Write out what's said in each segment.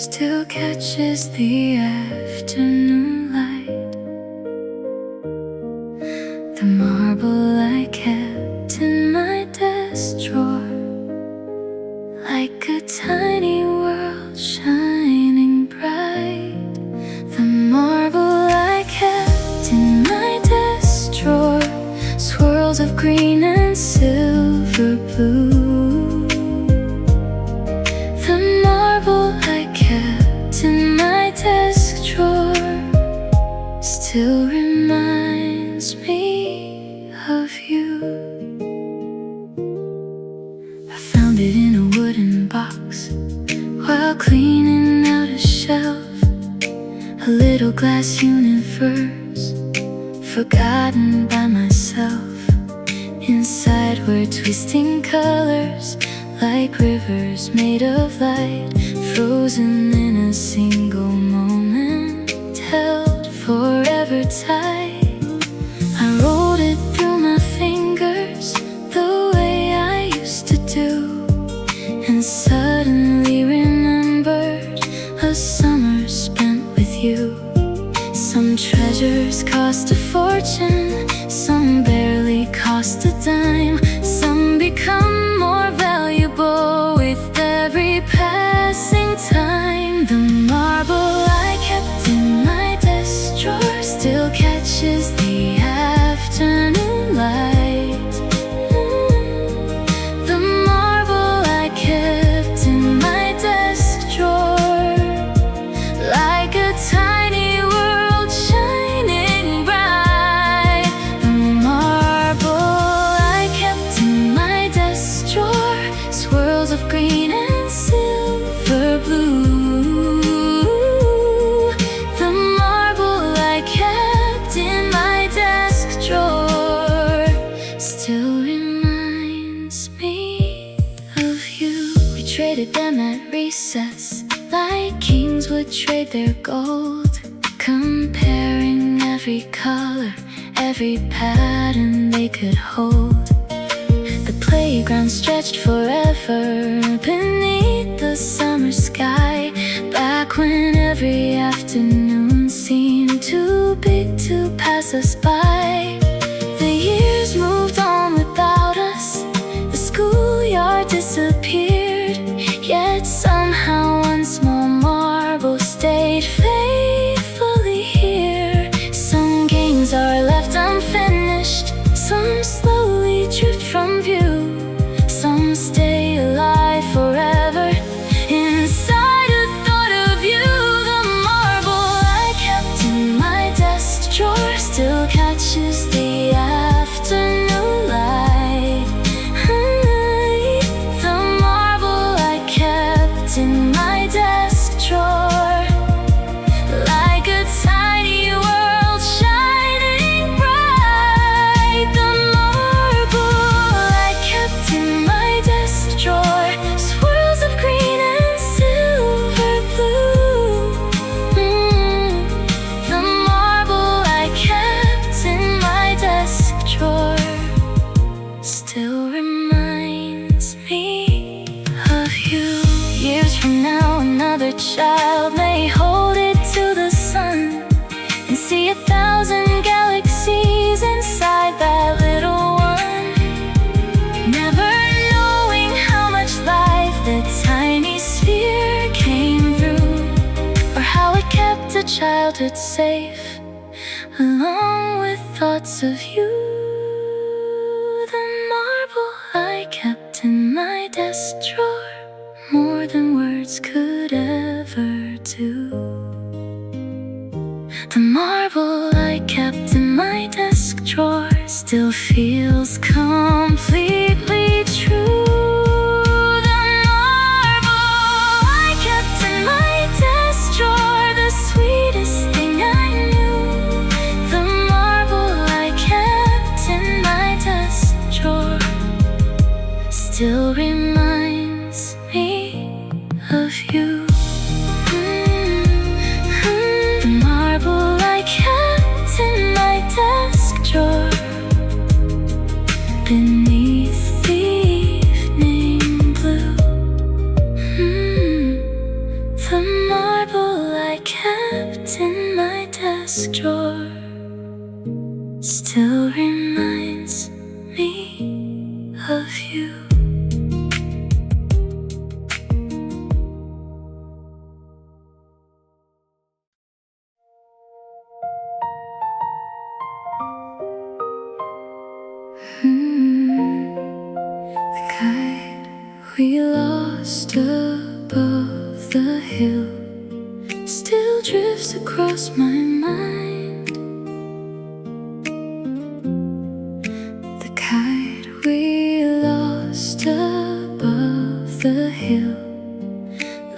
still catches the afternoon light. The marble I kept in my desk drawer, like a tiny world shining bright. The marble I kept in my desk drawer, swirls of green and silver blue. The marble I kept in my desk drawer still reminds me of you. I found it in a wooden box while cleaning out a shelf, a little glass universe forgotten by myself. Inside were twisting colors, like rivers made of light, frozen in a single moment, held forever tight. I rolled it through my fingers the way I used to do, and suddenly remembered a summer spent with you. Some treasures cost a fortune, some barely cost a dime, some become more valuable with every passing time. The marble I kept in my desk drawer still catches the afternoon light. The marble I kept in my desk drawer, like a tiny world shining bright. The marble I kept in my desk drawer, swirls of green and silver blue. The marble I kept in my desk drawer still reminds me of you. We traded them at recess, like kings would trade their gold, comparing every color, every pattern they could hold. The playground stretched forever beneath the summer sky, back when every afternoon seemed too big to pass us by. The years moved on without us, the schoolyard disappeared, yet somehow one small marble stayed faithfully here. Some games are left unfinished, some slowly drift from view, some stay alive forever inside a thought of you. The marble I kept in my desk drawer still catches the afternoon light. The marble I kept in my desk drawer, like a tiny world shining bright. The marble I kept in my desk drawer, swirls of green and silver blue. The marble I kept in my desk drawer still reminds me of you. Years from now, another child may hold it to the sun and see 1,000 galaxies inside that little one, never knowing how much life that tiny sphere came through, or how it kept a childhood safe, along with thoughts of you. The marble I kept in my desk drawer, more than words could ever do. The marble I kept in my desk drawer still feels completely true. The marble I kept in my desk drawer, the sweetest thing I knew. The marble I kept in my desk drawer still reminds me of you. The marble I kept in my desk drawer, beneath the evening blue. The me of you. The kite we lost above the hill still drifts across my mind. The kite we lost above the hill,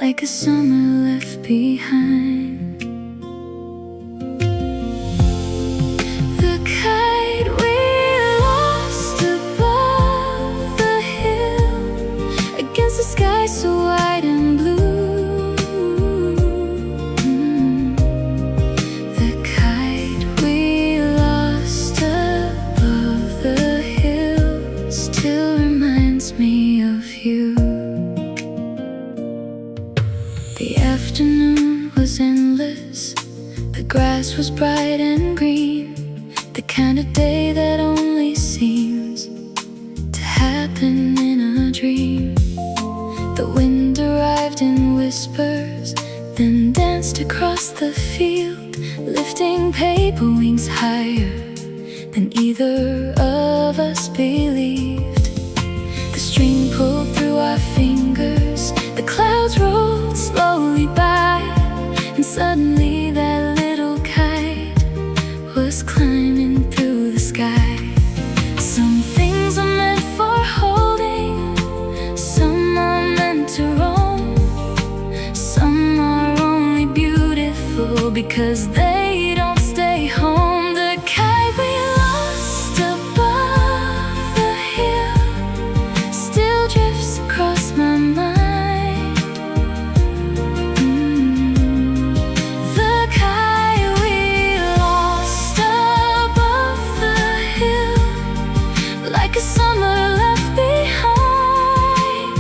like a summer left behind. The kite we lost above the hill, against the sky so wide and blue. The kite we lost above the hill still reminds me of you. The afternoon was endless, the grass was bright and green, the kind of day that only seems to happen in a dream. The wind arrived in whispers, then danced across the field, lifting paper wings higher than either of us believed. The string pulled through our fingers, the clouds rolled slowly by, and suddenly that little kite was climbing through the sky. Some things are meant for holding, some are meant to roam, some are only beautiful because they don't stay home. The kite we lost above the hill still drifts across my mind. The kite we lost above the hill, like a summer left behind.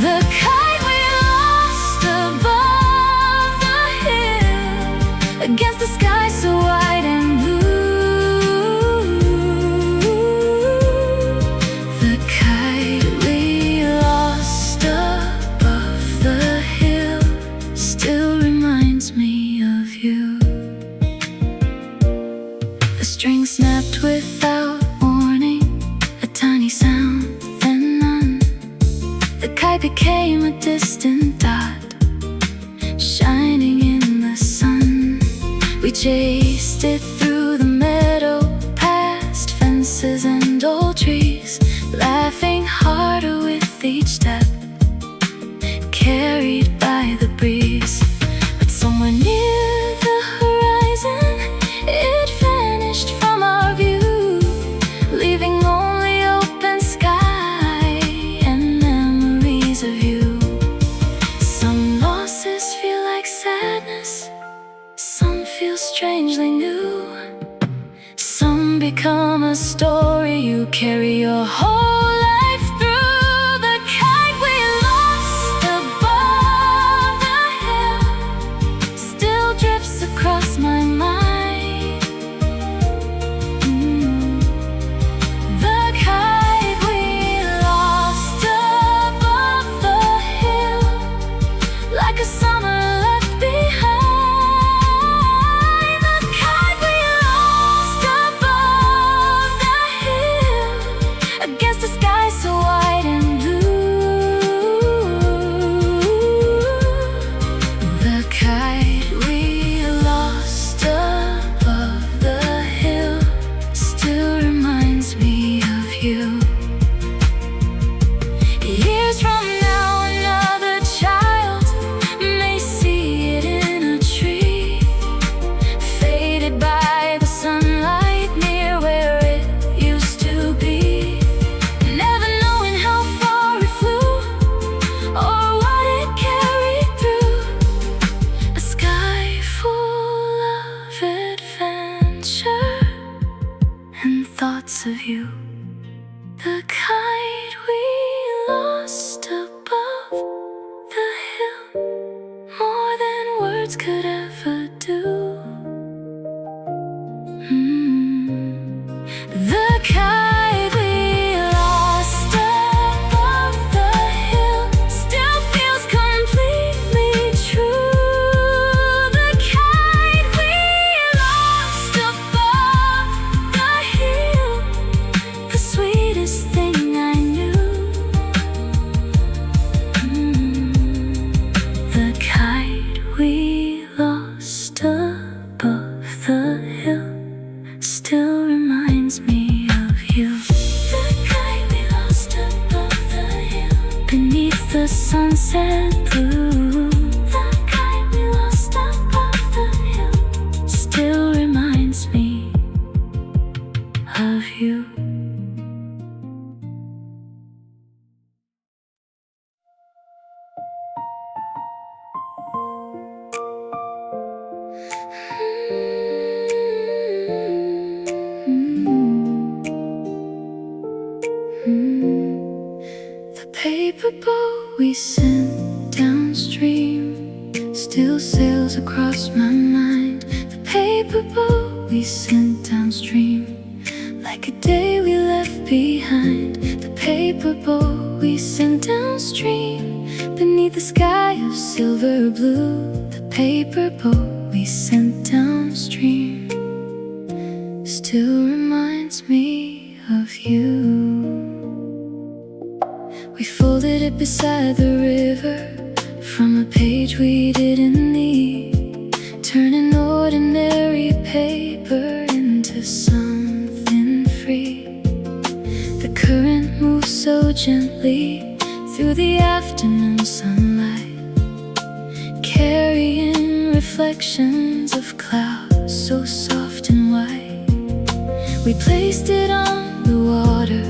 The kite we lost above the hill, against the sky so wide and blue. The kite we lost above the hill still reminds me of you. The string snapped without warning, a tiny sound, then none. The kite became a distant dot, shining in the sun. We chased it through the meadow, past fences and old trees, laughing harder with each step, carried by the breeze. But somewhere near the horizon, it vanished from our view, leaving only open sky and memories of you. Some losses feel like sadness, some feel strangely new. sunset blue. The kind we lost above the hill still reminds me of you. The paper boat we sent downstream still sails across my mind. The paper boat we sent downstream, like a day we left behind. The paper boat we sent downstream, beneath the sky of silver blue. The paper boat we sent downstream still reminds me of you. We folded it beside the river from a page we didn't need, turning ordinary paper into something free. The current moves so gently through the afternoon sunlight, carrying reflections of clouds so soft and white. We placed it on the water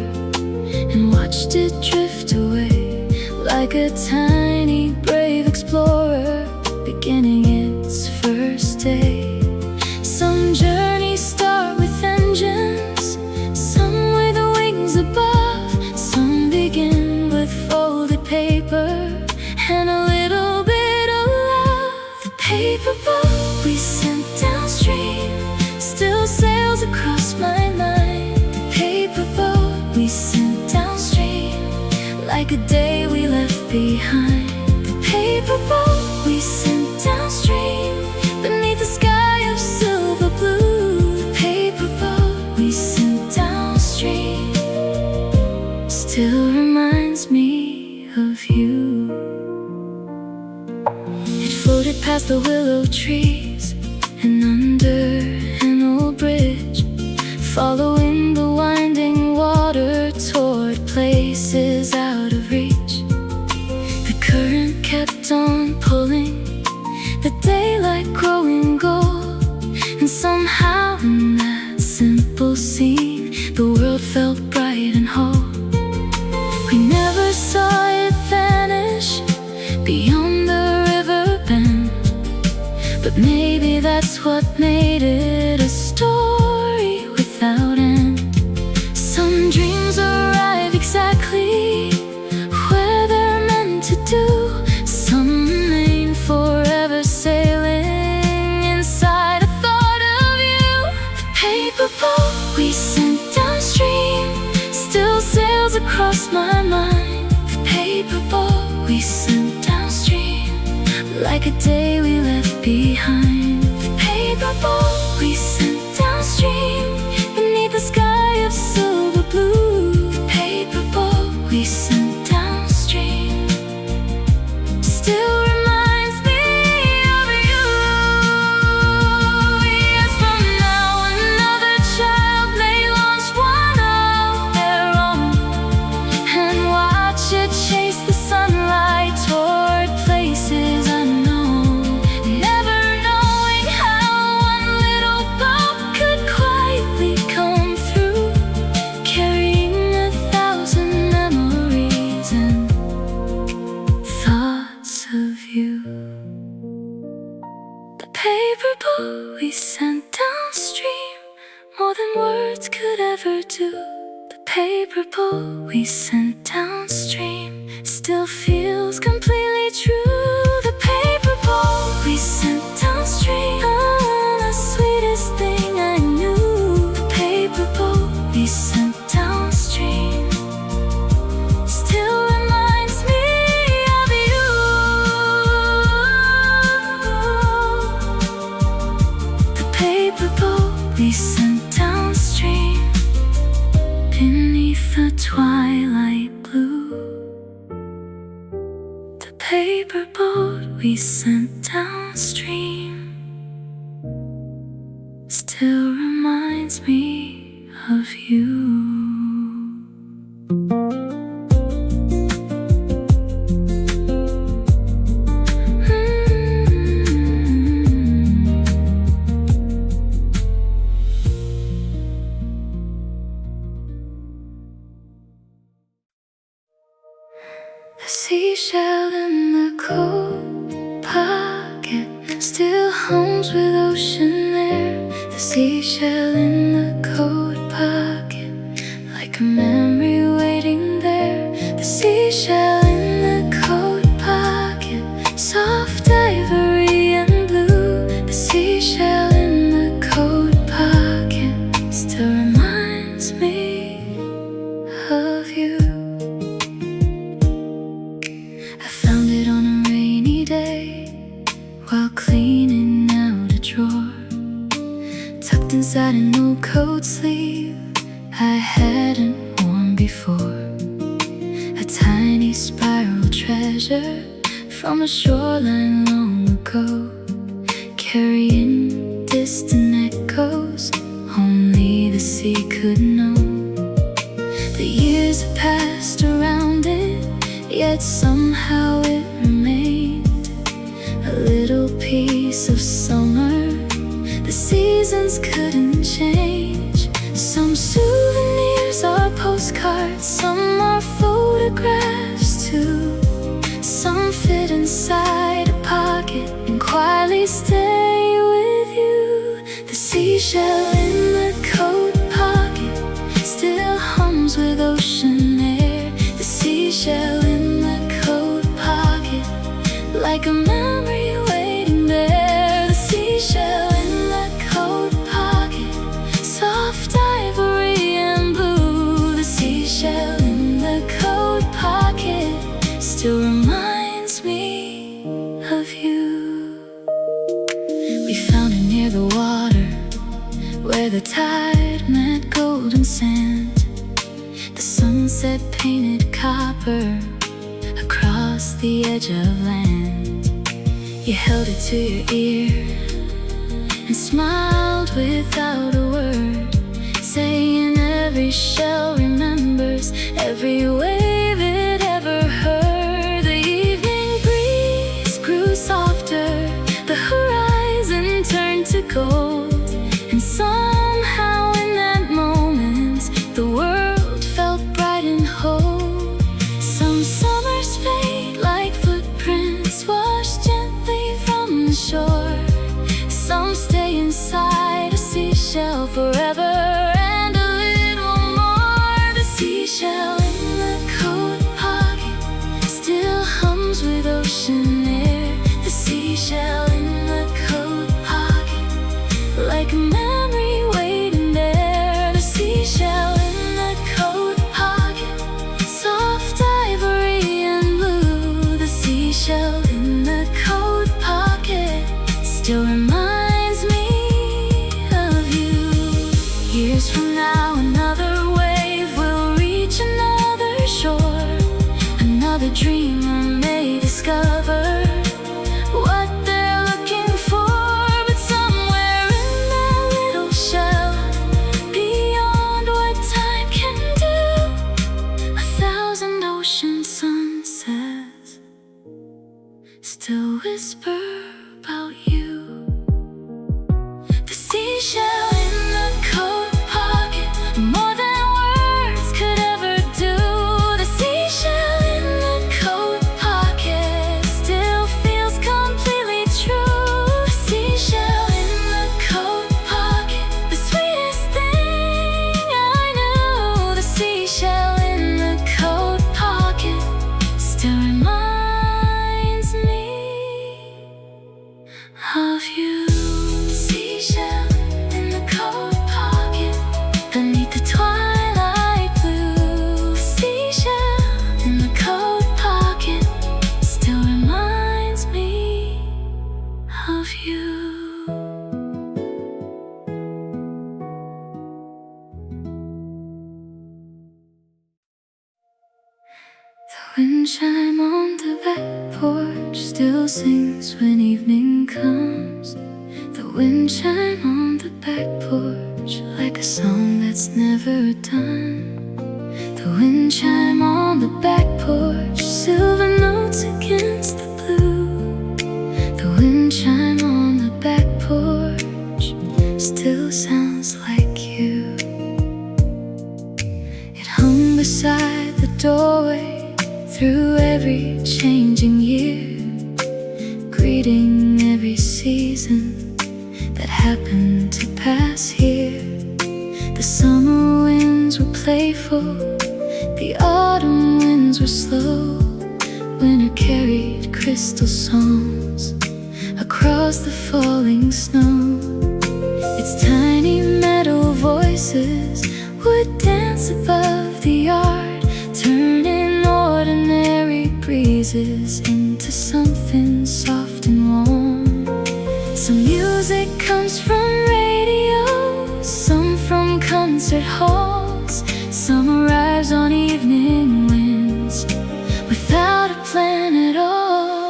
and watched it drift away, like a tiny brave explorer beginning its first day. Some journeys start with engines, some with wings above, some begin with folded paper and a little bit of love. The paper boat we sent downstream still sails across my mind. The paper boat we sent downstream, like a day we left behind. The paper boat we sent downstream, beneath the sky of silver blue. The paper boat we sent downstream still reminds me of you. It floated past the willow trees and under an old bridge, following the winding water toward places out of reach. The current kept on pulling, the daylight growing gold, and somehow in that simple scene the world felt bright and whole. We never saw it vanish beyond the river bend, but maybe that's what made it a story without end. Some dreams arrive exactly where they're meant to do, some remain forever sailing inside a thought of you. The paper boat we sent downstream still sails across my mind. The paper boat we sent downstream, like a day we left behind. The paper boat we sent downstream, beneath the sky of silver blue. The paper boat we sent downstream still reminds me of you. Years from now another child may launch one of their own and watch it chase the sunlight toward places unknown, never knowing how one little boat could quietly come through, carrying 1,000 memories and thoughts of you. The paper boat we sent downstream, more than words could ever do. The paper boat we sent downstream still feels completely true. The paper boat we sent downstream, the sweetest thing I knew. The paper boat we sent downstream still reminds me of you. The paper boat we sent downstream, beneath the twilight blue. The paper boat we sent downstream still reminds me of you. The seashell in the coat pocket still hums with ocean air. The seashell in the coat pocket, like a memory waiting there. The seashell in the coat pocket, soft ivory and blue. The seashell in the coat pocket still reminds me of you. I found it on a rainy day while cleaning out a drawer, tucked inside an old coat sleeve I hadn't worn before. A tiny spiral treasure from a shoreline long ago, carrying distant echoes only the sea could know. The years have passed around it, yet somehow it remained a little piece of summer the seasons couldn't change. Some souvenirs are postcards, some are photographs too. Some fit inside a pocket and quietly stay with you. The seashell in the coat pocket still hums with ocean air. The seashell in the coat pocket, like a memory waiting there. The seashell in the coat pocket, soft ivory and blue. The seashell in the coat pocket still reminds me of you. We found it near the water, where the tide met golden sand. The sunset painted copper across the edge of land. You held it to your ear and smiled without a word, saying every shell remembers every wave it ever heard. The evening breeze grew softer, the horizon turned to gold, and somehow in that moment the world felt bright and whole. Some summers fade like footprints washed gently from the shore. Some stay inside a seashell forever and a little more. The seashell in the coat pocket still hums with ocean air. The seashell in the coat pocket, like a memory waiting there. The seashell in the coat pocket, soft ivory and blue. The seashell in the coat pocket still reminds me of you. Years from now, another wave will reach another shore. Another dreamer may discover what they're looking for. But somewhere in that little shell, beyond what time can do, 1,000 ocean sunsets still whisper about you. The seashell in the coat pocket, more than words could ever do. The seashell in the coat pocket still feels completely true. The seashell in the coat pocket, the sweetest thing I knew. The seashell in the coat pocket still reminds me of you. Seashell in the coat pocket, beneath the twilight blue. Seashell in the coat pocket still reminds me of you. The wind chime on the back porch still sings when evening comes. The wind chime on the back porch, like a song that's never done. The wind chime on the back porch, silver notes against the blue. The wind chime on the back porch still sounds like you. It hung beside the doorway through every changing year, greeting every season that happened to pass here. The summer winds were playful, the autumn winds were slow. Winter carried crystal songs across the falling snow. Its tiny meadow voices would dance above the yard, turning ordinary breezes into something soft and warm. Some music comes from radio, some from concert halls, some arrives on evening winds without a plan at all.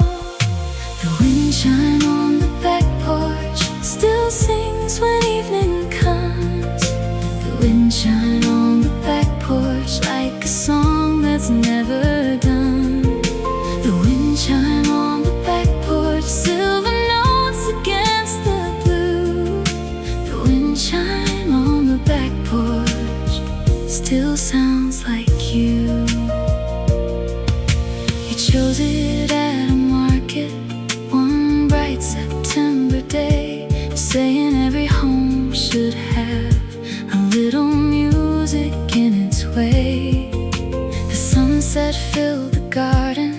The wind chime on the back porch still sings when evening comes. The wind chime on the back porch like a song that's never done. The wind chime on the back porch, silver notes against the blue. The wind chime on the back porch still sounds like you. You chose it at a market one bright September day, saying every home should have a little music in its way. The sunset filled the garden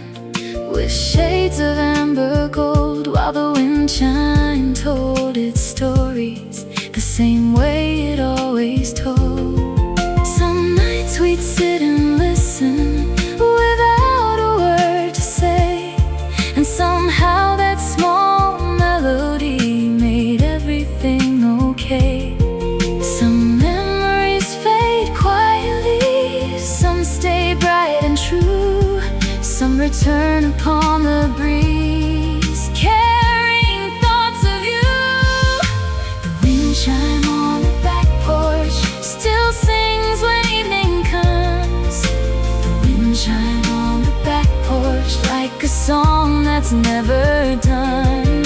with shades of amber gold, while the wind chime told its stories the same way it always told. Some nights we'd sit and listen without a word to say, and somehow that small melody made everything okay. Some memories fade quietly, some stay bright and true, some return upon the breeze, carrying thoughts of you. The wind chime on the back porch still sings when evening comes. The wind chime on the back porch like a song that's never done.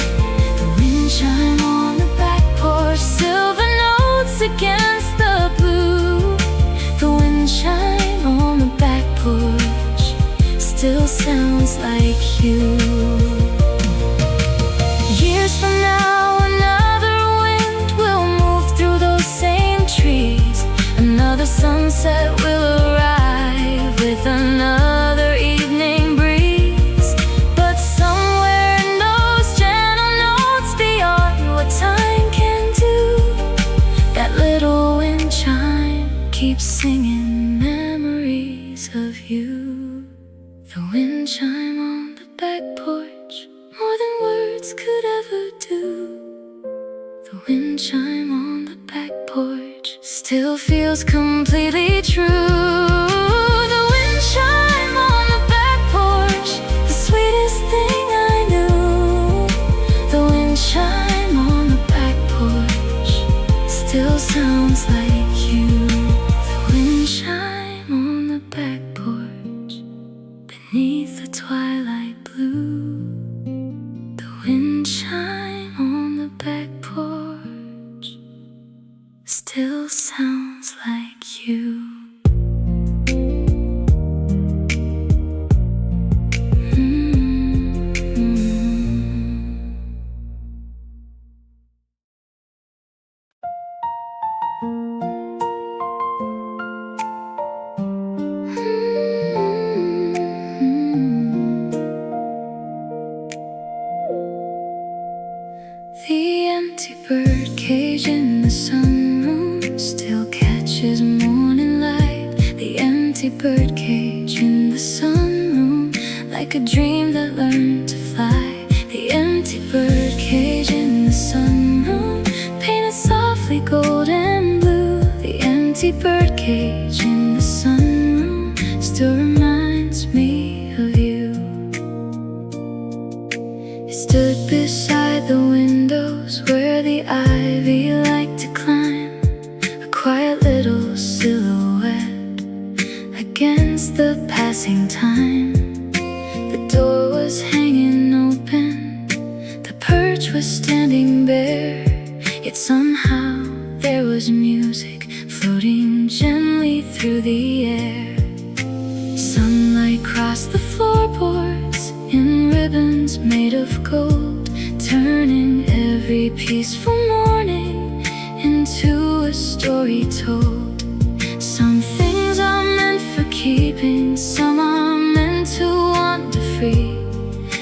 The wind chime on the back porch, silver notes against the blue. The wind chime on the back porch still sounds like you. Years from now, another wind will move through those same trees. Another sunset will arrive with another evening breeze. But somewhere in those gentle notes beyond what time can do, that little wind chime keeps singing memories of you. The wind chime on the back porch, more than words could ever do. The wind chime on the back porch still feels completely true. The wind chime on the back porch, the sweetest thing I knew. The wind chime on the back porch still sounds like you. The wind chime on the back porch beneath the twilight blue. The wind chime on the back porch still sounds like you. The empty bird cage in the sunroom still catches morning light. The empty bird cage in the sunroom, like a dream that learned to fly. The empty bird cage in the sunroom, painted softly gold and blue. The empty bird cage in the sunroom still reminds me of you. It stood beside the windows where the ivy liked to climb, a quiet little silhouette against the passing time. The door was hanging open, the perch was standing bare, yet somehow there was music floating gently through the air. Sunlight crossed the floor hands made of gold, turning every peaceful morning into a story told. Some things are meant for keeping, some are meant to wander free.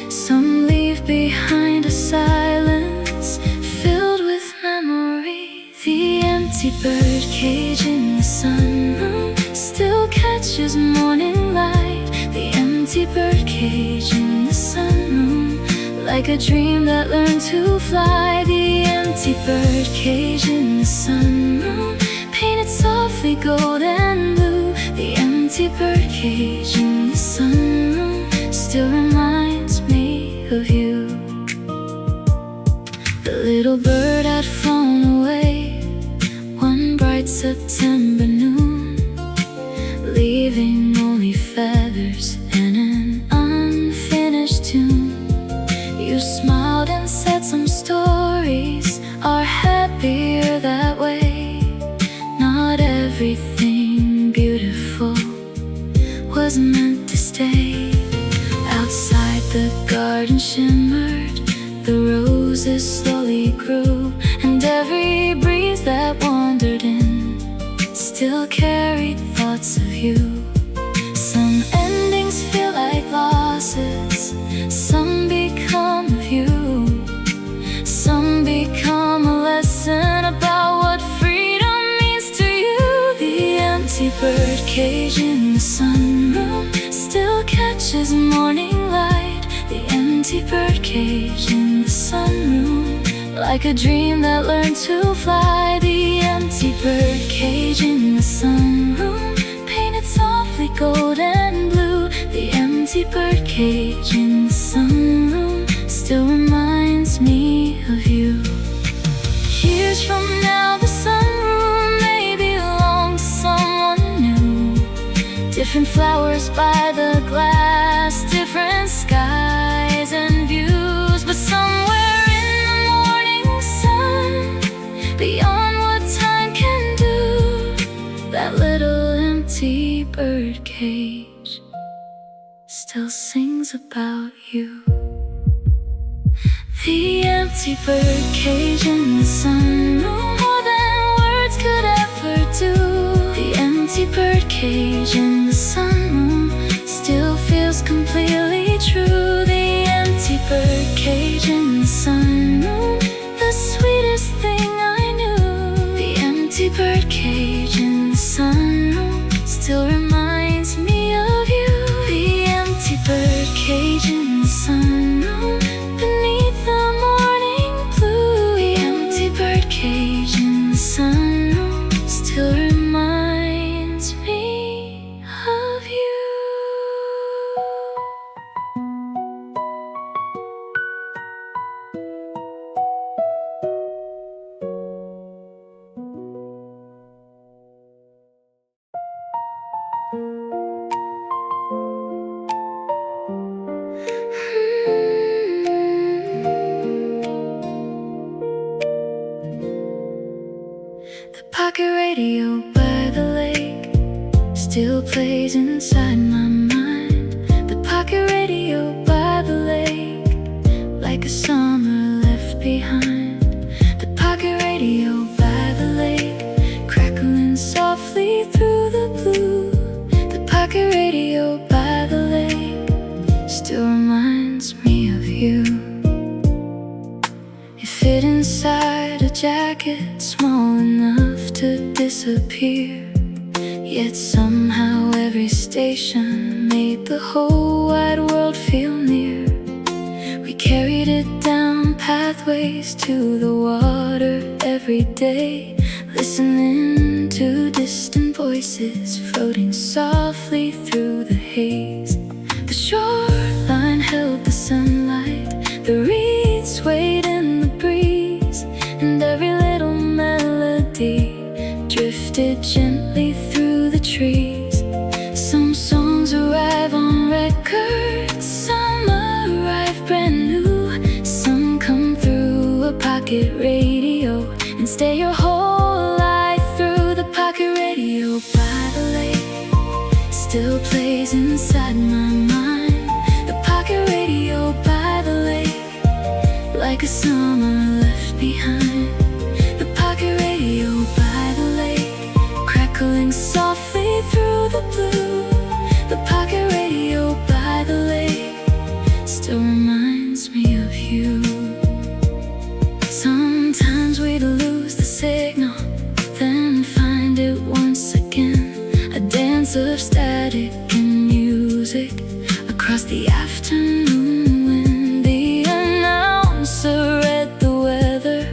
Some leave behind a silence filled with memory. The empty bird cage in the sunroom still catches morning light. The empty bird cage in the sunroom, like a dream that learned to fly. The empty bird cage in the sunroom, painted softly gold and blue. The empty bird cage in the sunroom still reminds me of you. The little bird had flown away one bright September noon, leaving only feathers and an unfinished tune. You smiled and said some stories are happier that way. Not everything beautiful was meant to stay. Outside the garden shimmered, the roses slowly grew, and every breeze that wandered in still carried thoughts of you. Some endings feel like losses, some become of you. Some become a lesson about what freedom means to you. The empty bird cage in the sunroom still catches morning light. The empty bird cage in the sunroom, like a dream that learned to fly. The empty bird cage in the sunroom, painted softly gold and blue. The empty bird cage in the sunroom still reminds me of you. Years from now the sunroom may belong to someone new. Different flowers by the glass, different skies and views, but somewhere in the morning sun, beyond what time can do, that little empty bird cage still sings about you. The empty bird cage in the sunroom, more than words could ever do. The empty bird cage in the sunroom still feels completely true. The empty bird cage in the sunroom, the sweetest thing I knew. The empty bird cage in the sunroom still reminds me of you. The empty bird cage in the sunroom, beneath the morning blue. The empty bird cage in the sunroom still reminds me of you. The pocket radio by the lake still plays inside my mind. The pocket radio by the lake, like a summer left behind. The pocket radio by the lake, crackling softly through the blue. The pocket radio by the lake still reminds me of you. It fit inside a jacket small enough to disappear, yet somehow every station made the whole wide world feel near. We carried it down pathways to the water every day, listening to distant voices floating softly through the haze. The shoreline held the sunlight, the reeds swayed in the breeze, and every little melody drifted gently through the trees. Some songs arrive on records, some arrive brand new, some come through a pocket radio and stay your whole life through. The pocket radio by the lake still plays inside my mind. The pocket radio by the like a summer left behind. The pocket radio by the lake, crackling softly through the blue. The pocket radio by the lake still reminds me of you. Sometimes we'd lose the signal, then find it once again. A dance of static and music across the afternoon wind. The announcer read the weather,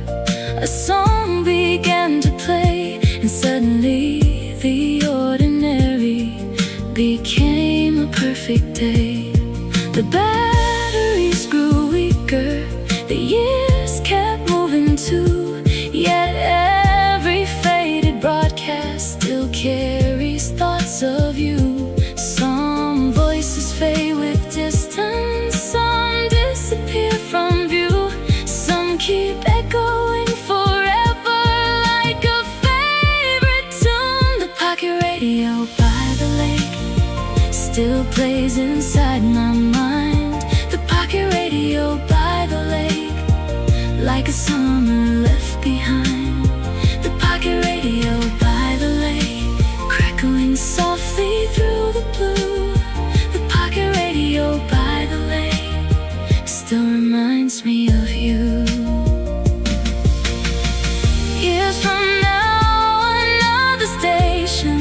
a song began to play, and suddenly the ordinary became a perfect day. The batteries grew weaker, the years kept moving too, yet every faded broadcast still carries thoughts of you. Some voices fade with distance, some disappear from view, some keep echoing forever like a favorite tune. The pocket radio by the lake still plays inside my mind. The pocket radio by the lake, like a summer left behind. The pocket radio by the lake, crackling softly through the blue. The pocket radio by the lake still reminds me of you. Years from now, another station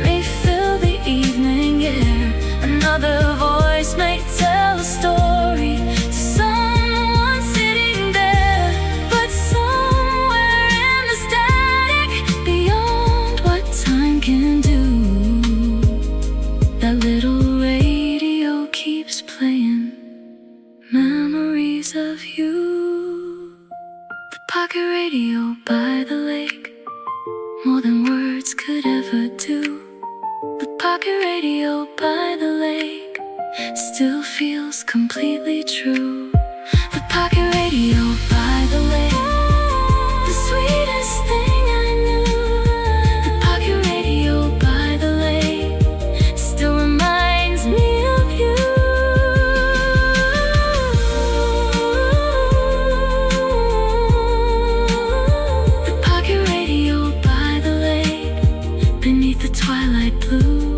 may fill the evening air. Another voice may tell a story to someone sitting there. But somewhere in the static, beyond what time can do, that little radio keeps playing memories of you. The pocket radio by the lake, more than words could ever do. The pocket radio by the lake still feels completely true. The pocket radio by the lake, the sweetest thing I knew. The pocket radio by the lake still reminds me of you. The pocket radio by the lake, beneath the twilight blue.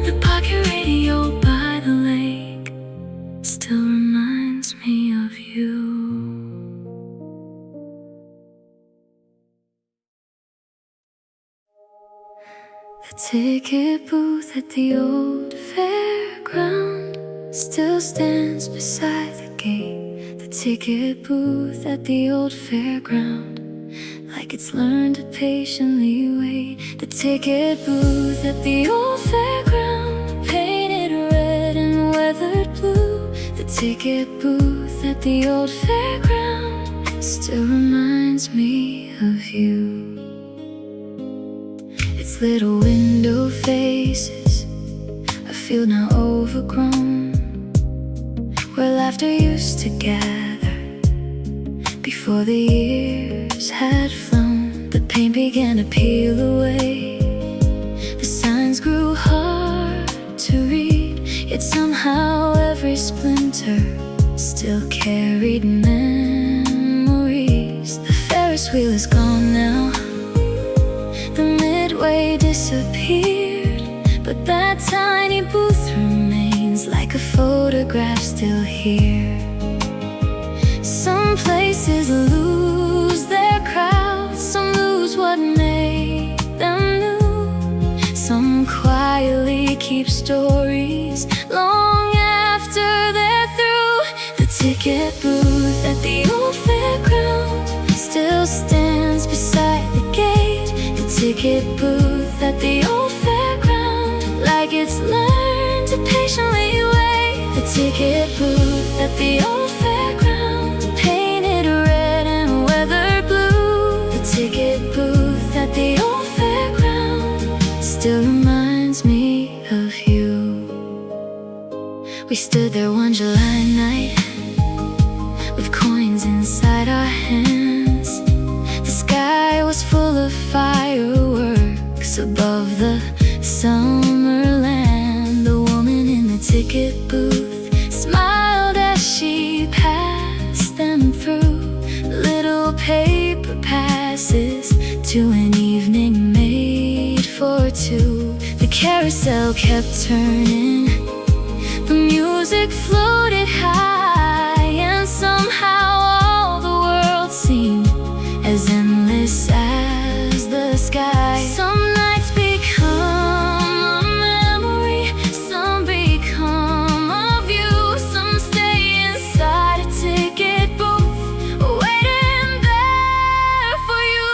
The pocket radio by the lake still reminds me of you. The ticket booth at the old fairground still stands beside the gate. The ticket booth at the old fairground, like it's learned to patiently wait. The ticket booth at the old fairground, painted red and weathered blue. The ticket booth at the old fairground still reminds me of you. Its little window faces a field now overgrown, where laughter used to gather before the years had flown. The paint began to peel away, the signs grew hard to read, yet somehow every splinter still carried memories. The Ferris wheel is gone now, the midway disappeared, but that tiny booth remains like a photograph still here. Some places lose their crowds, some lose what made them new. Some quietly keep stories long after they're through. The ticket booth at the old fairground still stands beside the gate. The ticket booth at the old fairground, like it's learned to patiently wait. The ticket booth at the old fairground, painted red and weathered blue. The ticket booth at the old fairground still reminds me of you. We stood there one July night with coins inside our hands. The sky was full of fireworks above the summer land. The woman in the ticket booth smiled as she passed them carousel kept turning, the music floated high, and somehow all the world seemed as endless as the sky. Some nights become a memory, some become a view, some stay inside a ticket booth, waiting there for you.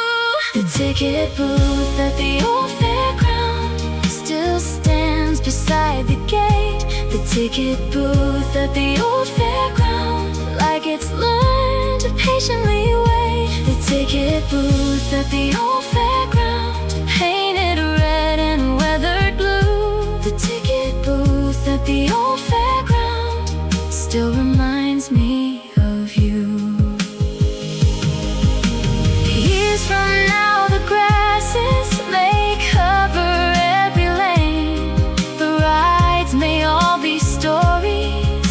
The ticket booth at the old fairground still stands beside the gate. The ticket booth at the old fairground, like it's learned to patiently wait. The ticket booth at the old fairground, painted red and weathered blue. The ticket booth at the old fairground still reminds me of you. Years from now the grasses may cover every lane, the rides may all be stories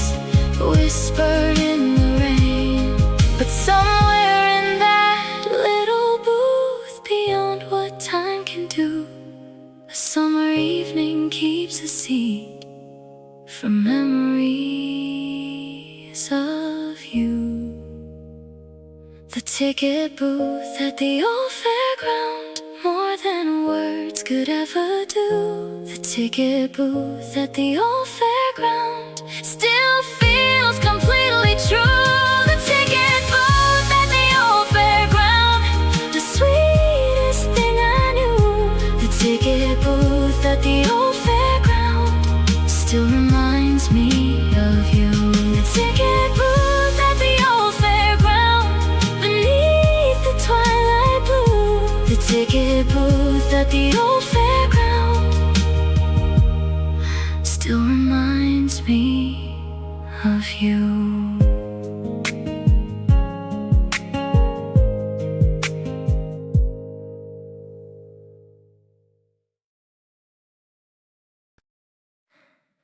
whispered in the rain, but somewhere in that little booth, beyond what time can do, a summer evening keeps a seat for memories of you. The ticket booth at the old fairground, more than words could ever do. The ticket booth at the old fairground still feels completely true. The ticket booth at the old fairground, the sweetest thing I knew. The ticket booth at the old fairground still reminds me of you. The ticket booth at the old fairground, beneath the twilight blue. The ticket booth at the old fairground still reminds me of you.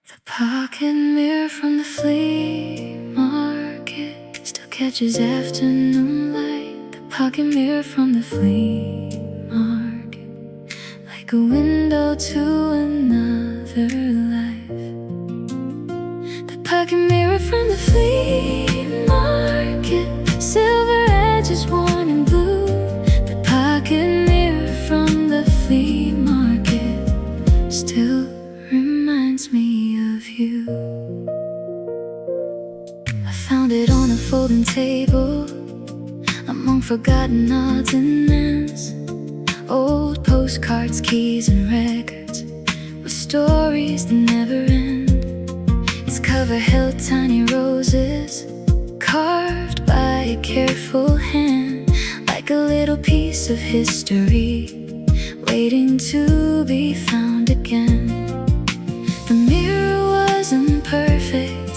The pocket mirror from the flea market still catches afternoon light. The pocket mirror from the flea market, like a window to another life. The pocket mirror from the flea market, silver edges worn in blue. The pocket mirror from the flea market still reminds me of you. I found it on a folding table among forgotten odds and ends, old postcards, keys and records with stories that never end. Its cover held tiny roses carved by a careful hand, like a little piece of history waiting to be found again. The mirror wasn't perfect,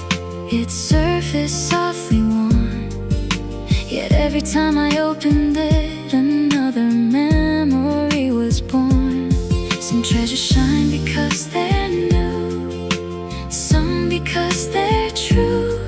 its surface softly worn, yet every time I opened it, another memory was born. Some treasures shine because they're new, some because they're true,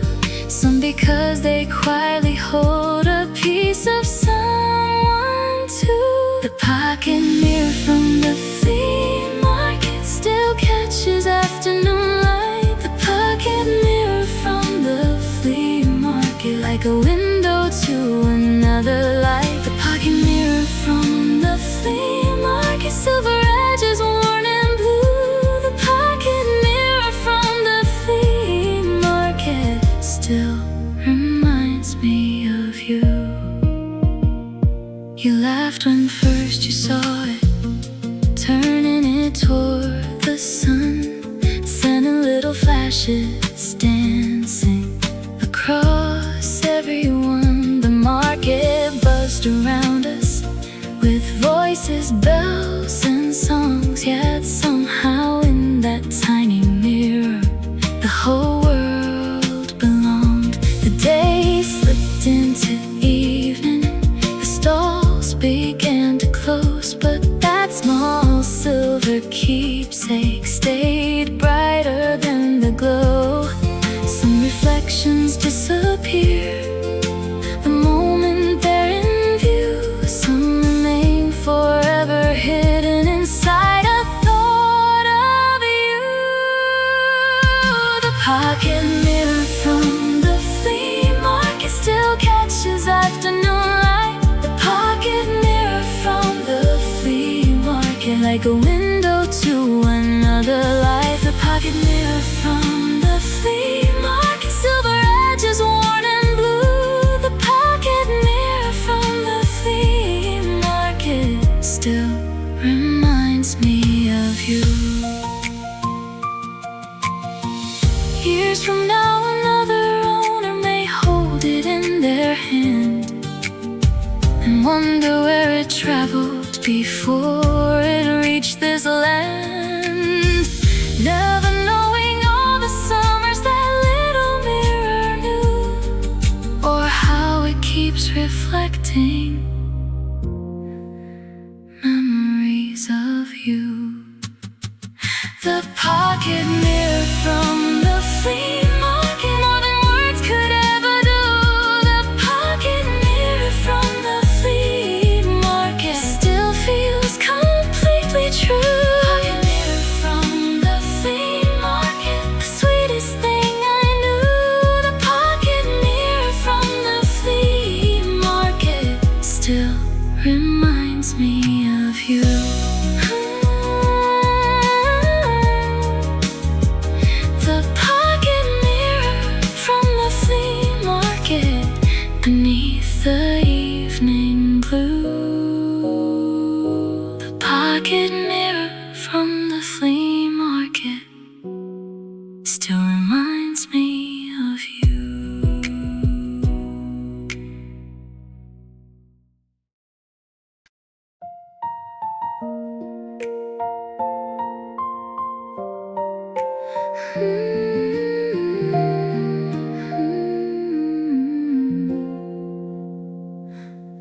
some because they quietly hold a piece of someone too. The pocket mirror from the flea market still catches afternoon light. The pocket mirror from the flea market, like a window to another life. The pocket mirror from the flea market, silver edges worn in blue. The pocket mirror from the flea market still reminds me of you. You laughed when first you saw it, turning it toward the sun, sending little flashes dancing across everyone. The market buzzed around us with voices, bells and songs, yet somehow in that tiny mirror the whole world belonged. The day slipped into evening, the stalls began to close, but that small silver keepsake stayed brighter than the glow. Some reflections disappear the moment they're in view, some remain forever hidden inside a thought pocket mirror from the flea market still catches afternoon light. The pocket mirror from the flea market, like a window to another life. The pocket mirror from the flea market, silver edges worn and blue. The pocket mirror from the flea market still reminds me of you. Years from now, another owner may hold it in their hand and wonder where it traveled before it reached this land. Never knowing all the summers that little mirror knew, or how it keeps reflecting memories of you. The pocket mirror from the flea market, more than words could ever do. The pocket mirror from the flea market still feels completely true. Pocket mirror from the flea market, the sweetest thing I knew. The pocket mirror from the flea market still reminds me of you. Beneath the evening blue, the pocket mirror from the flea market still reminds me of you.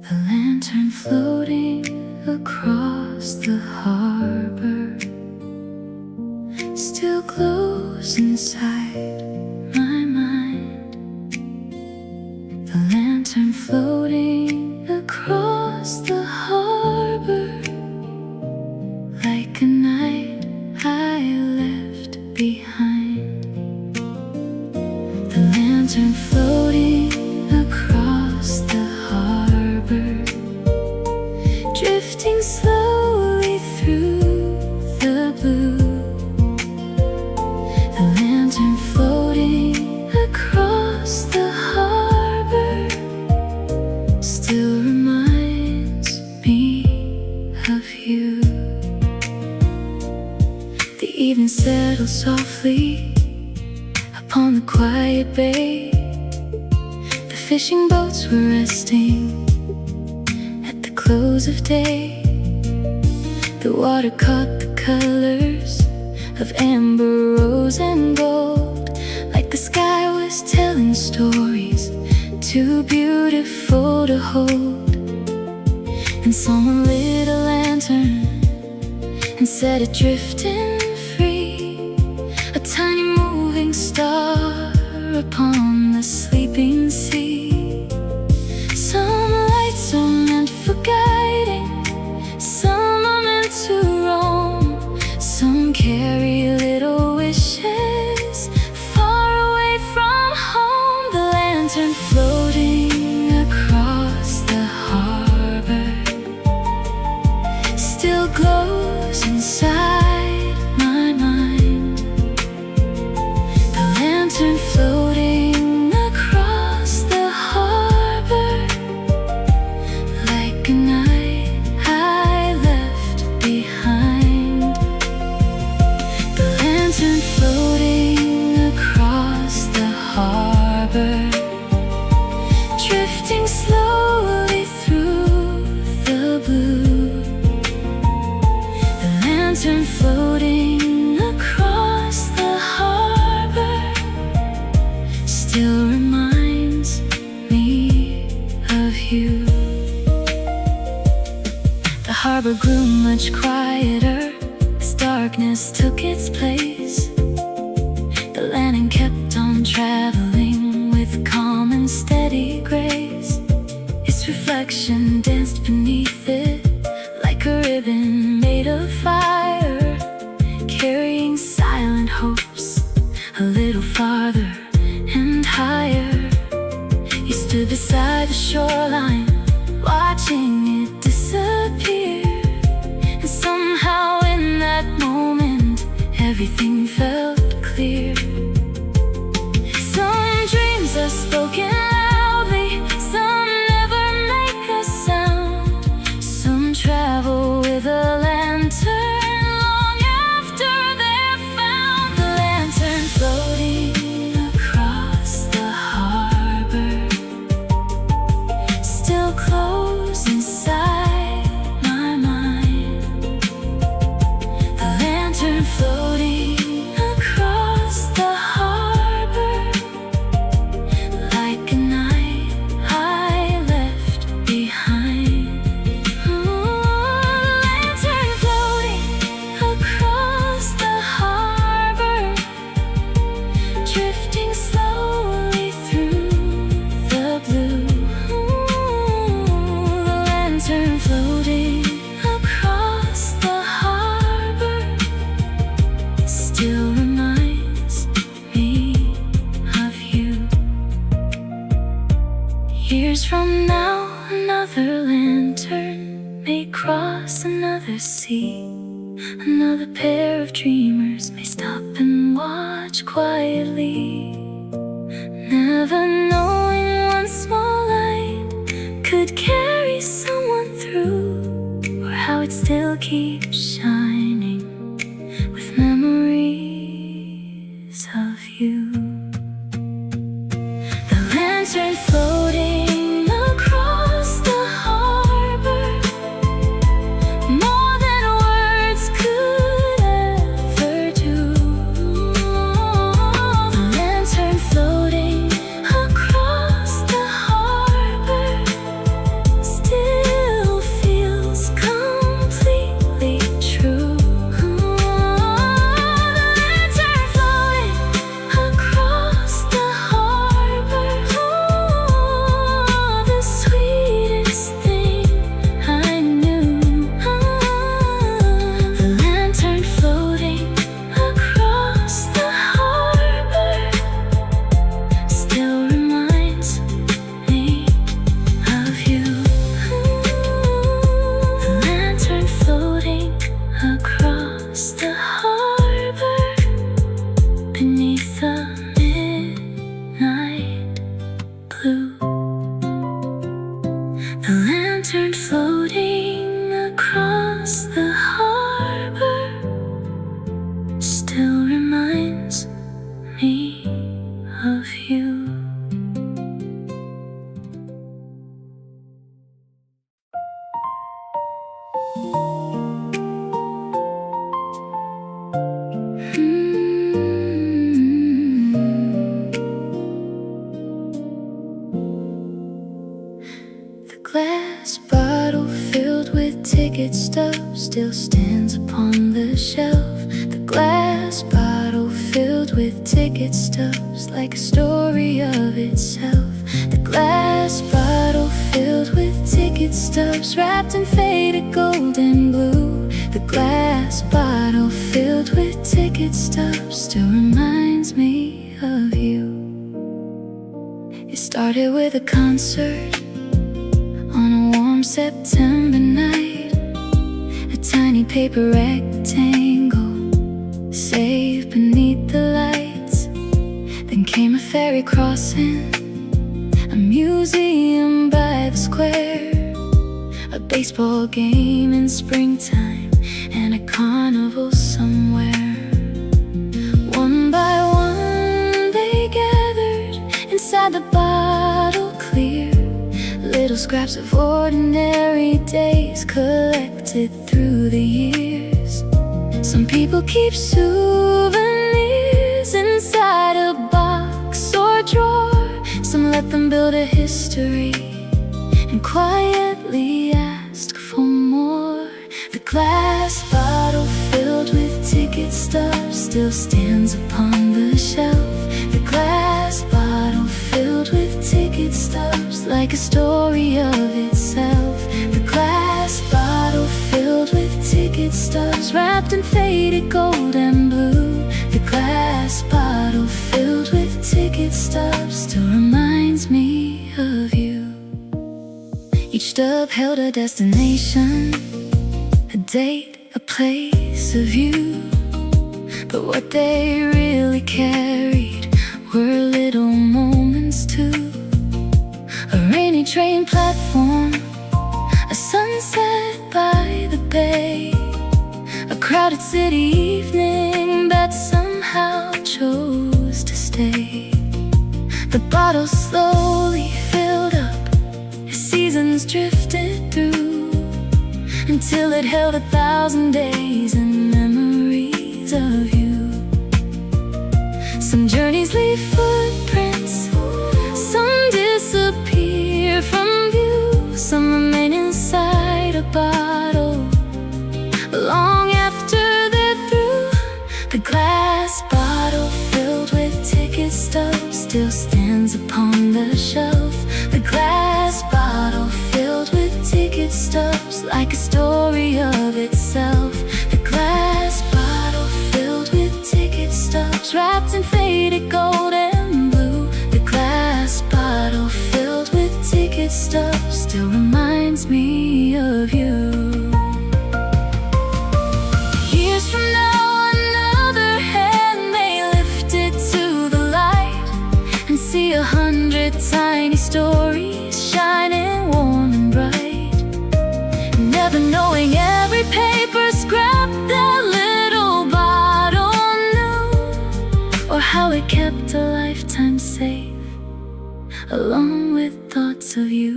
The lantern floating across the harbor still glows inside my mind. The lantern floating across the harbor, like a night I left behind. The lantern floating across the harbor, drifting slowly through the blue. The lantern floating across the harbor still reminds me of you. The evening settled softly upon the quiet bay. The fishing boats were resting at the close of day. The water caught the colors of amber, rose, and gold, like the sky was telling stories too beautiful to hold. And someone lit a lantern and set it drifting free, a tiny moving star upon the sleeping sea. Some lights are meant for guiding, some are meant to roam, some carry little wishes far away from home. The lantern floating across the harbor still glows inside my mind. The lantern floating across the harbor, like a night I left behind. The lantern floating across the harbor, drifting slowly through the blue. The lantern floating across the harbor still reminds me of you. The harbor grew much quieter as darkness took its place. The lantern kept on traveling with calm and steady grace. Its reflection danced beneath it like a ribbon made of fire, carrying silent hopes a little farther and higher. You stood beside the shoreline, watching it disappear. And somehow in that moment, everything felt clear. Some dreams are spoken loudly, some never make a sound. Some travel with a lantern long after they're found. The lantern floating across the harbor, still close inside my mind. The lantern floating across the harbor, like a night I left behind. Lantern floating across the harbor, drifting slowly through the blue. The lantern floating across the harbor still reminds me of you. Years from now, another lantern may cross another sea. Another pair of dreamers may stop and watch quietly, never knowing one small light could carry someone through, or how it still keeps shining with memories of you. The lantern floating across the harbor, more than words could ever do. The lantern floating across the harbor still feels completely true. The lantern floating across the harbor, the sweetest thing I knew. The lantern floating across the harbor still reminds me of you. The lantern floating across the harbor beneath the midnight blue. The lantern floating across the harbor still reminds me of you. The glass bottle filled with ticket stubs still stands upon the shelf. The glass bottle filled with ticket stubs, like a story of itself. The glass bottle filled with ticket stubs, wrapped in faded gold and blue. The glass bottle filled with ticket stubs still reminds me of you. It started with a concert on a warm September night, a tiny paper rectangle safe beneath the lights. Then came a ferry crossing, a museum by the square, a baseball game in springtime, and a carnival somewhere. One by one they gathered inside the bottle clear, little scraps of ordinary days collected through the years. Some people keep souvenirs inside a box or drawer. Some let them build a history and quietly ask for more. The glass bottle filled with ticket stubs still stands upon the shelf. The glass bottle filled with ticket stubs, like a story of itself. The glass bottle filled with ticket stubs, wrapped in faded gold and blue. The glass bottle upheld a destination, a date, a place, a view. But what they really carried were little moments too. A rainy train platform, a sunset by the bay, a crowded city evening that somehow chose to stay. The bottle slowly filled up as seasons drifted through, until it held 1,000 days and memories of you. Some journeys leave footprints, some disappear from view, some remain inside a bottle long after they're through. The glass bottle filled with ticket stubs still stands upon the shelf. The glass bottle filled with ticket stubs, like a story of itself. The glass bottle filled with ticket stubs, wrapped in faded gold and blue. The glass bottle filled with ticket stubs still reminds me of you. Years from now, another hand may lift it to the light and see 100 tiny stories shining warm and bright, never knowing every paper scrap that little bottle knew, or how it kept a lifetime safe, along with thoughts of you.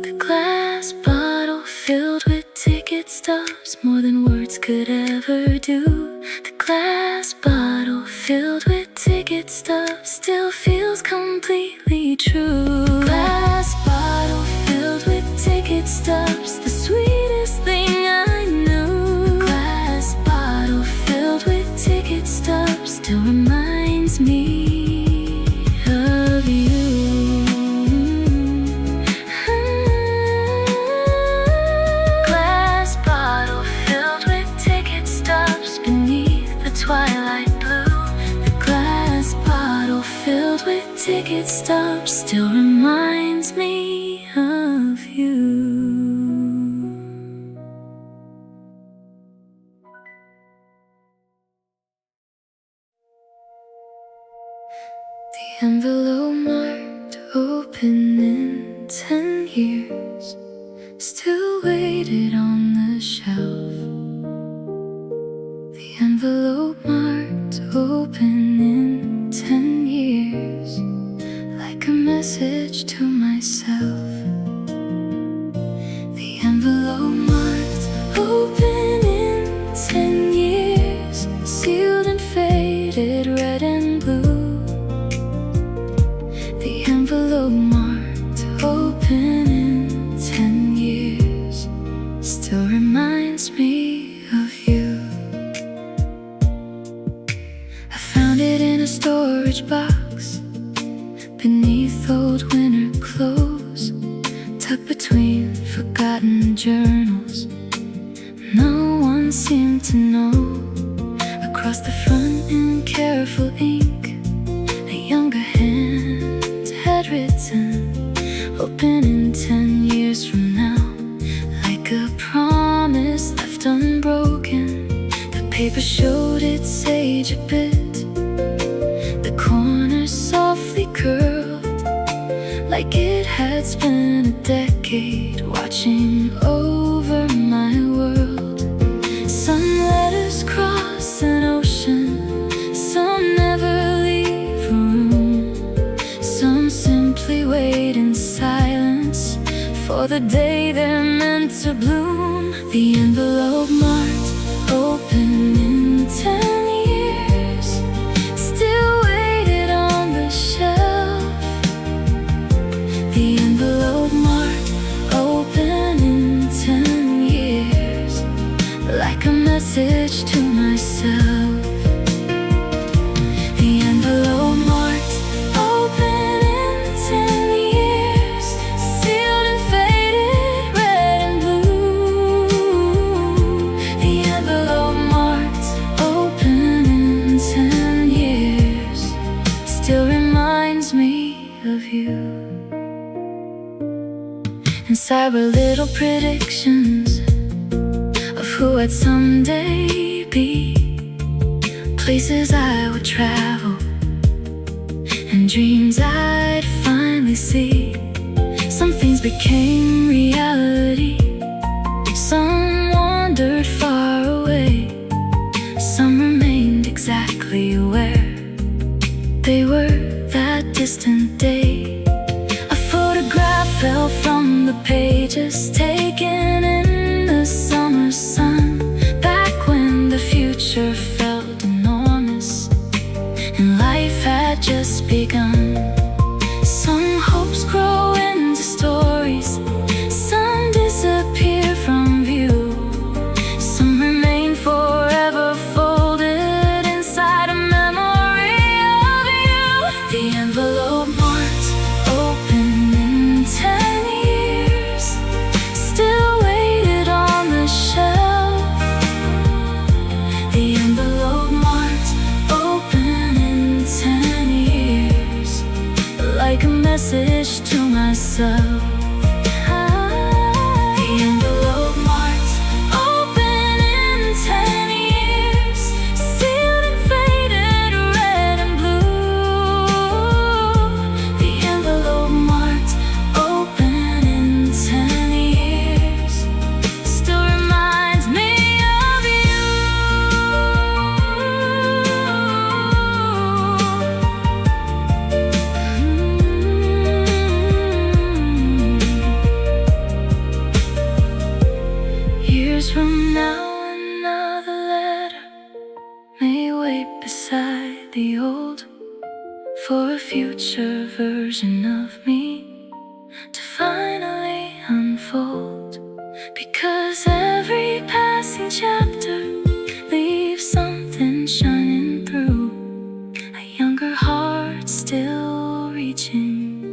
The glass bottle filled with ticket stubs, more than words could ever do. The glass bottle filled with ticket stubs still feels completely true. Glass bottle filled with ticket stubs, the sweetest thing I knew. Glass bottle filled with ticket stubs still reminds me of you. Glass bottle filled with ticket stubs beneath the twilight blue. The glass bottle filled with ticket stubs still reminds me of you. The envelope marked open in 10 years still waited on the shelf. The envelope marked open in 10 years, like a message to myself. The envelope marked open in 10 years, sealed and faded red and blue. The envelope marked open in 10 years still reminds me of you. I found it in a storage box beneath old winter clothes, tucked between forgotten journals no one seemed to know. Across the front in careful ink, a younger hand had written, open in 10 years from now, like a promise left unbroken. The paper showed its age a bit, the corners softly curled, like it had spent a decade watching over my world. Some letters cross an ocean, some never leave a room, some simply wait in silence for the day they're meant to bloom. The envelope marked open in 10 years still waited on the shelf. The envelope marked open in 10 years, like a message to myself. The envelope marked open in 10 years, sealed and faded red and blue. The envelope marked open in 10 years still reminds me of you. inside were little predictions of who I'd someday be, places I would travel, and dreams I'd finally see. Some things became reality, some wandered far away, some remained exactly where they were that distant day. A photograph fell from the pages, taken in the summer sun, back when the future felt enormous and life had just begun. Some hopes grow into stories, some disappear from view, some remain forever folded inside a memory of you. The envelope marked open in 10 years still waited on the shelf. The envelope marked open in 10 years, like a message to myself. The envelope marked open in 10 years, sealed and faded red and blue. The envelope marked open in 10 years still reminds me of you. Years from now, another letter may wait beside the old, for a future version of me to finally unfold. Because every passing chapter leaves something shining through, a younger heart still reaching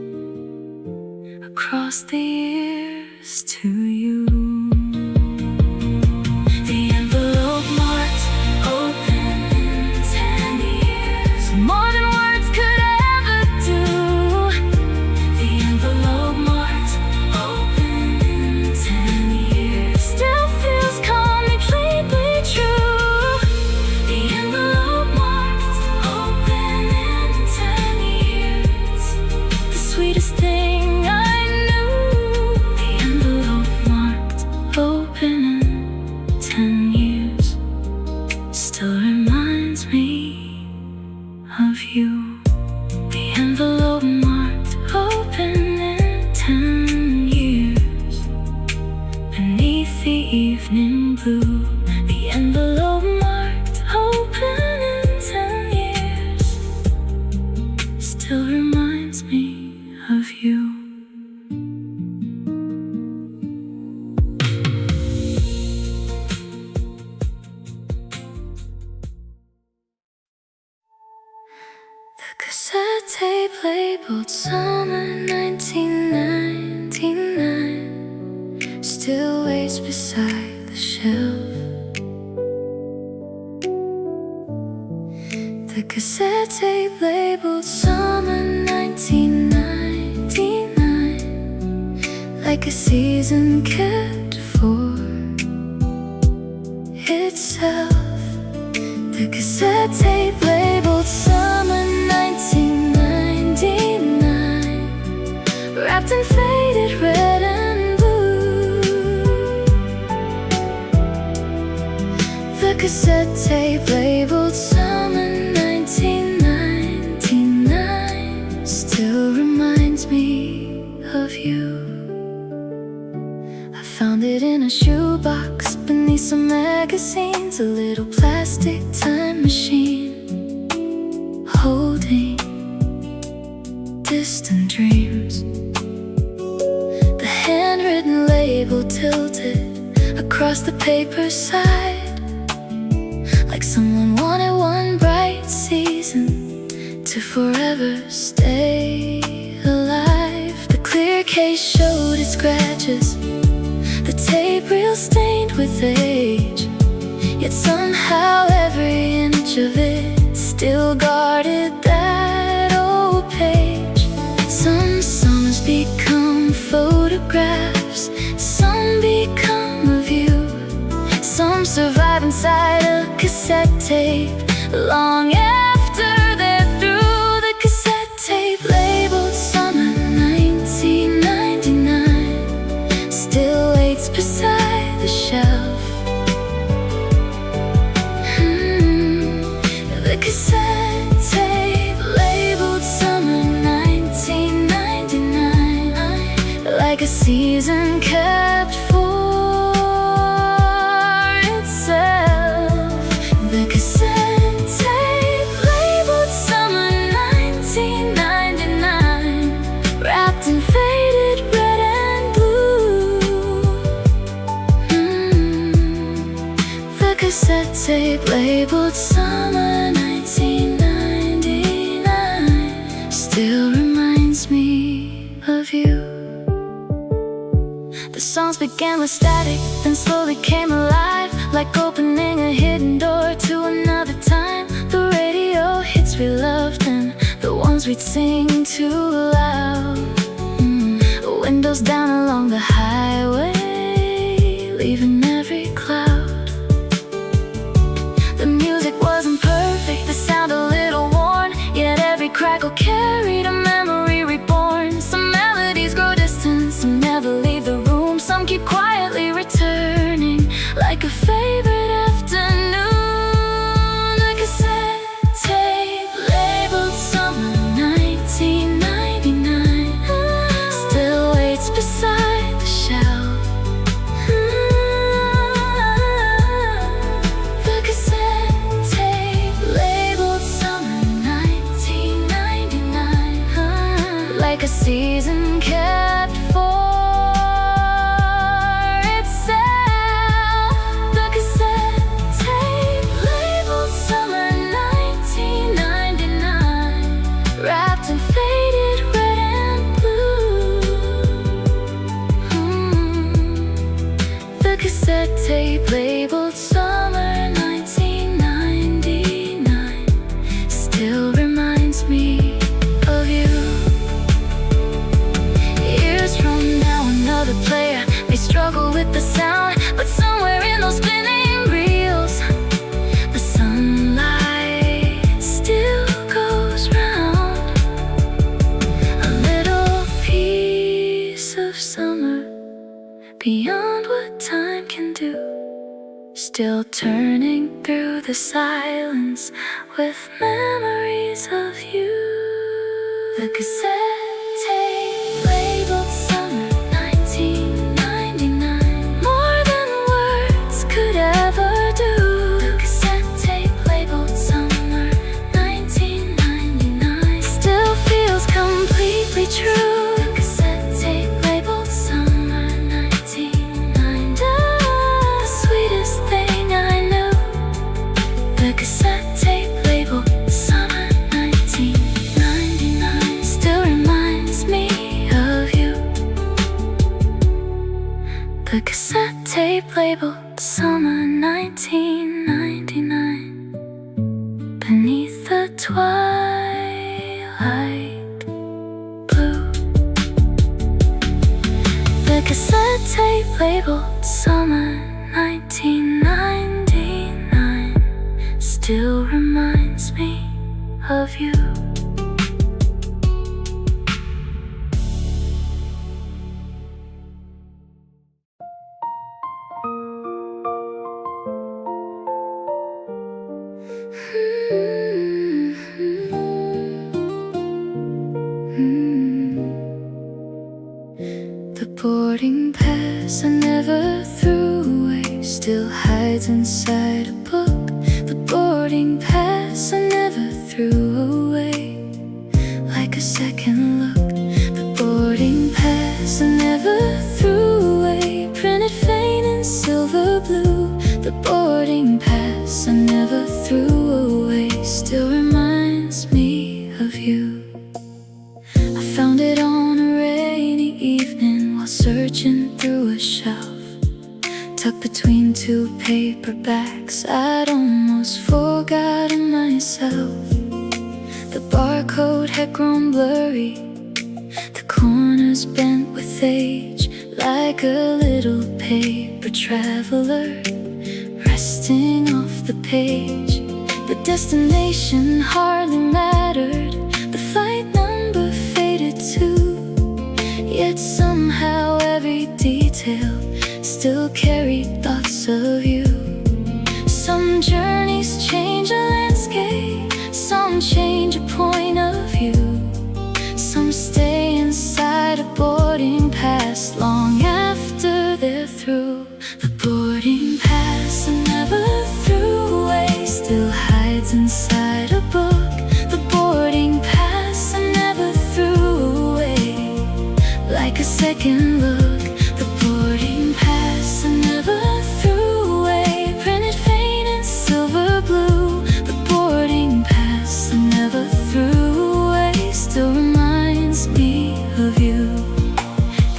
across the years to you. The envelope marked open in 10 years, more than words could ever do. The envelope marked open in 10 years still feels completely true. The envelope marked open in 10 years, the sweetest thing I knew. The envelope marked open in 10 years still reminds me of you. The envelope marked open in 10 years, beneath the evening blue. The envelope marked open in 10 years still reminds me of you. The cassette tape labeled summer 1999 still waits beside the shelf. The cassette tape labeled summer 1999, like a season kept for itself. The cassette tape labeled summer 1999, wrapped in faded red and blue. The cassette tape labeled summer 1999 still reminds me of you. I found it in a shoebox beneath some magazines, a little plastic time machine holding distant dreams. The handwritten label tilted across the paper side, like someone wanted one bright season to forever stay alive. The clear case showed its scratches, the tape reel stained with age, yet somehow every inch of it still guarded that old page. Some summers become photographs, survive inside a cassette tape. Long after they're through, the cassette tape labeled summer 1999 still waits beside the shelf. The cassette tape labeled summer 1999, like a season kept for itself. The cassette tape labeled summer 1999, wrapped in faded red and blue. The cassette tape labeled summer 1999 still reminds me of you. The songs began with static, then slowly came alive, like opening a hidden door to another time. The radio hits we loved and the ones we'd sing too loud. Windows down along the highway, leaving every cloud. The music wasn't perfect, the sound a little worn, yet every crackle carried a memory reborn. Some melodies grow distant, some never leave the room, some keep quietly returning, like a favorite afternoon. The cassette tape labeled summer 1999 still waits beside the shelf. The cassette tape labeled summer 1999, like a season kept for itself. The cassette tape labeled summer 1999, wrapped in faded red and blue. The cassette tape labeled summer 1999 still reminds me of you. Years from now, another player may struggle with the sound, but somewhere in those spinning reels, the sunlight still goes round. A little piece of summer, beyond what time can do, still turning through the silence with memories of you. The cassette tape labeled summer 1999, more than words could ever do. The cassette tape labeled summer 1999 still feels completely true. The cassette tape labeled summer 1999, the sweetest thing I knew. The cassette tape labeled summer 1999 still reminds me of you. The cassette tape labeled summer 1999, beneath the twilight blue. The cassette tape labeled summer 1999 still reminds me of you. The boarding pass I never threw away still hides inside a book. The boarding pass I never threw away, like a second look. The boarding pass I never threw away, printed faint in silver blue. The boarding pass I never threw away still reminds me of you. I found it on a rainy evening while searching through a shelf, tucked between two paperbacks. I'd almost forgotten myself. The barcode had grown blurry, the corners bent with age, like a little paper traveler page. The destination hardly mattered, the flight number faded too. Yet somehow every detail still carried thoughts of you. Some journeys change a landscape, some change a point of view. Some stay inside a boarding pass long after they're through. The boarding pass I never threw away still hides inside a book. The boarding pass I never threw away, like a second look. The boarding pass I never threw away, printed faint in silver blue. The boarding pass I never threw away still reminds me of you.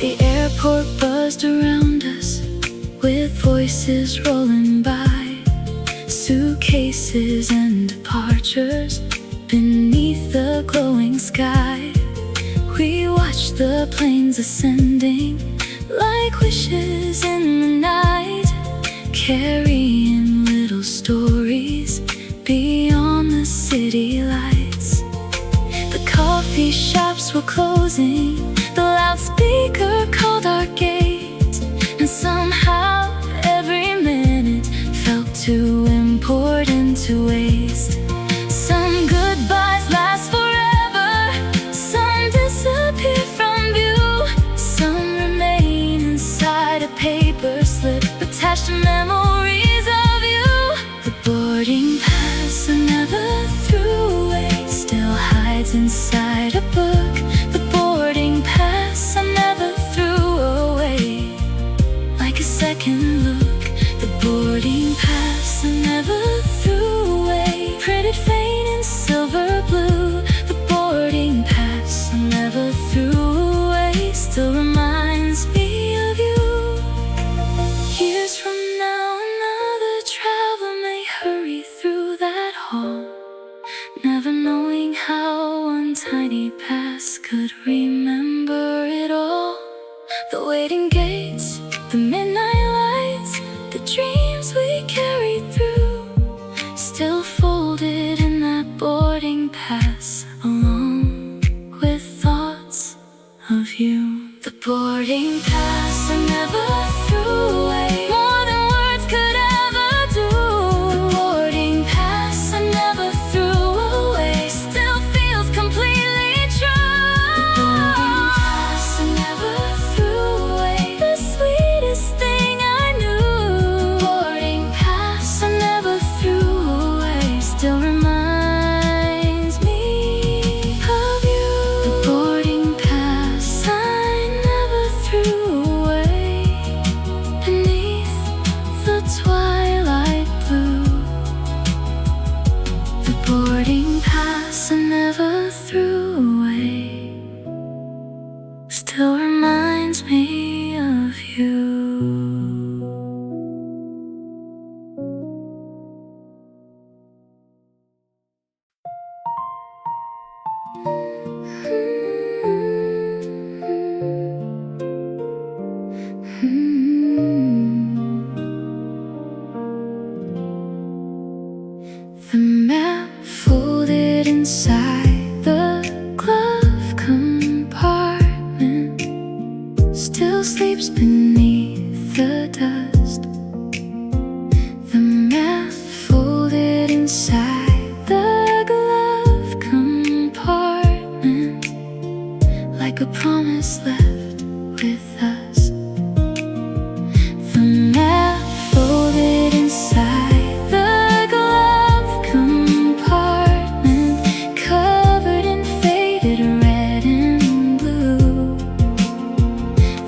The airport buzzed around us with voices rolling by, suitcases and departures beneath the glowing sky. We watched the planes ascending like wishes in the night, carrying little stories beyond the city lights. The coffee shops were closing, the loudspeaker called our gate, and somehow every minute felt too important to waste. Some goodbyes last forever, some disappear from view, some remain inside a paper slip attached to memories of you. The boarding pass I never threw away still hides inside a book. The boarding pass I never threw away, like a second look. The boarding pass I never threw away, printed faint in silver blue. The boarding pass I never threw away still reminds me of you. Years from now another traveler may hurry through that hall, never knowing how one tiny pass could remember it all. The waiting gates, the midnight lights, the dreams we carried through, still folded in that boarding pass, along with thoughts of you. The boarding pass I never threw away, more than words could ever do. The boarding pass I never threw away still feels completely true. The boarding pass I never threw away, the sweetest thing I knew. The boarding pass I never threw away still reminds me of you. The boarding pass I never threw away, beneath the twilight blue. The boarding pass I never threw away still reminds me of you. The map folded inside the glove compartment still sleeps beneath the dust. The map folded inside the glove compartment, like a promise left with us. The map folded inside the glove compartment, covered in faded red and blue.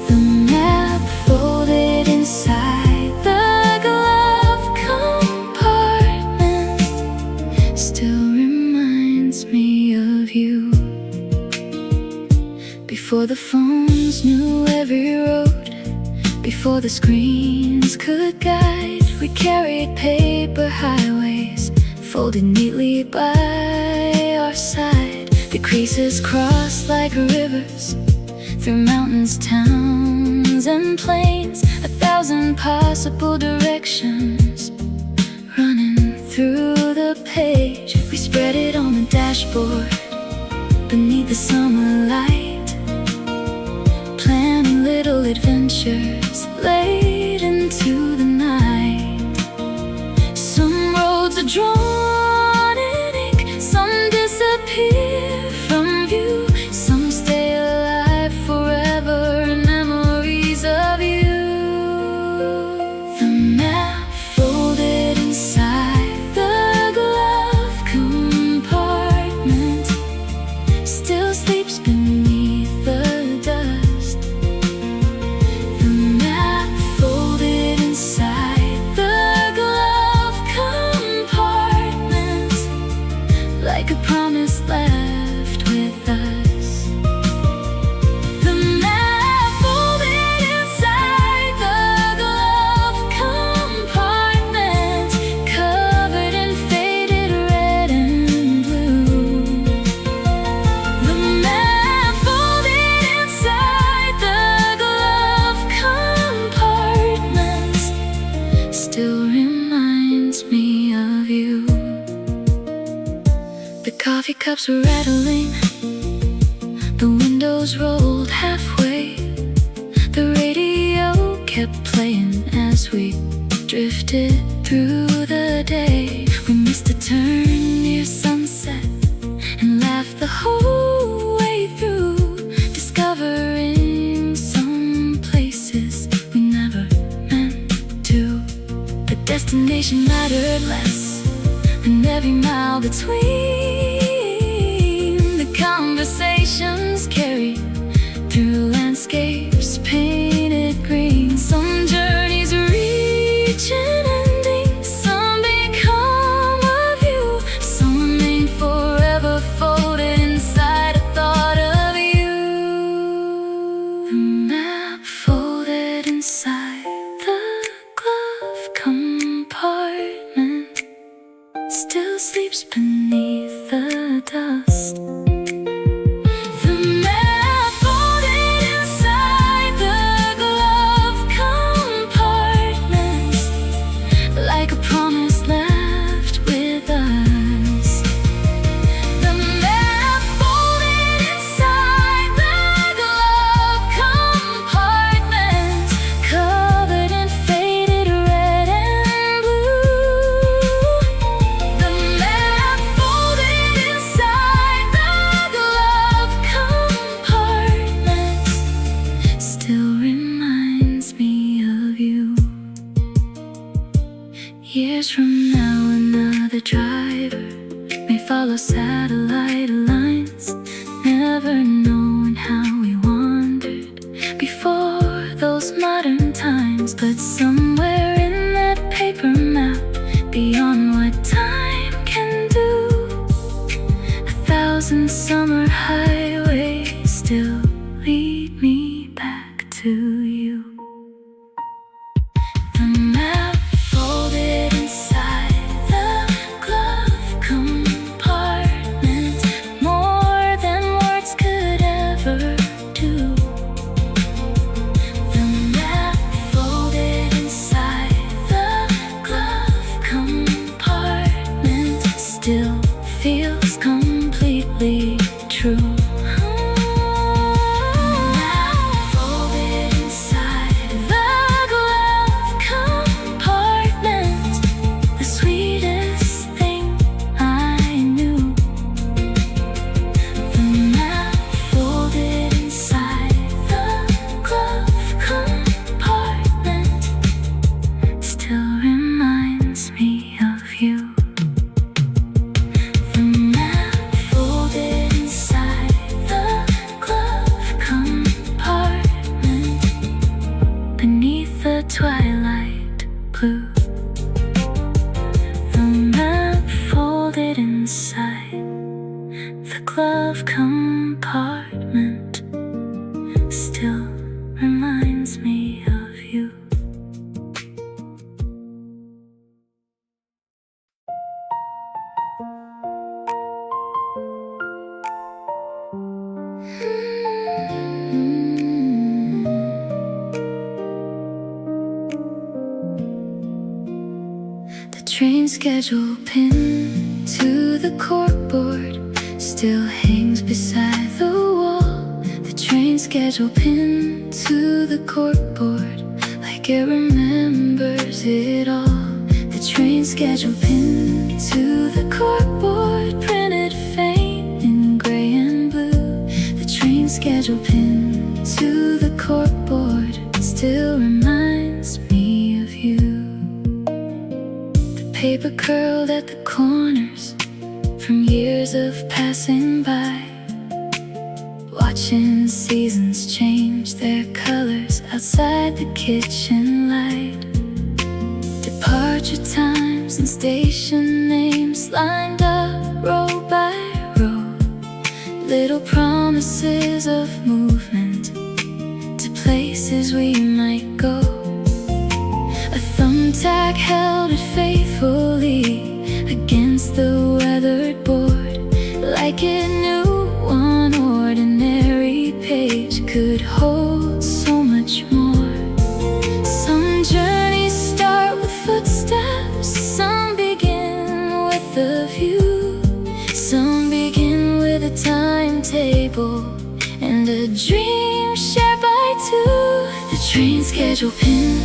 The map folded inside the glove compartment still reminds me of you. Before the phones knew every road, before the screens could guide, we carried paper highways folded neatly by our side. The creases crossed like rivers through mountains, towns, and plains, 1,000 possible directions running through the page. We spread it on the dashboard beneath the summer light, planning little adventures late into the night. Some roads are drawn in ink, some disappear from view, some stay alive forever in memories of you. The map folded inside the glove compartment still sleeps beneath the dust. The map folded inside the glove compartment like a promise left with us. The map folded inside the glove compartment, covered in faded red and blue. The map folded inside the glove compartment still reminds me of you. The coffee cups were rattling, the windows rolled halfway, the radio kept playing as we drifted through the day. We missed a turn near sunset and laughed the whole way through, discovering some places we never meant to. The destination mattered less than every mile between. The conversations carried through landscapes painted green. Some journeys reach an ending, some become a view, some remain forever folded inside a thought of you. The map folded inside the glove compartment still sleeps beneath the dust. The map folded inside the glove compartment like a promise left with us. The map folded inside the glove compartment, covered in faded red and blue. The map folded inside the glove compartment still reminds me of you. Years from now, another driver may follow satellite lines, never knowing how we wandered before those modern times. But somewhere in that paper map, beyond what time can do, 1,000 summer highways still lead me back to you. The map folded inside the glove compartment, more than words could ever do. The map folded inside the glove compartment still feels completely true. Folded inside the glove compartment, the sweetest thing I knew. The map folded inside the glove compartment still reminds me of you. The map folded inside the glove compartment beneath the twilight blue. The map folded inside the glove compartment still reminds me of you. The trains schedule pinned to the corkboard still hangs beside the wall. The train schedule pinned to the corkboard like it remembers it all. The train schedule pinned to the corkboard, printed faint in gray and blue. The train schedule pinned to the corkboard still reminds me of you. The paper curled at the corners from years of passing by, watching seasons change their colors outside the kitchen light. Departure times and station names lined up row by row, little promises of movement to places we might go. A thumbtack held it faithfully against the weathered board, like it knew one ordinary page could hold so much more. Some journeys start with footsteps, some begin with a view, some begin with a timetable and a dream shared by two. The train schedule pinned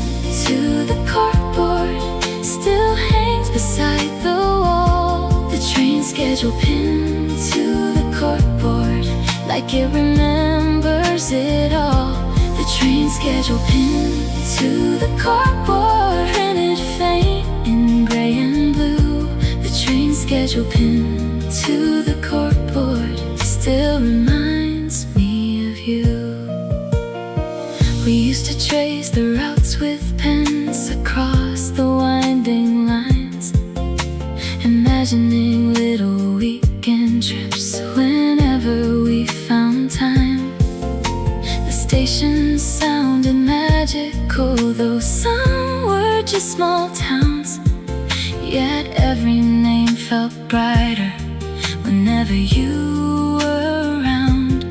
to the corkboard still hangs beside the wall. The train schedule pinned to the corkboard like it remembers it all. The train schedule pinned to the corkboard, printed faint in gray and blue. The train schedule pinned to the corkboard still reminds me of you. We used to trace the routes with pens across the winding lines, imagining little weekend trips whenever we found time. The stations sounded magical, though some were just small towns, yet every name felt brighter whenever you were around.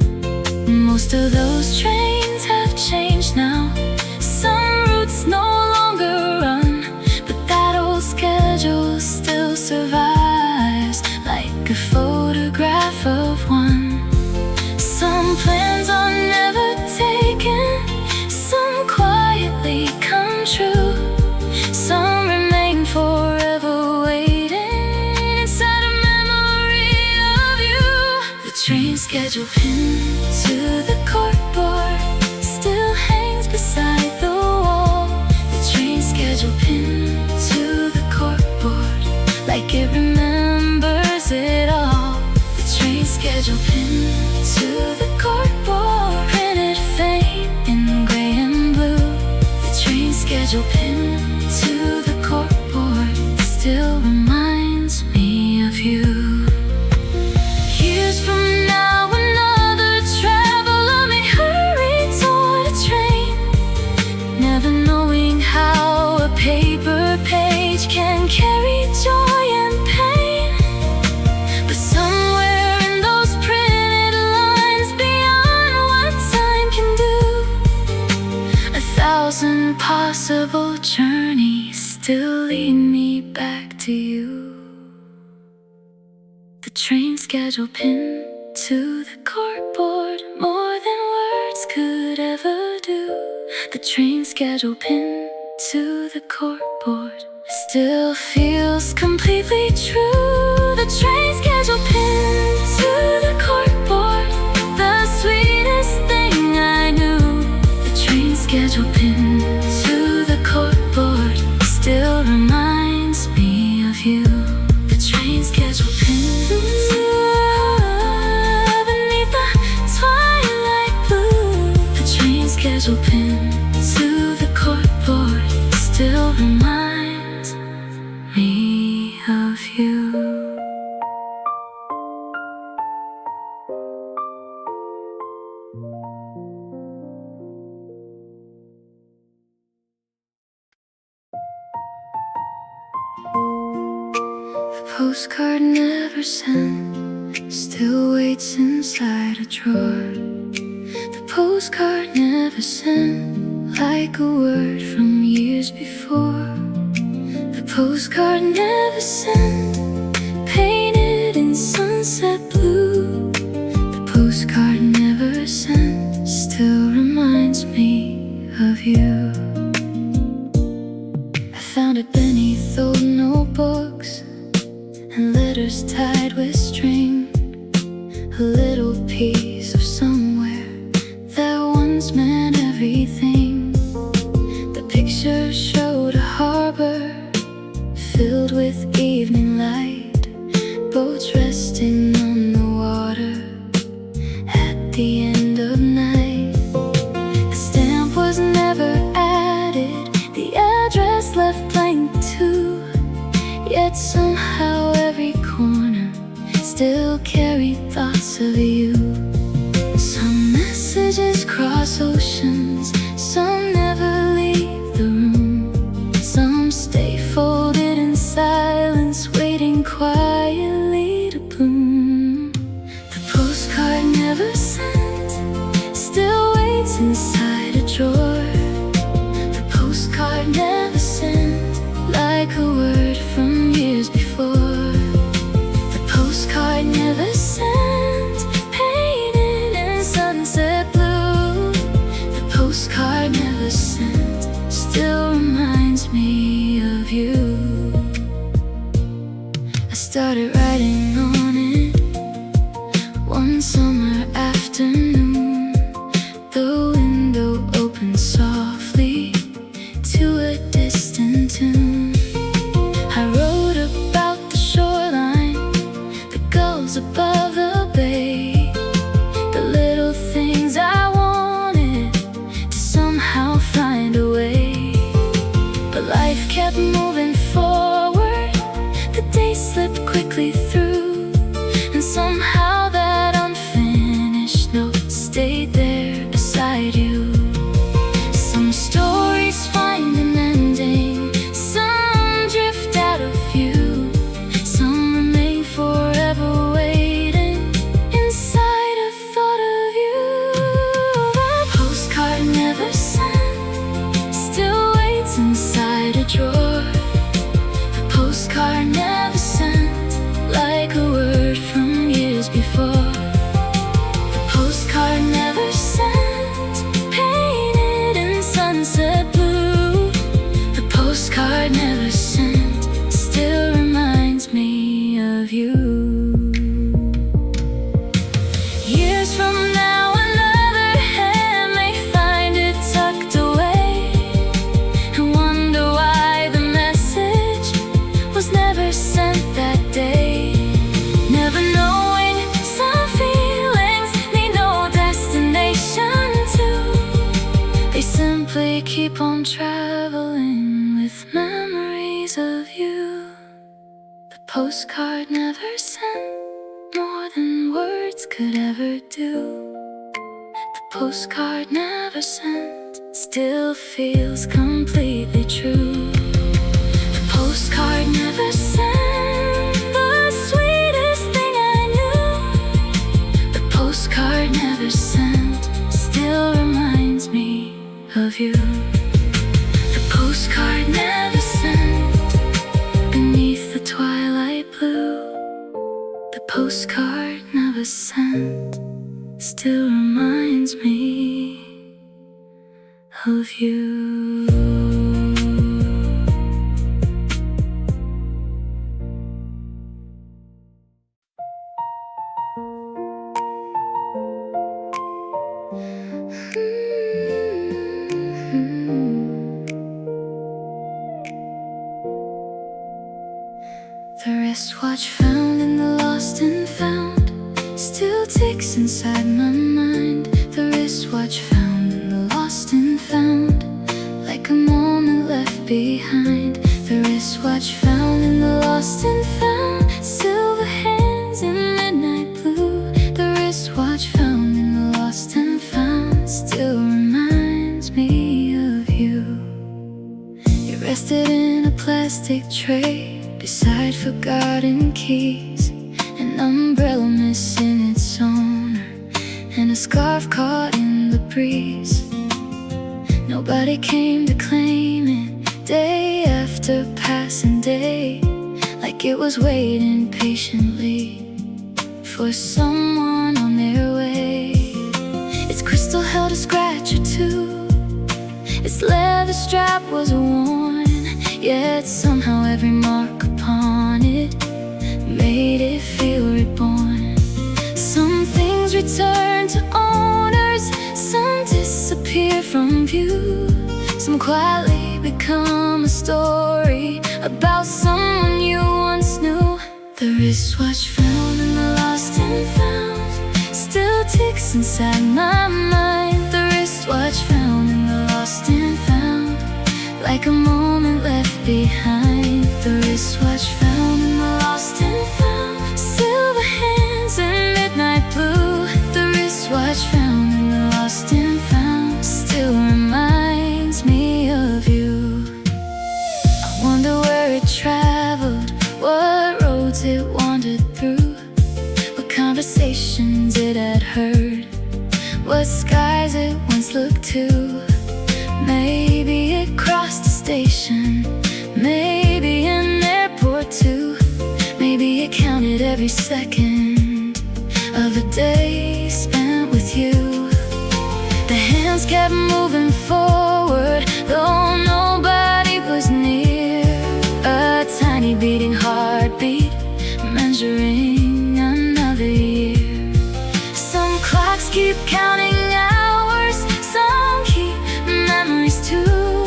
Most of those trains have changed now, some routes no longer run, but that old schedule still survives like a photograph of one. Some plans are never taken, some quietly come true, some remain forever waiting inside a memory of you. The train schedule pinned to the corkboard still hangs beside the wall. The train schedule pinned to the corkboard like it remembers it all. The train schedule pinned to the corkboard, printed faint in gray and blue. The train schedule pinned to the corkboard still reminds me of you. Years from now, another traveler may hurry toward a train, never knowing how a paper page can carry joy and pain. But somewhere in those printed lines, beyond what time can do, 1,000 possible journeys still lead me back to you. The train schedule pinned to the corkboard, more than words could ever do. The train schedule pinned to the corkboard still feels completely true. The train schedule pinned to the corkboard, the sweetest thing I knew. The train schedule pinned to the corkboard still reminds me of you. The train schedule pinned beneath the twilight blue. The train schedule pinned to the corkboard still reminds me of you. The postcard never sent still waits inside a drawer. The postcard never sent, like a word from years before. The postcard never sent, painted in sunset blue. The postcard never sent still reminds me of you. I found it beneath old notebooks and letters tied with string, a little piece of somewhere that once meant everything. The picture showed a harbor filled with evening light, boats resting on the water at the end of night. The stamp was never added, the address left blank too, yet somehow every corner still carried thoughts of you. Some messages cross oceans, some never leave the room, some stay folded in silence, waiting quietly to bloom. The postcard never sent still waits inside a drawer. The postcard never sent, like a word from years before. The postcard never sent, painted in sunset blue. The postcard never sent still reminds me of you. I started writing on it one summer afternoon. The window opened softly to a distant tune. I wrote about the shoreline, the gulls above the bay, the little things I wanted to somehow find a way. But life kept moving forward, the days slipped quickly through, and somehow that unfinished note stayed there beside you. Some stories find an ending, some drift out of view, some remain forever waiting inside a thought of you. The postcard never sent still waits inside a drawer. The postcard never sent, like a word from years before. The postcard never sent, painted in sunset blue. The postcard never sent still reminds me of you. Years from now another hand may find it tucked away, and wonder why the message was never sent that day. Never knowing some feelings need no destination too, they simply keep on traveling with memories of you. The postcard never sent more than words could ever do. The postcard never sent still feels completely true. The postcard never sent, the sweetest thing I knew. The postcard never sent still reminds me of you. The postcard never sent beneath the twilight blue. The postcard never sent still reminds me of you. The wristwatch found in the lost and found still ticks inside my mind. The wristwatch found in the lost and found, like a moment left behind. The wristwatch found in the lost and found, silver hands in midnight blue. The wristwatch found in the lost and found still reminds me of you. It rested in a plastic tray beside forgotten keys, an umbrella missing its owner, and a scarf caught in the breeze. Nobody came to claim it day after after passing day, like it was waiting patiently for someone on their way. Its crystal held a scratch or two, its leather strap was worn, yet somehow every mark upon it made it feel reborn. Some things return to owners, some disappear from view, some quietly become a story about someone you once knew. The wristwatch found in the lost and found still ticks inside my mind. The wristwatch found in the lost and found, like a moment left behind. The wristwatch found in the lost and found, silver hands and midnight blue. The wristwatch found in the lost and found still reminds me of you. I wonder where it traveled, what roads it wandered through, what conversations it had heard, what skies it once looked to. Maybe it crossed a station, maybe an airport too. Maybe it counted every second of a day spent with you. The hands kept moving forward, though nobody was near. A tiny beating heartbeat, measuring another year. Some clocks keep counting hours, some keep memories too.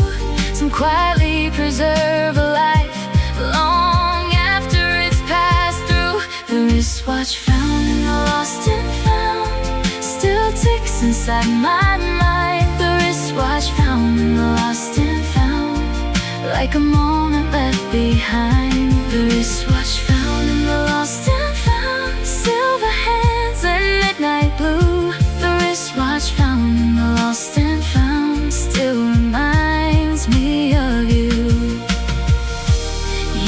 Some quietly preserve a life long after it's passed through. The wristwatch found in the lost and found still ticks inside my mind. The wristwatch found in the lost and found, like a moment left behind. The wristwatch found in the lost and found, silver hands and midnight blue. The wristwatch found in the lost and found still reminds me of you.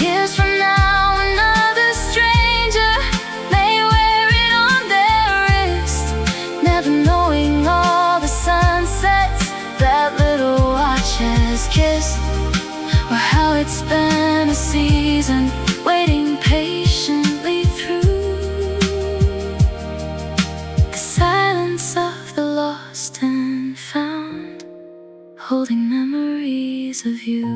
Years from now, another stranger may wear it on their wrist, never knowing all the sunsets that little watch has kissed, or how it spent a season waiting patiently through the silence of the lost and found, holding memories of you.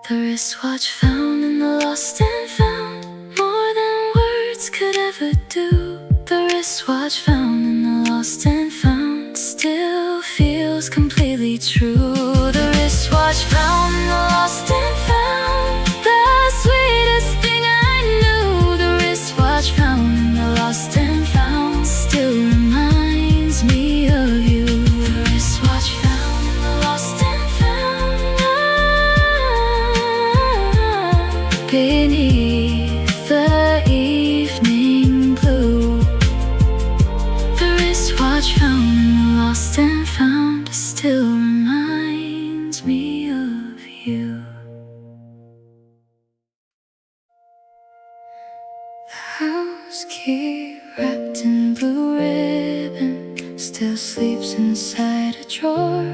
The wristwatch found in the lost and found, more than words could ever do. The wristwatch found in the lost and found still feels completely true. The wristwatch found in the lost and found, the sweetest thing I knew. The wristwatch found in the lost and found still reminds me of you. The wristwatch found in the lost and found, beneath the evening blue. The wristwatch found in the lost and found still reminds me of you. The house key wrapped in blue ribbon still sleeps inside a drawer.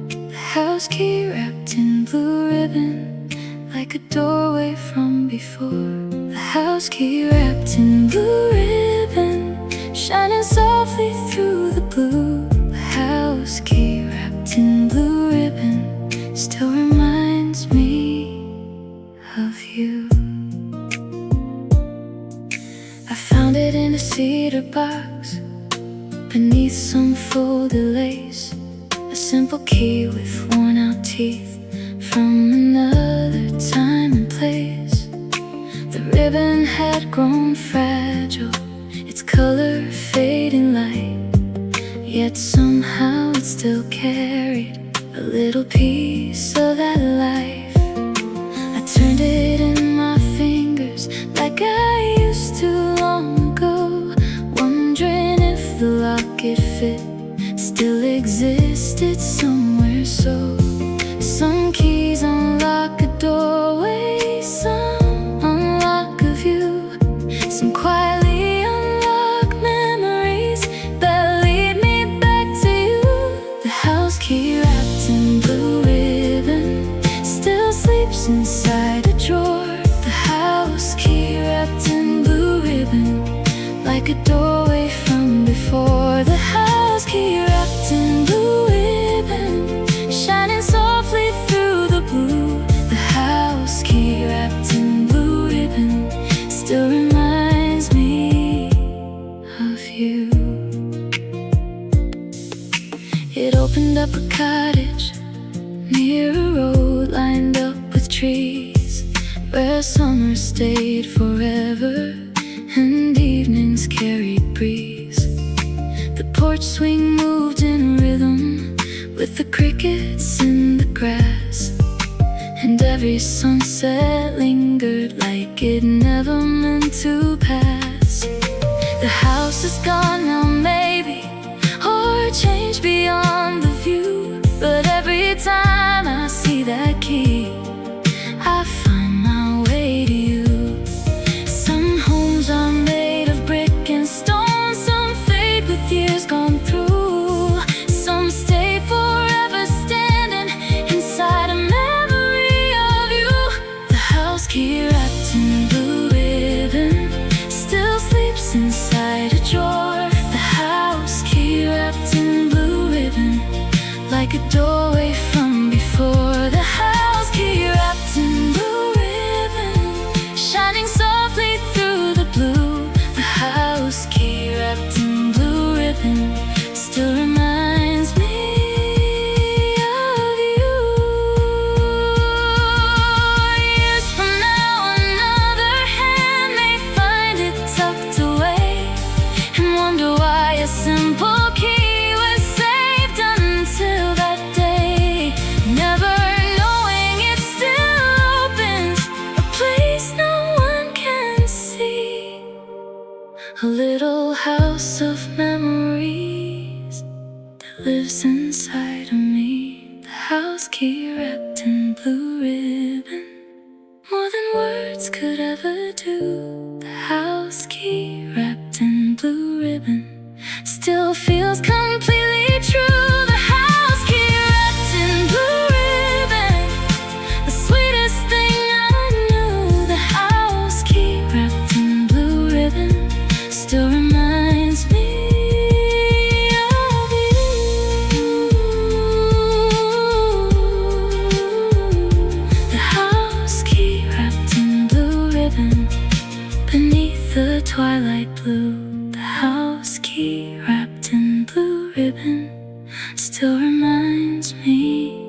The house key wrapped in blue ribbon, like a doorway from before. The house key wrapped in blue ribbon, shining softly through the blue. The house key wrapped in blue ribbon still reminds me of you. I found it in a cedar box beneath some folded lace, a simple key with worn out teeth from another time and place. The ribbon had grown fragile, its color fading light, yet somehow it still carried a little piece of that life. I turned it in my fingers like I used to long ago, wondering if the locket fit still existed somewhere. So some keys unlock a doorway, some unlock a view, some quietly unlock memories that lead me back to you. The house key wrapped in blue ribbon still like a doorway from before. The house key wrapped in blue ribbon, shining softly through the blue. The house key wrapped in blue ribbon still reminds me of you. It opened up a cottage near a road lined up with trees, where summer stayed forever and evenings carried breeze. The porch swing moved in rhythm with the crickets in the grass, and every sunset lingered like it never meant to pass. The house is gone now, maybe, or changed beyond the view, but every time I see that key, I find my way to you. Some homes are made of brick and stone, some fade with years gone through, some stay forever standing inside a memory of you. The house key wrapped in blue ribbon still sleeps inside a drawer. The house key wrapped in blue ribbon, like a doorway from before. The house key wrapped in blue ribbon, shining softly through the blue. The house key wrapped in blue ribbon still reminds me of you. Years from now, another hand may find it tucked away and wonder why a simple key was saved until that day, never knowing it still opens a place no one can see. A little house of memories that lives inside of me. The house key wrapped in blue ribbon, more than words could ever do. The house key wrapped in blue ribbon still feels completely true. The house key wrapped in blue ribbon, the sweetest thing I knew. The house key wrapped in blue ribbon still reminds me of you. The house key wrapped in blue ribbon beneath the twilight blue. The house key wrapped in blue ribbon still reminds me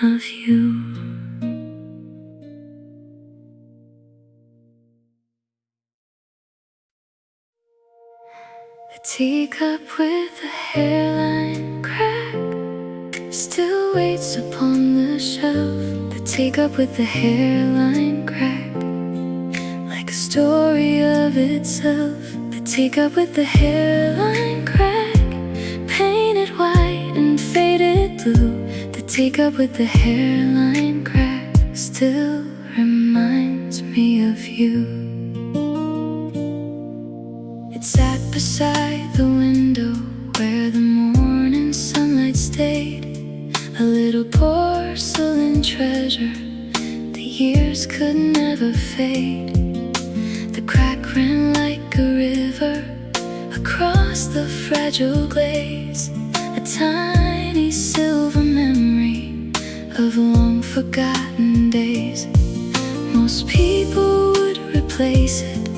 of you. The teacup with the hairline crack still waits upon the shelf. The teacup with the hairline crack, like a story of itself. The teacup with the hairline crack, painted white and faded blue. The teacup with the hairline crack still reminds me of you. It sat beside the window where the morning sunlight stayed, a little porcelain treasure the years could never fade. The crack ran like a river across the fragile glaze, a tiny silver memory of long forgotten days. Most people would replace it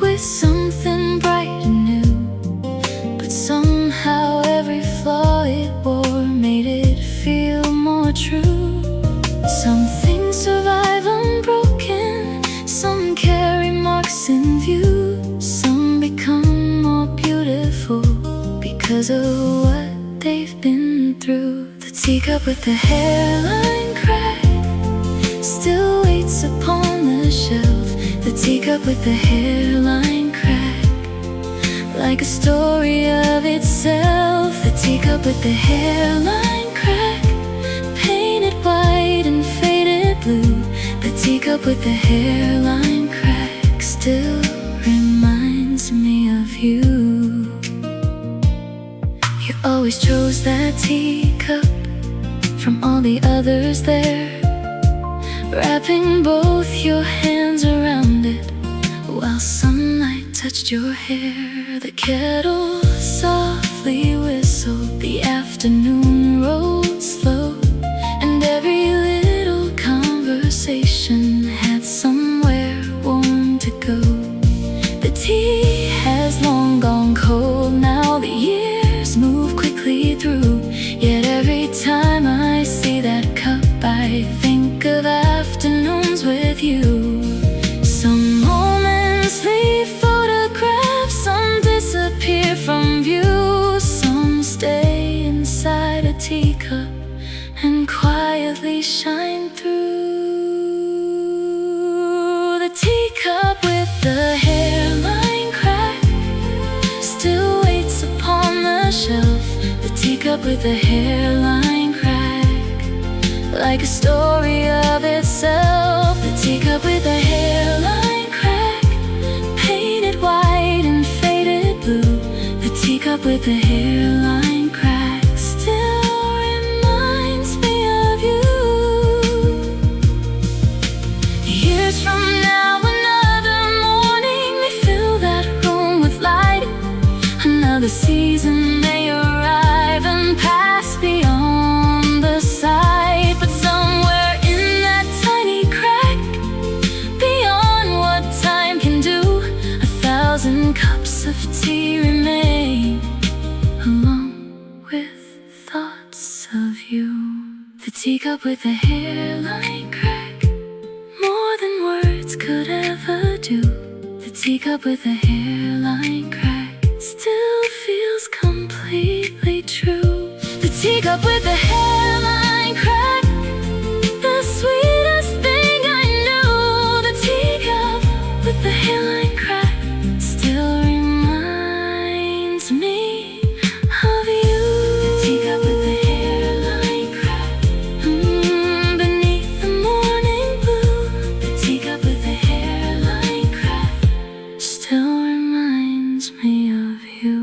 with something bright and new, but somehow every flaw it wore made it feel more true. Some things survive unbroken, some carry marks in view, some become more beautiful because of what they've been through. The teacup with the hairline crack still waits upon the shelf. The teacup with the hairline crack, like a story of itself. The teacup with the hairline crack, painted white and faded blue. The teacup with the hairline crack still reminds me of you. You always chose that teacup from all the others there, wrapping both your hands around it while sunlight touched your hair. The kettle softly whistled, the afternoon rolled slow, and every little conversation had somewhere warm to go. The tea has long gone cold now, the years move quickly through, yet every time I see that cup I think of afternoons with you. Some moments leave photographs, some disappear from view, some stay inside a teacup and quietly shine through. The teacup with the hairline crack still waits upon the shelf. The teacup with the hairline crack, like a story of itself. The teacup with the hairline crack, painted white and faded blue. The teacup with the hairline crack still reminds me of you. Years from now, another morning may fill that room with light. Another season may arrive and pass beyond the sight, but somewhere in that tiny crack, beyond what time can do, 1,000 cups of tea remain, along with thoughts of you. The teacup with the hairline crack, more than words could ever do. The teacup with the hairline crack still feels completely true. The teacup with the hairline crack, the sweetest thing I knew. The teacup with the hairline crack still reminds me of you. The teacup with the hairline crack, beneath the morning blue. The teacup with the hairline crack still reminds me of you.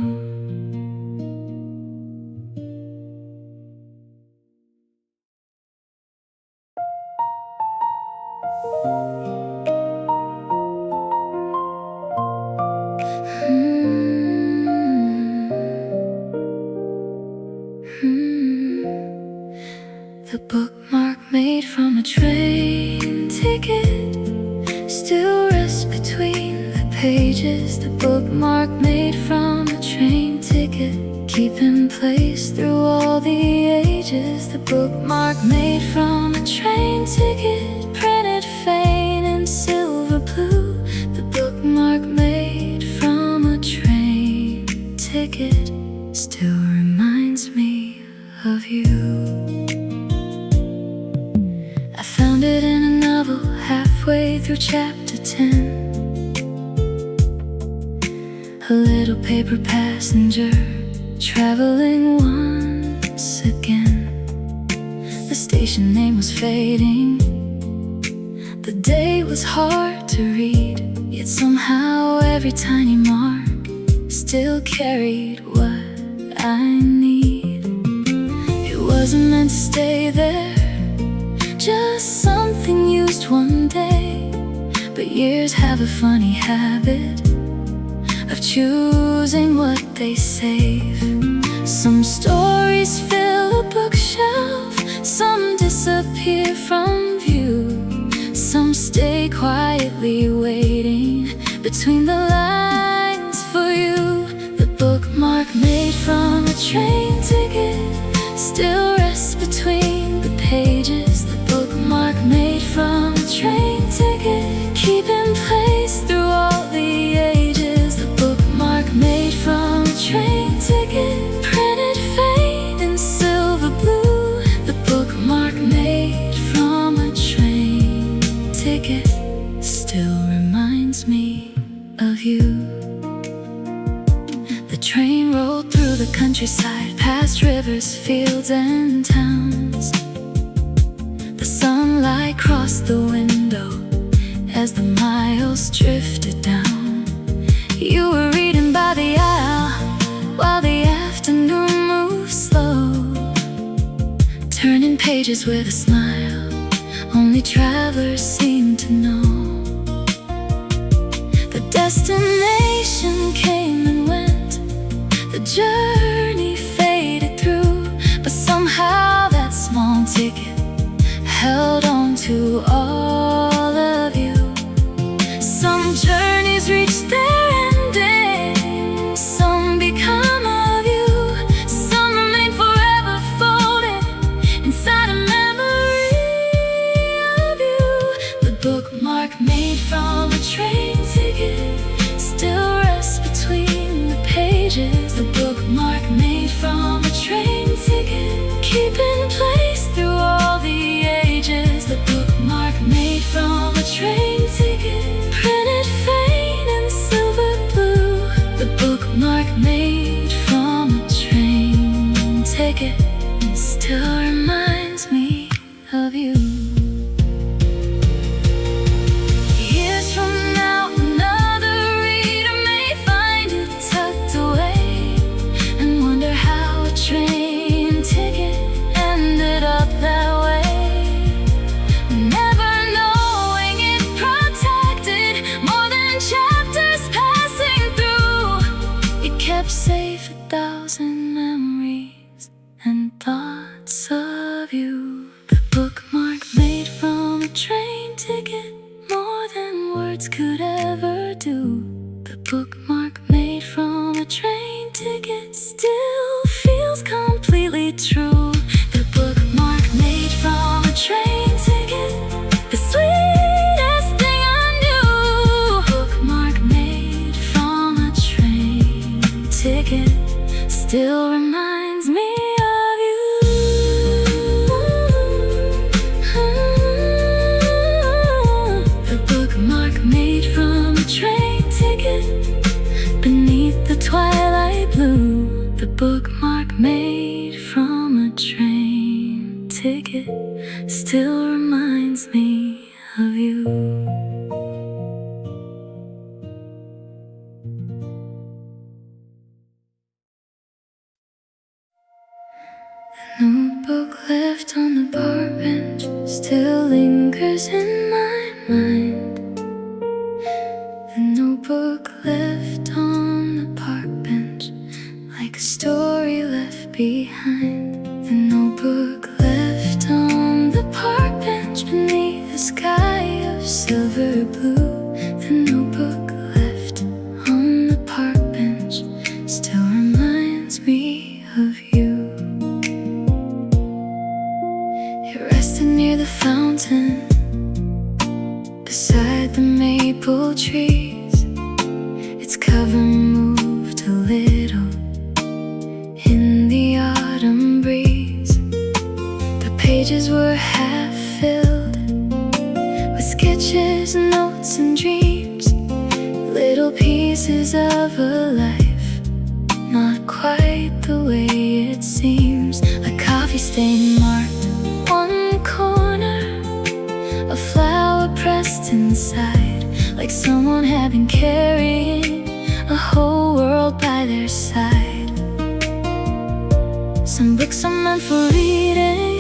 The bookmark made from a train ticket still rests between the pages. The bookmark made from a train ticket, keep in place through all the ages. The bookmark made from a train ticket, printed faint in silver blue. The bookmark made from a train ticket still reminds me of you. I found it in a novel halfway through chapter 10. A little paper passenger traveling once again. The station name was fading, the day was hard to read, yet somehow every tiny mark still carried what I need. It wasn't meant to stay there, just something used one day. But years have a funny habit of choosing what they save. Some stories fill a bookshelf, some disappear from view, some stay quietly waiting between the lines for you. The bookmark made from a train ticket still rests between the pages. The bookmark made from a train ticket, keep in place through all the ages. The bookmark made from a train ticket, printed faint in silver blue. The bookmark made from a train ticket still reminds me of you. The train rolled through the countryside, past rivers, fields and towns. The sunlight crossed the window as the miles drifted down. You were reading by the aisle while the afternoon moved slow, turning pages with a smile only travelers seem to know. The destination Inspiration came and went, the journey faded through, but somehow that small ticket held on to all of you. Some journeys reach their ending, some become of you, some remain forever folded inside a memory of you. The bookmark made from a train ticket still rests between the pages. The bookmark made from a train ticket, keep in place through all the ages. The bookmark made from a train ticket, printed faint in silver blue. The bookmark made from a train ticket still reminds me of you. Years from now, another reader may find you tucked away and wonder how a train ticket ended up that way. Never knowing it protected more than chapters passing through. It kept safe 1,000 memories and thoughts of you. The bookmark made from a train ticket, more than words could ever do. The bookmark made from a train ticket still feels completely true. The bookmark made from a train ticket, the sweetest thing I knew. Bookmark made from a train ticket still reminds me of you. The bookmark made from a train ticket beneath the twilight blue. The bookmark made from a train ticket still reminds me of you. The notebook left on the park bench still lingers in my mind. The notebook left on the park bench, like a story left behind. The notebook left on the park bench beneath a sky of silver blue. The notebook left on the park bench still reminds me of you. It rested near the fountain beside the maple trees. Its cover moved a little in the autumn breeze. The pages were half filled with sketches, notes, and dreams, little pieces of a life, not quite the way it seems. A coffee stain marked one corner, a flower pressed inside, like someone had been carrying a whole world by their side. Some books are meant for reading,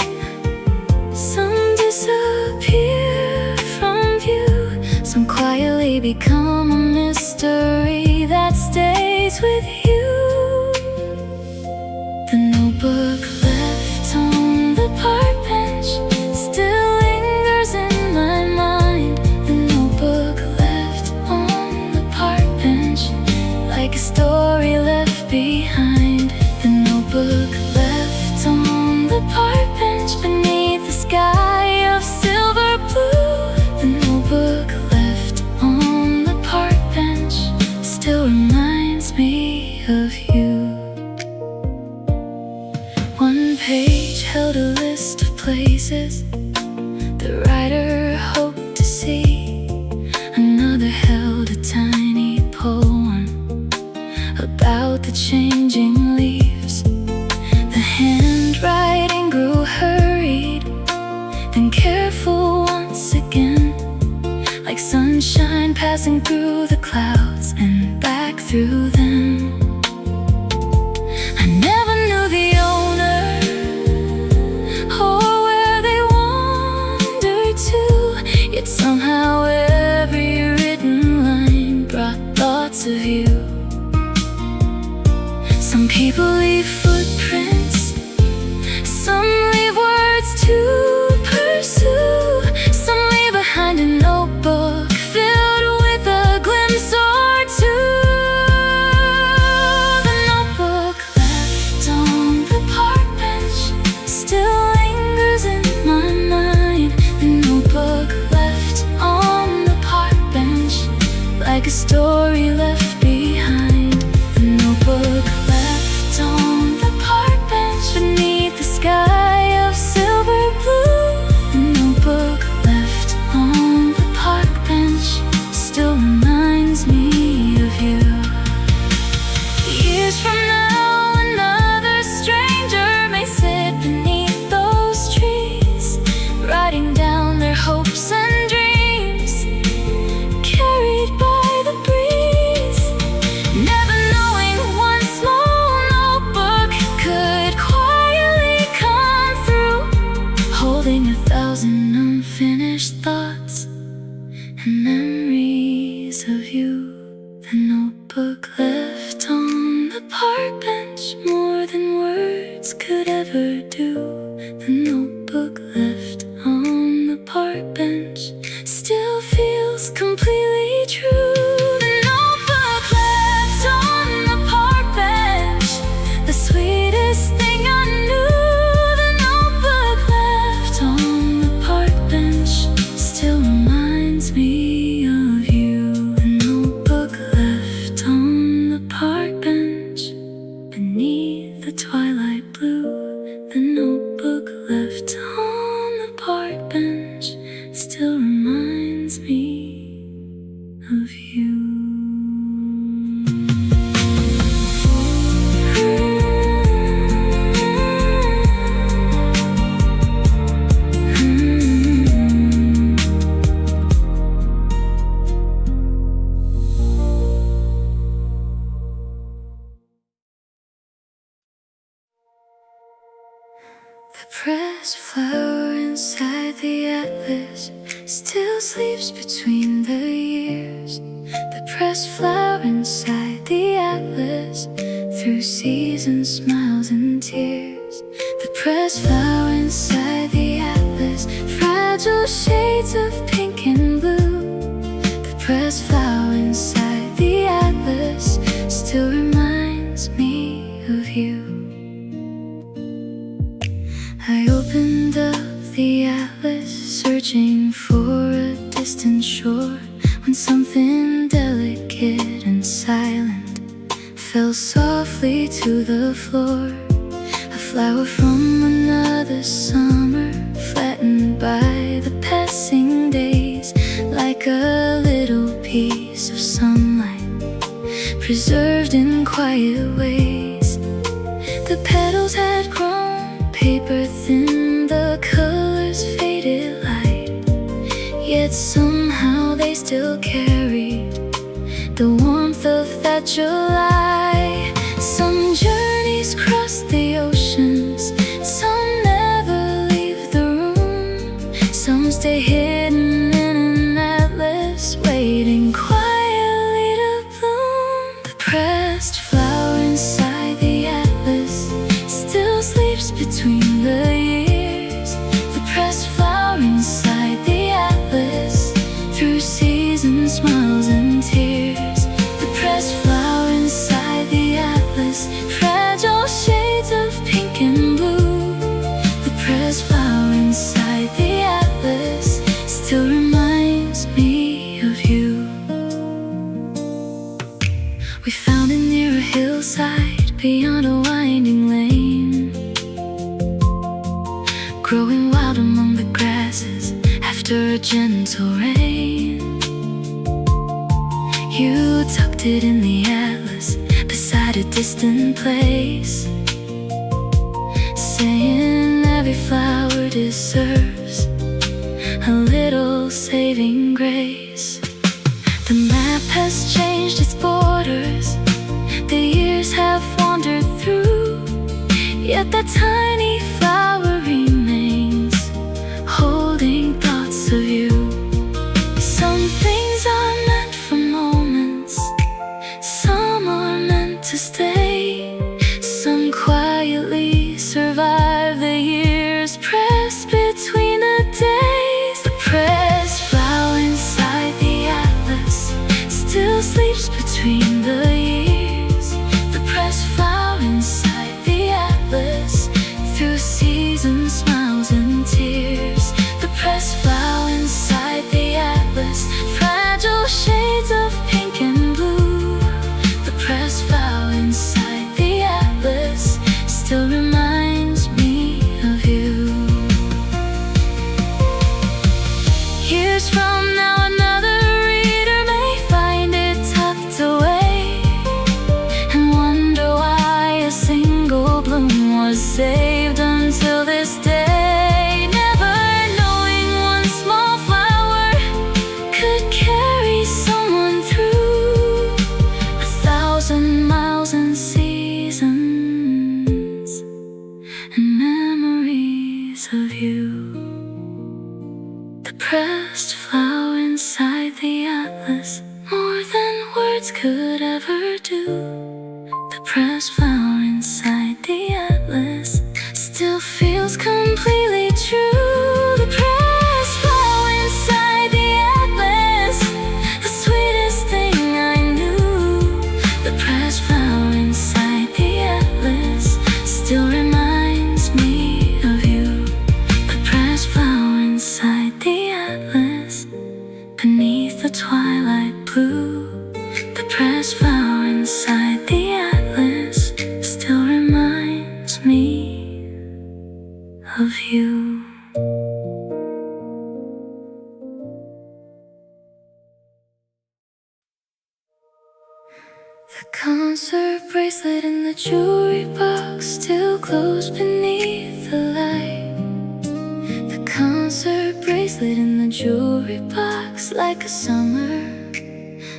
some disappear from view, some quietly become a mystery that stays with you. The notebook left on the park bench still lingers in my mind. The notebook left on the park bench, like a story left behind. The notebook left on the park bench beneath the sky of silver blue. The notebook left on the park bench still reminds me of you. One page held a list of places the writer hoped to see. Another held a tiny poem about the changing leaves. The handwriting grew hurried, then careful once again, like sunshine passing through the clouds and back through them. I never knew the owner or where they wandered to, yet somehow every written line brought thoughts of you. Some people leave footprints, some leave words to pursue, some leave behind a notebook filled with a glimpse or two. The notebook left on the park bench still lingers in my mind. The notebook left on the park bench, like a story left behind. The notebook left on the park bench beneath the sky of silver blue. The notebook left on the park bench still reminds me of you. Years from now, another stranger may sit beneath those trees, writing down their hopes and dreams, carried by the breeze. Never knowing one small notebook could quietly come through, holding 1,000 unfinished thoughts and memories of you. The notebook left on the park bench, more than words could ever do. The notebook left on the park bench still feels completely true. The notebook left on the park bench, the sweetest thing I knew. The notebook left on the park bench still reminds me of you. The notebook left on the park bench beneath the twilight blue. The notebook left on the park bench still reminds me of you. The pressed flower inside the atlas still sleeps between the years. The pressed flower inside the atlas, through seasons, smiles and tears. The pressed flower inside the atlas, fragile shades of pink and blue. The pressed flower inside the atlas still reminds me of you. I opened up the atlas, searching for a distant shore, when something delicate and silent fell softly to the floor. A flower from another summer, flattened by the passing days, like a little piece of sunlight, preserved in quiet ways. The petals had grown paper thin, the colors faded light, yet somehow they still carried the warmth of that July. Some journeys cross the oceans, some never leave the room, some stay hidden in an atlas, waiting quietly to bloom. The pressed flower inside the atlas still sleeps between the years. The pressed flower inside the atlas, through seasons, smiles and tears. The pressed flower inside the atlas, fragile shades of pink and blue. The pressed flower inside the atlas still reminds me of you. We found it near a hillside, beyond a winding lane, growing wild among the grasses after a gentle rain. You tucked it in the atlas beside a distant place, saying every flower deserves a little saving grace. The map has changed its borders, the years have wandered through, yet that tiny flower remains, holding thoughts of you. Some things are meant for moments, some are meant to stay. press found inside the atlas still feels completely true. The press found inside the atlas, the sweetest thing I knew. The press found inside the atlas still reminds me of you. The press found inside the atlas beneath the twilight blue. The press found inside the atlas still reminds me of you. The concert bracelet in the jewelry box still glows beneath the light. The concert bracelet in the jewelry box, like a summer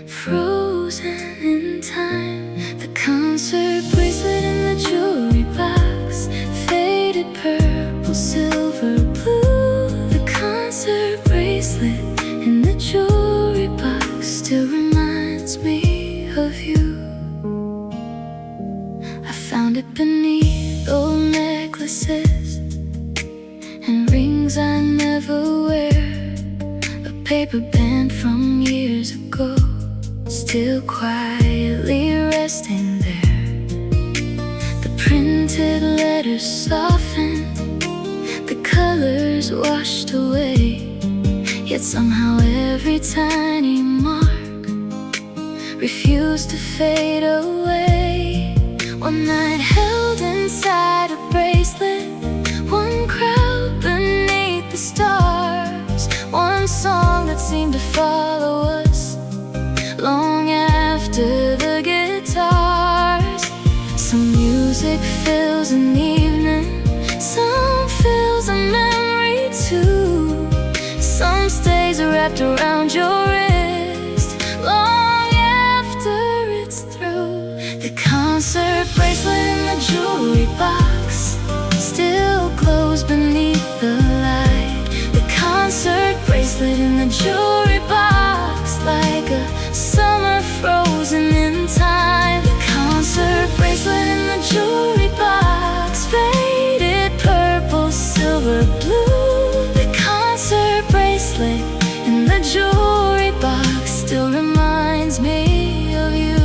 frozen in time. The concert bracelet in the jewelry box, faded purple, silver, blue. The concert bracelet in the jewelry box still reminds me of you. I found it beneath old necklaces and rings I never wear. A paper band from years ago, still quietly resting there. The printed letters softened, the colors washed away. Yet somehow every tiny mark refused to fade away. One night held inside a bracelet, one crowd beneath the stars, one song that seemed to follow us long after the guitars. Some music fills an evening, some fills a memory too. Some stays wrapped around your wrist long after it's through. The concert bracelet in the jewelry box still glows beneath the light. The concert bracelet in the jewelry box, like a summer frozen in time. The concert bracelet in the jewelry box, faded purple, silver, blue. The concert bracelet in the jewelry box still reminds me of you.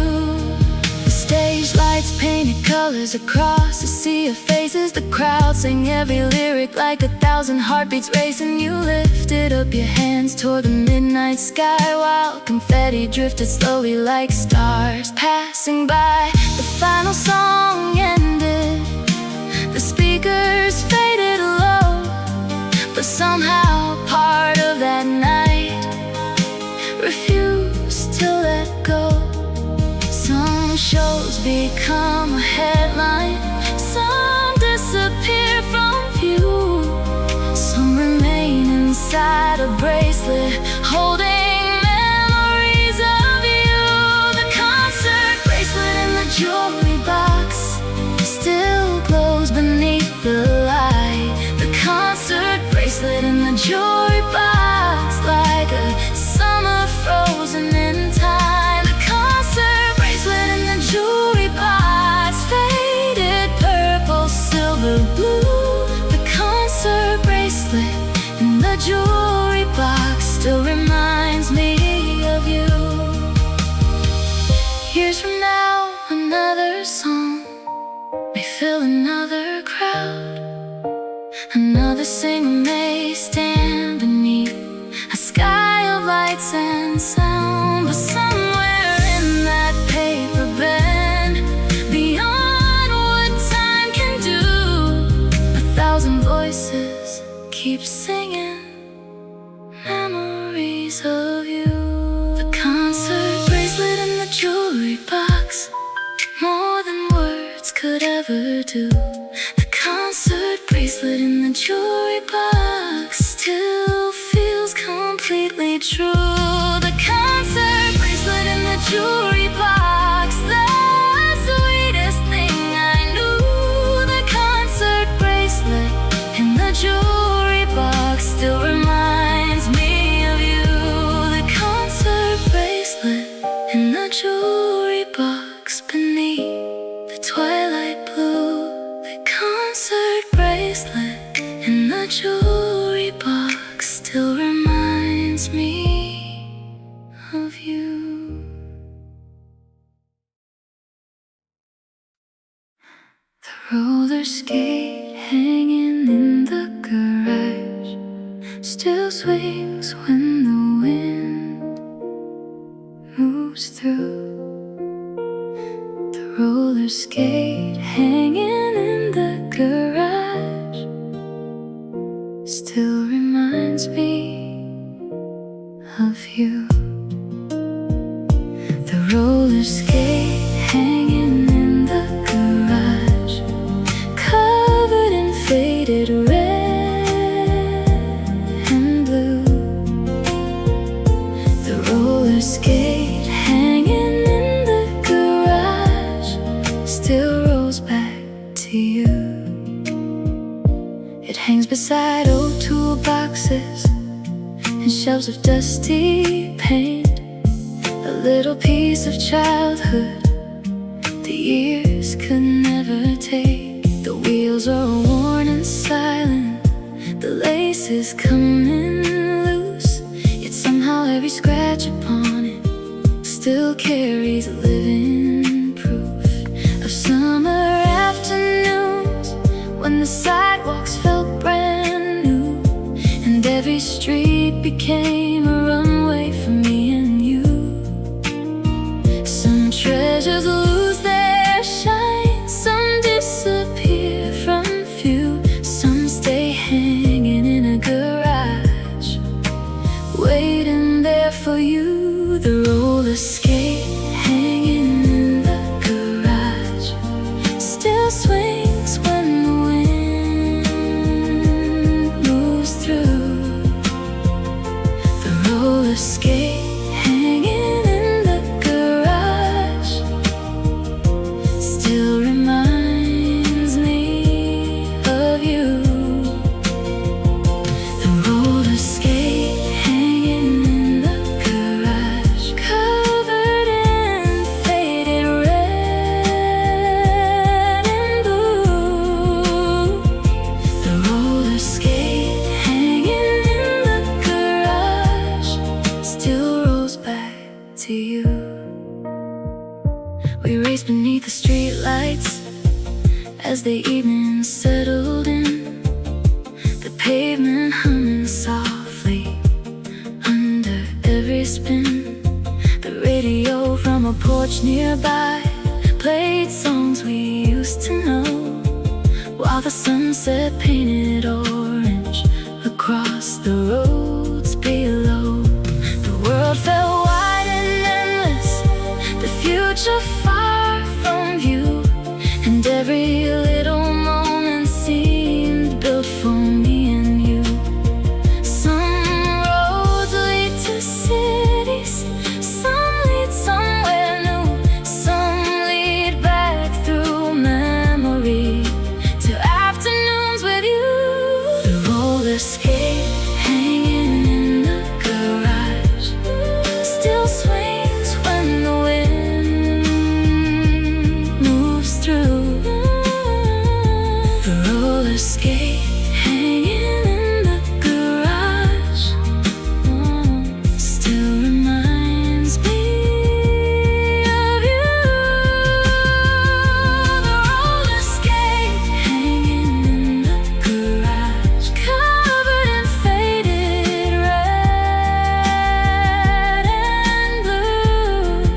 The stage lights painted colors across a sea of faces. The crowd sang every lyric like 1,000 heartbeats racing. You lifted up your hands toward the midnight sky while confetti drifted slowly like stars passing by. The final song ended, the speakers faded low, but somehow part of that night refused to let go. Some shows become a headline, some disappear from view, some remain inside a bracelet holding memories of you. The concert bracelet in the jewelry box still glows beneath the light. The concert bracelet in the jewelry box, like a summer frozen in time. The concert bracelet in the jewelry box, faded purple, silver, blue. The concert bracelet in the jewelry box still reminds me of you. Years from now, another song may fill another crowd. Another singer may stand beneath a sky of lights and sound. But somewhere in that paper band, beyond what time can do, 1,000 voices keep singing memories of you. The concert bracelet in the jewelry box, more than words could ever do. The concert bracelet in the jewelry box still feels completely true. The concert bracelet in the jewelry box, the sweetest thing I knew. The concert bracelet in the jewelry box still reminds me of you. The concert bracelet in the jewelry box beneath the my jewelry box still reminds me of you. The roller skate hanging in the garage still swings when the wind moves through. The roller skate hanging in the garage still reminds me of you. The roller skate hanging in the garage, covered in faded red and blue. The roller skate hanging in the garage still rolls back to you. It hangs beside old toolboxes and shelves of dusty paint, a little piece of childhood the years could never take. The wheels are worn and silent, the lace is coming loose, yet somehow every scratch upon it still carries a living proof of summer afternoons when the sidewalks felt brand new, and every street became a runway for me and you. Some treasures lose their shine, some disappear from view, some stay hanging in a garage, waiting there for you. The roller skate hanging in the garage still swings when the wind moves through. The roller skate hanging in the garage still reminds me of you. The roller skate hanging in the garage, covered in faded red and blue. The roller skate hanging in the garage still rolls back to you. We raced beneath the streetlights as the evening settled in, the pavement humming softly under every spin. The radio from a porch nearby played songs we used to know, while the sunset painted orange across the roads below. The world felt wide and endless, the future far from view, and every little moment seemed built for me and you. Some roads lead to cities, some lead somewhere new, some lead back through memory to afternoons with you. The roller skate hanging in the garage still swings when the wind moves through. The roller skate hanging in the garage still reminds me of you. The roller skate hanging in the garage, covered in faded red and blue.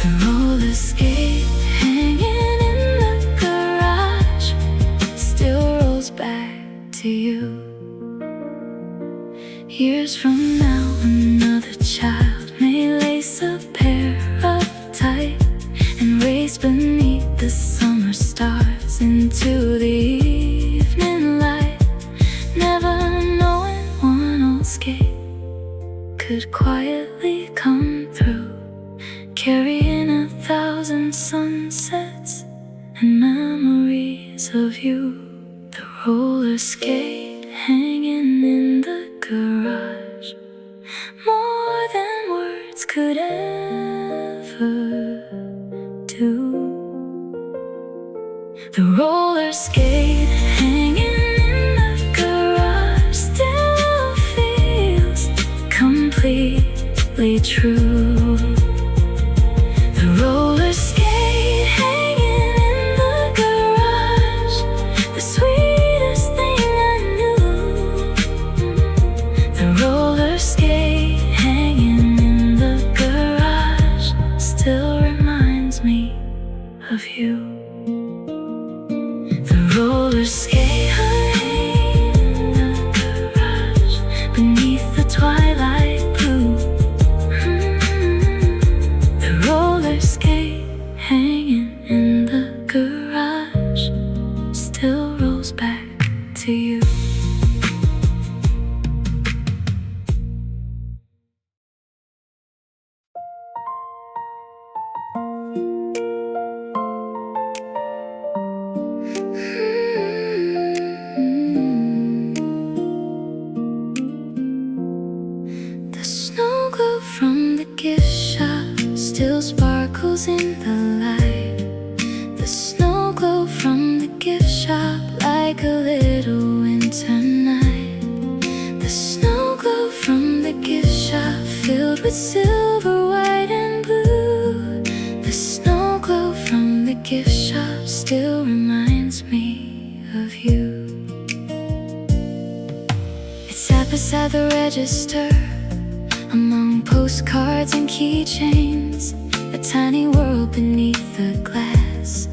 The roller skate hanging in the garage still rolls back to you. Years from now, another child may lace a pair of tight and race beneath the summer stars into the evening light, never knowing one old skate could quietly come through, carrying 1,000 sunsets and memories of you. The roller skate hanging in the garage, more than words could ever do. The roller skate hanging in the true. The roller skate hanging in the garage, the sweetest thing I knew. The roller skate hanging in the garage still reminds me of you. The roller skate hanging in the garage beneath the twilight blue. The roller skate hanging in the garage still rolls back to you. The snow globe from the gift shop still sparkles in the light. The snow globe from the gift shop like a little winter night. The snow globe from the gift shop filled with silver, white and blue. The snow globe from the gift shop still reminds me of you. It's sat beside the register among postcards and keychains, a tiny world beneath the glass,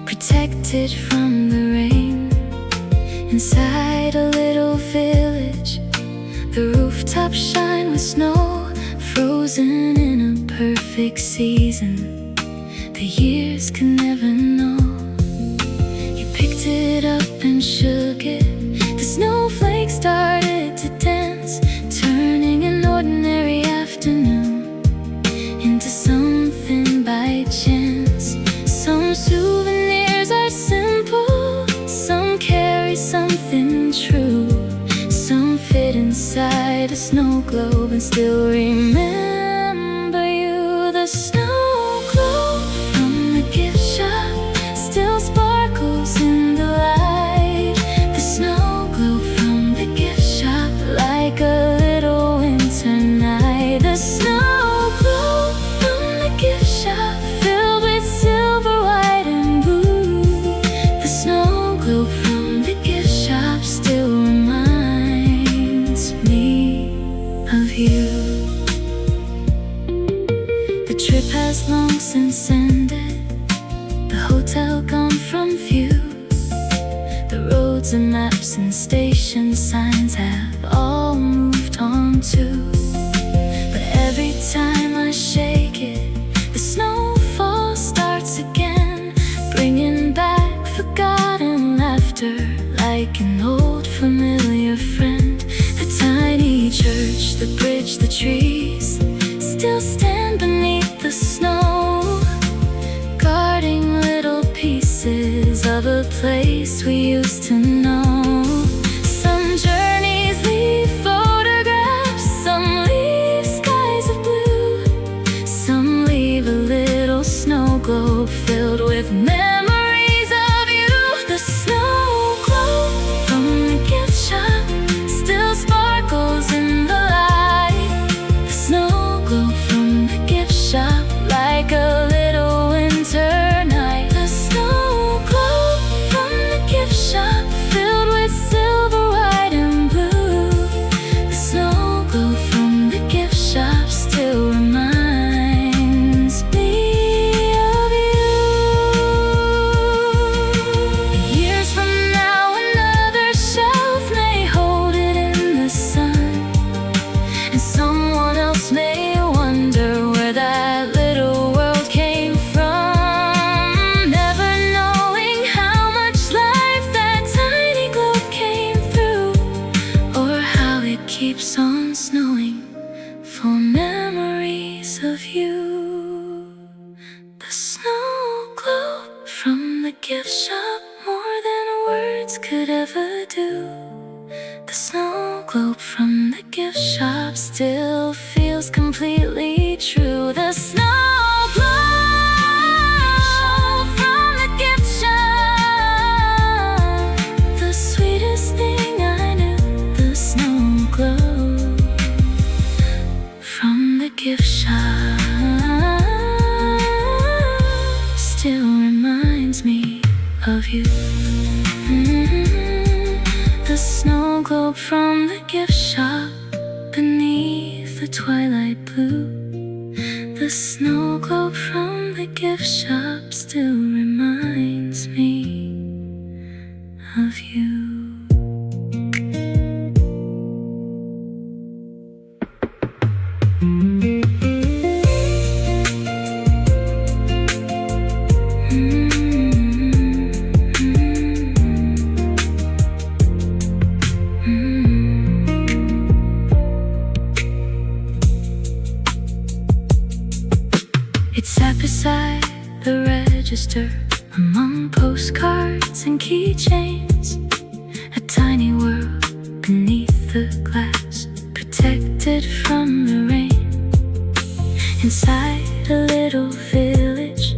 protected from the rain. Inside a little village, the rooftops shine with snow, frozen in a perfect season the years could never know. You picked it up and shook it, the snowflakes started to dance, turning an ordinary afternoon into something by chance. Some souvenirs are simple, some carry something true, some fit inside a snow globe and still remember you. The snow globe from the gift shop still sparkles in the light. The snow globe from the gift shop like a little winter night. The snow globe from the gift shop filled with silver, white and blue. The snow globe from the gift shop still reminds me of you. The trip has long since ended, the hotel gone from view. The roads and maps and station signs have all moved on too. But every time I shake it, the snowfall starts again, bringing back forgotten laughter like an old familiar friend. The tiny church, the bridge, the trees still stand beneath the snow, guarding little pieces of a place we used to know. Some journeys leave photographs, some leave skies of blue, some leave a little snow globe filled with memories of you. The snow globe from the gift shop still sparkles in the light. The snow globe from the gift shop like a little winter night. The snow globe from the gift shop filled with silver, white and blue. The snow globe from the gift shop still reminds me of you. Years from now another shelf may hold it in the sun, and someone else may wonder where that little world came from, never knowing how much life that tiny globe came through, or how it keeps on snowing for memories of you. The snow globe from the gift shop, more than words could ever do. The snow globe from the gift shop still feels completely true. The snow globe from the gift shop, the sweetest thing I knew. The snow globe from the gift reminds me of you. The snow globe from the gift shop beneath the twilight blue. The snow globe from the gift shop still reminds me of you. It sat beside the register among postcards and keychains. A tiny world beneath the glass, protected from the rain. Inside a little village,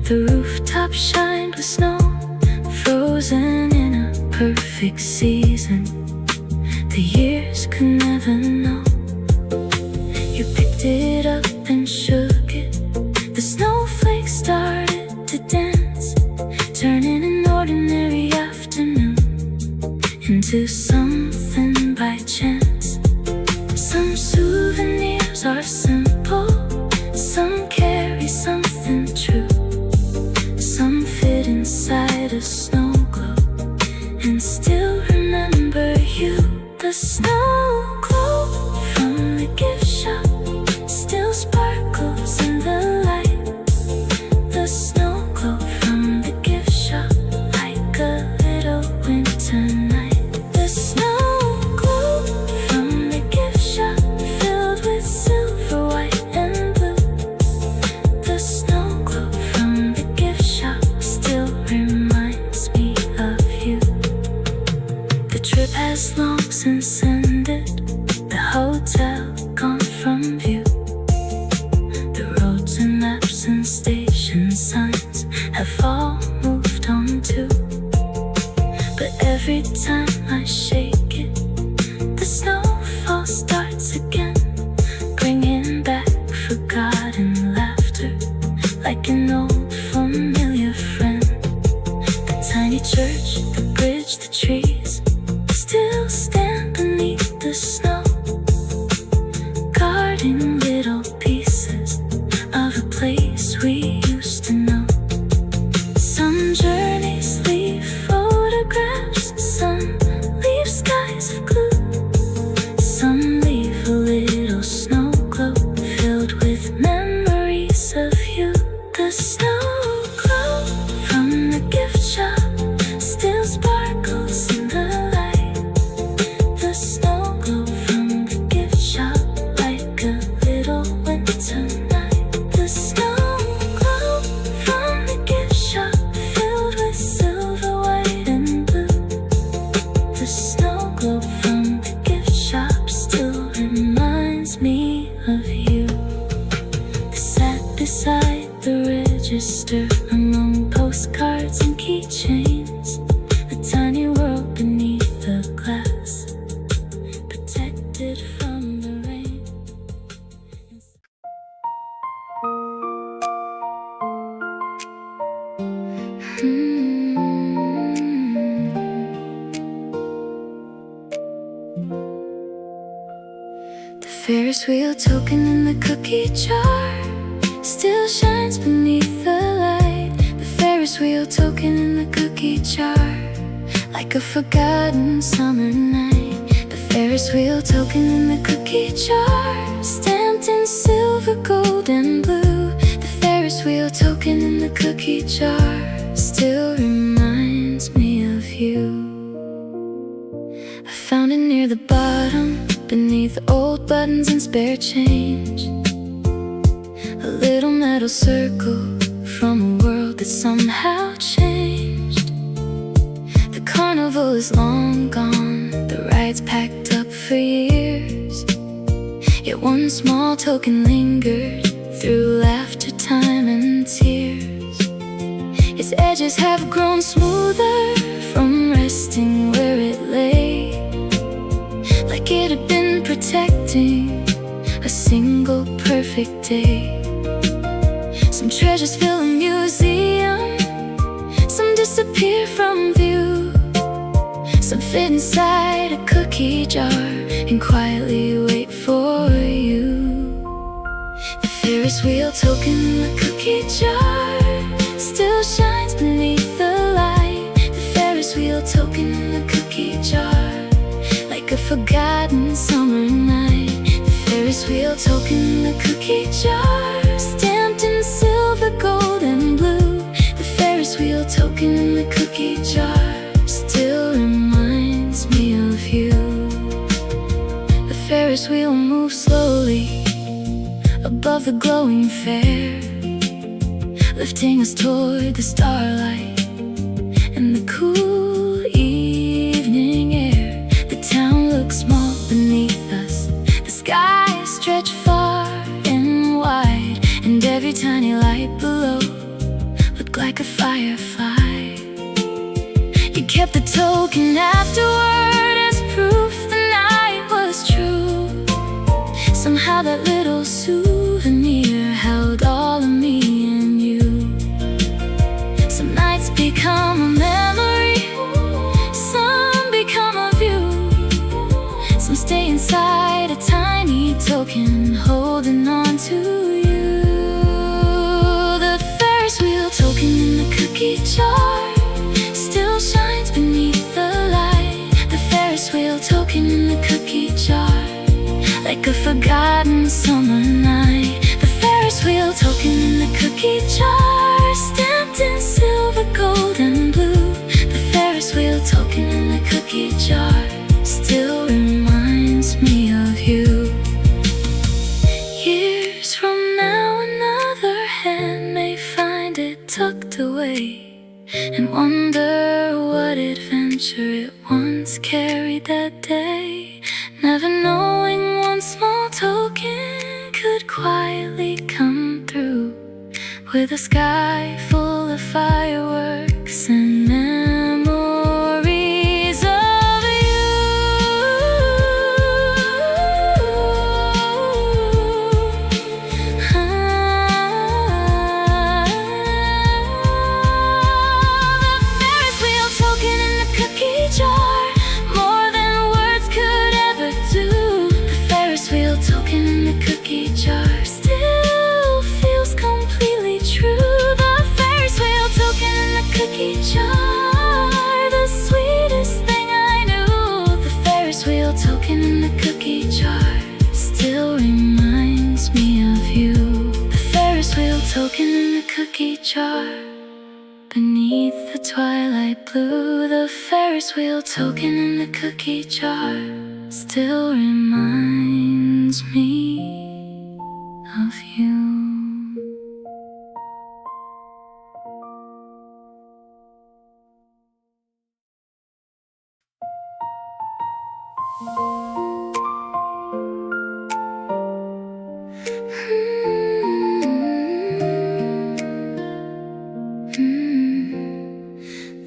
the rooftop shined with snow, frozen in a perfect season the years could never know. You picked it up and shook it. The snowflakes started to dance, turning an ordinary afternoon into something by chance. Some souvenirs are simple, some carry something true. Some fit inside a snow globe and still remember you. The snow globe from the gift shop still sparkles in the light. The snow globe from the gift shop, like a little winter night. The snow globe from the gift shop, filled with silver, white and blue. The snow globe from the gift shop still reminds me of you. The trip has long since ended, the hotel gone from view. The roads and maps and station signs have all moved on too. But every time I shake it, the snowfall starts again, bringing back forgotten laughter, like an old familiar friend. The tiny church, the bridge, the trees still stand beneath the snow, guarding little pieces of a place we used to know. Some journeys leave photographs, some leave skies of glue, some leave a little snow globe filled with memories of you. The snow globe from the gift shop still sparkles in the light. The snow globe from the gift shop, like a little winter night. The snow globe from the gift shop, filled with silver, white and blue. The snow globe from the gift shop still reminds me of you. They sat beside the register among postcards and keychains. A tiny world beneath the glass, protected from the rain. The Ferris wheel token in the cookie jar still shines beneath the light. The Ferris wheel token in the cookie jar, like a forgotten summer night. The Ferris wheel token in the cookie jar, stamped in silver, gold and blue. The Ferris wheel token in the cookie jar still reminds me of you. I found it near the bottom, beneath old buttons and spare change. A little metal circle from a world that somehow changed. The carnival is long gone, the rides packed up for years. Yet one small token lingered through laughter, time and tears. Its edges have grown smoother from resting where it lay, like it had been protecting a single perfect day. Some treasures fill a museum, fit inside a cookie jar and quietly wait for you. The Ferris wheel token in the cookie jar still shines beneath the light. The Ferris wheel token in the cookie jar, like a forgotten summer night. The Ferris wheel token in the cookie jar, stamped in silver, gold, and blue. The Ferris wheel token in the cookie jar still reminds me of you. The Ferris wheel moves slowly above the glowing fair, lifting us toward the starlight and the cool evening air. The town looks small beneath us, the sky stretched far and wide, and every tiny light below looked like a firefly. You kept the token afterward as proof the night was true. Somehow that little souvenir held all of me and you. Some nights become a memory, some become a view, some stay inside a tiny token holding on to you. The Ferris wheel token in the cookie jar still shines beneath the light. The Ferris wheel token in the cookie jar, like a forgotten summer night. The Ferris wheel token in the cookie jar, stamped in silver, gold, and blue. The Ferris wheel token in the cookie jar still reminds me of you. Years from now, another hand may find it tucked away and wonder what adventure it once carried that day, never knowing one small token could quietly come through with a sky full of fireworks and memories of you. The Ferris wheel token in the cookie jar, more than words could ever do. The Ferris wheel token in the cookie jar still feels completely true. The Ferris wheel token in the cookie jar, the sweetest thing I knew. The Ferris wheel token in the cookie jar still reminds me of you. The Ferris wheel token in the cookie jar, beneath the twilight blue. The Ferris wheel token in the cookie jar still reminds me of you.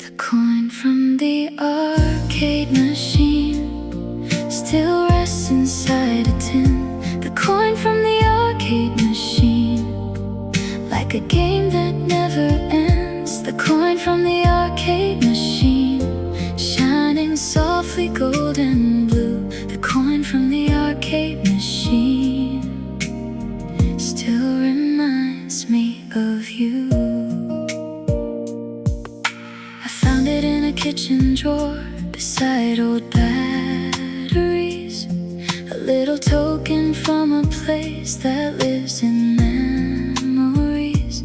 The coin from the arcade machine still rests inside a tin. The coin from the arcade machine, like a game that never ends. The coin from the arcade machine, shining softly golden and blue. The coin from the arcade machine still reminds me of you. I found it in a kitchen drawer beside old batteries, a little token from a place that lives in memories.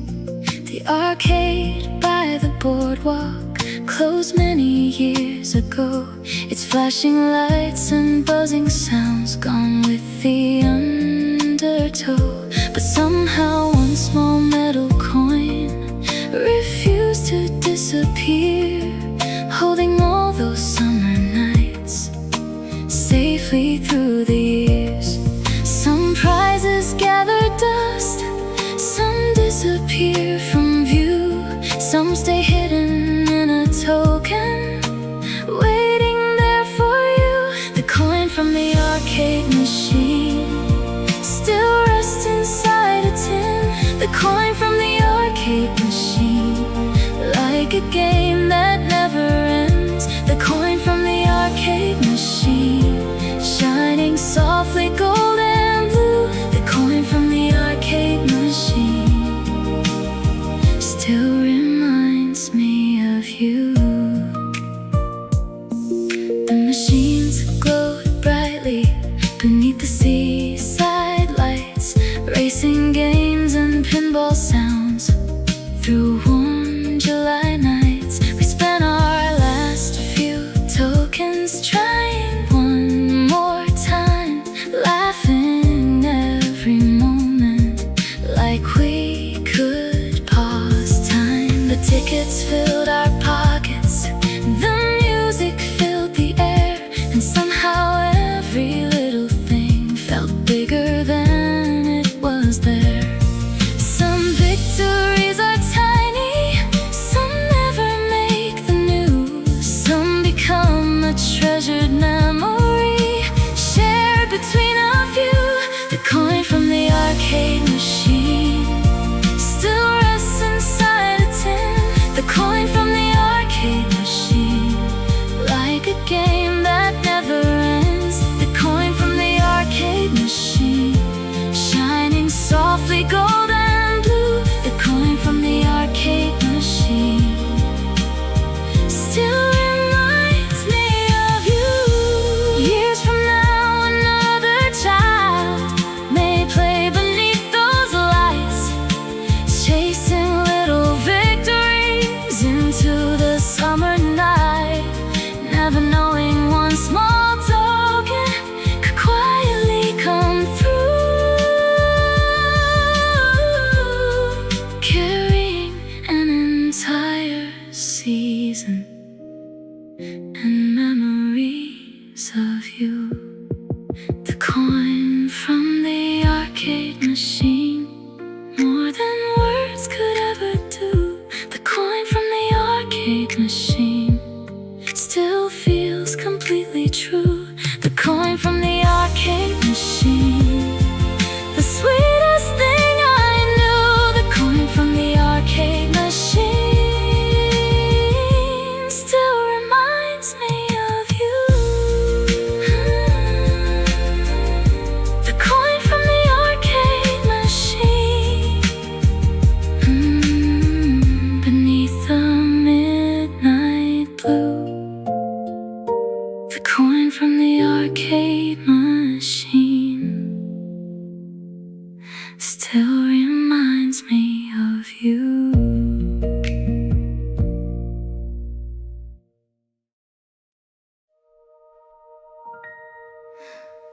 The arcade by the boardwalk closed many years ago. Its flashing lights and buzzing sounds gone with the undertow. But somehow one small metal coin refused to disappear, holding all those summer nights safely through the years. Some prizes gather dust, some disappear from view, some stay hidden in a token waiting there for you. The coin from the arcade machine still rests inside a tin. The coin from the arcade machine, like a game that never ends. The coin from the arcade softly golden blue. The coin from the arcade machine still reminds me of you. The machines glowed brightly beneath the seaside lights, racing games and pinball sounds through warm July nights. We spent our last few tokens trying one more time, laughing every moment like we could pause time. The tickets filled our pockets, the music filled the air, and somehow every little thing felt bigger than it was there. Some victories are tiny, some never make the news, some become a treasured memory shared between a few. The coin from the arcade machine still rests inside a tin. The coin from the arcade machine, like a game that never ends. The coin from the arcade machine, shining softly golden blue. The coin from the arcade machine still reminds me of you. Years from now, another child may play beneath those lights, chasing little victories into the summer night, never knowing one small token could quietly come through, carrying an entire season and memories of you. The coin from the arcade machine, more than words could ever do. The coin from the arcade machine still feels completely true. The coin from the arcade machine, the sweetest thing I knew. The coin from the arcade machine still reminds me of you. The coin from the arcade machine, beneath the midnight blue. The coin from the arcade machine still reminds me of you.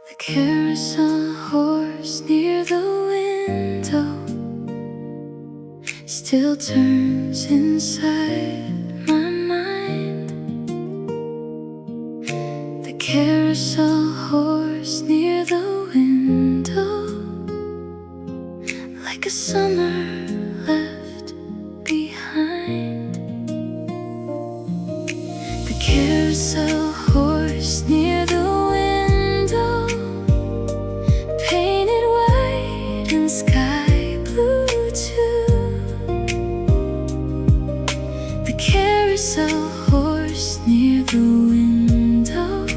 The carousel horse near the window still turns inside my mind. The carousel horse near the window, like a summer left behind. The carousel horse near the window, painted white and sky blue too. The carousel horse near the window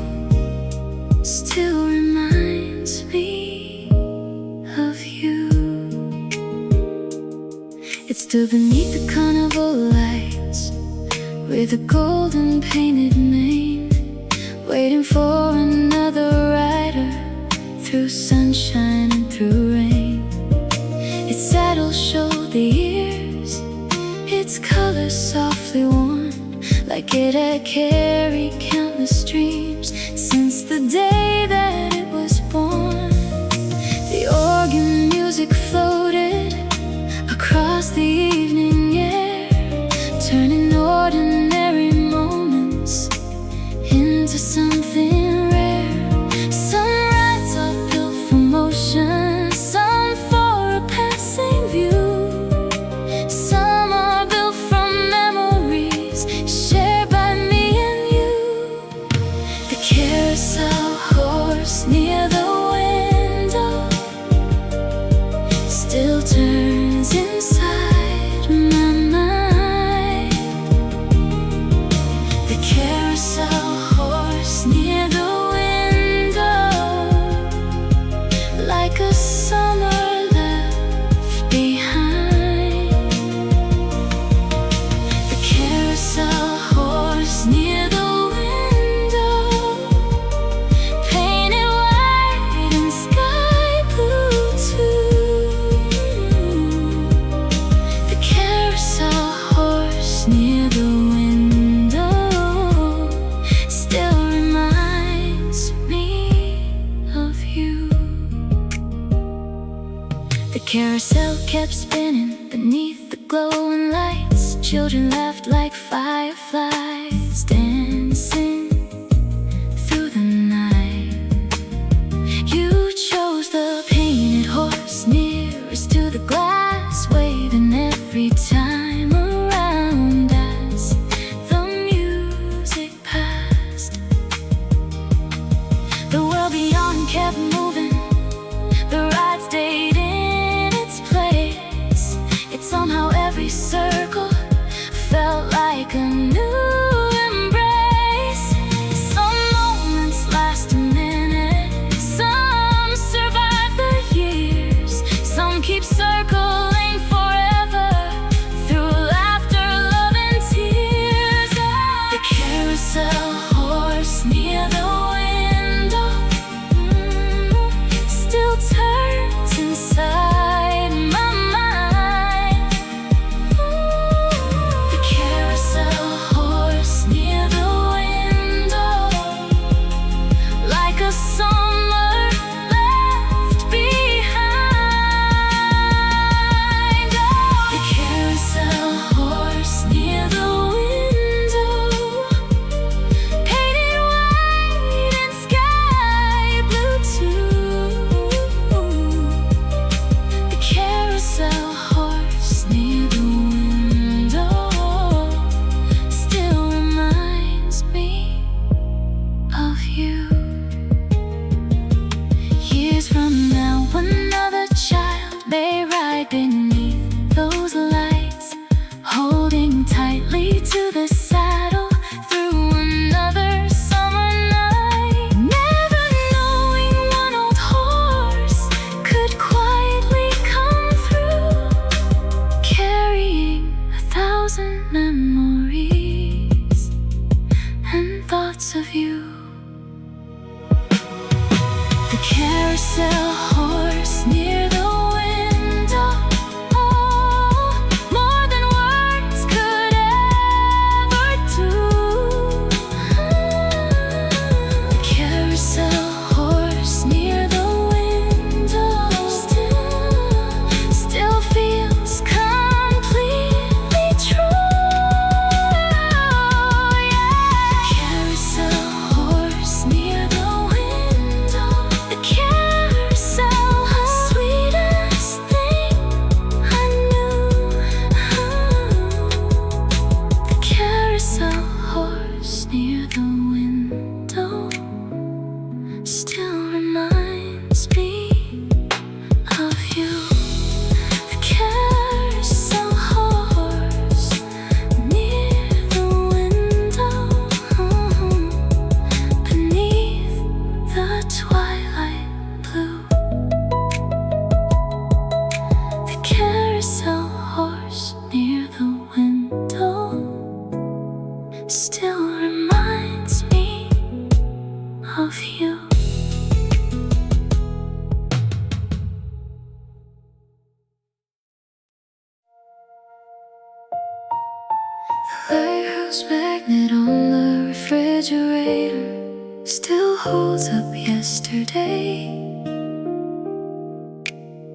still reminds me of you. It stood beneath the carnival lights with a golden painted mane, waiting for another rider through sunshine and through rain. Its saddle showed the years, its colors softly worn, like it had carried countless dreams since the day that it was born. The organ music floated across the evening air, turning ordinary moments into something rare. Some rides are built for motion, some for a passing view, some are built from memories shared by me and you. The carousel horse near the window still turns inside my mind. Children laughed like fireflies, dancing through the night. You chose the painted horse nearest to the glass, waving every time around as the music passed. The world beyond kept moving, the ride stayed in its place. Yet somehow every circle felt like a new embrace. Some moments last a minute, some survive the years, some keep circling forever through laughter, love, and tears. The carousel horse near the window still turns inside my mind. The carousel horse near the window, like a summer left behind. The carousel horse near the window, painted white and sky blue too. The carousel horse near the window still reminds me of you. Years from now, another child may ride beneath those lights, holding tightly to the saddle through another summer night. Never knowing one old horse could quietly come through, carrying 1,000 memories and thoughts of you. The carousel horse near the window, more than words could ever do. The carousel horse near the window still feels completely true. The carousel horse near the window, the carousel, sweetest thing I knew. The carousel horse near the window still reminds me of you. The carousel horse near the window, beneath the twilight blue. The carousel horse near the window still reminds me of you. The lighthouse magnet on the refrigerator still holds up yesterday.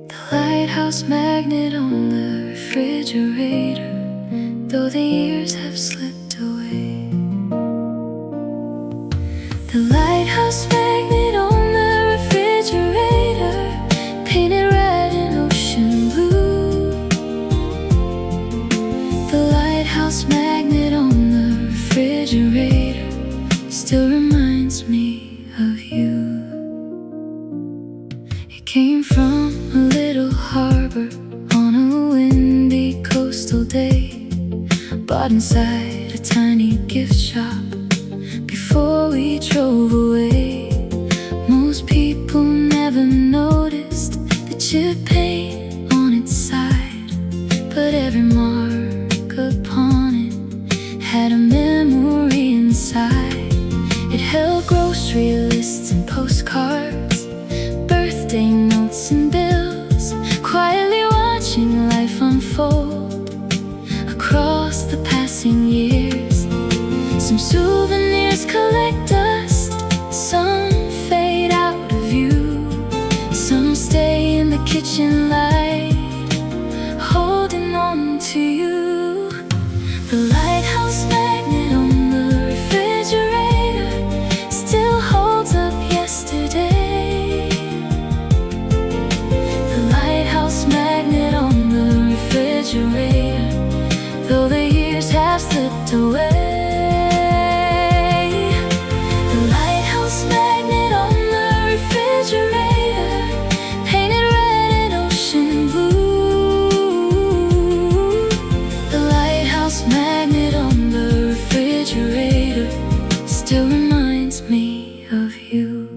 The lighthouse magnet on the refrigerator, though the years have slipped away. The lighthouse magnet on the refrigerator, painted red and ocean blue. The lighthouse magnet on the refrigerator still reminds me of you. It came from a little harbor on a windy coastal day, bought inside a tiny gift shop before we drove away. Most people never noticed the chip paint on its side, but every mark upon it had a memory inside. It held grocery lists and postcards, birthday notes and bills, quietly watching life unfold across the passing years. Some souvenirs collect dust, some fade out of view, some stay in the kitchen light, holding on to you. slipped away. The lighthouse magnet on the refrigerator, painted red and ocean blue. The lighthouse magnet on the refrigerator still reminds me of you.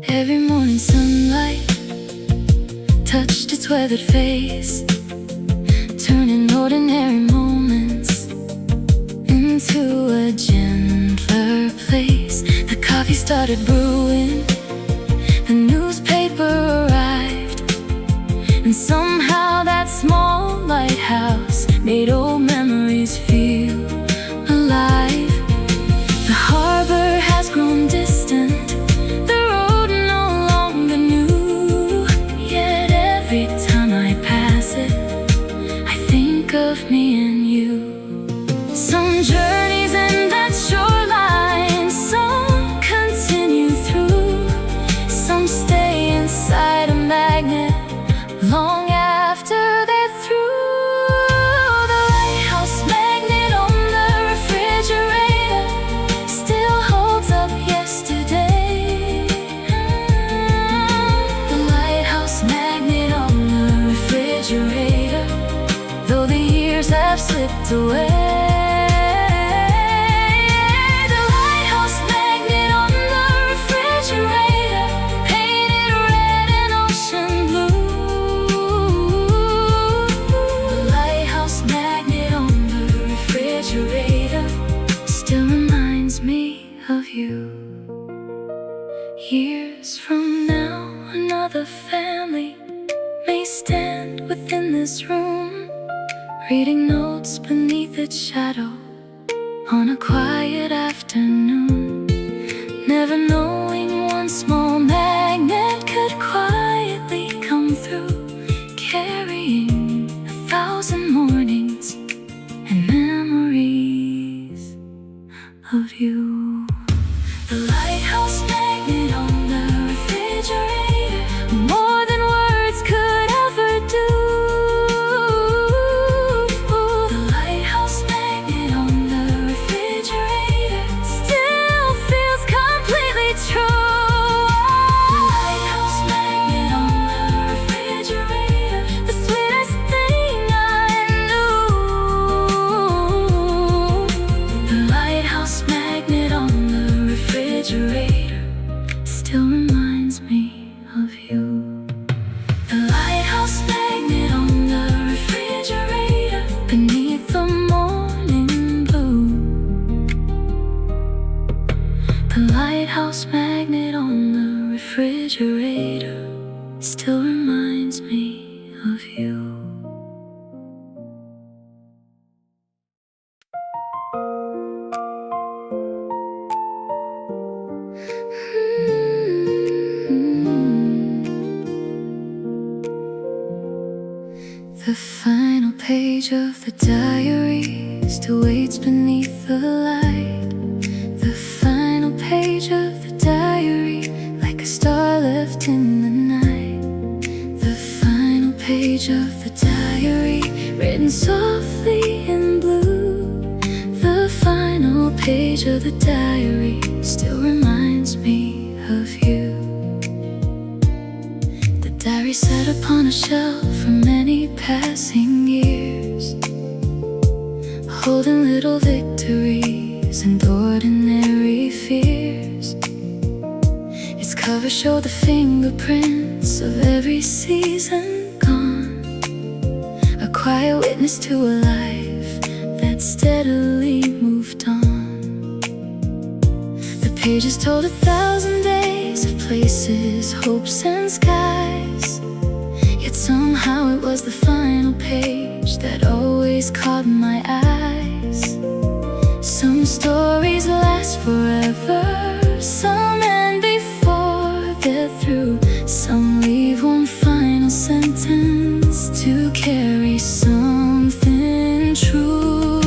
Every morning sunlight touched its weathered face, turning ordinary moments into a gentler place. The coffee started brewing, the newspaper arrived, and somehow that small lighthouse made old memories feel alive. The harbor has grown distant, the road no longer new, yet every time I pass it, I think of me and you. Some journeys end at shoreline, some continue through, some stay inside a magnet long after they're through. The lighthouse magnet on the refrigerator still holds up yesterday. The lighthouse magnet on the refrigerator, though the years have slipped away. The lighthouse magnet on the refrigerator, painted red and ocean blue. The lighthouse magnet on the refrigerator still reminds me of you. Years from now, another family may stand within this room, reading notes beneath its shadow on a quiet afternoon, never knowing one small magnet could quietly come through, carrying 1,000 mornings and memories of you. The lighthouse magnet on the refrigerator, more than words could ever do. The lighthouse magnet on the refrigerator still feels completely true. The lighthouse magnet on the refrigerator, the sweetest thing I knew. The lighthouse magnet on the refrigerator still reminds me of you. The lighthouse magnet on the refrigerator, beneath the morning blue. The lighthouse magnet on the refrigerator still reminds me of you. The final page of the diary still waits beneath the light. The final page of the diary, like a star left in the night. The final page of the diary, written softly in blue. The final page of the diary still reminds me of you. The diary sat upon a shelf for many passing years, holding little victories and ordinary fears. Its cover showed the fingerprints of every season gone, a quiet witness to a life that steadily moved on. The pages told 1,000 days of places, hopes and skies, yet somehow it was the final page that always caught my eyes. Some stories last forever, some end before they're through, some leave one final sentence to carry something true.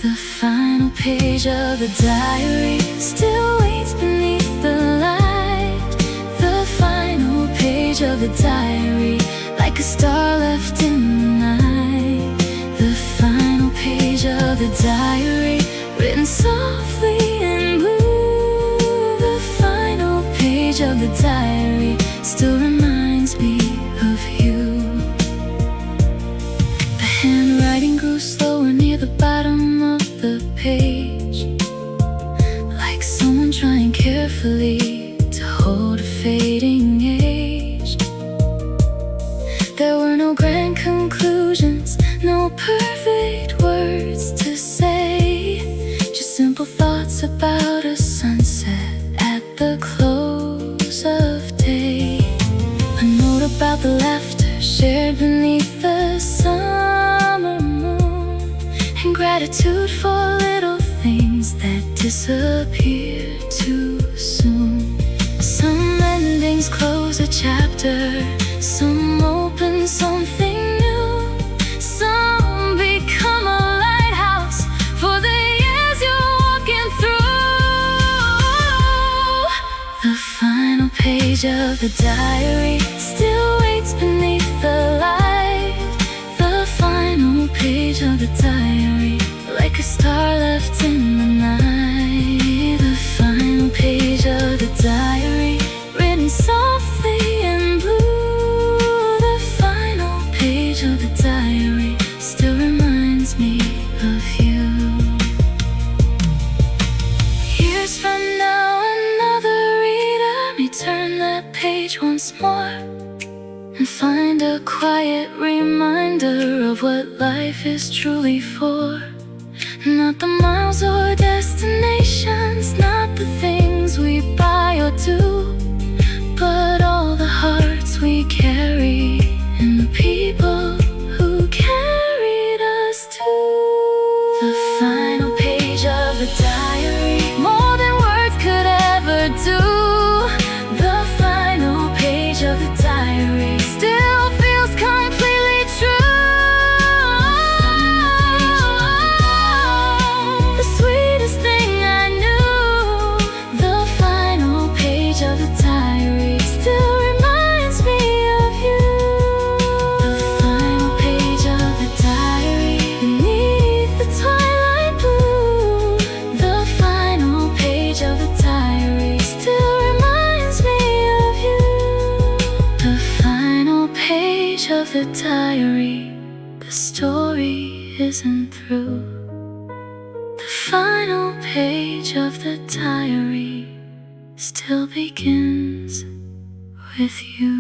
The final page of the diary still waits beneath the light. The final page of the diary, like a star left in the night. The of the diary, written softly in blue. The final page of the diary still reminds me of you. The handwriting grew slower near the bottom of the page, like someone trying carefully to hold a fading age. There were no grand conclusions, no perfect words to say, just simple thoughts about a sunset at the close of day. A note about the laughter shared beneath the summer moon, and gratitude for little things that disappear too soon. Some endings close a chapter, some open something new, some become a lighthouse for the years you're walking through. The final page of the diary still waits beneath the light. The final page of the diary, like a star left in the night. The final page of the diary, written softly in blue. The final page of the diary still reminds me of you. Years from now, another reader may turn that page once more and find a quiet reminder of what life is truly for. Not the miles or destinations, not the things we buy or do, but all the hearts we carry and the people who carried us too. The final page of the diary, more than words could ever do. The final page of the diary still feels completely true. The sweetest thing I knew. The final page of the diary still reminds me of you. The final page of the diary, beneath the twilight blue. The final page of the diary still reminds me of you. The final page of the diary, the story isn't through. The final page of the diary still begins with you.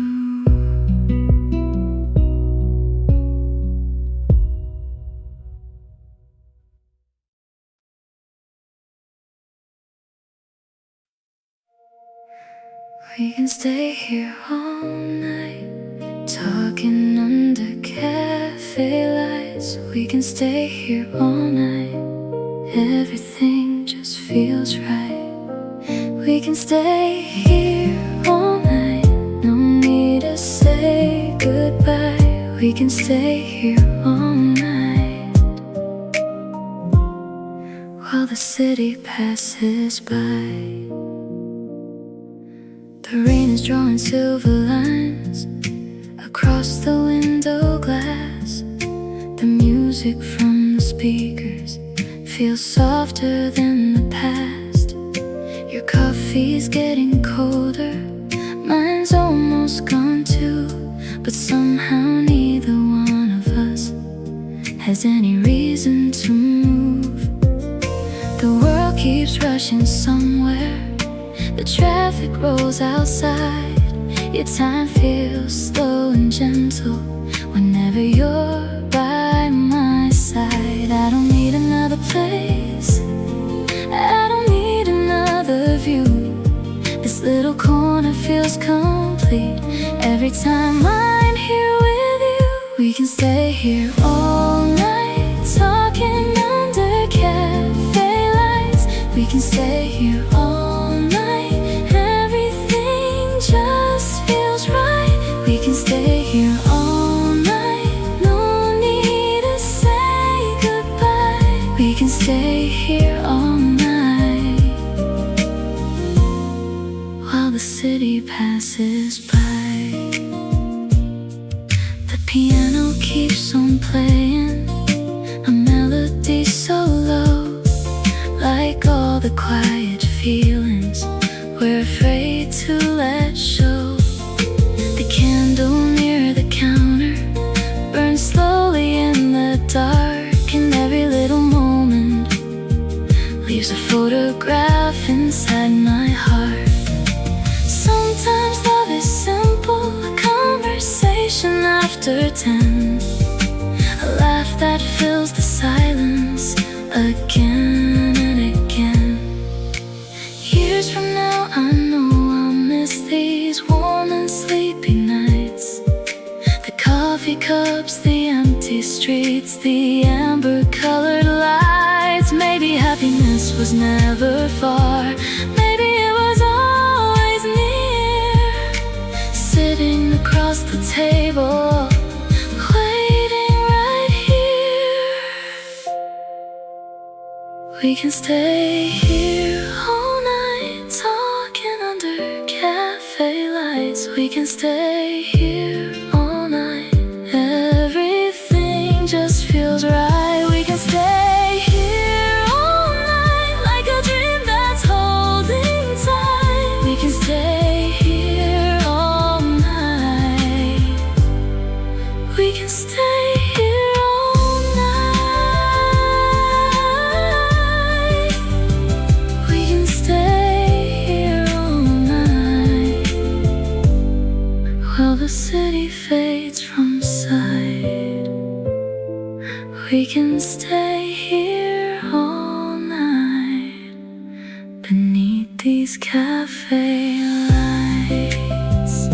We can stay here all night, talking under cafe lights. We can stay here all night, everything just feels right. We can stay here all night, no need to say goodbye. We can stay here all night, while the city passes by. The rain is drawing silver lines across the window glass. The music from the speakers feels softer than the past. Your coffee's getting colder, mine's almost gone too, but somehow neither one of us has any reason to move. The world keeps rushing somewhere, the traffic rolls outside. Your time feels slow and gentle whenever you're by my side. I don't need another place, I don't need another view. This little corner feels complete every time I'm here with you. We can stay here all night, talking under cafe lights. We can stay here all night, everything just feels right. We can stay here all night, no need to say goodbye. We can stay here all night, while the city passes by. The piano keeps on playing a melody so photograph inside my heart. Sometimes love is simple, a conversation after 10, a laugh that fills the silence again and again. Years from now I know I'll miss these warm and sleepy nights, the coffee cups, the empty streets, the amber-colored lights. Maybe happiness was never far, maybe it was always near, sitting across the table, waiting right here. We can stay here all night, talking under cafe lights. We can stay here all night, everything just feels right. We can stay here all night, like a dream that's holding tight. We can stay here all night. We can stay here all night. We can stay here all night. While the city fades from sight, we can stay here all night, beneath these cafe lights.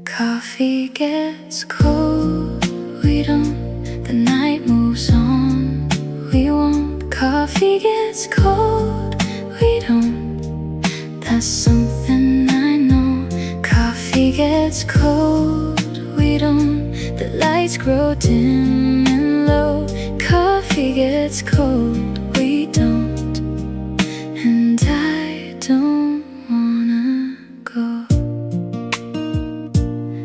Coffee gets cold, we don't. The night moves on, we won't. Coffee gets cold, we don't. That's something I know. Coffee gets cold, we don't. The lights grow dim and low. Coffee gets cold, we don't. And I don't wanna go.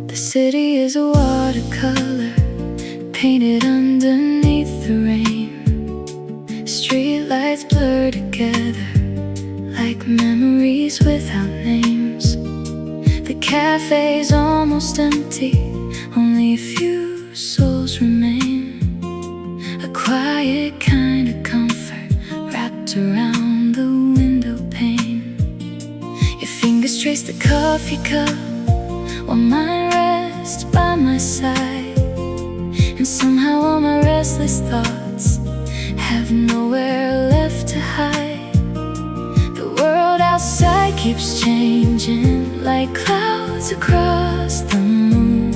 The city is a watercolor, painted underneath the rain. Streetlights blur together like memories without names. The cafe's almost empty, only a few souls remain. A quiet kind of comfort wrapped around the window pane. Your fingers trace the coffee cup while mine rests by my side. And somehow all my restless thoughts have nowhere left to hide. The world outside keeps changing like clouds across the moon,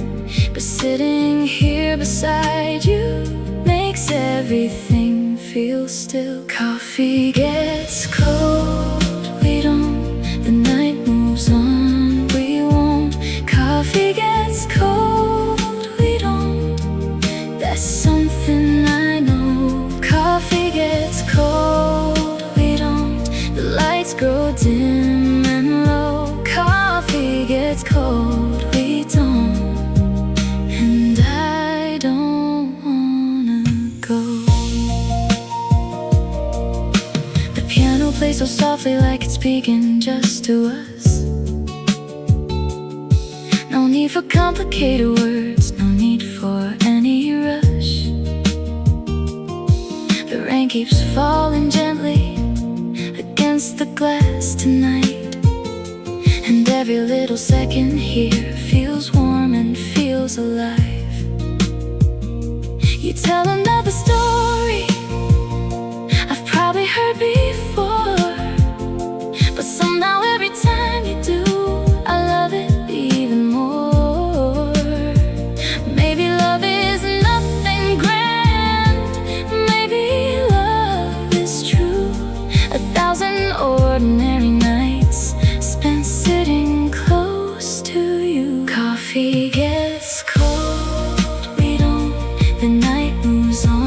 but sitting here beside you makes everything feel still. Coffee gets cold, we don't. The night moves on, we won't. Coffee gets cold, we don't. That's something I know. Coffee gets cold, we don't. The lights grow dim and low. Coffee gets cold, we don't. And I don't wanna go. The piano plays so softly, like it's speaking just to us. No need for complicated words, no need for any rush. The rain keeps falling gently against the glass tonight, and every little second here feels warm and feels alive. You tell another story I've probably heard before, but somehow every time you do, I love it even more. Maybe love is nothing grand, maybe love is true. 1,000 ordinary nights spent sitting close to you. Coffee gets cold, we don't. The night moves on.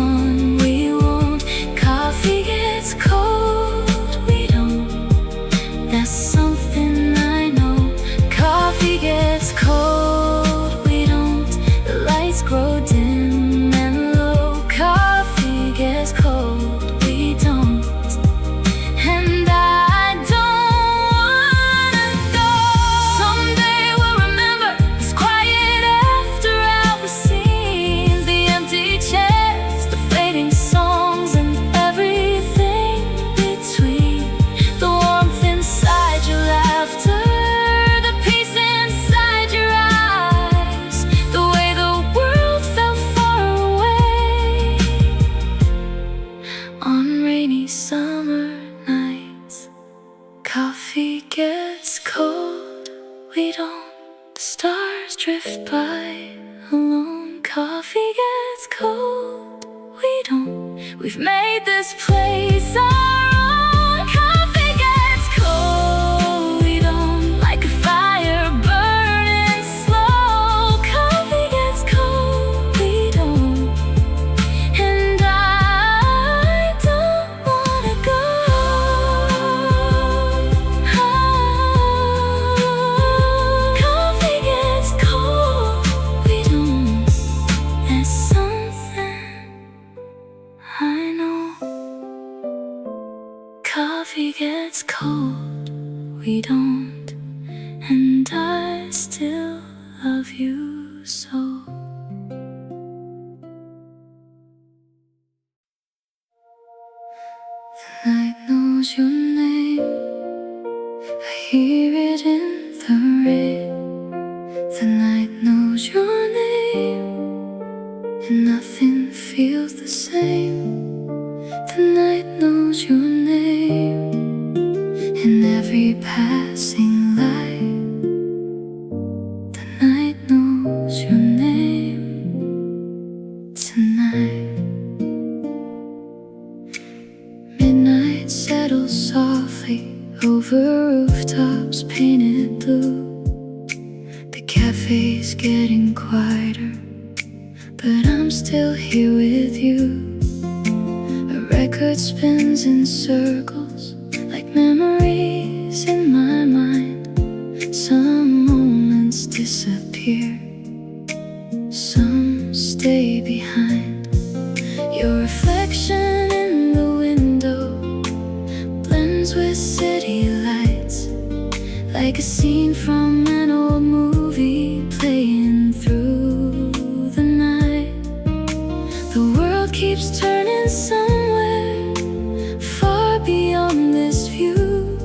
stars drift by alone. Coffee gets cold, we don't. We've made this place our own. Coffee gets cold, we don't. Like a fire burning slow. Coffee gets cold, we don't. And I don't wanna go. Coffee gets cold, we don't. There's something I know. Coffee gets cold, we don't. And I still love you so. The night knows your name, I hear it in the rain. The night knows your name, and nothing feels the same. The night knows your name, in every passing light. The night knows your name tonight. Midnight settles softly over rooftops painted blue. The cafe's getting quieter, but I'm still here with you. A record spins in circles like memories in my mind. Some moments disappear, some stay behind. Your reflection in the window blends with city lights, like a scene from an old movie playing through the night. The world keeps turning somewhere far beyond this view,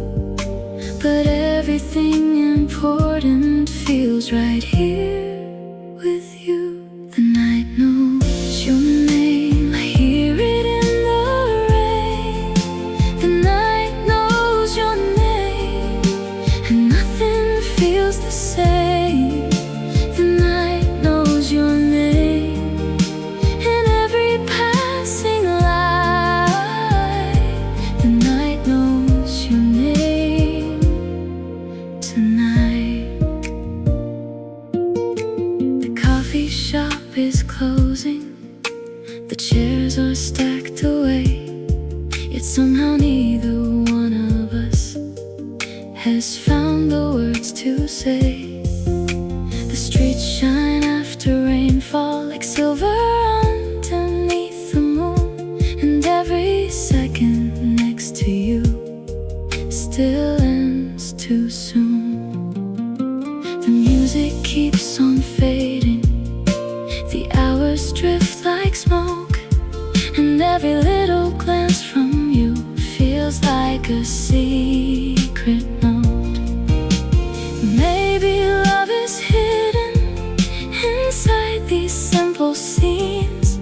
but everything important feels right here with you. The night knows your name, I hear it in the rain. The night knows your name, and nothing feels the same. The night knows your name, in every passing light. The night knows your name tonight. The coffee shop is closing, the chairs are stacked away, yet somehow neither one of us has found the words to say. The streets shine after rainfall like silver underneath the moon, and every second next to you still ends too soon. The music keeps on fading, the hours drift like smoke, and every little glance from you feels like a secret note. Maybe love is hidden inside these simple scenes,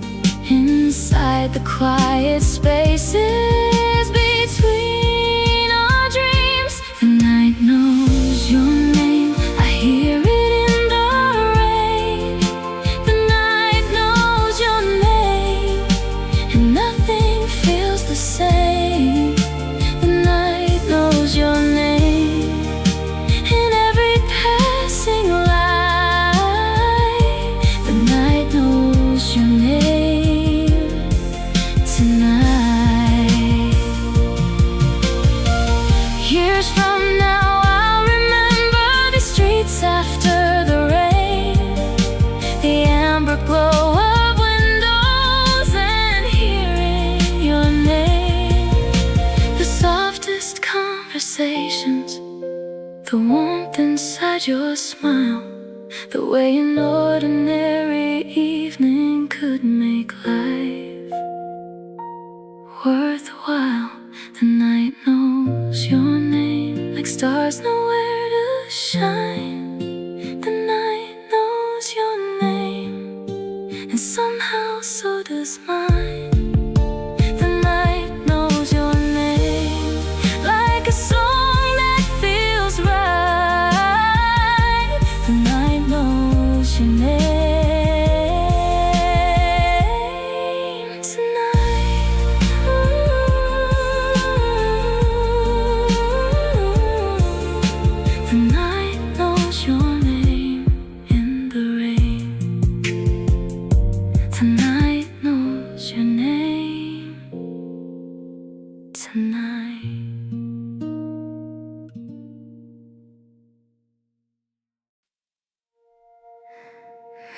inside the quiet spaces between our dreams. The night knows your name, I hear it in the rain. The night knows your name, and nothing feels the same. The night knows your name, in every passing light. The night knows your name tonight. Years from now I'll remember the streets after the rain, the amber glow of windows and hearing your name. The softest conversations, the warmth inside your smile, the way an ordinary evening could make life worthwhile. The night knows your name, like stars know where to shine. The night knows your name, and somehow so does mine. The night knows your name, like a song that feels right. The night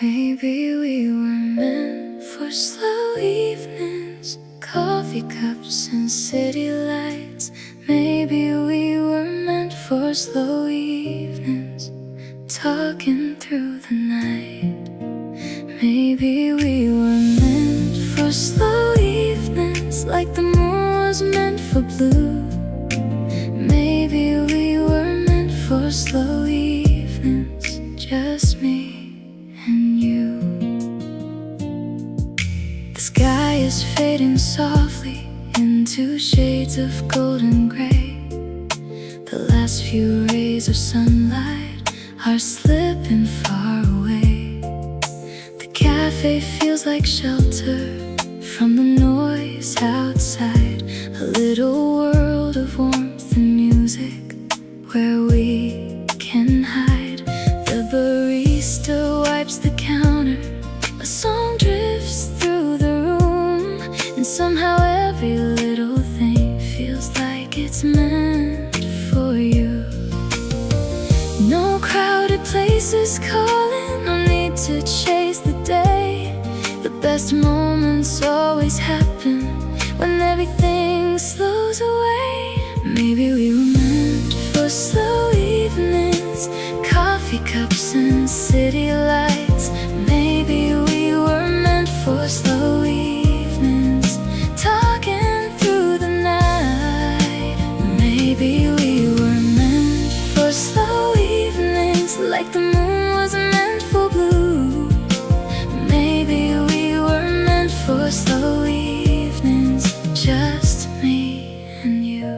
Maybe we were meant for slow evenings, coffee cups and city lights. Maybe we were meant for slow evenings, talking through the night. Maybe we were meant for slow evenings, like the moon was meant for blue. Maybe we were meant for slow evenings, just me and you. The sky is fading softly into shades of golden gray. The last few rays of sunlight are slipping far away. The cafe feels like shelter from the noise outside, a little world of warmth and music where we can hide. The barista wipes the counter, a song drifts through the room, and somehow every little thing feels like it's meant for you. No crowded places calling, no need to chase the day. The best moments always happen when everything slows away. Maybe we were meant for slow evenings, coffee cups and city lights. Maybe we were meant for slow evenings, talking through the night. Maybe we were meant for slow evenings, like the moon was meant for blue. Maybe we were meant for slow evenings, just me and you.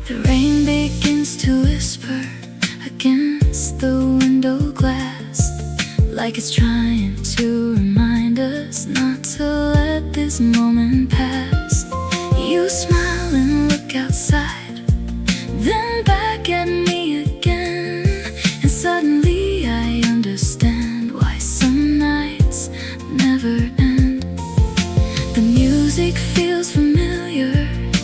The rain begins to whisper against the window glass, like it's trying to remind us not to let this moment pass. You smile and look outside, then back at me again, and suddenly I understand why some nights never end. The music feels familiar,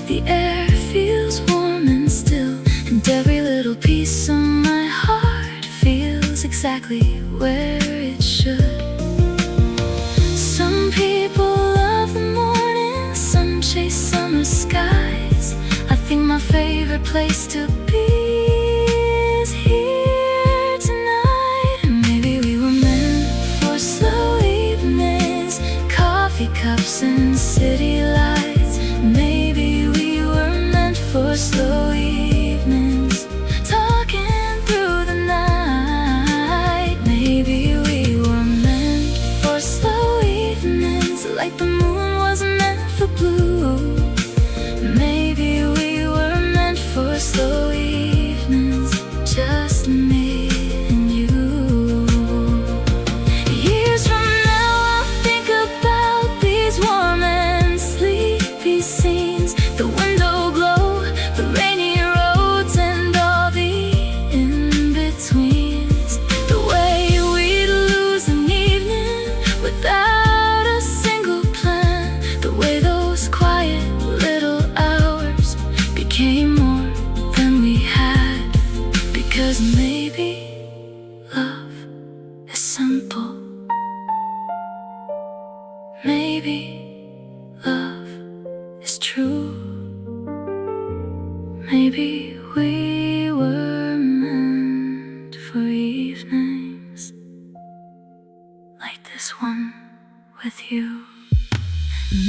the air feels warm and still, and every little piece of my heart feels exactly where it should. Some people love the morning, some chase summer skies. I think my favorite place to be is here tonight. And maybe we were meant for slow evenings, coffee cups and city lights. Maybe we were meant for slow evenings, talking through the night. Maybe we were meant for slow evenings, like the moon was meant for blue. Maybe we were meant for slow evenings, just me and you. Years from now I'll think about these warm and sleepy scenes, the window glow, the rainy roads, and all the in-betweens. The way we'd lose an evening without a single plan, the way those quiet little hours became more than we had. Because maybe love is simple, maybe love is true. Maybe we were meant for evenings like this one with you.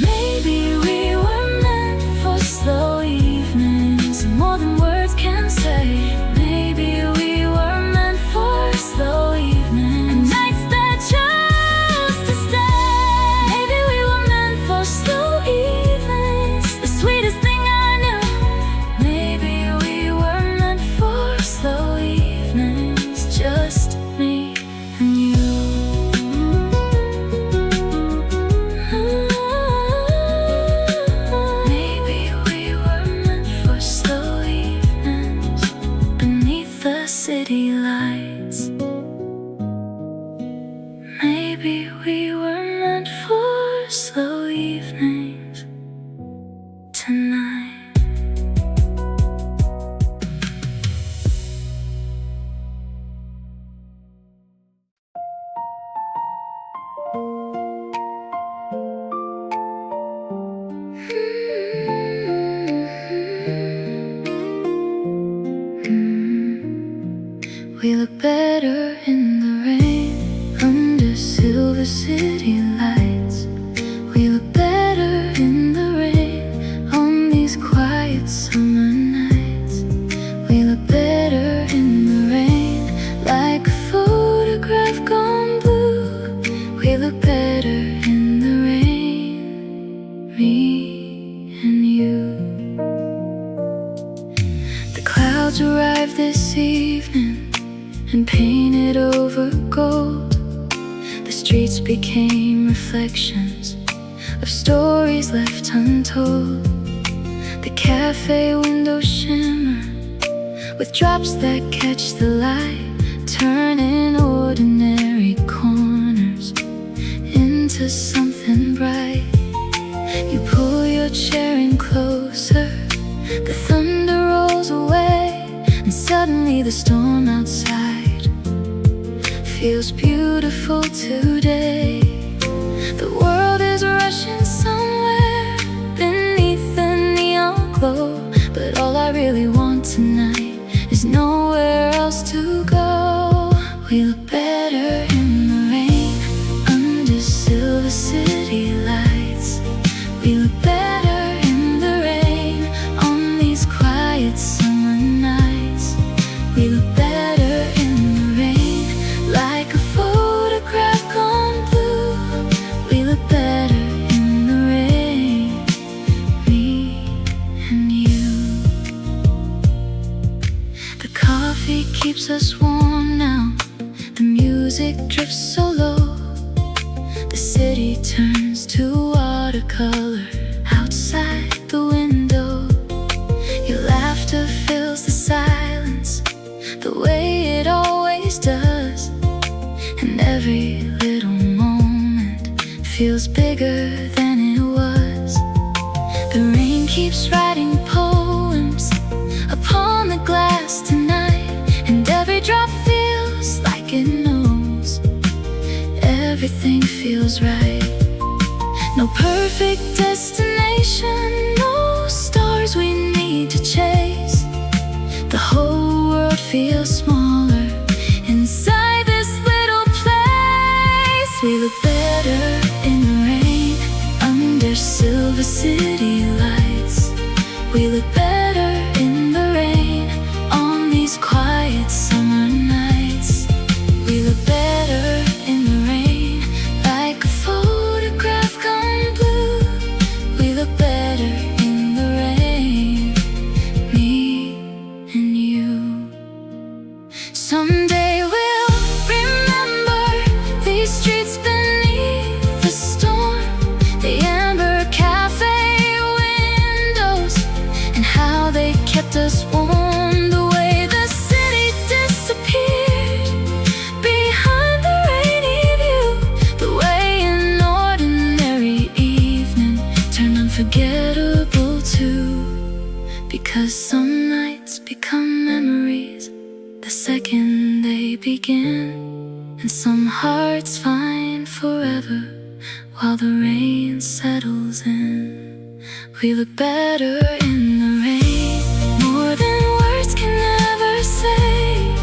Maybe we were meant for slow evenings, more than words can say. Maybe we were meant for slow evenings, and nights that chose to stay. Maybe we were meant for slow evenings, the sweetest thing I knew. Maybe we were meant for slow evenings, just me and you. Maybe we were meant for slow evenings beneath the city lights. Maybe we were meant for slow evenings tonight. We look better in the rain, under silver city lights. We look better in the rain, on these quiet summer nights. We look better in the rain, like a photograph gone blue. We look better in the rain, me and you. The clouds arrived this evening and painted over gold. The streets became reflections of stories left untold. The cafe windows shimmer with drops that catch the light, turning ordinary corners into something bright. You pull your chair in closer, the thunder rolls away, and suddenly the storm outside feels beautiful today. The world is rushing somewhere beneath the neon glow, but all I really want tonight is nowhere else to go. We look better in the rain, under silver city lights. We look better in the rain, on these quiet summer nights. We look better in the rain, like a photograph gone blue. We look better in the rain, me and you. The coffee keeps us warm now, the music drifts so low. The city turns to watercolor outside the window. Your laughter fills the silence the way it always does, and every little moment feels bigger than it was. The rain keeps writing poems upon the glass tonight, and every drop feels like it knows everything feels right. No perfect destination, no stars we need to chase. The whole world feels smaller inside this little place. We look better in the rain, under silver city lights. We look better in the rain, on these quiet summer nights. We look better in the rain, like a photograph gone blue. We look better in the rain, me and you. Someday we'll remember these streets beneath the storm, the amber cafe windows, and how they kept us warm. The way the city disappeared behind the rainy view, the way an ordinary evening turned unforgettable too. Because some nights become memories the second they begin, and some hearts find forever while the rain settles in. We look better in the rain, more than words can ever say.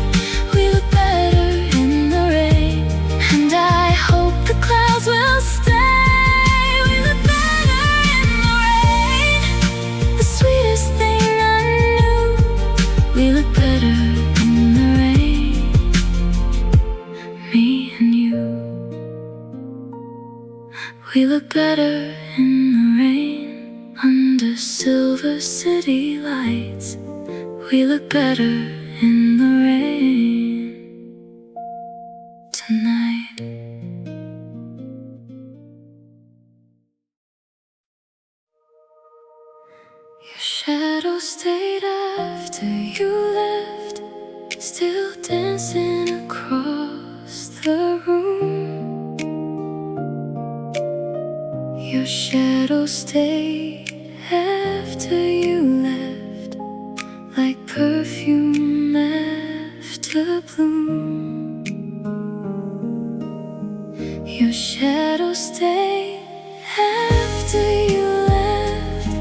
We look better in the rain, and I hope the clouds will stay. We look better in the rain, the sweetest thing I knew. We look better in the rain, me and you. We look better in the rain, under silver city lights. We look better in the rain tonight. Your shadow stayed after you left, still dancing across the room. Your shadow stayed after you left, like perfume after bloom. Your shadow stayed after you left,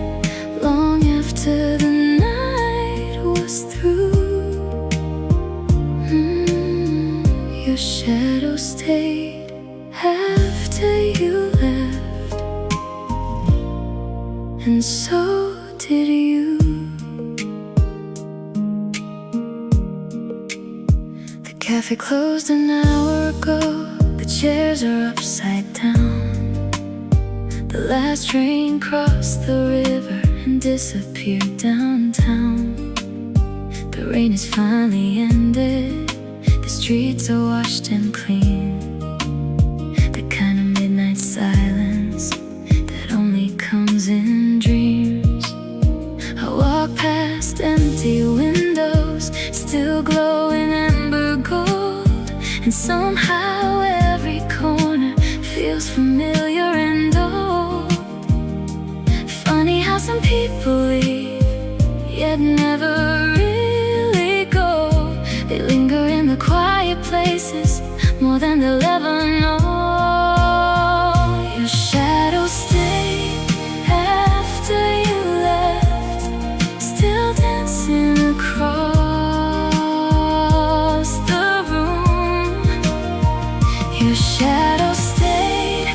long after the night was through. Your shadow stayed after you left, and so did you. The cafe closed an hour ago. The chairs are upside down. The last train crossed the river and disappeared downtown. The rain has finally ended. The streets are washed and clean. The kind of midnight silence that only comes in dreams. I walk past empty windows, still glowing amber gold, and somehow every corner feels familiar and old. Funny how some people leave, yet never really go. They linger in the quiet places more than they'll ever know. Your shadow stayed after you left, still dancing across the room. Your shadow stayed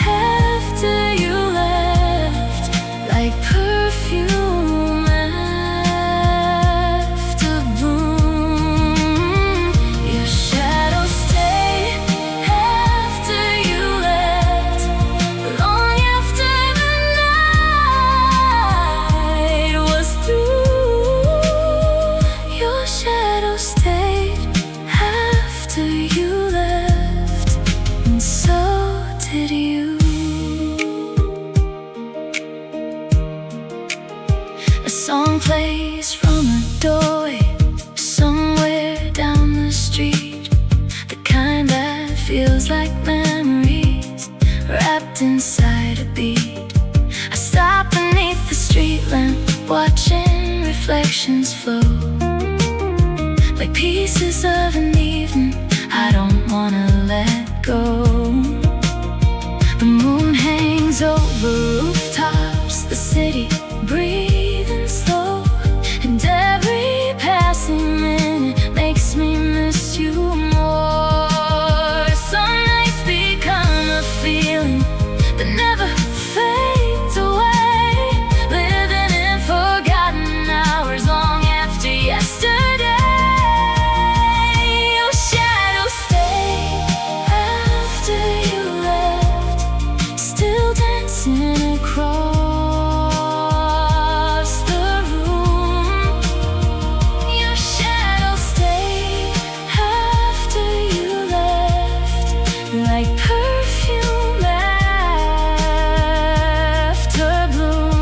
after you left, like perfume after bloom. Your shadow stayed after you left, long after the night was through. Your shadow stayed after you left, and so did you. A song plays from a doorway somewhere down the street, the kind that feels like memories wrapped inside a beat. I stop beneath the street lamp, watching reflections flow, like pieces of an evening I don't wanna let go. The moon hangs over rooftops, the city breathing slow, and every passing minute makes me miss you more. Some nights become a feeling that never fades away, living in forgotten hours long after yesterday. Your shadow stayed after you left, still dancing across the room. Your shadow stayed after you left, like perfume after bloom.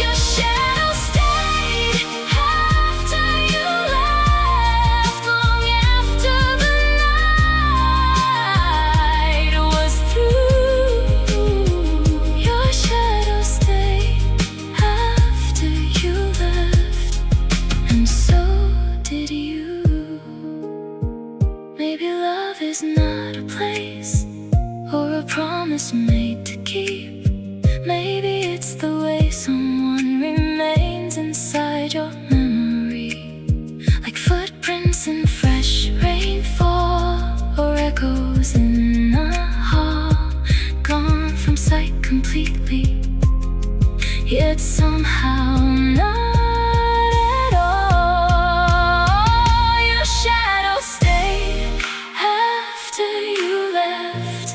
Your shadow stayed after you left, long after the night was through. Your shadow stayed after you left, and so did you. Maybe love is not a place or a promise made to keep. Maybe it's the way someone remains inside your memory, like footprints in fresh rainfall or echoes in a hall, gone from sight completely, yet somehow not at all. Your shadow stayed after you left,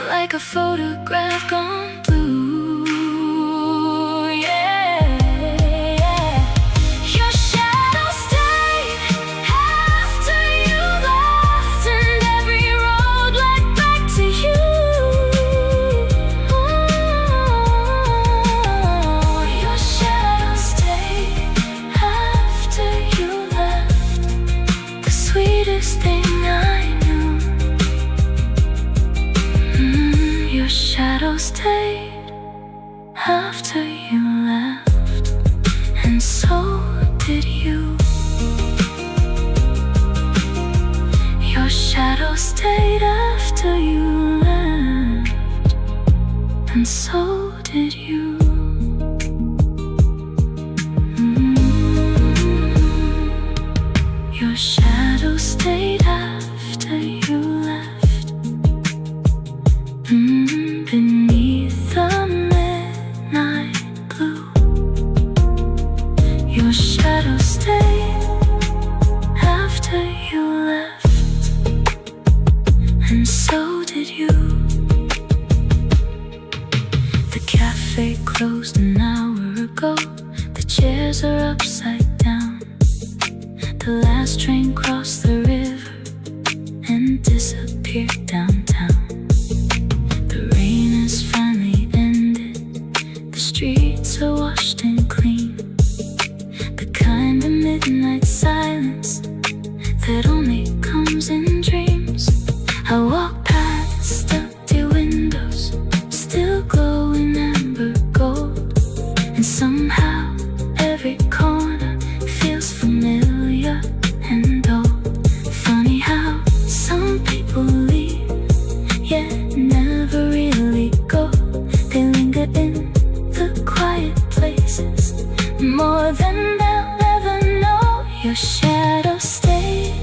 like a photograph gone blue. Yeah. Your shadow stayed after you left, and every road led back to you. Your shadow stayed after you left, the sweetest thing I knew. Your shadow stayed after you left, and so did you. Your shadow stayed after you left, and so did you. Your shadow shadow stayed after you left, beneath the midnight blue. Your shadow stayed after you left, and so did you. The cafe closed an hour ago. The chairs are upside down. The last train crossed the river and disappeared downtown. The rain has finally ended. The streets are washed and clean. The kind of midnight silence that only comes in dreams. I walk past empty windows, still glowing amber gold, and somehow every corner feels familiar and old. Funny how some people leave, yet never really go. They linger in the quiet places more than they'll ever know. Your shadow stayed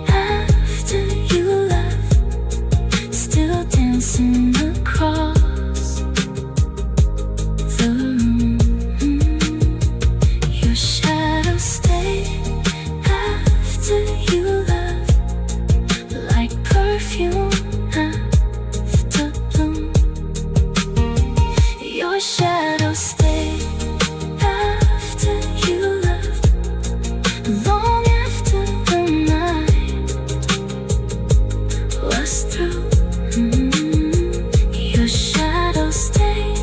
after you left, still dancing across the room. Your shadow stayed after you left, like perfume after bloom. Your shadow stayed after you left, long after the night was through. Your shadow stayed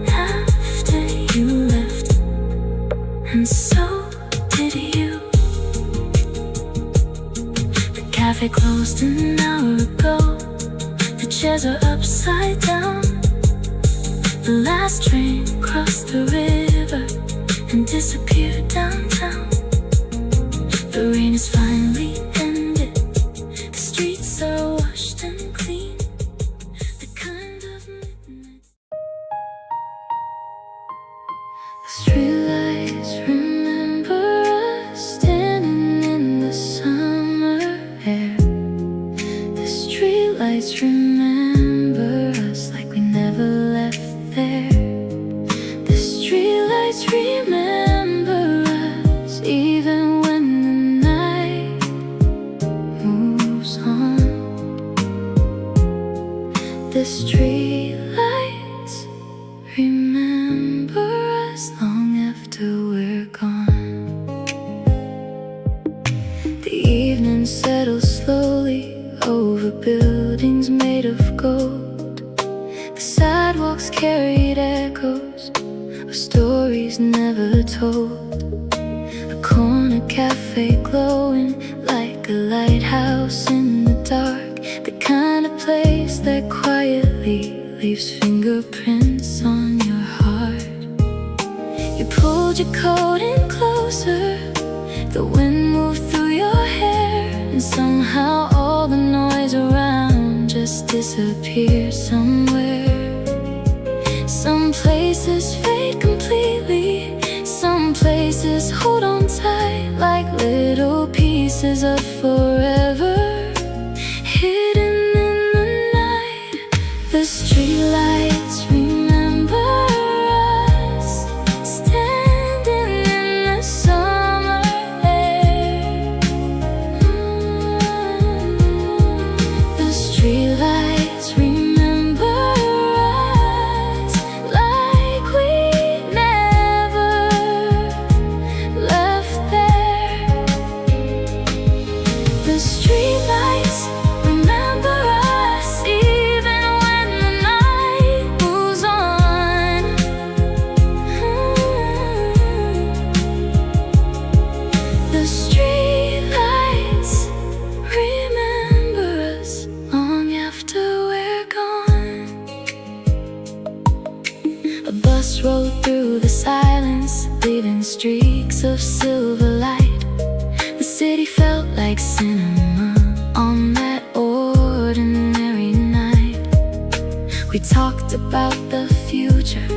after you left, and so did you. The cafe closed an hour ago. The chairs are upside down. The last train crossed the river and disappeared downtown. The rain has finally ended. The streets are washed and clean. The kind of midnight. The streetlights remember us standing in the summer air. The streetlights remember us like we never left there. The streetlights remember us even when the night moves on. The streetlights remember us long after we're gone. The evening settles slowly over buildings made of gold. The sidewalks carried echoes of stories never told. A corner cafe glowing like a lighthouse in the dark, the kind of place that quietly leaves fingerprints on your heart. You pulled your coat in closer, the wind moved through your hair, and somehow all the noise around just disappeared somewhere. Some places fade completely, some places hold on tight like little pieces of forever hidden in the night. The streetlights remember us standing in the summer air. The streetlights remember us like we never left there. The streetlights remember us even when the night moves on. The streetlights remember us long after we're gone. A bus rolled through the silence, leaving streaks of silver light. The city felt like cinema on that ordinary night. We talked about the future,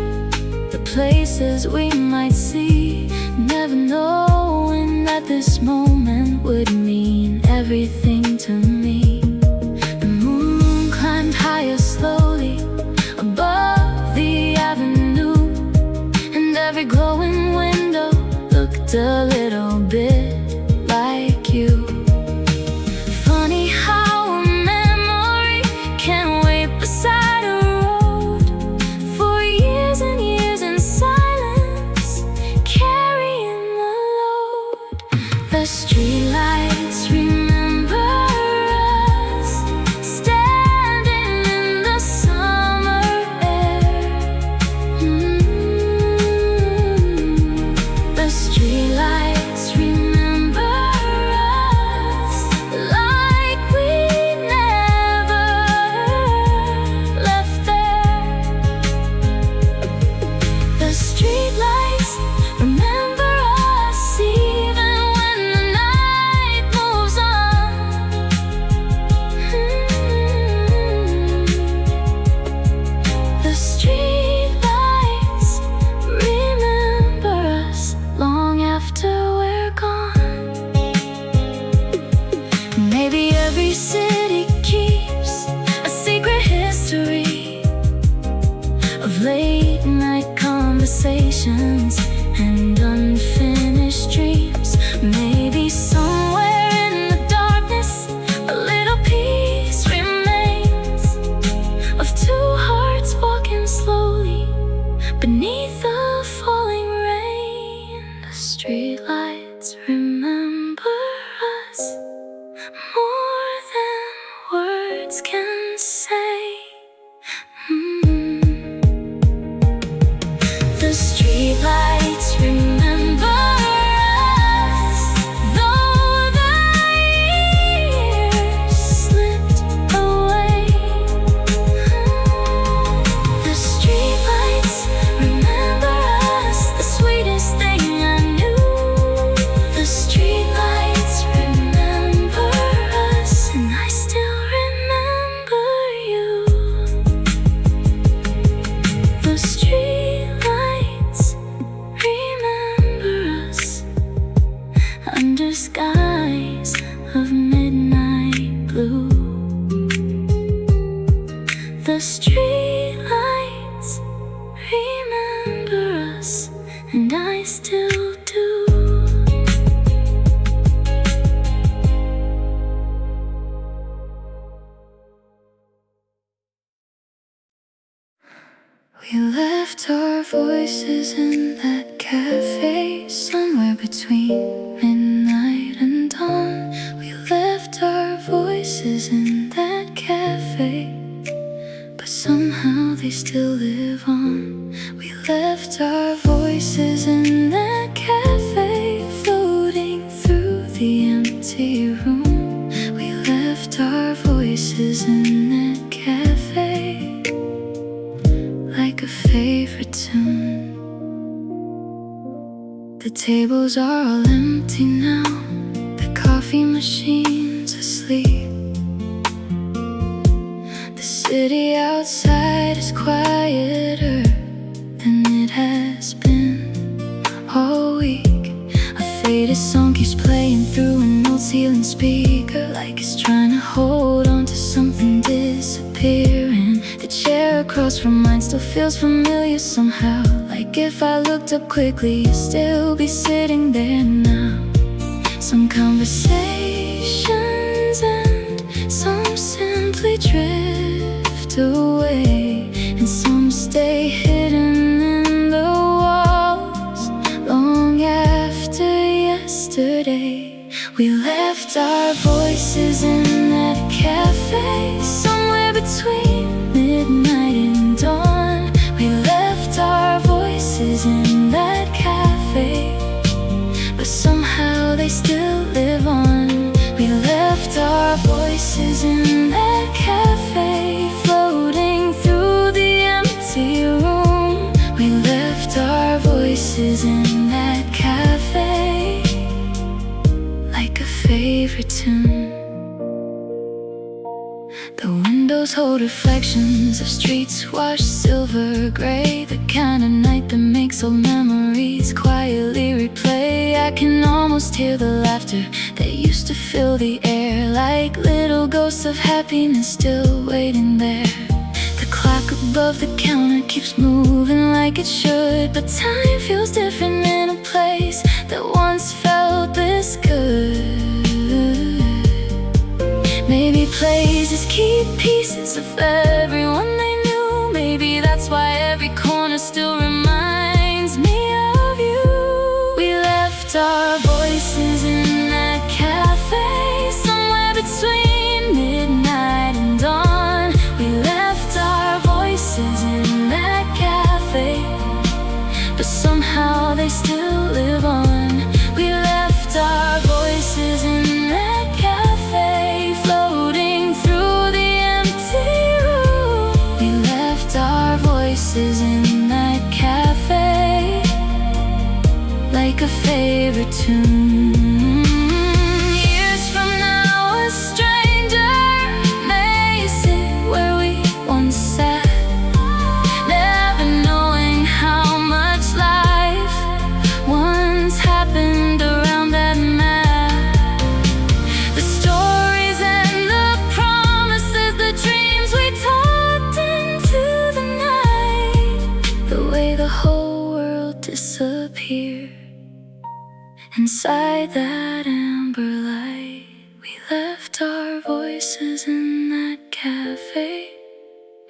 the places we might see, never knowing that this moment would mean everything to me. The moon climbed higher slowly above the avenue, and every glowing window looked a little bit like you. Funny how a memory can wait beside a road for years and years in silence, carrying the load. The streetlights remember us, standing in the summer air. The streetlights remember us like we never left there. The streetlights remember us even when the night moves on. The streetlights remember us long after we're gone. Maybe every city keeps a secret history of late night conversations and unfinished dreams. Maybe somewhere in the darkness a little piece remains of two hearts walking slowly beneath the falling rain. The streetlights remember us more than words can say. The streetlights remember us, though the years slipped away. The streetlights remember us, the sweetest thing I knew. The streetlights remember us, and I still remember you. The streetlights remember us under skies of midnight blue. The streetlights remember us, and I still do. We left our voices in that cafe somewhere between midnight and dawn. We left our voices in that cafe, but somehow they still live on. We left our voices in that cafe, floating through the empty room. We left our voices in that cafe like a favorite tune. The tables are all empty now, the coffee machine's asleep. The city outside is quieter than it has been all week. A faded song keeps playing through an old ceiling speaker, like it's trying to hold on to something disappearing. The chair across from mine still feels familiar somehow, like if I looked up quickly you'd still be sitting there now. Some conversations and some simply drift away, and some stay hidden in the walls long after yesterday. We left our voices in that cafe somewhere between midnight and dawn. We left our voices in that cafe, but somehow they still live on. We left our voices in that cafe, floating through the empty room. We left our voices in that cafe like a favorite tune. The window those old reflections of streets washed silver gray, the kind of night that makes old memories quietly replay. I can almost hear the laughter that used to fill the air, like little ghosts of happiness still waiting there. The clock above the counter keeps moving like it should, but time feels different in a place that once felt this good. Maybe places keep pieces of everyone they knew. Maybe that's why every corner still reminds me of you. We left our voices in that cafe, somewhere between midnight and dawn. We left our voices in that cafe, but somehow they still live on. We left our voices in that cafe, floating through the empty room. We left our voices in that cafe, like a favorite tune. Years from now, a stranger may sit where we once sat, never knowing how much life once happened around that map. The stories and the promises, the dreams we talked into the night, the way the whole world disappeared inside that amber light. We left our voices in that cafe,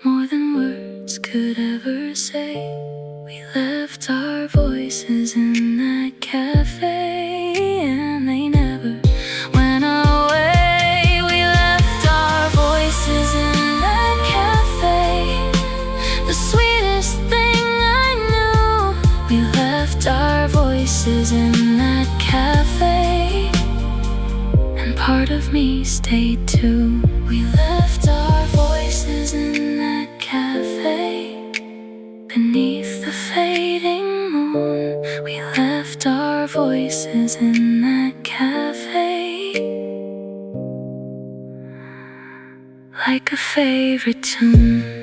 more than words could ever say. We left our voices in that cafe, and they never went away. We left our voices in that cafe, the sweetest thing I knew. We left our voices in that cafe, and part of me stayed too. We left our voices in that cafe, beneath the fading moon. We left our voices in that cafe, like a favorite tune.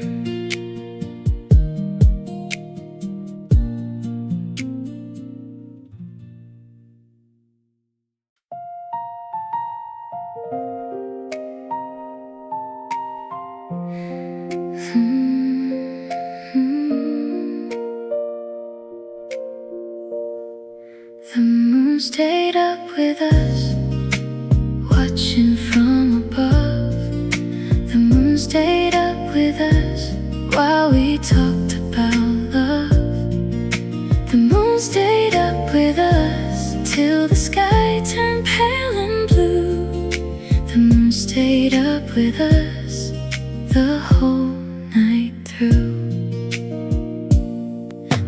The moon stayed up with us, watching from above. The moon stayed up with us while we talked about love. The moon stayed up with us till the sky turned pale and blue. The moon stayed up with us the whole night through.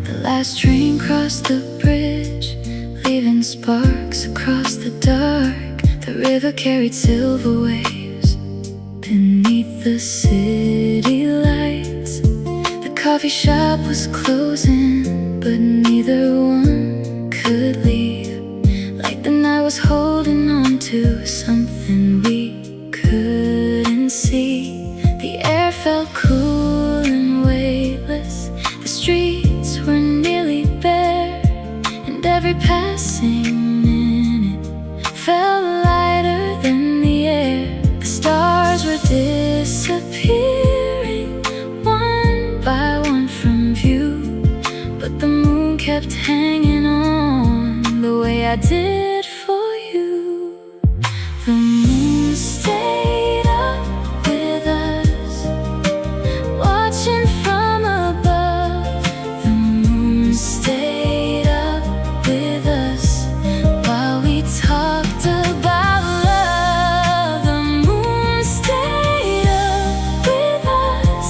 The last train crossed the bridge, leaving sparks across the dark. The river carried silver waves beneath the city lights. The coffee shop was closing, but neither one could leave. Like the night was holding on to something we couldn't see. The air felt cool and weightless. The streets were nearly bare, and every passing minute felt lighter than the air. The stars were disappearing one by one from view, but the moon kept hanging on the way I did for you. The moon stayed up with us, watching from above. The moon stayed up with us while we talked about love. The moon stayed up with us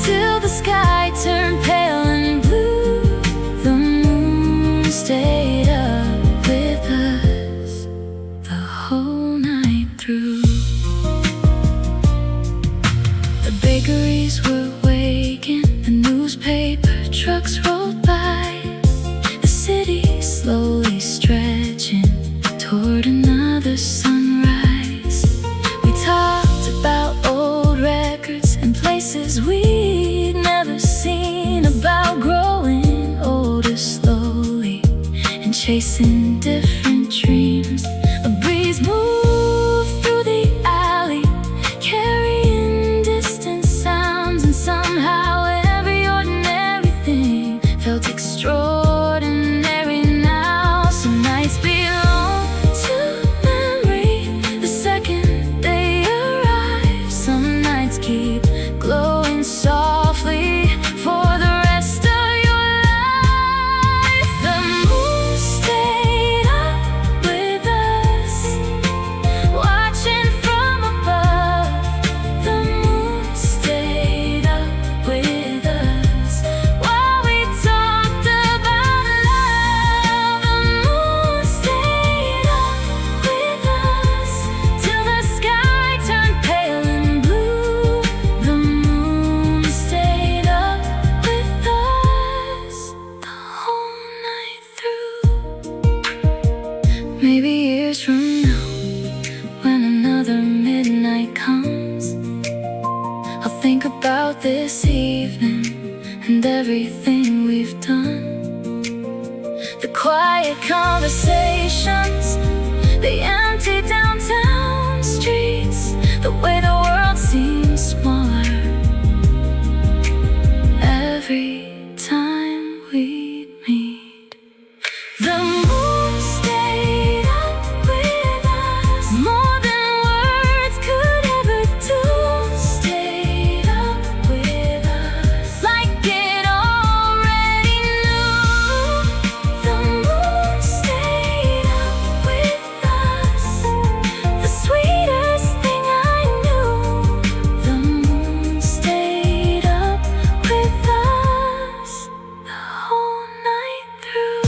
till the sky turned pale and blue. The moon stayed up with us the whole night through. The bakeries were waking, the newspaper trucks rolled by, the city slowly stretching toward another sunrise. We talked about old records and chasing different dreams. A breeze moved through the alley, carrying distant sounds, and somehow every ordinary thing felt extraordinary now. Some nights belong to memory the second they arrive. Some nights keep glowing softly for the rest of your life. The moon stayed up with us, watching from above. The moon stayed up with us while we talked about love. The moon stayed up with us till the sky turned pale and blue. The moon stayed up with us the whole night through. Maybe years from now, when another midnight comes, I'll think about this evening and everything we've done. The quiet conversations, the empty downtown streets, the way the world seems smaller every time we meet. The moon stayed up with us more than words could ever do. Stayed up with us like it already knew. The moon stayed up with us, the sweetest thing I knew. The moon stayed up with us the whole night through.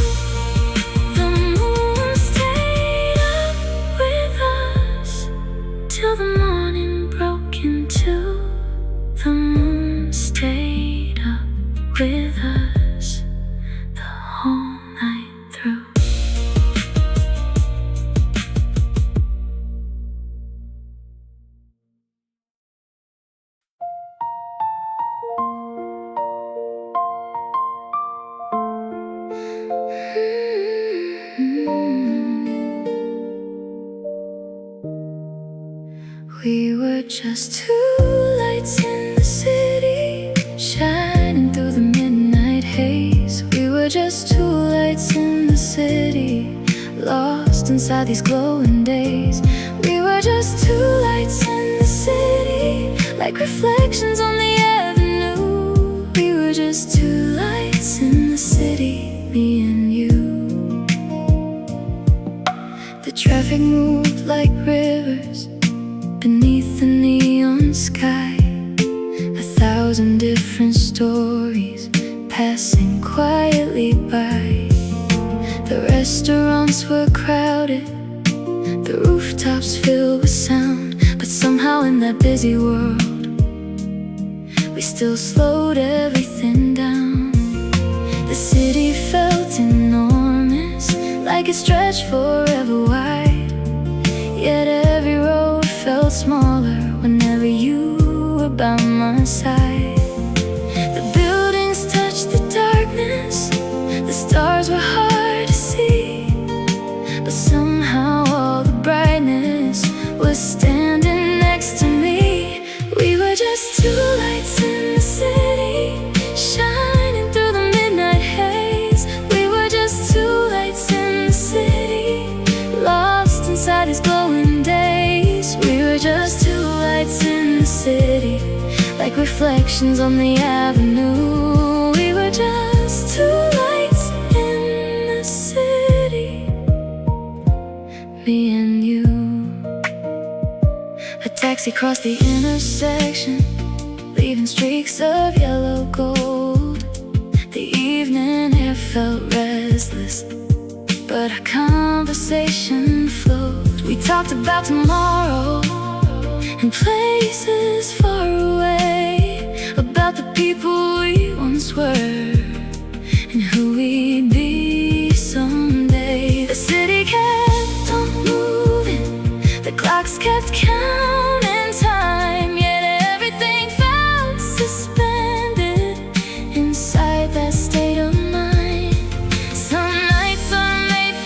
The moon stayed up with us till the morning broke in two. The moon stayed up with us the whole night through. We were just two lights in the city, shining through the midnight haze. We were just two lights in the city, lost inside these glowing days. We were just two lights in the city, like reflections on the avenue. We were just two lights in the city, me and you. The traffic moved like rivers beneath the neon sky. 1,000 different stories passing quietly by. The restaurants were crowded, the rooftops filled with sound. But somehow in that busy world, we still slowed everything down. The city felt enormous, like it stretched forever wide. Yet every road felt smaller whenever you were by my side. The buildings touched the darkness, the stars were hard to see, but somehow all the brightness was standing next to me. We were just two lights in the city, shining through the midnight haze. We were just two lights in the city, lost inside these glowing days. We were just two lights in the city, like reflections on the avenue. We were just two lights in the city, me and you. A taxi crossed the intersection, leaving streaks of yellow gold. The evening air felt restless, but our conversation flowed. We talked about tomorrow and places far away, about the people we once were and who we'd be someday. The city kept on moving, the clocks kept counting time, yet everything felt suspended inside that state of mind. Some nights are made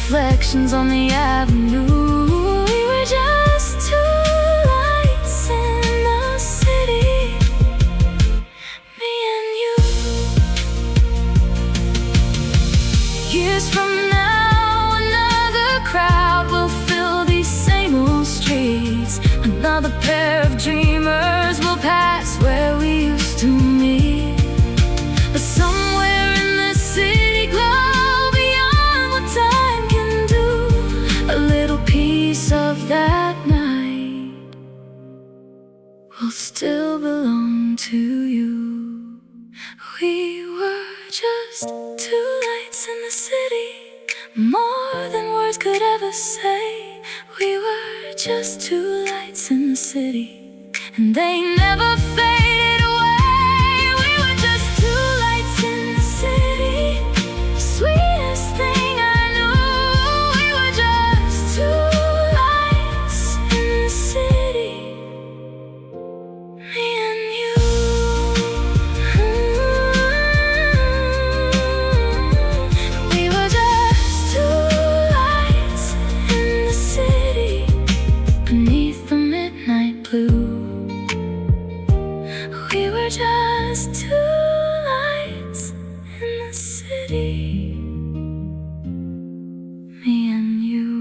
reflections on the avenue. We were just two lights in the city, me and you. Years from now, another crowd will fill these same old streets. Another pair of dreamers will pass where we used to meet. But somewhere in this city glow beyond what time can do, a little piece of that night will still belong to you. We were just two lights in the city, more than words could ever say. We were just two lights in the city, and they never faded away. We were just two lights in the city, sweetest thing I knew. We were just two lights in the city, me and you. We were just two lights in the city, beneath the midnight blue. We were just two lights in the city, me and you.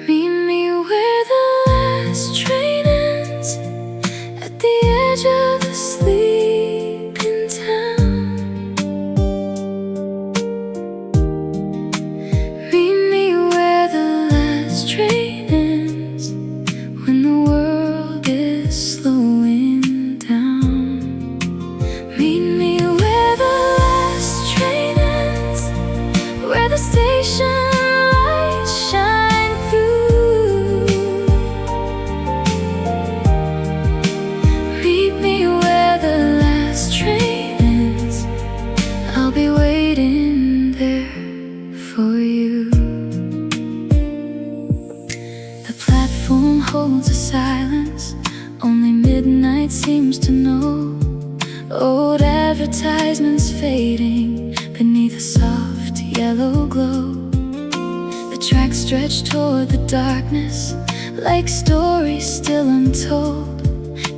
Meet me where the last train ends, at the edge of the sleeping town. Meet me where the last train ends, when the world is slowing down. Meet me where the last train ends, where the station lights shine through. Meet me where the last train ends, I'll be waiting there for you. The platform holds a silence only midnight seems to know. Old advertisements fading beneath a soft yellow glow. The tracks stretch toward the darkness like stories still untold,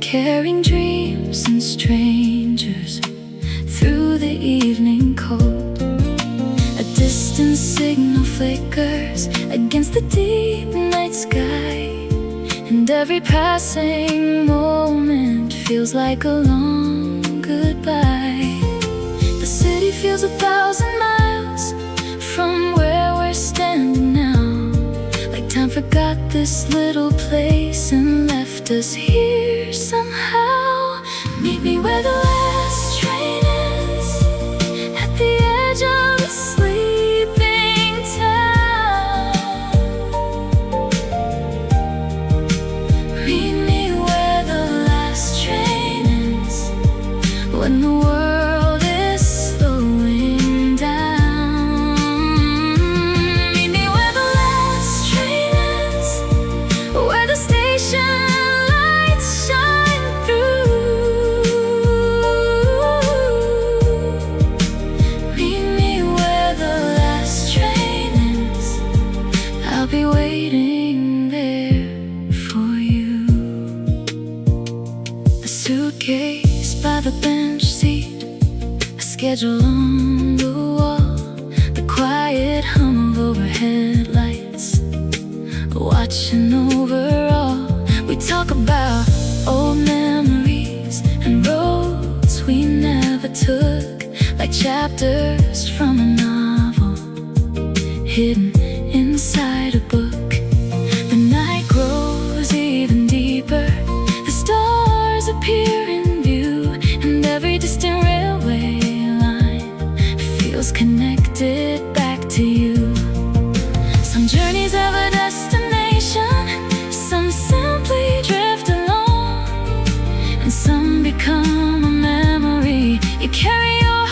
carrying dreams and strangers through the evening cold. A distant signal flickers against the deep night sky, and every passing moment feels like a long goodbye. The city feels 1,000 miles from where we're standing now, like time forgot this little place and left us here somehow. Meet me where the last train ends, at the edge of a sleeping town. Meet me where the last train ends, when the world is slowing down. Meet me where the last train ends, where the station lights shine through. Meet me where the last train ends, I'll be waiting there for you. A suitcase by the bench seat, a schedule on the wall, the quiet hum of overhead lights watching over all. We talk about old memories and roads we never took, like chapters from a novel hidden inside a book. The night grows even deeper, the stars appear in view, and every distant railway line feels connected back to you. Some journeys have a destination, some simply drift along, and some become a memory you carry your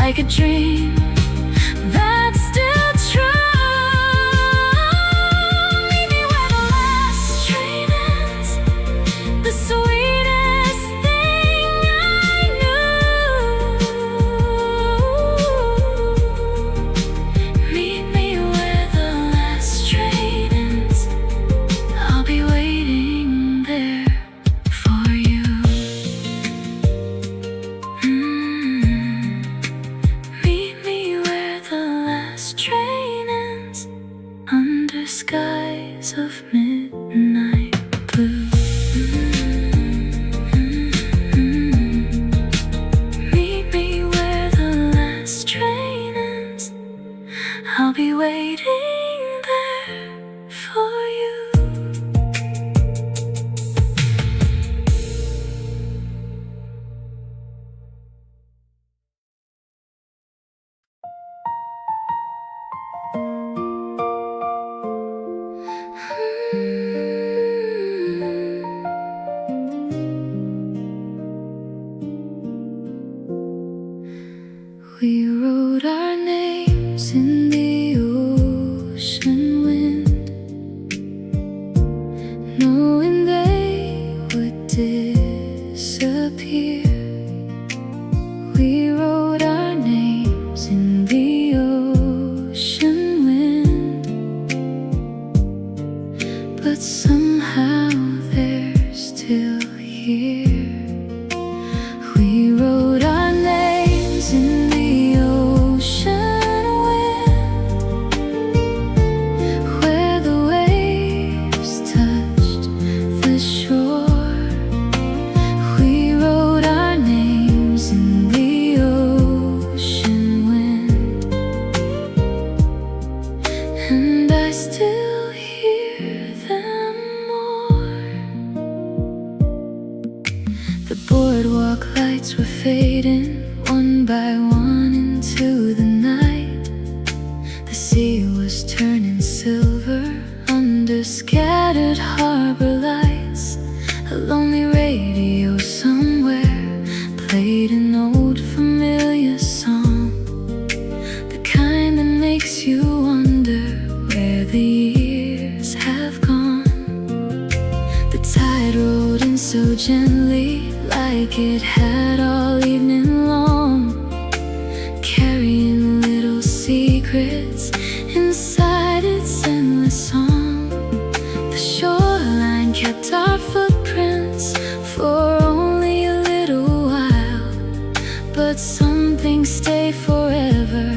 like a dream that's still true. Meet me where the last train ends, the sweetest thing I knew. Meet me where the last train ends, I'll be waiting there for you. Meet me where the last train ends, under skies of midnight blue. Meet me where the last train ends, I'll be waiting there for you. We wrote our names in the ocean wind, knowing they would disappear. We wrote our names in the ocean wind, but somehow they're still here. We wrote our names in the ocean wind, where the waves touched the shore. We wrote our names in the ocean wind, and I still hear them more. The boardwalk lights were fading one by one into the night. The sea was turning silver under scattered harbor lights. A lonely radio somewhere played an old familiar song, the kind that makes you wonder where the years have gone. The tide rolled in so gently, like it had all evening long, carrying little secrets inside its endless song. The shoreline kept our footprints for only a little while, but some things stay forever,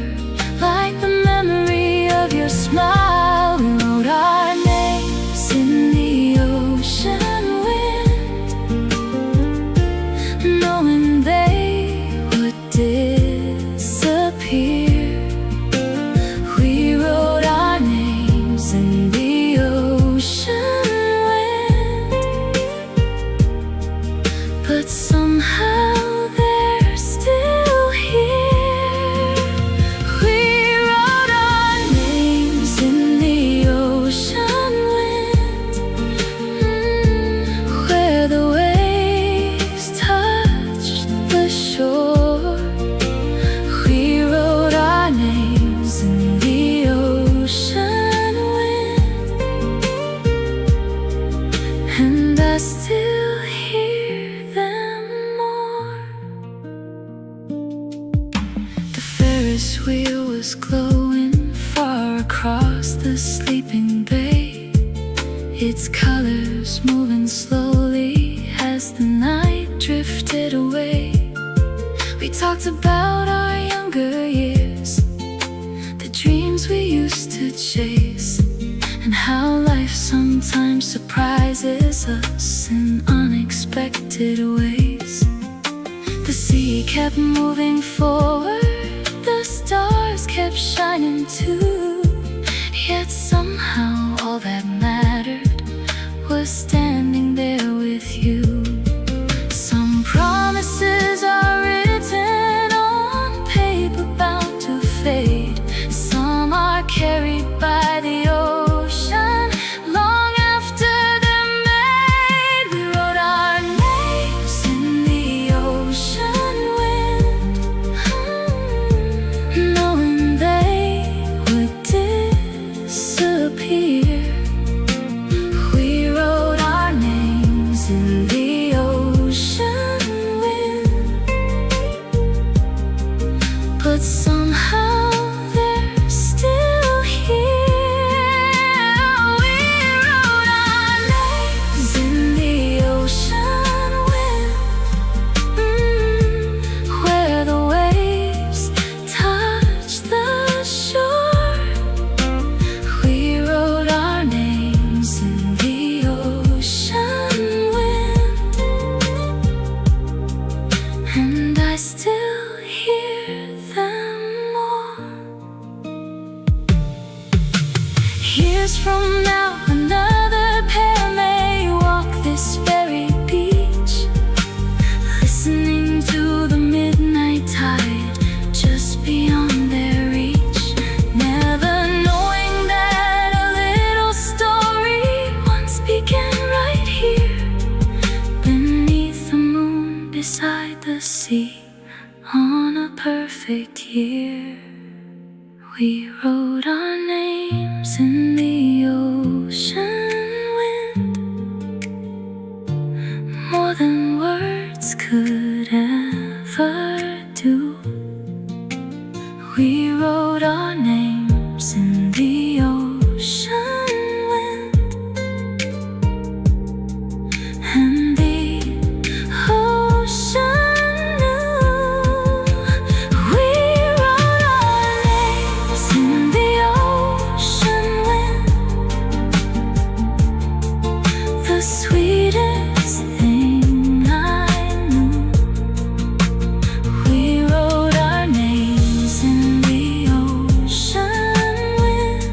like the memory of your smile. We wrote our names in the ocean wind, knowing they would disappear. We wrote our names in the ocean wind, but somehow they're still here. We wrote our names in the ocean wind, where the waves touched the shore. We wrote our names in the ocean wind, and I still hear them more. The Ferris wheel was glowing far across the sleeping bay, its colors moving slowly as the night drifted away. We talked about our younger years, the dreams we used to chase, and how life sometimes surprises us in unexpected ways. The sea kept moving forward, the stars kept shining too, yet somehow all that mattered was standing there with you. Some promises are written on paper bound to fade, some are carried by the ocean long after they're made. We wrote our names in the ocean wind, perfect year. We wrote our names in the ocean wind, more than words could ever do. We wrote our names in the ocean wind, and the ocean knew. We wrote our names in the ocean wind, the sweetest thing I knew. We wrote our names in the ocean wind,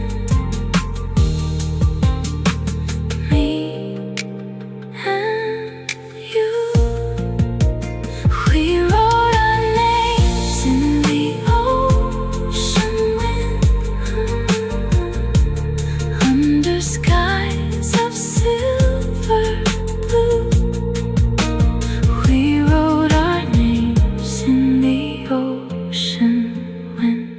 me and you. We wrote our names in the ocean wind, under skies of silver blue. We wrote our names in the ocean wind,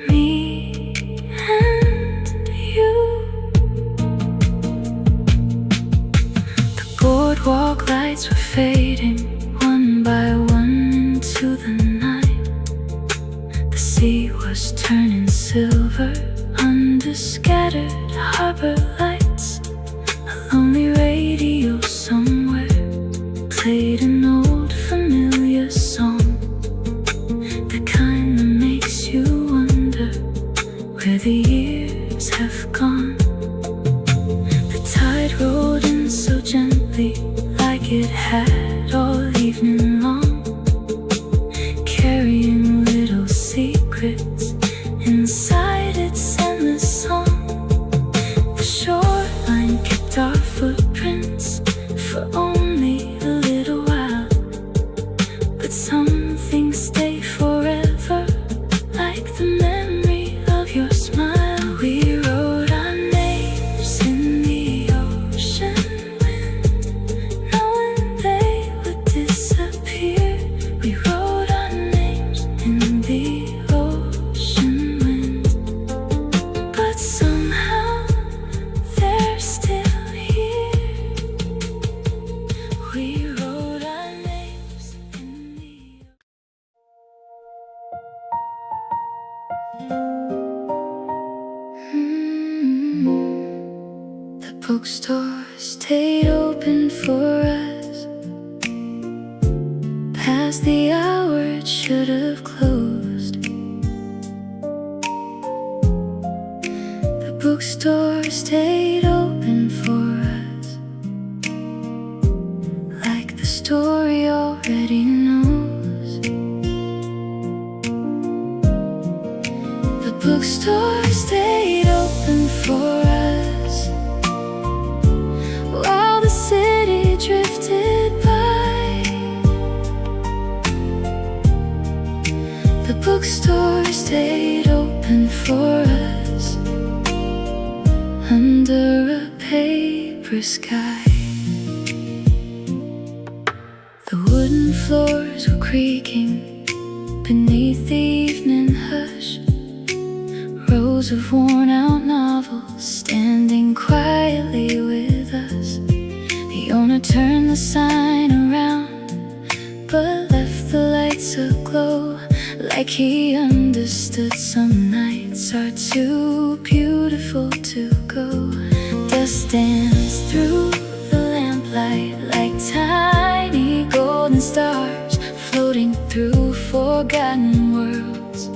me and you. The boardwalk lights were fading one by one into the night. The sea was turning silver under scattered harbor lights. A lonely radio somewhere played an old familiar song, the kind that makes you wonder where the years have gone. The tide rolled in so gently, like it had all evening long, carrying little secrets inside its endless song. The shoreline kept our footprints for only a little while, but some things stay forever, like the memory of your smile. We wrote our names in the ocean wind, knowing they would disappear. We wrote our names in the ocean wind, but somehow they're still here. We wrote our names in the The bookstore stayed open for us past the hour it should have closed. The bookstore stayed open for us, like the story already knows. The bookstore stayed open for us while the city drifted by. The bookstore stayed open for us under a paper sky. The wooden floors were creaking beneath the evening hush. Rows of worn-out novels standing quietly with us. The owner turned the sign around, but left the lights aglow, like he understood some nights are too beautiful to go. Dust danced through the lamplight like tiny golden stars, floating through forgotten worlds,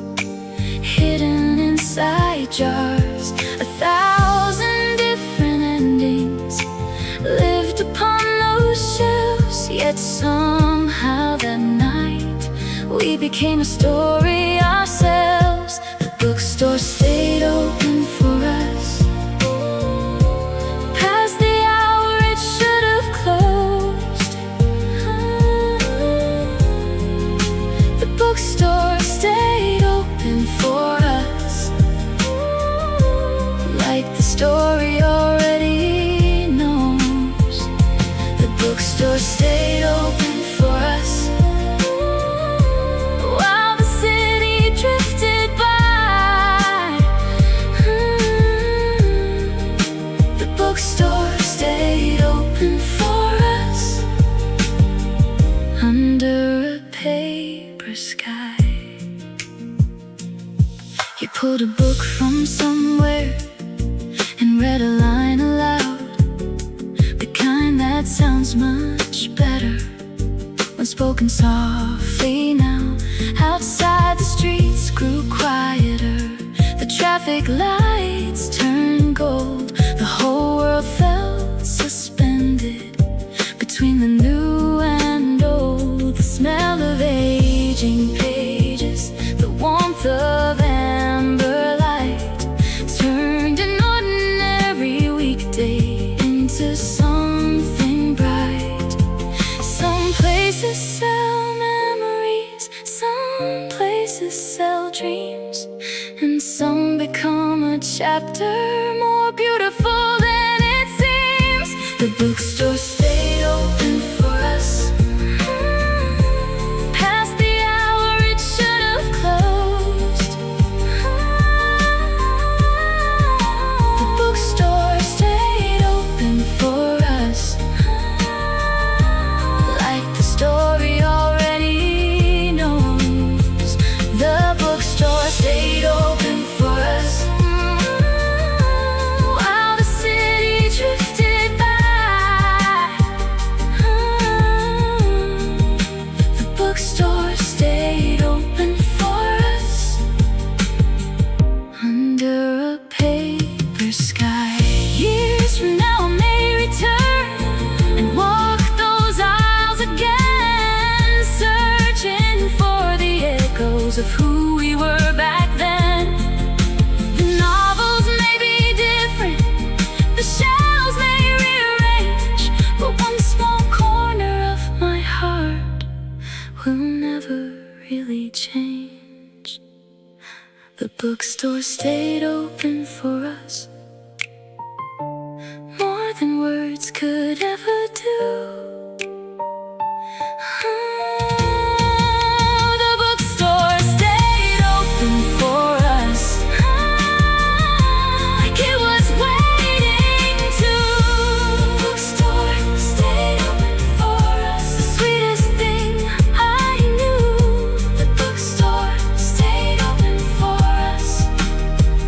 hidden inside jars. 1,000 different endings lived upon those shelves, yet somehow that night we became a story ourselves. The bookstore stayed open for us past the hour it should have closed. The bookstore stayed open for us, like the story already knows. The bookstore stayed open for us bookstore stayed open for us under a paper sky. You pulled a book from somewhere and read a line aloud, the kind that sounds much better when spoken softly. Now outside the streets grew quieter, the traffic lights turned gold, the whole world felt suspended between the new and old. The smell of aging pages, the warmth of amber light, turned an ordinary weekday into something bright. Some places sell memories, some places sell dreams, and some become a chapter more beautiful than it seems. The bookstore stayed open for us past the hour it should have closed. The bookstore stayed open for us, like the story already knows. The bookstore stayed open for us while the city drifted by. The bookstore stayed open for us under a paper sky. Years from now I may return and walk those aisles again, searching for the echoes of who we were back then. The novels may be different, the shelves may rearrange, but one small corner of my heart will never really change. The bookstore stayed open for us, more than words could ever do. The bookstore stayed open for us, like it was waiting to. The bookstore stayed open for us, the sweetest thing I knew. The bookstore stayed open for us,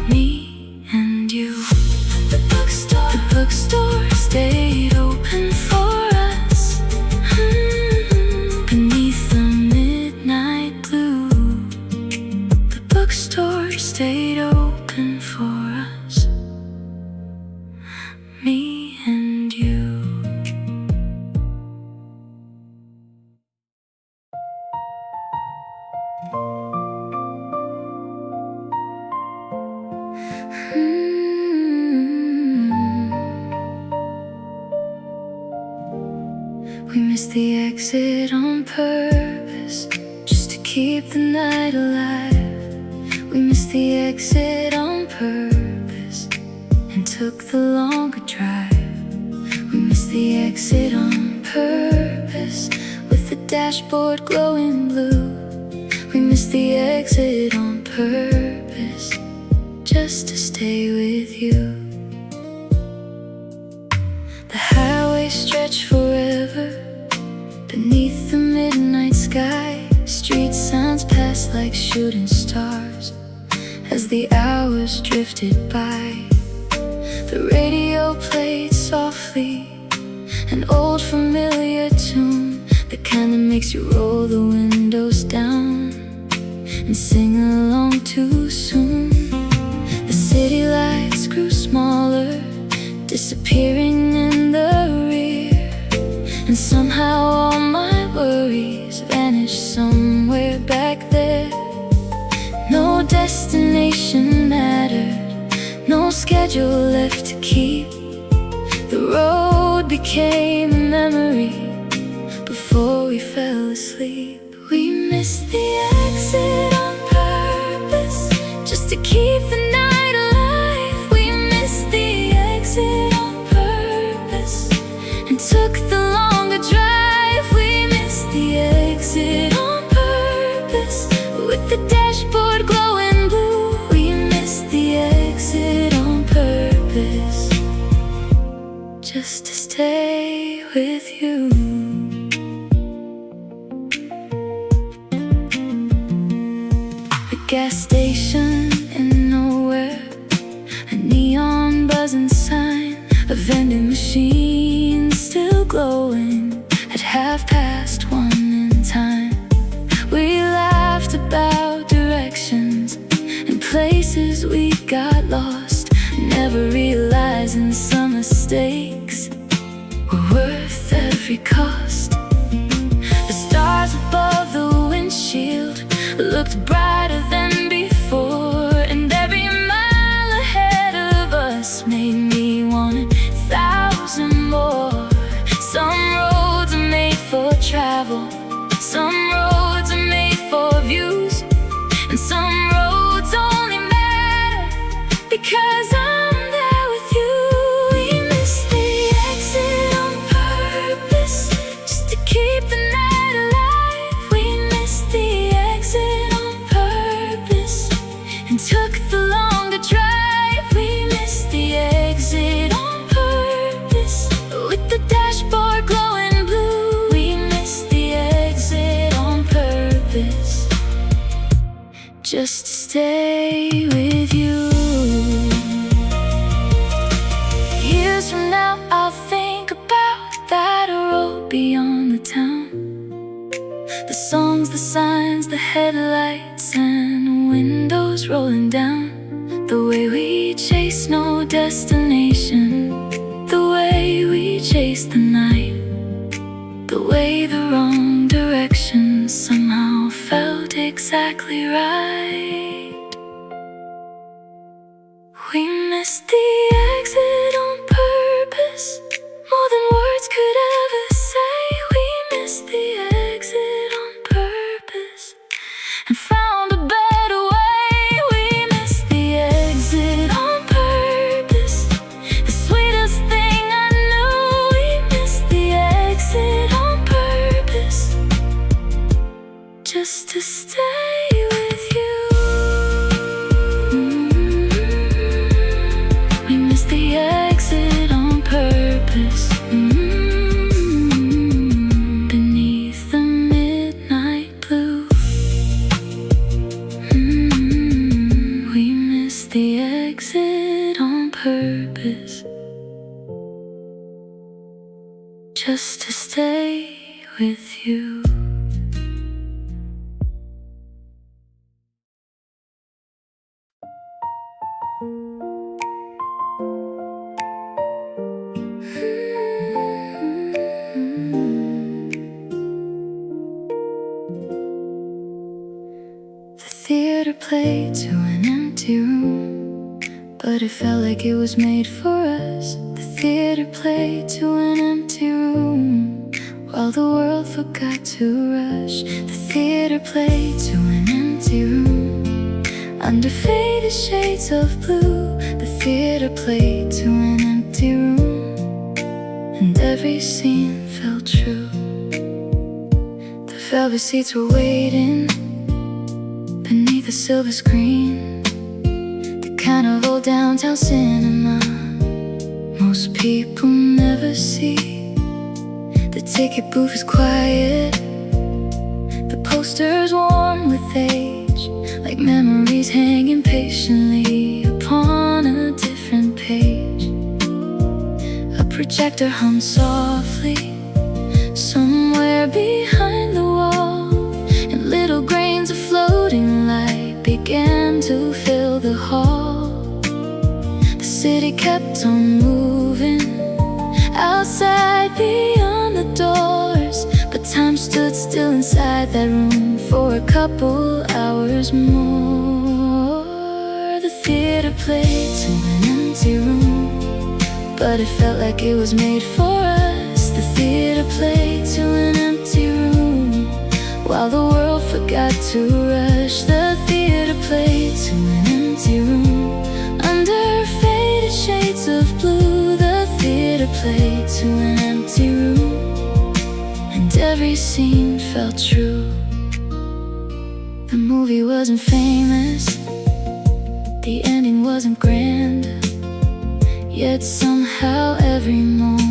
me and you. The bookstore stayed open for us beneath the midnight blue. The bookstore stayed open for us, me and you. We missed the exit on purpose, just to keep the night alive. We missed the exit on purpose and took the longer drive. We missed the exit on purpose with the dashboard glowing blue. We missed the exit on purpose just to stay with you. The highway stretched forever beneath the midnight sky. Street signs passed like shooting stars as the hours drifted by. The radio played softly, an old familiar tune, the kind that makes you roll the windows down and sing along too soon. The city lights grew smaller, disappearing in the rear, and somehow all my worries vanished somewhere back there. No destination mattered, no schedule left to keep. The road became a memory before we fell asleep. We missed the exit on purpose just to keep the night alive. We missed the exit on purpose and took the longer drive. We missed the exit on purpose with the dashboard glowing blue. We missed the exit on purpose. just to stay with you. A gas station in nowhere, a neon buzzing sign, a vending machine still glowing at 1:30 in time. We laughed about directions and places we got lost, never realizing some mistakes were worth every cost. The stars above the windshield looked brighter than before, and every mile ahead of us made me want 1,000 more. Some roads are made for travel, some roads are made for views, and some roads only matter because I'm there with you. We missed the exit on purpose, just to keep the night alive. We missed the exit on purpose and took the longer drive. We missed the exit on purpose, with the dashboard glowing blue. We missed the exit on purpose, just to stay with you. Years from now I'll think about that road beyond the town, the songs, the signs, the headlights, and windows rolling down. The way we chase no destination, the way we chase the night, the way the wrong direction somehow felt exactly right. We missed the exit on purpose, more than words could ever say. We missed the exit on purpose and found a better way. We missed the exit on purpose, the sweetest thing I knew. We missed the exit on purpose, just to stay with you. We missed the exit on purpose. Beneath the midnight blue. We missed the exit on purpose, just to stay with you. The theater played to an empty room, but it felt like it was made for us. The theater played to an empty room, while the world forgot to rush. The theater played to an empty room, under faded shades of blue. The theater played to an empty room, and every scene felt true. The velvet seats were waiting beneath the silver screen, the kind of old downtown cinema most people never see. The ticket booth is quiet, the posters worn with age, like memories hanging patiently upon a different page. A projector hummed softly somewhere behind the wall, and little grains of floating light began to fill the hall. The city kept on moving outside beyond the doors, but time stood still inside that room for a couple hours more. The theater played to an empty room, but it felt like it was made for us. The theater played to an empty room, while the world forgot to rush. The theater played to an empty room, under faded shades of blue. The theater played to an empty room, and every scene felt true. The movie wasn't famous, the ending wasn't grand, yet somehow every moment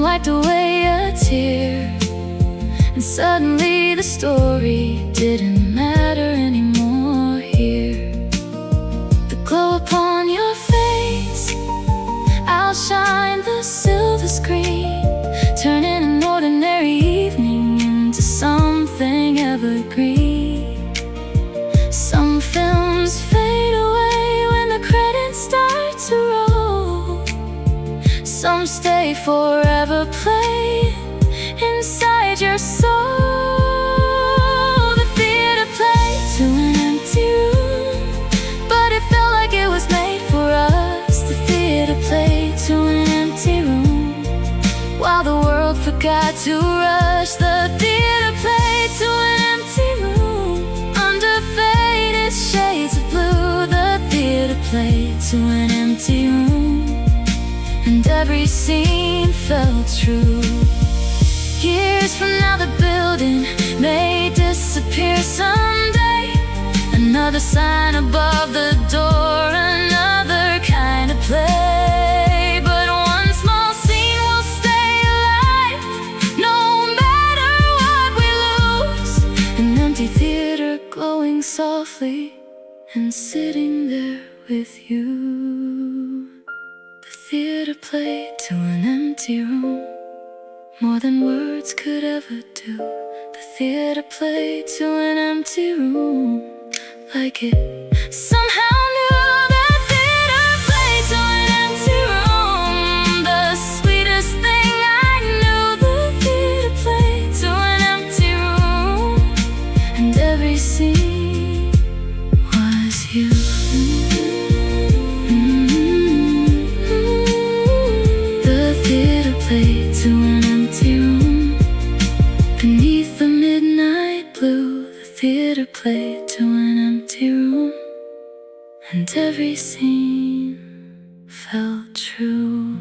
and wiped away a tear. And suddenly the story didn't matter anymore here. The glow upon your face outshine the silver screen, turning an ordinary evening into something evergreen. Some films fade away when the credits start to roll. Some stay forever playing inside your soul. The theater played to an empty room, but it felt like it was made for us. The theater played to an empty room, while the world forgot to rush. The theater played to an empty room, under faded shades of blue. The theater played to an empty room, and every scene felt true. Years from now the building may disappear someday. Another sign above the door, another kind of play. But one small scene will stay alive, no matter what we lose. An empty theater glowing softly and sitting there with you. The theater played to an empty room, more than words could ever do. The theater played to an empty room, like it somehow knew. The theater played to an empty room, the sweetest thing I knew. The theater played to an empty room, and every scene was you. The theater played to an empty room, beneath the midnight blue. The theater played to an empty room, and every scene felt true.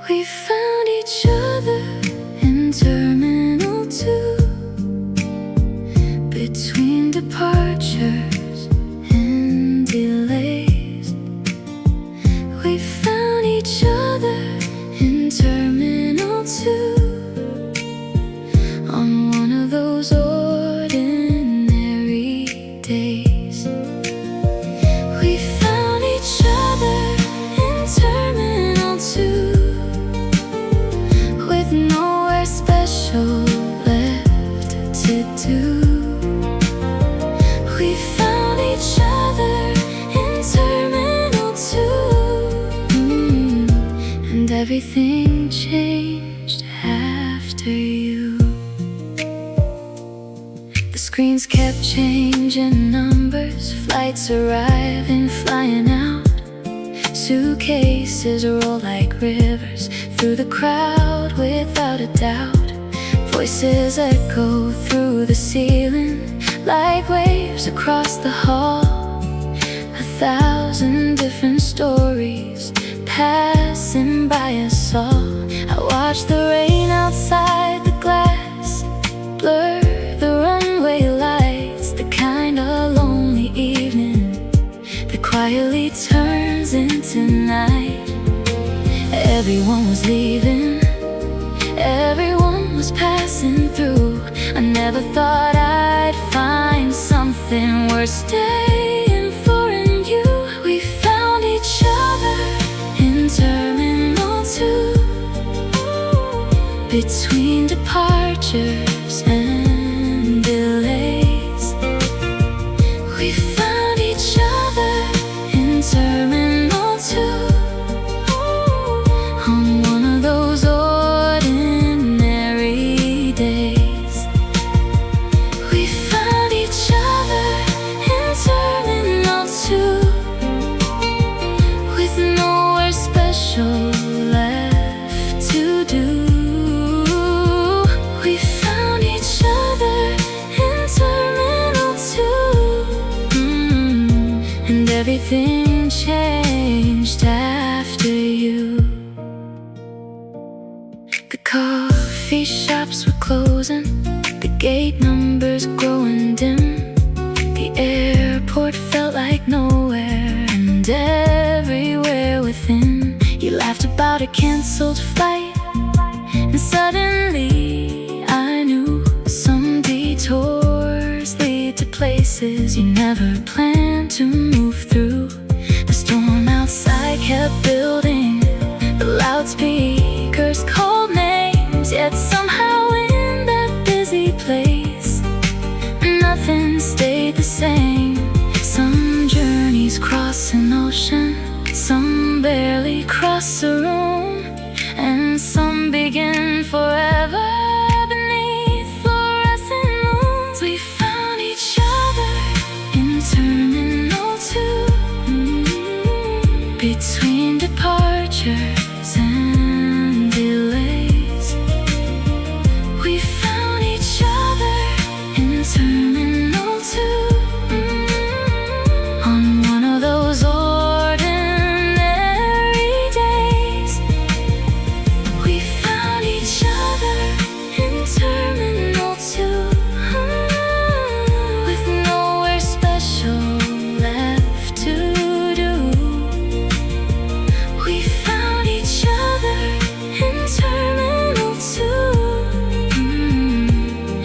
We found each other in Terminal 2, between departures and delays. We found each other in Terminal 2, on one of those ordinary days. We found each other in Terminal 2, with nowhere special left to do. We found each other in Terminal 2, and everything changed after you. The screens kept changing numbers, flights arriving, flying out. Suitcases roll like rivers through the crowd without a doubt. Voices echo through the ceiling like waves across the hall. 1,000 different stories passing by us all. I watch the rain outside the glass blur the runway lights, the kind of lonely evening that quietly turns into night. Everyone was leaving, everyone was passing through. I never thought I'd find something worth staying for in you. We found each other in Terminal 2, between departures and delays. We found each other in Terminal 2, on one of those ordinary days. We found each other in Terminal 2, with nowhere special left to do. We found each other in Terminal 2, and everything changed after you. embers growing dim. The airport felt like nowhere, and everywhere within you laughed about a cancelled flight. And suddenly I knew some detours lead to places you never planned to move through. The storm outside kept building, the loudspeakers called names, yet somehow in that busy place nothing stayed the same. Some journeys cross an ocean, some barely cross a room, and some begin forever beneath fluorescent moons. We found each other in Terminal 2, between departures and delays. We found each other in Terminal 2, on one of those ordinary days. We found each other in Terminal 2, with nowhere special left to do. We found each other in Terminal 2,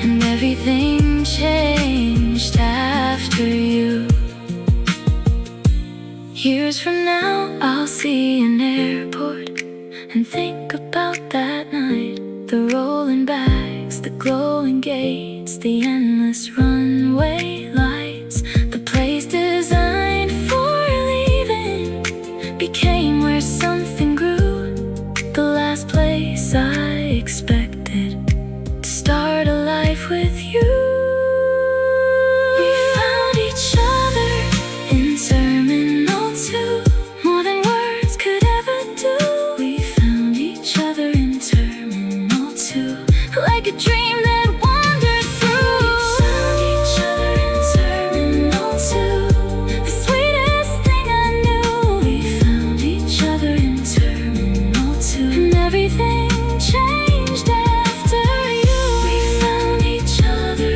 and everything changed after you. Years from now I'll see an airport and think about that night. The rolling bags, the glowing gates, the endless runway lights. The place designed for leaving became where something grew. The last place I expected to start a life with you. We found each other in Terminal 2, more than words could ever do. We found each other in Terminal 2, like a dream that wandered through. We found each other in Terminal 2, the sweetest thing I knew. We found each other in Terminal 2, and everything changed after you. We found each other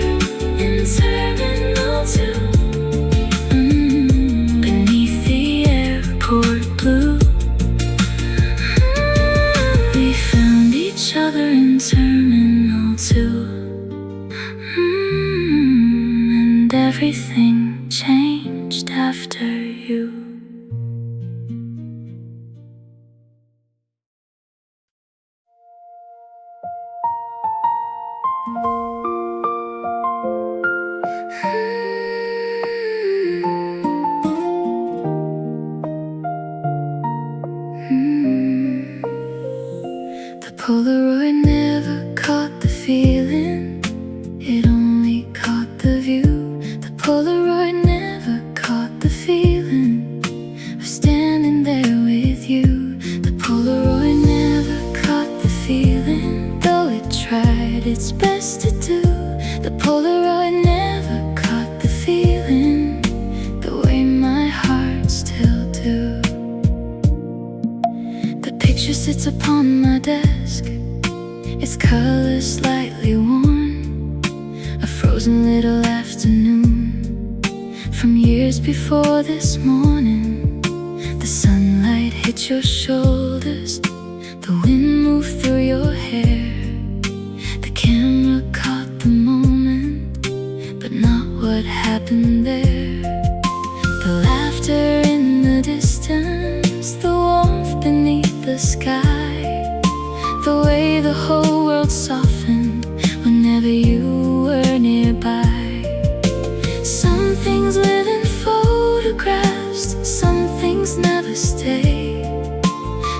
in Terminal 2, beneath the airport blue. We found each other in Terminal 2, and everything changed after you. The Polaroid never caught the feeling, it only caught the view. The Polaroid never caught the feeling of standing there with you. The Polaroid never caught the feeling, though it tried its best to do. The Polaroid never caught the feeling the way my heart still do. The picture sits upon my desk, its color slightly worn, a frozen little afternoon from years before this morning. The sunlight hit your shoulders, the wind moved through your hair. The camera caught the moment, but not what happened there. The laughter in the distance, the warmth beneath the sky, the way the whole world softened whenever you were nearby. Some things live in photographs, some things never stay.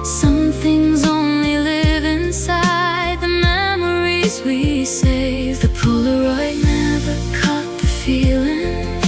Some things only live inside the memories we save. The Polaroid never caught the feeling,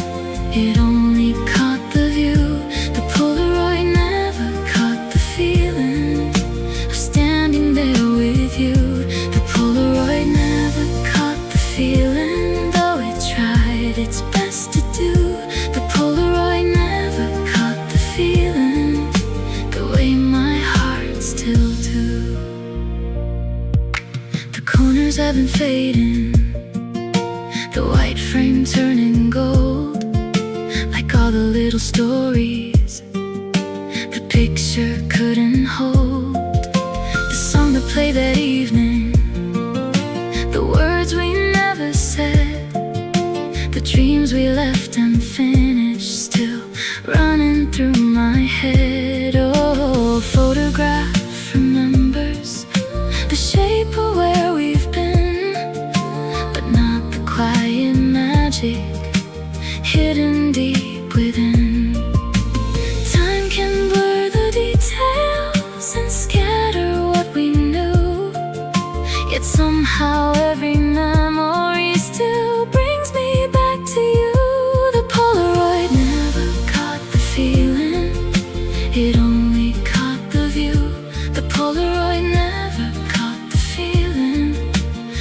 the white frame turning gold, like all the little stories the picture couldn't hold. The song that played that evening, the words we never said, the dreams we left unfinished, still running through my head. Oh, a photograph remembers the shape of where we've been, but not the quiet magic hidden deep within. Time can blur the details and scatter what we knew, yet somehow every memory still brings me back to you. The Polaroid never caught the feeling, it only caught the view. The Polaroid never caught the feeling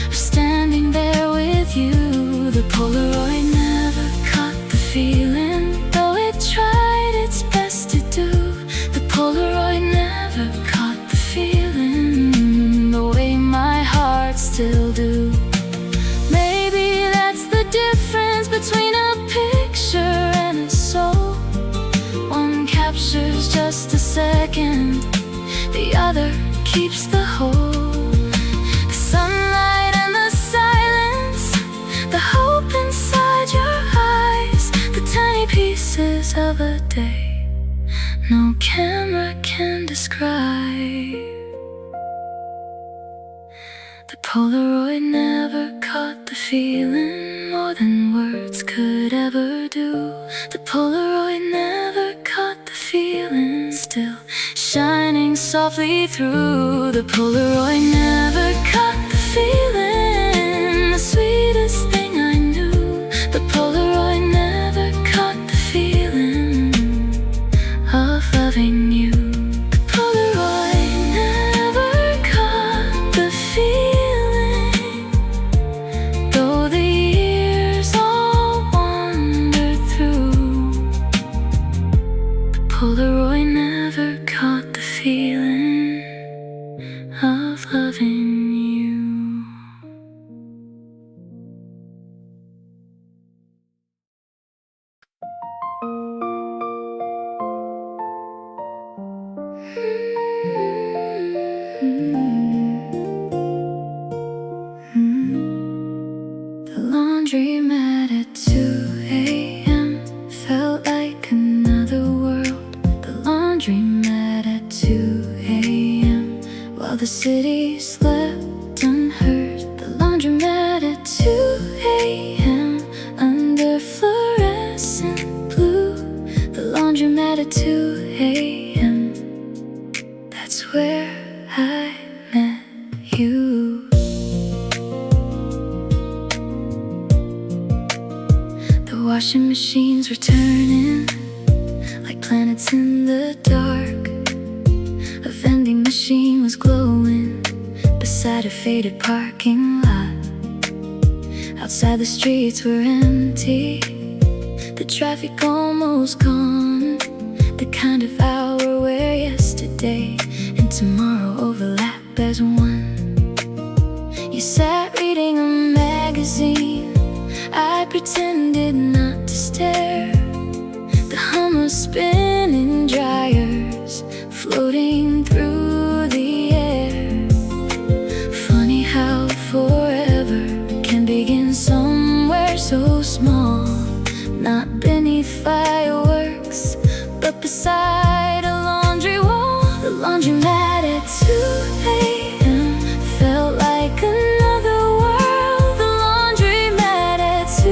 of standing there with you. The Polaroid never caught the feeling, though it tried its best to do. The Polaroid never caught the feeling the way my heart still do. Maybe that's the difference between a picture and a soul. One captures just a second, the other keeps the whole. The sunlight and the silence, the hope inside your eyes, the tiny pieces of a day no camera can describe. The Polaroid never caught the feeling more than words could ever do. The Polaroid never caught the feeling, still shining softly through. The Polaroid never caught the feeling, the sweetest thing I knew. The Polaroid never caught the feeling of loving you. The Polaroid never caught the feeling, though the years all wander through. The Polaroid never caught the feeling of loving you. The laundromat at 2 a.m. felt like another world. The laundromat at 2 a.m. while the city slept unheard. The laundromat at 2 a.m. under fluorescent blue. The laundromat at 2 a.m. that's where I met you. The washing machines were turning like planets in the dark. A vending machine was glowing beside a faded parking lot. Outside the streets were empty, the traffic almost gone. The kind of hour where yesterday and tomorrow overlap as one. You sat reading a magazine, I pretended not to stare. The hum of spinning dryers floating through the air. Funny how forever can begin somewhere so small, not beneath fireworks, but beside a laundry wall. The laundromat at 2 a.m. felt like another world. The laundromat at 2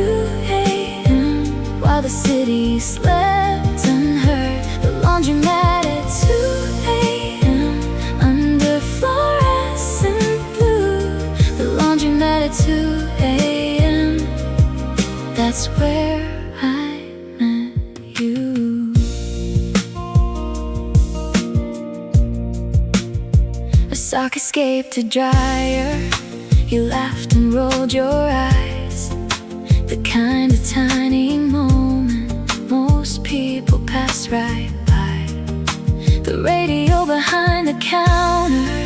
a.m. while the city slept unheard. The laundromat at 2 a.m. under fluorescent blue. The laundromat at 2 a.m. that's where I met you. A sock escaped a dryer, you laughed and rolled your eyes. The kind of tiny moment most people pass right by. The radio behind the counter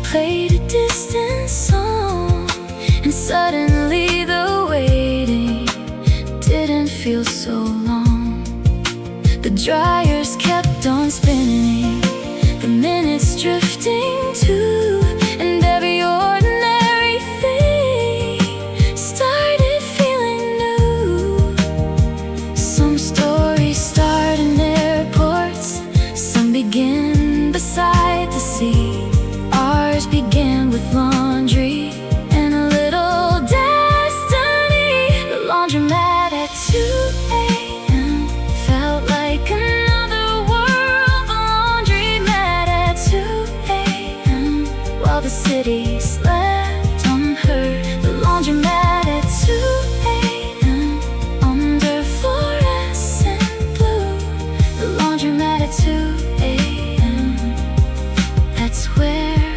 played a distant song, and suddenly the weight dryers kept on spinning, the minutes drifting too, and every ordinary thing started feeling new. Some stories start in airports, some begin beside the sea. Ours began with laundry and a little destiny. The laundromat at 2 a.m. felt like another world. The laundromat at 2 a.m. while the city slept unheard. The laundromat at 2 a.m. under fluorescent blue. The laundromat at 2 a.m. That's where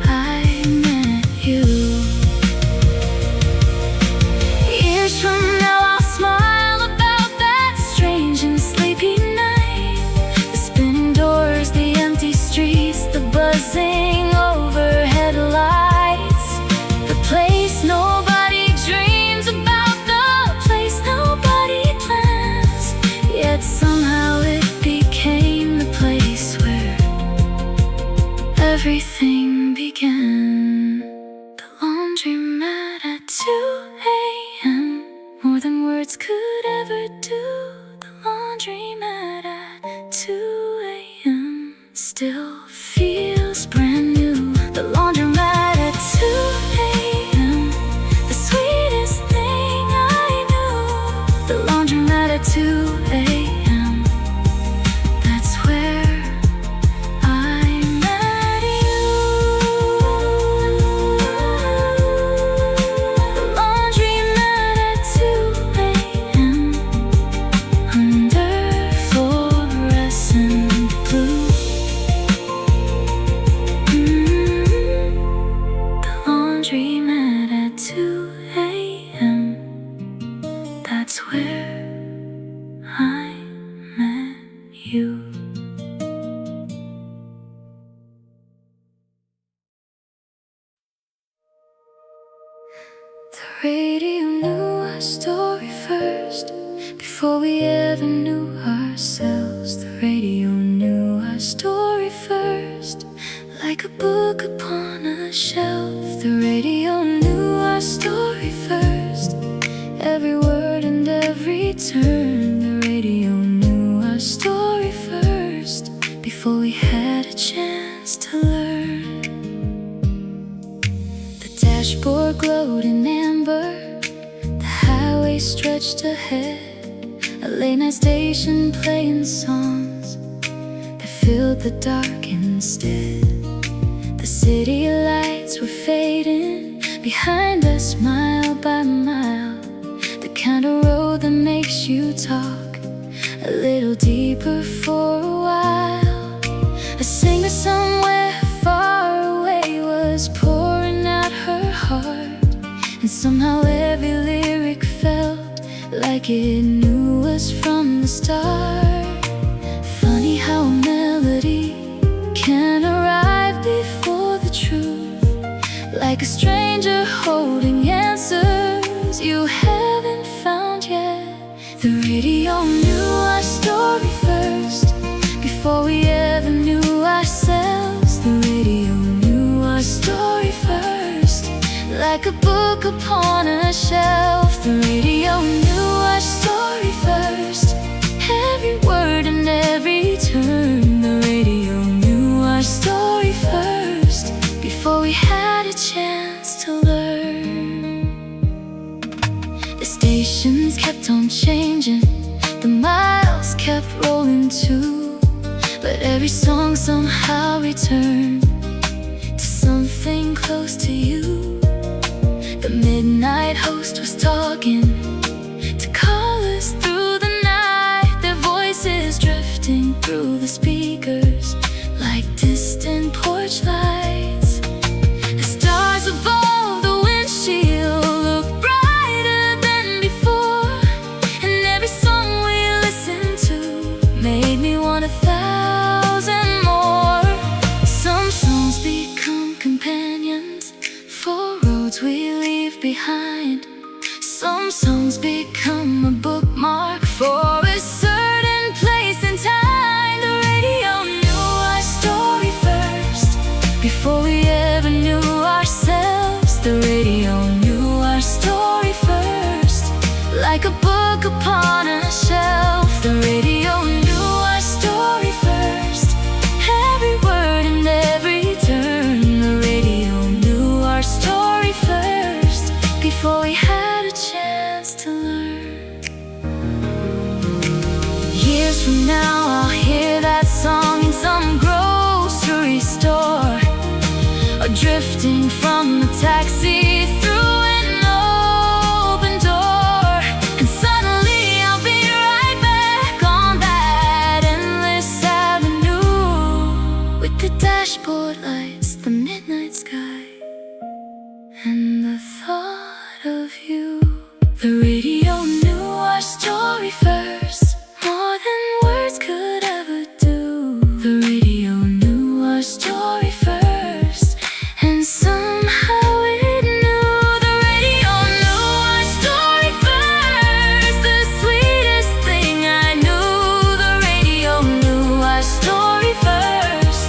I met you. Years from now I'll smile about that strange and sleepy night. The spinning doors, the empty streets, the buzzing overhead lights. The place nobody dreams about, the place nobody plans. Yet somehow it became the place where everything began. The laundromat at 2 a.m. more than words could ever do. The laundromat at 2 a.m. still feels brand new. The laundromat at 2 a.m. the sweetest thing I knew. The laundromat at 2 a.m. that's where I met you. The laundromat at 2 a.m. under fluorescent blue. The laundromat at 2 a.m. that's where I met you. The radio knew our story first, before we ever knew ourselves. The radio knew our story first, like a book upon a shelf. The radio knew our story first, every word and every turn. The radio knew our story first, before we had a chance to learn. The dashboard glowed in amber, the highway stretched ahead, a late-night station playing songs that filled the dark instead. The city lights were fading behind us mile by mile, the kind of road that makes you talk a little deeper for a while. A singer somewhere far away was pouring out her heart, and somehow every lyric felt like it knew us from the start. Funny how a melody can arrive before the truth, like a stranger holding answers you haven't found yet. The radio knew our story first, before we ever knew ourselves. The radio knew our story first, like a book upon a shelf. The radio knew our story first, every word and every turn. The radio knew our story first, before we had a chance to learn. The stations kept on changing, the miles kept rolling too, but every song somehow returned to something close to you. The midnight host was talking to call us through the night, their voices drifting through the speakers like distant porch lights. The stars above the windshield looked brighter than before, and every song we listened to made me want 1,000 more. Some songs become companions for roads we leave behind. Some songs become a bookmark for a certain place like a book upon a shelf. The radio knew our story first, every word and every turn. The radio knew our story first, before we had a chance to learn. Years from now I'll hear that song in some grocery store, or drifting from the taxi through an open door. And suddenly I'll be right back on that endless avenue, with the dashboard lights, the midnight sky, and the thought of you. The radio knew our story first, more than words could ever do. The radio knew our story first, and somehow it knew. The radio knew our story first, the sweetest thing I knew. The radio knew our story first,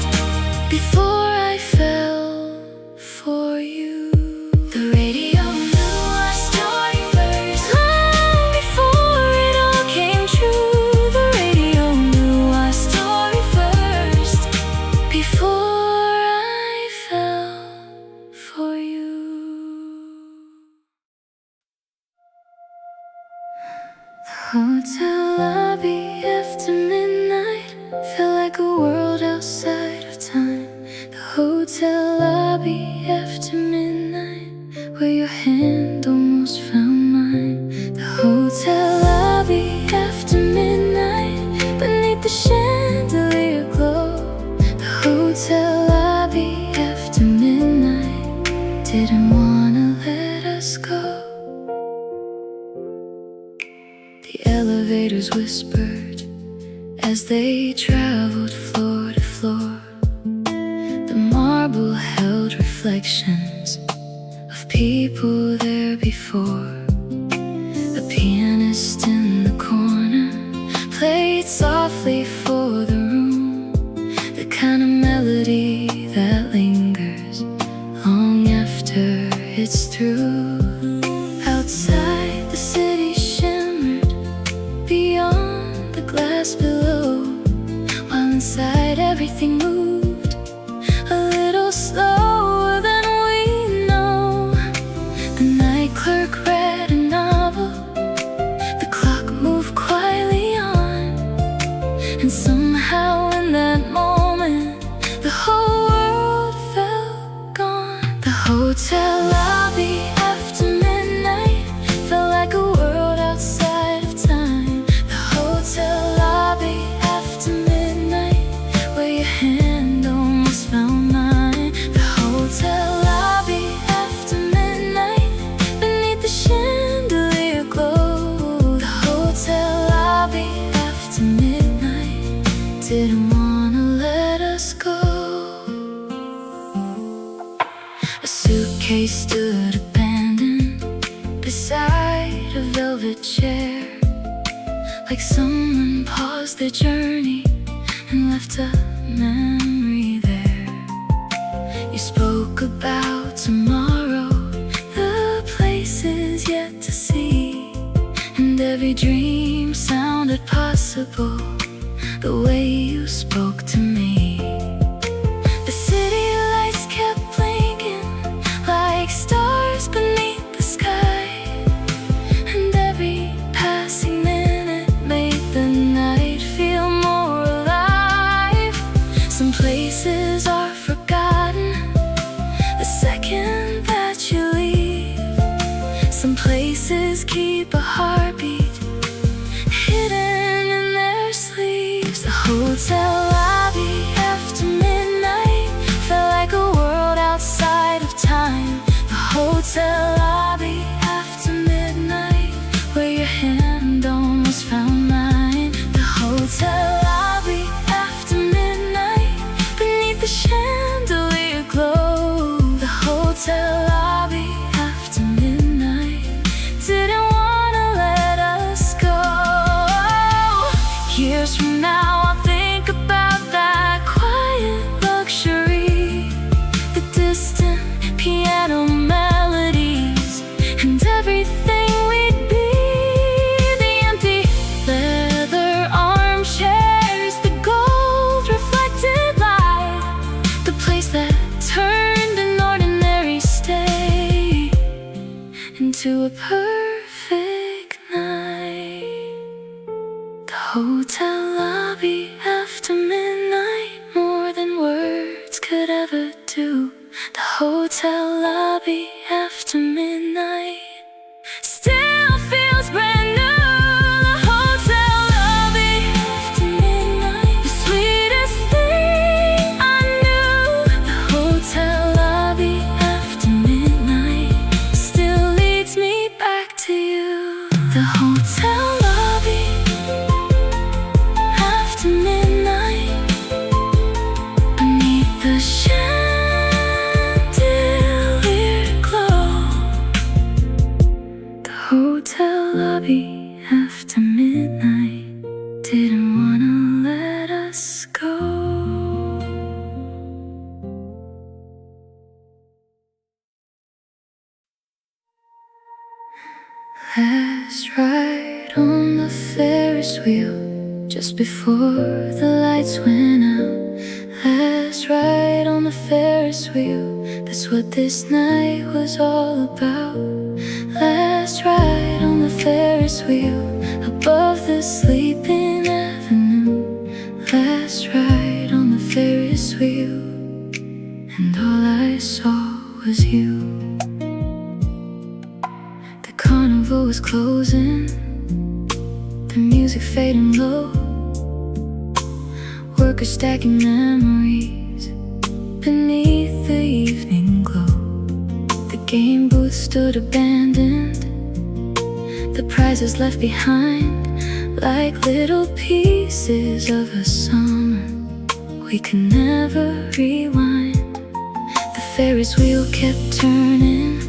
before I fell for you. The radio knew our story first, long before it all came true. The radio knew our story first, before I fell for you. The hotel lobby after midnight felt like a world outside of time. The hotel lobby after midnight, where your hand almost found mine. The hotel lobby after midnight, beneath the chandelier glow. The hotel lobby after midnight didn't wanna let us go. The elevators whispered as they traveled floor to floor. The marble held reflections of people there before. A pianist in the corner played softly for the room, the kind of melody that lingers long after it's through. Outside, the city shimmered beyond the glass below, while inside everything moved a little slower than we know. The night clerk read a novel, the clock moved quietly on, and somehow in that moment the whole world felt gone. The hotel lobby after midnight felt like a world outside of time. The hotel lobby after midnight, where your hand almost found mine. The hotel lobby after midnight, beneath the chandelier glow. The hotel lobby after midnight didn't wanna let us go. A suitcase stood abandoned beside a velvet chair, like someone paused their journey and left a memory there. You spoke about tomorrow, the places yet to see, and every dream sounded possible the way you spoke to me. The city lights kept blinking like stars beneath the sky, and every passing minute made the night feel more alive. Some places are forgotten the second that you leave. Some places keep a heartbeat hidden in their sleeves. The hotel lobby after midnight felt like a world outside of time. The hotel lobby after midnight, where your hand almost found mine. The hotel lobby after midnight, beneath the chandelier glow. The hotel lobby after midnight didn't wanna let us go. Years from now I'll think about that quiet luxury, the distant piano melodies, and everything we'd be. hotel lobby after midnight, more than words could ever do. The hotel lobby after midnight still feels brand new. The hotel lobby after midnight, the sweetest thing I knew. The hotel lobby after midnight still leads me back to you. The hotel lobby after midnight, beneath the chandelier glow. The hotel lobby after midnight didn't wanna let us go. Last ride on the Ferris wheel, just before the lights went out. Last ride on the Ferris wheel, that's what this night was all about. Last ride on the Ferris wheel, above the sleeping avenue. Last ride on the Ferris wheel, and all I saw was you. The carnival was closing, the music fading low. Workers stacking memories beneath the evening glow. The game booth stood abandoned, the prizes left behind like little pieces of a summer we could never rewind. The Ferris wheel kept turning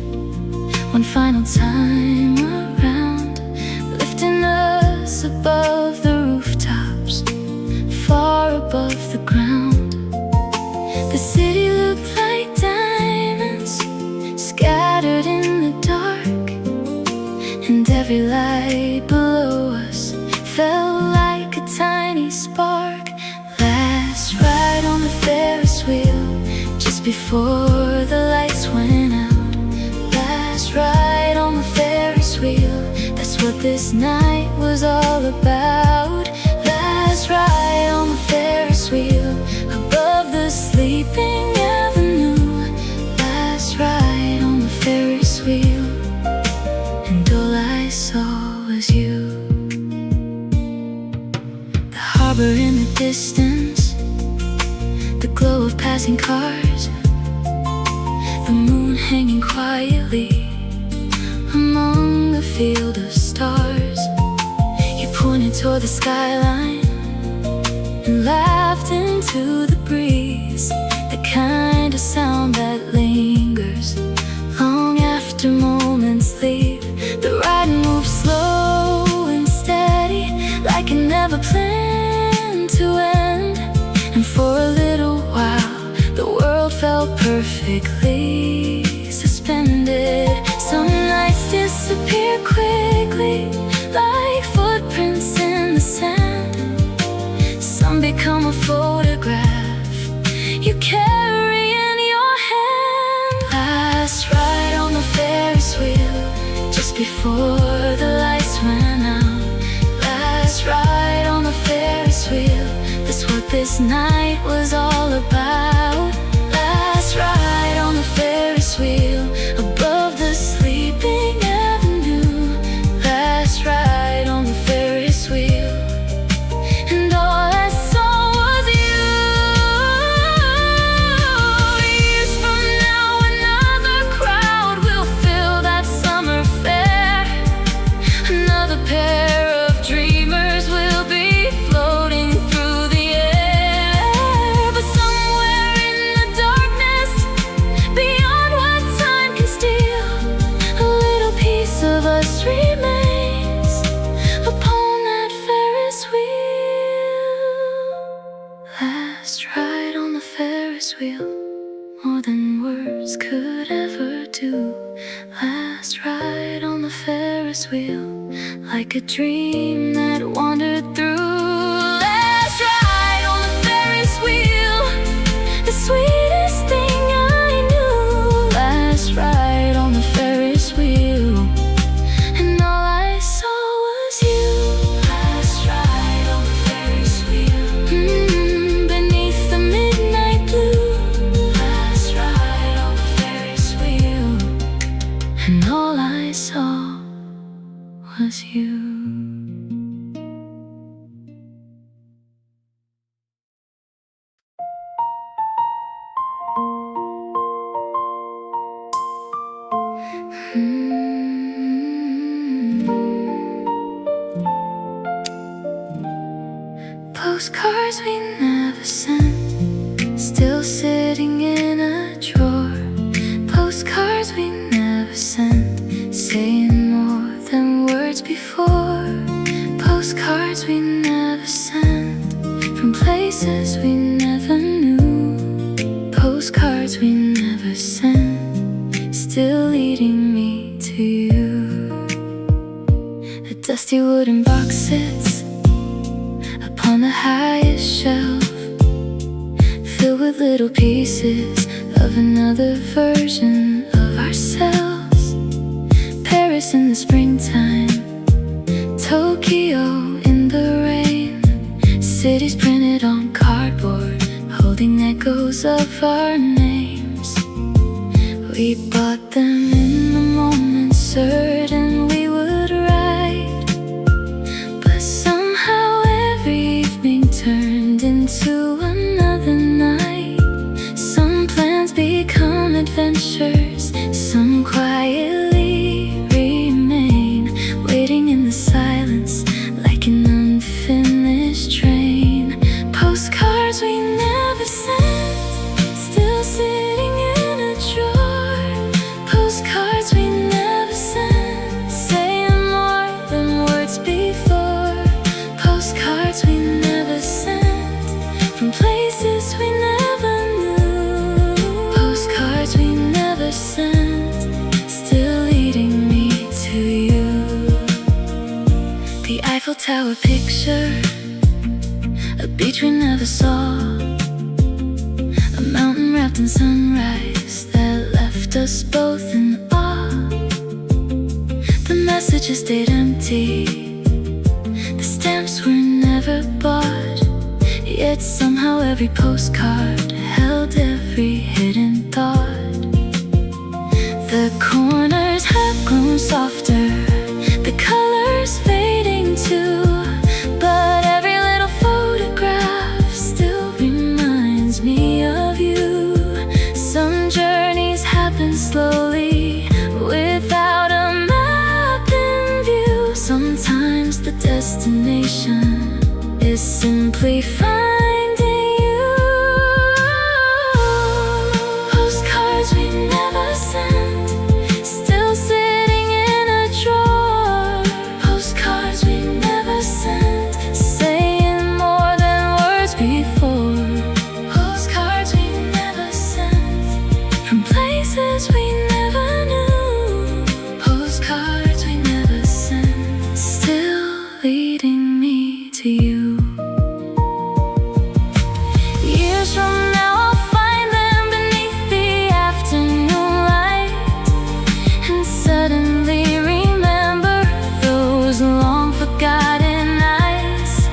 one final time around, lifting us above the rooftops, far above the ground. The city looked like diamonds scattered in the dark, and every light below us felt like a tiny spark. Last ride on the Ferris wheel, just before the lights went out. Last ride on the Ferris wheel, that's what this night was all about. Last ride on the Ferris wheel, above the sleeping avenue. Last ride on the Ferris wheel, and all I saw was you. The harbor in the distance, the glow of passing cars, the moon hanging quietly among the field of stars. You pointed toward the skyline and laughed into the breeze, the kind of sound that lingers long after moments leave. The ride moved slow and steady, like it never planned to end. And for a little while, the world felt perfectly suspended. Some nights disappear quickly, like footprints in the sand. Some become a photograph you carry in your hand. Last ride on the Ferris wheel, just before the lights went out. Last ride on the Ferris wheel, that's what this night was all about. Last ride on the Ferris wheel, above the sleeping avenue. Last ride on the Ferris wheel, and all I saw was you. Years from now, another crowd will fill that summer fair. Another pair of dreamers will be floating through the air. But somewhere in the darkness, beyond what time can steal, a little piece of us remains upon that Ferris wheel. Last ride on the Ferris wheel, more than words could ever do. Last ride on the Ferris wheel, like a dream that wandered through. Last ride on the Ferris wheel, the sweetest thing I knew. Last ride on the Ferris wheel, and all I saw was you. Last ride on Postcards we never sent, still sitting in a drawer. Postcards we never sent, saying more than words before. Postcards we never sent, from places we never knew. Postcards we never sent, still leading me to you. A dusty wooden box sits upon the highest shelf, filled with little pieces of another version of ourselves. Paris in the springtime, Tokyo in the rain, cities printed on cardboard, holding echoes of our names. We bought them in the moment, certain we would write, but somehow every evening turned into another night. Some plans become adventures, some quietly remain, waiting in the silence like an unfinished train. Postcards we never sent, still sitting in a drawer. Postcards we never sent, saying more than words before. Postcards we never sent, from places we never knew. Postcards we never sent, still leading me to you. The Eiffel Tower picture, a beach we never saw, a mountain wrapped in sunrise that left us both in awe. The messages stayed empty, the stamps were never bought, yet somehow every postcard held every hidden thought. The corners have grown softer, the colors fading too, but every little photograph still reminds me of you. Some journeys happen slowly, without a map in view. Sometimes the destination is simply finding you. Postcards we never sent, still sitting in a drawer. Postcards we never sent, saying more than words before. Postcards we never sent, from places we never knew. Postcards we never sent, still leading me to you. Years from now I'll find them beneath the afternoon light, and suddenly remember those long forgotten nights,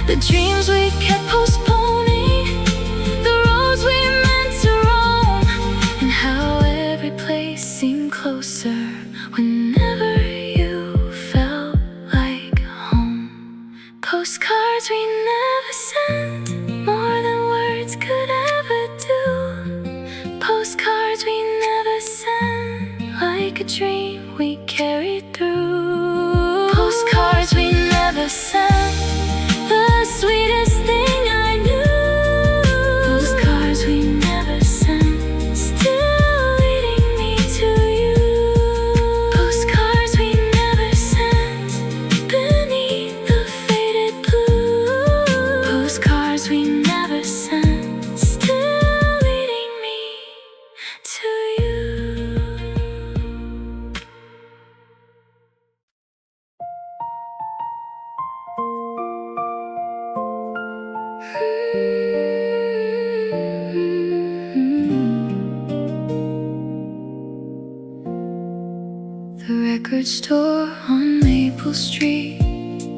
the dreams we kept postponing, the roads we meant to roam, and how every place seemed closer whenever you felt like home. Postcards we never sent, more than words could ever do. Postcards we never sent, like a dream we carried through. Postcards we never sent, the sweetest thing I knew. Postcards we never sent, still leading me to you. Postcards we never sent, beneath the faded blue. Postcards we never sent, still leading me to you. The record store on Maple Street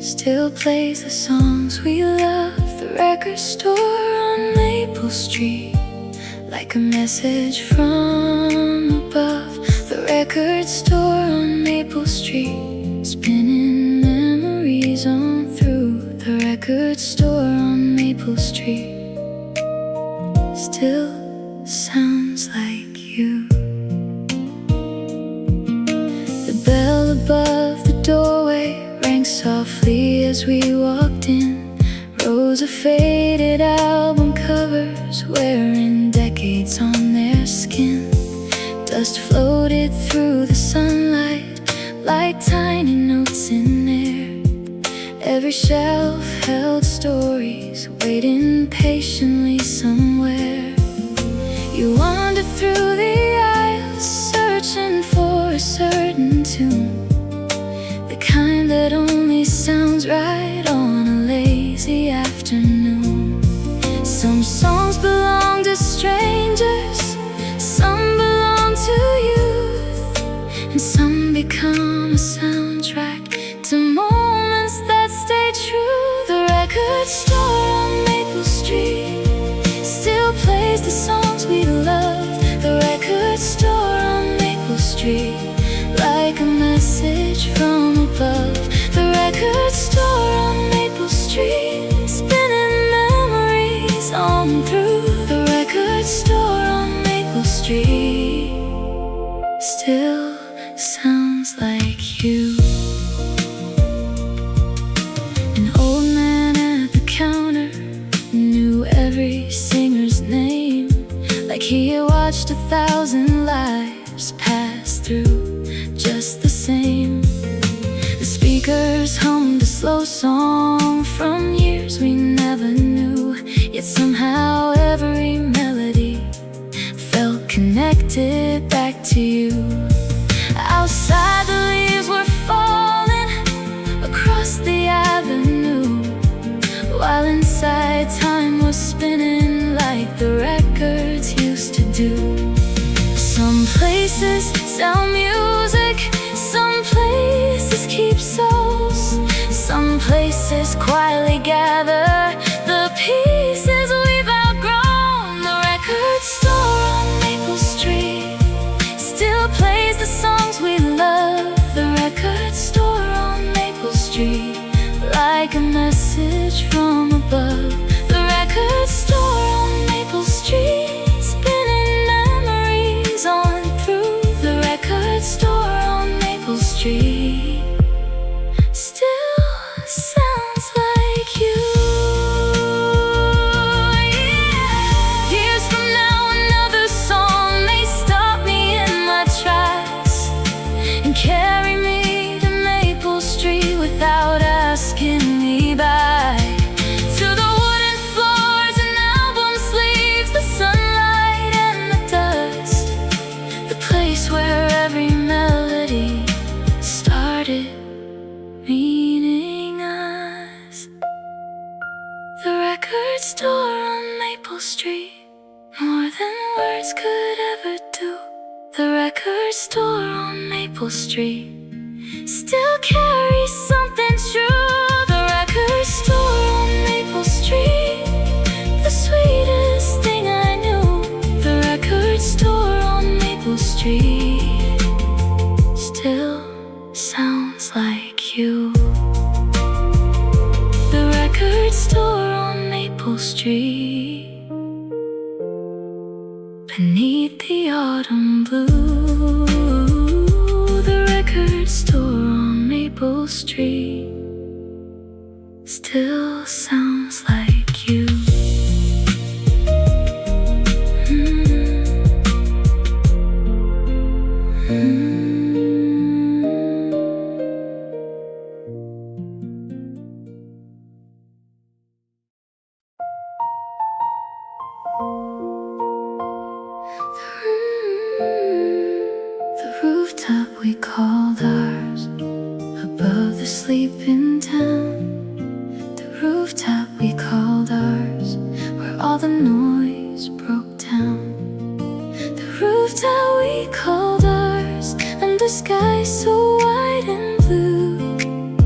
still plays the songs we love. The record store on Maple Street, like a message from above. The record store on Maple Street, spinning memories on through. The record store on Maple Street still sounds like you. The bell above the doorway rang softly as we walked in. Rows Those are faded album covers wearing decades on their skin. Dust floated through the sunlight like tiny notes in air. Every shelf held stories waiting patiently somewhere. You wander through the aisles searching for a certain tune, the kind that only sounds right on a lazy afternoon. Some songs belong to strangers, some belong to youth, and some become a soundtrack to moments that stay true. The record store on Maple Street still plays the songs we loved. The record store on Maple Street, like a message from above. The record store on Maple Street, spinning memories on through. The record store on Maple Street still sounds like you. An old man at the counter knew every singer's name, like he had watched 1,000 lives pass through just the same. The speakers hummed a slow song from years we never knew, yet somehow every melody felt connected back to you. Outside the leaves were falling across the avenue, while inside time was spinning like the records used to do. Some places sell music, some places keep souls, some places quietly gather the pieces we've outgrown. The record store on Maple Street still plays the songs we love. The record store on Maple Street, like a message from above. The record store on Maple Street, spinning memories on through. The record store on Maple Street still sounds like you. Yeah. Years from now, another song may stop me in my tracks and carry me to Maple Street without asking me back. To the wooden floors and album sleeves, the sunlight and the dust, the place where every melody started meaning us. The record store on Maple Street, more than words could ever do. The record store on Maple Street still carries something true. The record store on Maple Street, the sweetest thing I knew. The record store on Maple Street still sounds like you. The record store on Maple Street, beneath the autumn blue. The record store on Maple Street still sounds like you. The rooftop we called ours, above the sleeping town. The rooftop we called ours, where all the noise broke down. The rooftop we called ours, under skies so white and blue.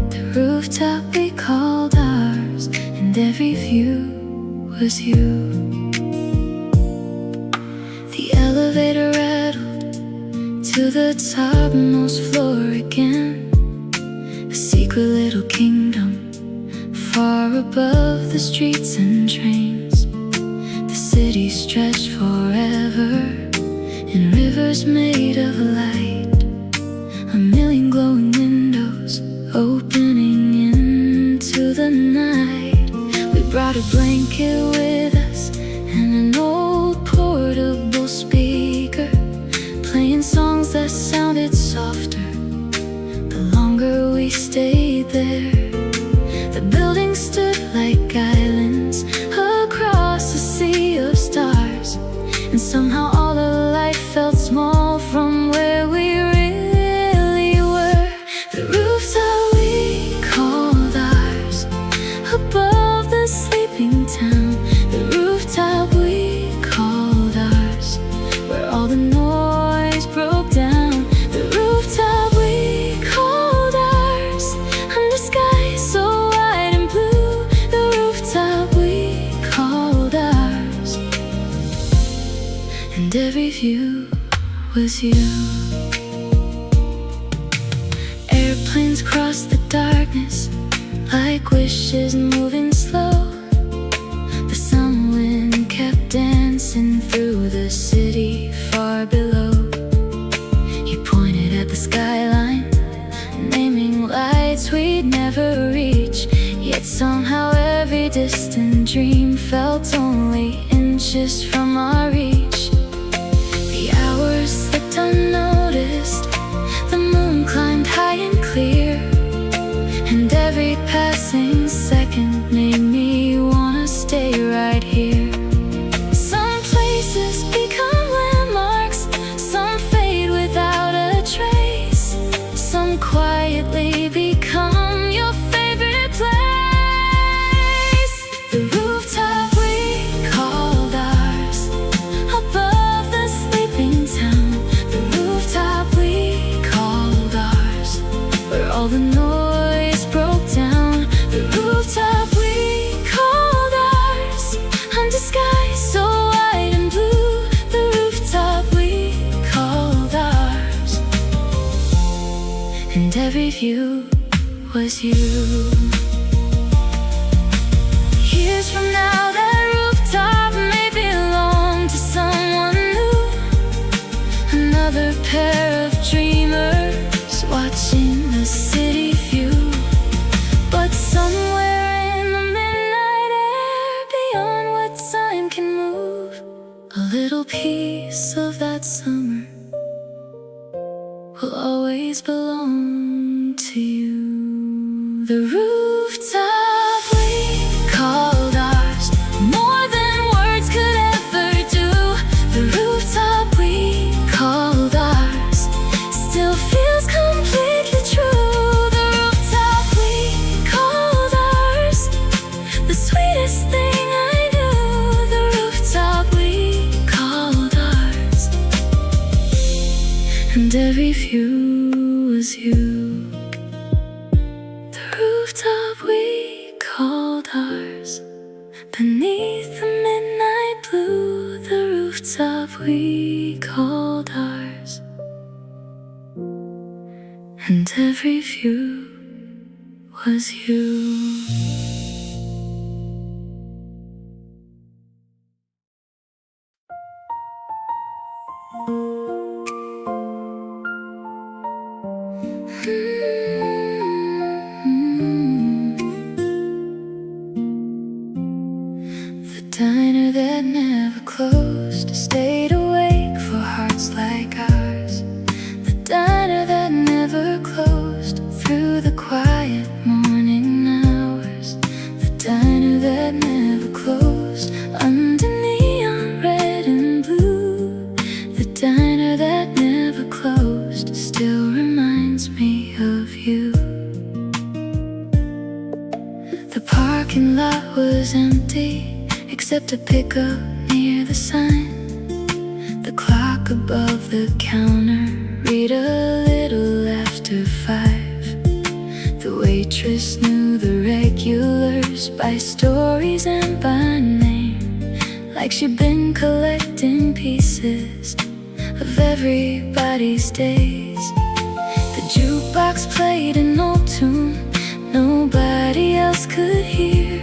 The rooftop we called ours, and every view was you. The elevator rattled to the topmost floor again, a secret little kingdom far above the streets and trains. The city stretched forever in rivers made of light, a million glowing windows opening into the night. We brought a blanket with us and an old portable speaker, playing songs that sounded softer the longer we stayed there. The buildings stood like islands across a sea of stars, and somehow all of life felt small from where we really were. The rooftop we called ours, above the sleeping town. The rooftop we called ours, where all the noise broke down. The rooftop we called ours, under skies so wide and blue. The rooftop we called ours, and every view was you. Airplanes crossed the darkness like wishes moving slow. The summer wind kept dancing through the city far below. You pointed at the skyline, naming lights we'd never reach, yet somehow every distant dream felt only inches from our reach. The hours slipped unnoticed, the moon climbed high and clear, and every passing second made me wanna stay right here. Some places become landmarks, some fade without a trace, some quietly become your favorite place. The rooftop we called ours, above the sleeping town. The rooftop we called ours, where all the noise broke down. The rooftop we called ours, under skies so wide and blue. The rooftop we called ours, and every view was you. Years from now, that rooftop may belong to someone new, another pair of dreamers watching the city view. But somewhere in the midnight air, beyond what time can move, a little piece of that summer will always belong to you. The rooftop we called ours, more than words could ever do. The rooftop we called ours still feels completely true. The rooftop we called ours, the sweetest thing I knew. The rooftop we called ours, and every view was you. The rooftop we called ours, beneath the midnight blue. The rooftop we called ours, and every view was you. The diner that never closed stayed awake for hearts like ours. The diner that never closed through the quiet morning hours. The diner that never closed under neon red and blue. The diner that never closed still reminds me of you. The parking lot was empty, except a pickup near the sign. The clock above the counter read a little after 5. The waitress knew the regulars by stories and by name, like she'd been collecting pieces of everybody's days. The jukebox played an old tune nobody else could hear,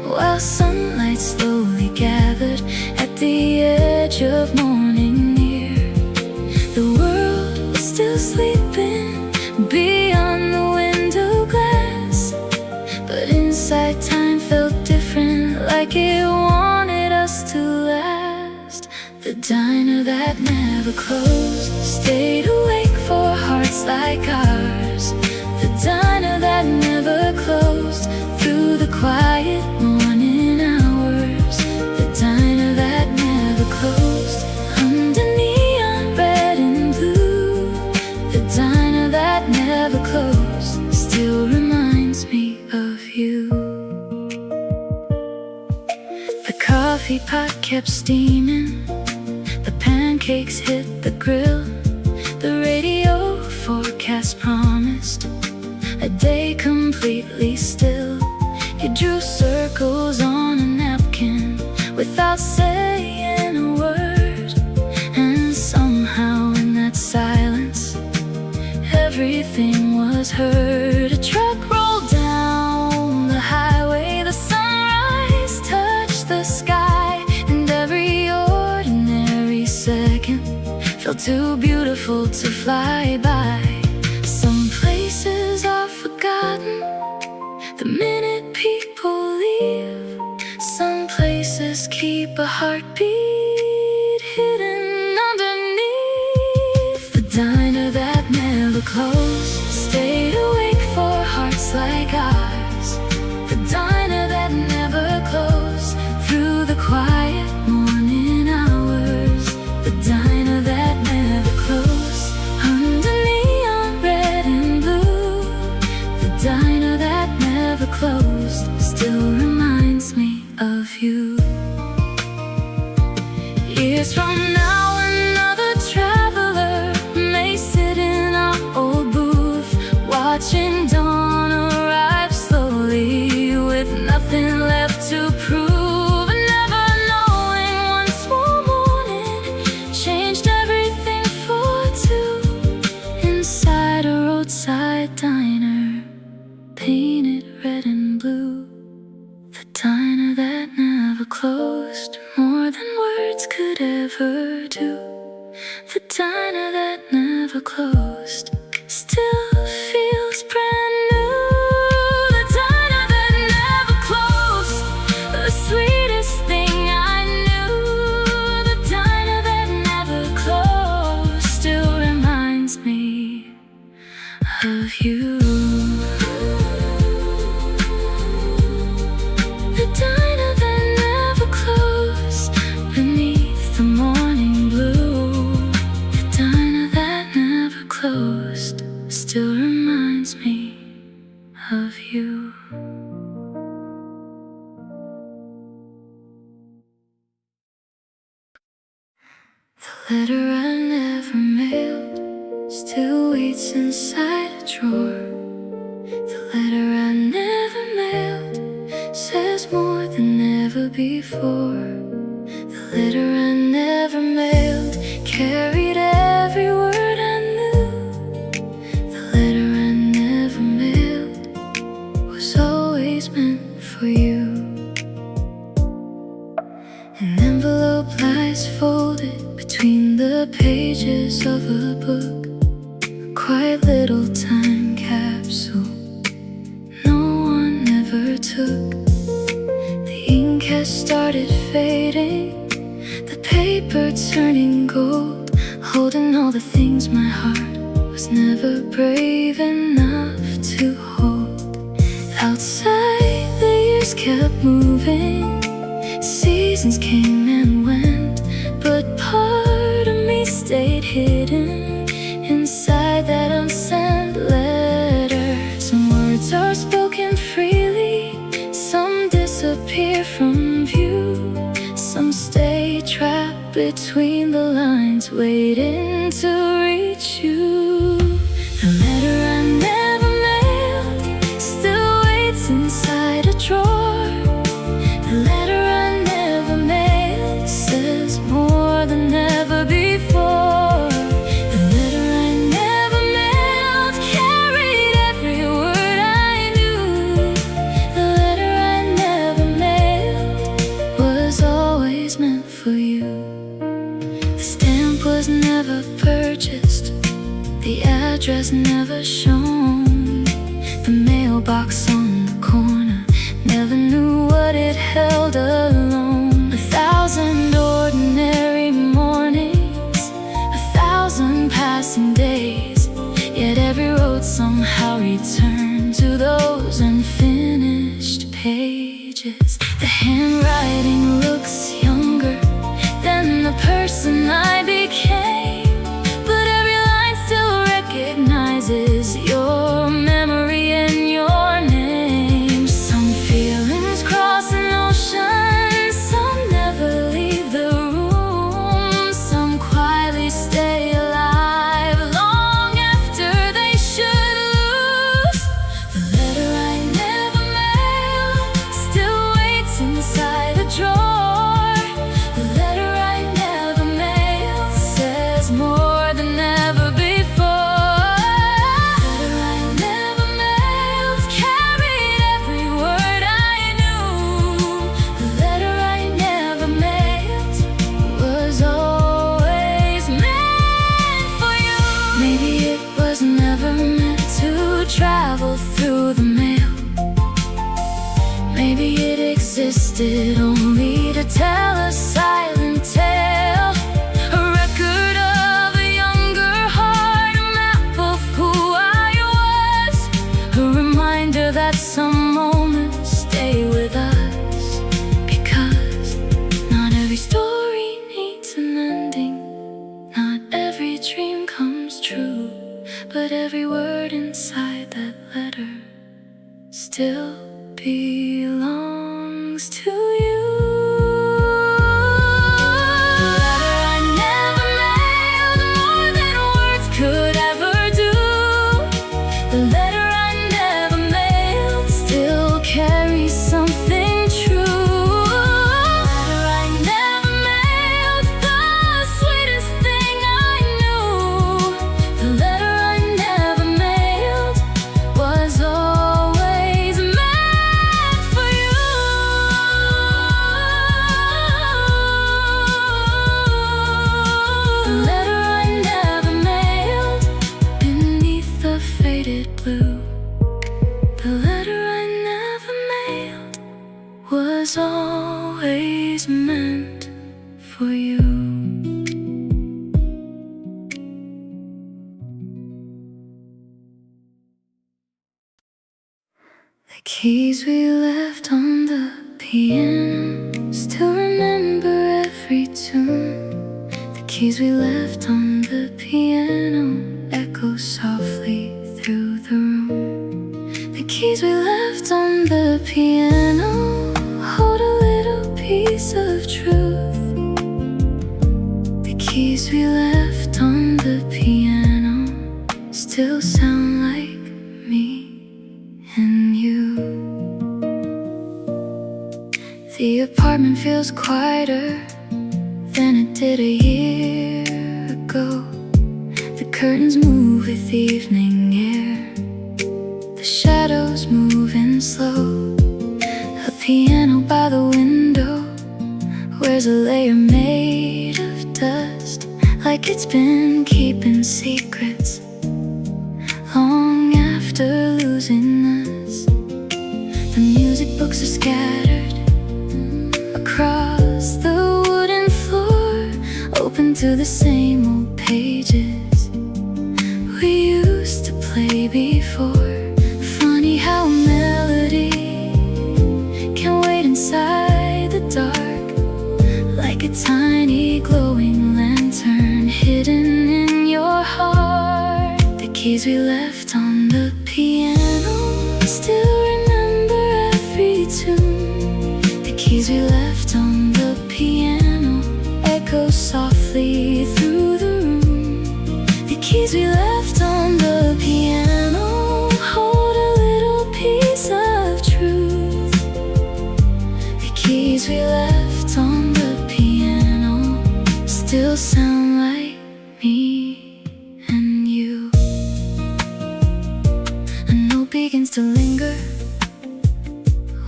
while sunlight slowly gathered at the edge of morning near. The world was still sleeping beyond the window glass, but inside time felt different never closed, stayed awake for hearts like ours. The diner that never closed, through the quiet morning hours. The diner that never closed, under neon red and blue. The diner that never closed still reminds me of you. The coffee pot kept steaming, the pancakes hit the grill. The radio forecast promised a day completely still. You drew circles on a napkin without saying a word, and somehow in that silence everything was heard. A truck rolled down the highway, the sunrise touched the sky, and every ordinary second felt too beautiful to fly by. Some places are forgotten the minute people leave. Some places keep a heartbeat hidden underneath. The diner that never closed, stayed awake for hearts like ours. The diner that never closed, through the quiet morning hours. The diner that never closed, under neon red and blue. The diner that never closed still reminds me of you. Years from now, another traveler may sit in our old booth, watching dawn arrive slowly, with nothing left to prove, and never knowing one small morning changed everything for two. Inside a roadside diner, painted red and blue. The diner that never closed, more than words could ever do. The diner that never closed still feels brand new. The diner that never closed, the sweetest thing I knew. The diner that never closed still reminds me of you. The diner that never closed, beneath the morning blue. The diner that never closed still reminds me of you. The letter I never mailed still waits inside a drawer. The letter I never mailed says more than ever before. The letter I never mailed carried every word I knew. The letter I never mailed was always meant for you. An envelope lies folded between the pages of a book, a quiet little time capsule no one ever took. The ink has started fading, the paper turning gold, holding all the things my heart was never brave enough to hold. Outside the years kept moving, seasons came and went, but part of me stayed hidden inside that unsent letter. Some words are spoken freely, some disappear from view, some stay trapped between the lines, waiting to reach you. The letter I never mailed still waits inside a drawer. The letter I never mailed says more than ever before. The letter I never mailed carried every word I knew. The letter I never mailed was always meant for you. The stamp was never purchased, unfinished pages. The handwriting looks younger than the person I became, but every line still recognizes your memory and your name. Some feelings cross an ocean, some never leave the room, some quietly stay alive long after they should lose. The letter I never mailed still waits inside a drawer. The letter I never mailed says more than ever before. The letter I never mailed carried every word I knew. The letter I never mailed was always meant for you. Maybe it was never meant to travel through the mail. Maybe it existed only to tell a silent tale, a record of a younger heart, a map of who I was, a reminder that some moments stay with us. Because not every story needs an ending, not every dream comes true, but every word inside that letter still belongs to you. The letter I never mailed, more than words could ever do. The letter I never mailed still carries something true. The letter I never mailed, the sweetest thing I knew. The letter I never mailed was always meant for you. The letter I never mailed beneath the faded blue. The letter I never mailed was always meant for you. The keys we left on the piano still remember every tune. The keys we left on the piano echo softly through the room. The keys we left on the piano hold a little piece of truth. The keys we left on the piano still sound like me and you. The apartment feels quieter than it did a year ago. The curtains move with evening air, the shadows moving slow. A piano by the window wears a layer made of dust, like it's been keeping secrets long after losing us. The music books are scattered across the wooden floor, open to the same old pages we used to play before. Funny how a melody can wait inside the dark, like a tiny glowing lantern hidden in your heart. The keys we left on the piano still remember every tune. The keys we left on the piano echo softly through the room. The keys we left on the piano hold a little piece of truth. The keys we left on the piano still sound like me and you. A note begins to linger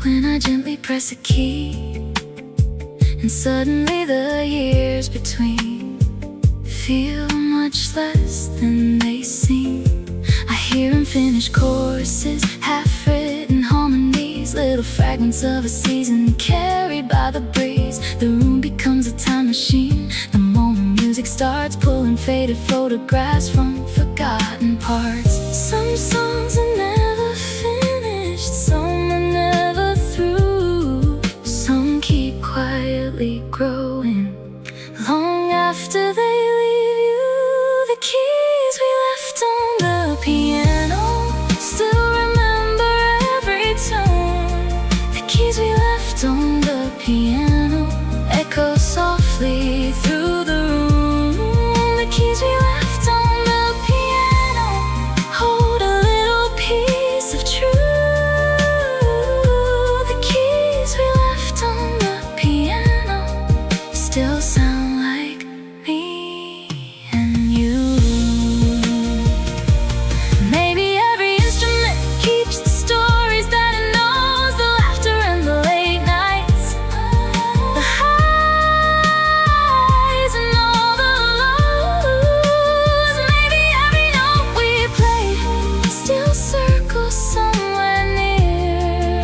when I gently press a key, and suddenly the years between feel much less than they seem. I hear unfinished choruses, half-written harmonies, little fragments of a season carried by the breeze. The room becomes a time machine the moment music starts, pulling faded photographs from forgotten parts. Some songs are never finished, some are keys we left on the piano echo softly through the room. The keys we left on the piano hold a little piece of truth. The keys we left on the piano still sound like me and you. Maybe every instrument keeps the stories that it knows, the laughter and the late nights, the highs and all the lows. Maybe every note we play still circles somewhere near,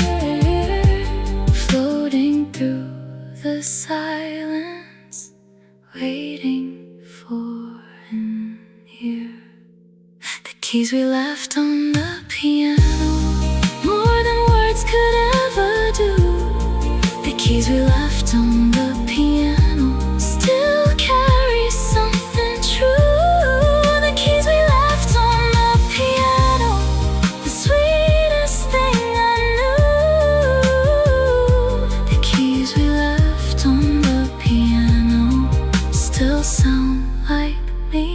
floating through the silence, waiting for an ear. The keys we left on the piano, more than words could ever do. The keys we left on the piano still carry something true. The keys we left on the piano, the sweetest thing I knew. The keys we left on the piano still sound like me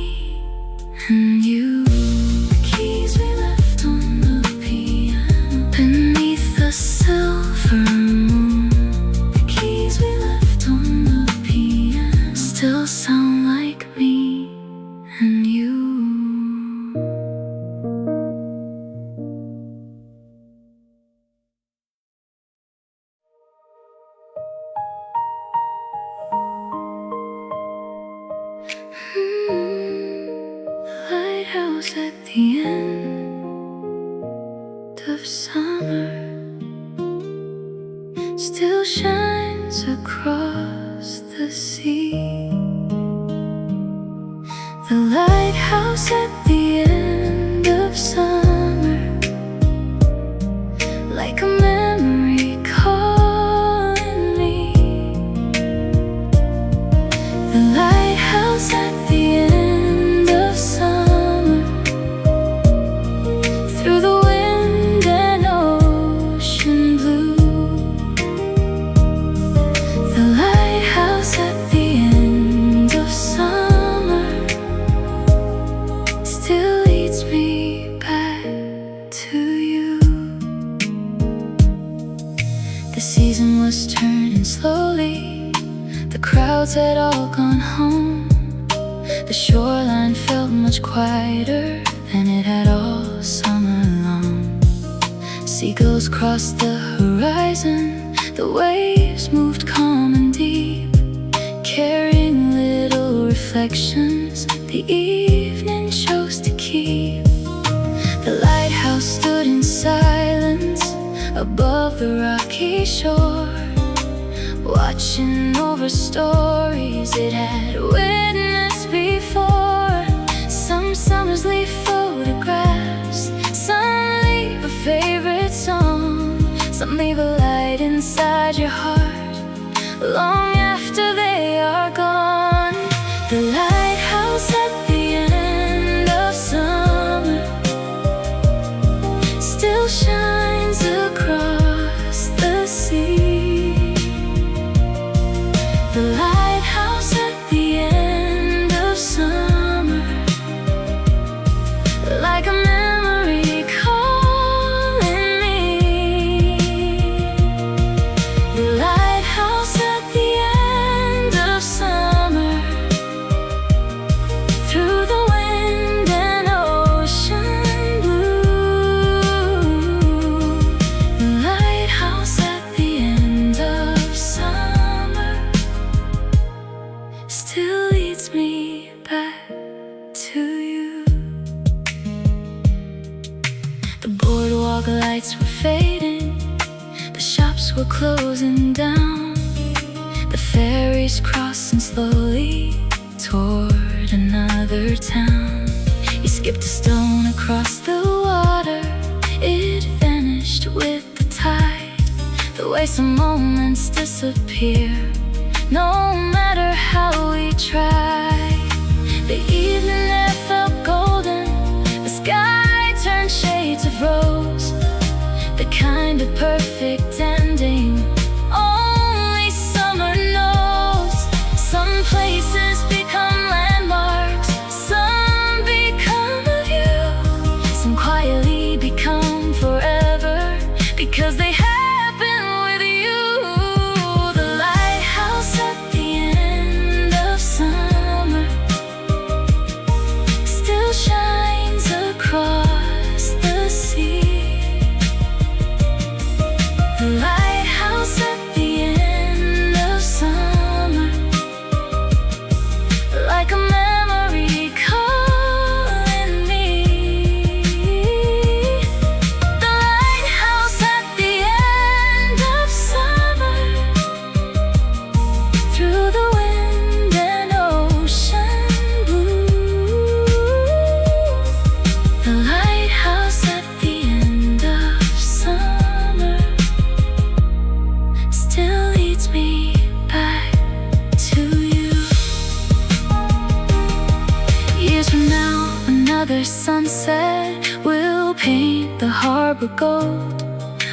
and you. The keys we left on the piano beneath the silver moon. The keys we left on the piano still sound like me and you. Lighthouse at the end of summer still shines across the sea. The lighthouse at the end of summer, like a memory calling me. The lighthouse at the end of summer, through the wind and ocean blue. The lighthouse at the end of summer still leads me back to you. The season was turning slowly, the crowds had all gone home. The shoreline felt much quieter than it had all summer long. Seagulls crossed the horizon, the waves moved calm and deep, carrying little reflections the evening chose to keep. The lighthouse stood in silence above the rocky shore, watching over stories it had witnessed before. Some summers leave photographs, some leave a favorite song, some leave a light inside your heart long after they are gone. The lighthouse at the end of summer still shines across the sea. The lighthouse at the end of summer, like a memory calling me. The lighthouse at the end of summer, through the wind and ocean blue. The lighthouse at the end of summer still leads me back to you. The boardwalk lights were fading, the shops were closing down, the ferries crossing slowly toward another town. You skipped a stone across the water, it vanished with the tide. The way some moments disappear, no matter how we try. The evening air felt golden, the sky turned shades of rose, the kind of perfect ending of gold.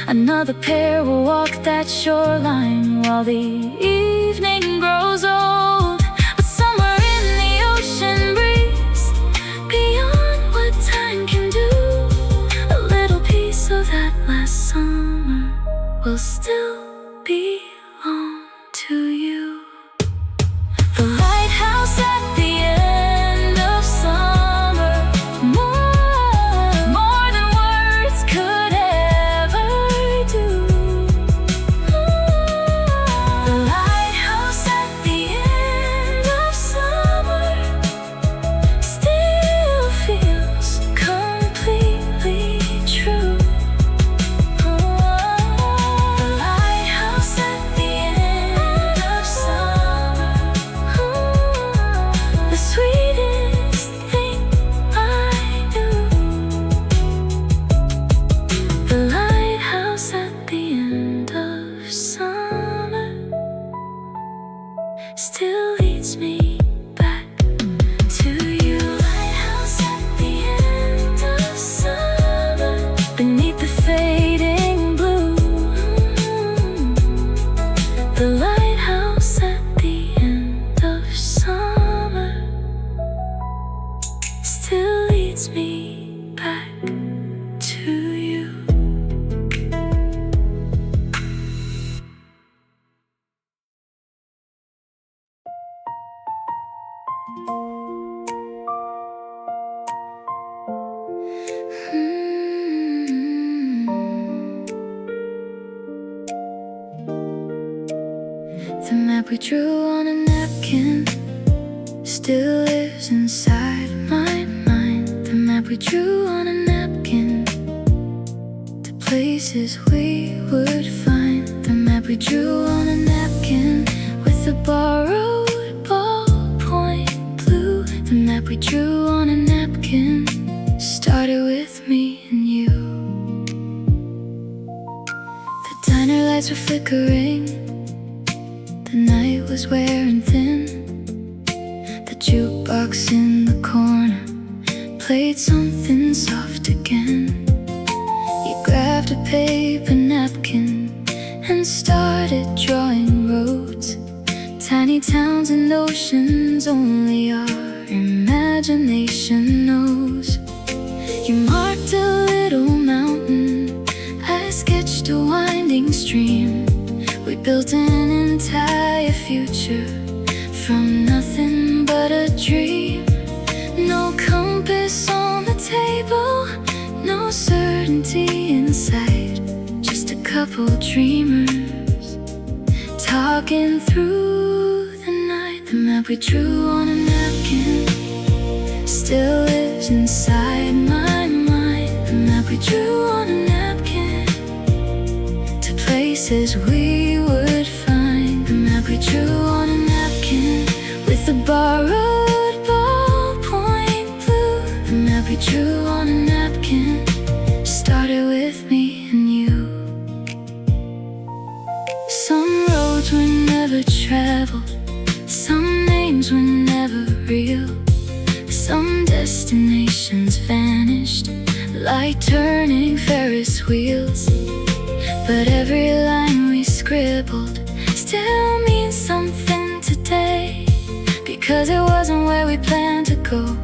Another pair will walk that shoreline while the evening grows old. But somewhere in the ocean breeze, beyond what time can do, a little piece of that last summer will still belong to you. The lighthouse at the end of summer, more than words could ever do. The lighthouse at the end of summer still feels completely true. The lighthouse at the end of summer, the sweetest thing I knew. The lighthouse at the end of summer still leads me back to you. Lighthouse at the end of summer, beneath the fading blue. The lighthouse at the end of summer still leads me back to you. The map we drew on a napkin still lives inside my mind. The map we drew on a napkin, the places we would find. The map we drew on a napkin with a borrowed ballpoint blue. The map we drew on a napkin started with me and you. The diner lights were flickering, the night was wearing thin. The jukebox in the corner played something soft again. You grabbed a paper napkin and started drawing roads, tiny towns and oceans only our imagination knows. You marked a little mountain, I sketched a winding stream. We built an entire future from nothing but a dream. No compass on the table, no certainty in sight, just a couple dreamers talking through the night. The map we drew on a napkin still lives inside my mind. The map we drew on a napkin to places we would find. The map we drew on a napkin with a borrowed ballpoint blue. The map we drew on a napkin started with me and you. Some roads were never traveled, some names were never real, some destinations vanished like turning Ferris wheels. But every line we scribbled still means something today, because it wasn't where we planned to go,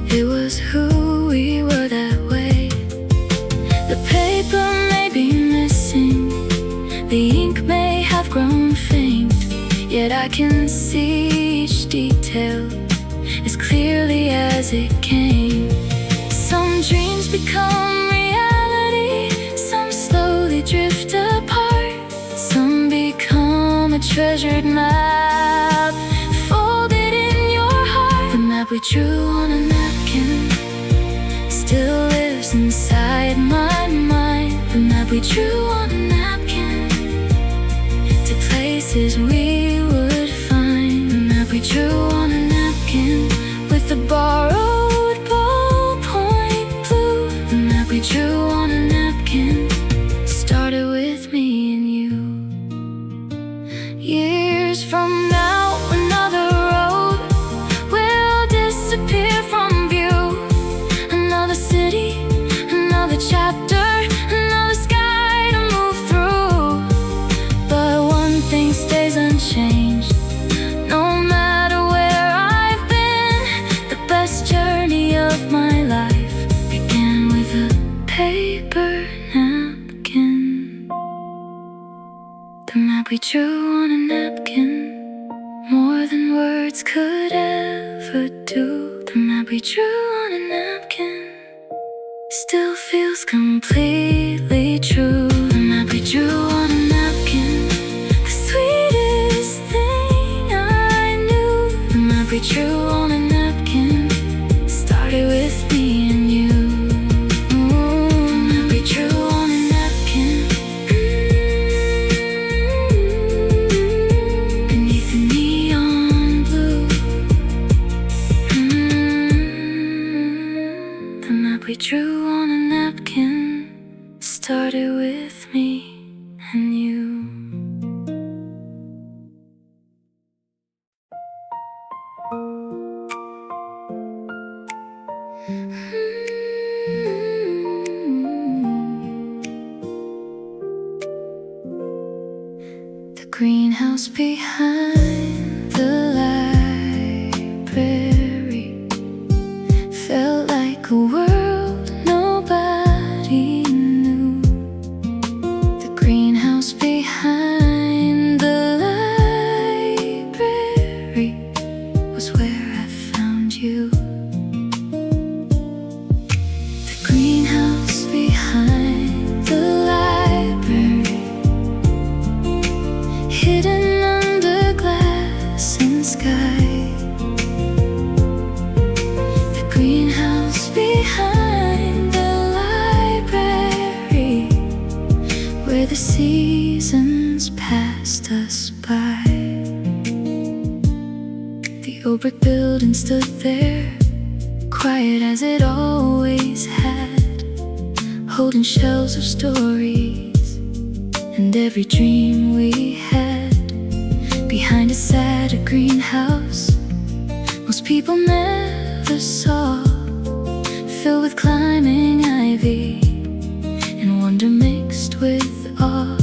it was who we were that way. The paper may be missing, the ink may have grown faint, yet I can see each detail as clearly as it came. Some dreams become reality, some slowly drift apart, some become a treasured map folded in your heart. The map we drew on a napkin still lives inside my mind. The map we drew on a napkin to places we would find. The map we drew on a napkin with a borrowed ballpoint blue. The map we drew on a napkin started with me and you. Years from now, another road will disappear from view. Another city, another chapter, another The map we drew on a napkin, more than words could ever do. The map we drew on a napkin still feels completely true. The map we drew on a napkin, the sweetest thing I knew. The map we drew on a napkin started with me and you. The map we drew on a napkin, beneath the neon blue. The map we drew on a napkin started with me and you. The greenhouse behind the library felt like a world nobody knew. The greenhouse behind the library was where I found you. The greenhouse behind the library, hidden under glass and sky. The greenhouse behind the library, where the seasons passed us by. The old brick building stood there, quiet as it always had, holding shelves of stories and every dream we had. Behind it sat a greenhouse most people never saw, filled with climbing ivy and wonder mixed with awe.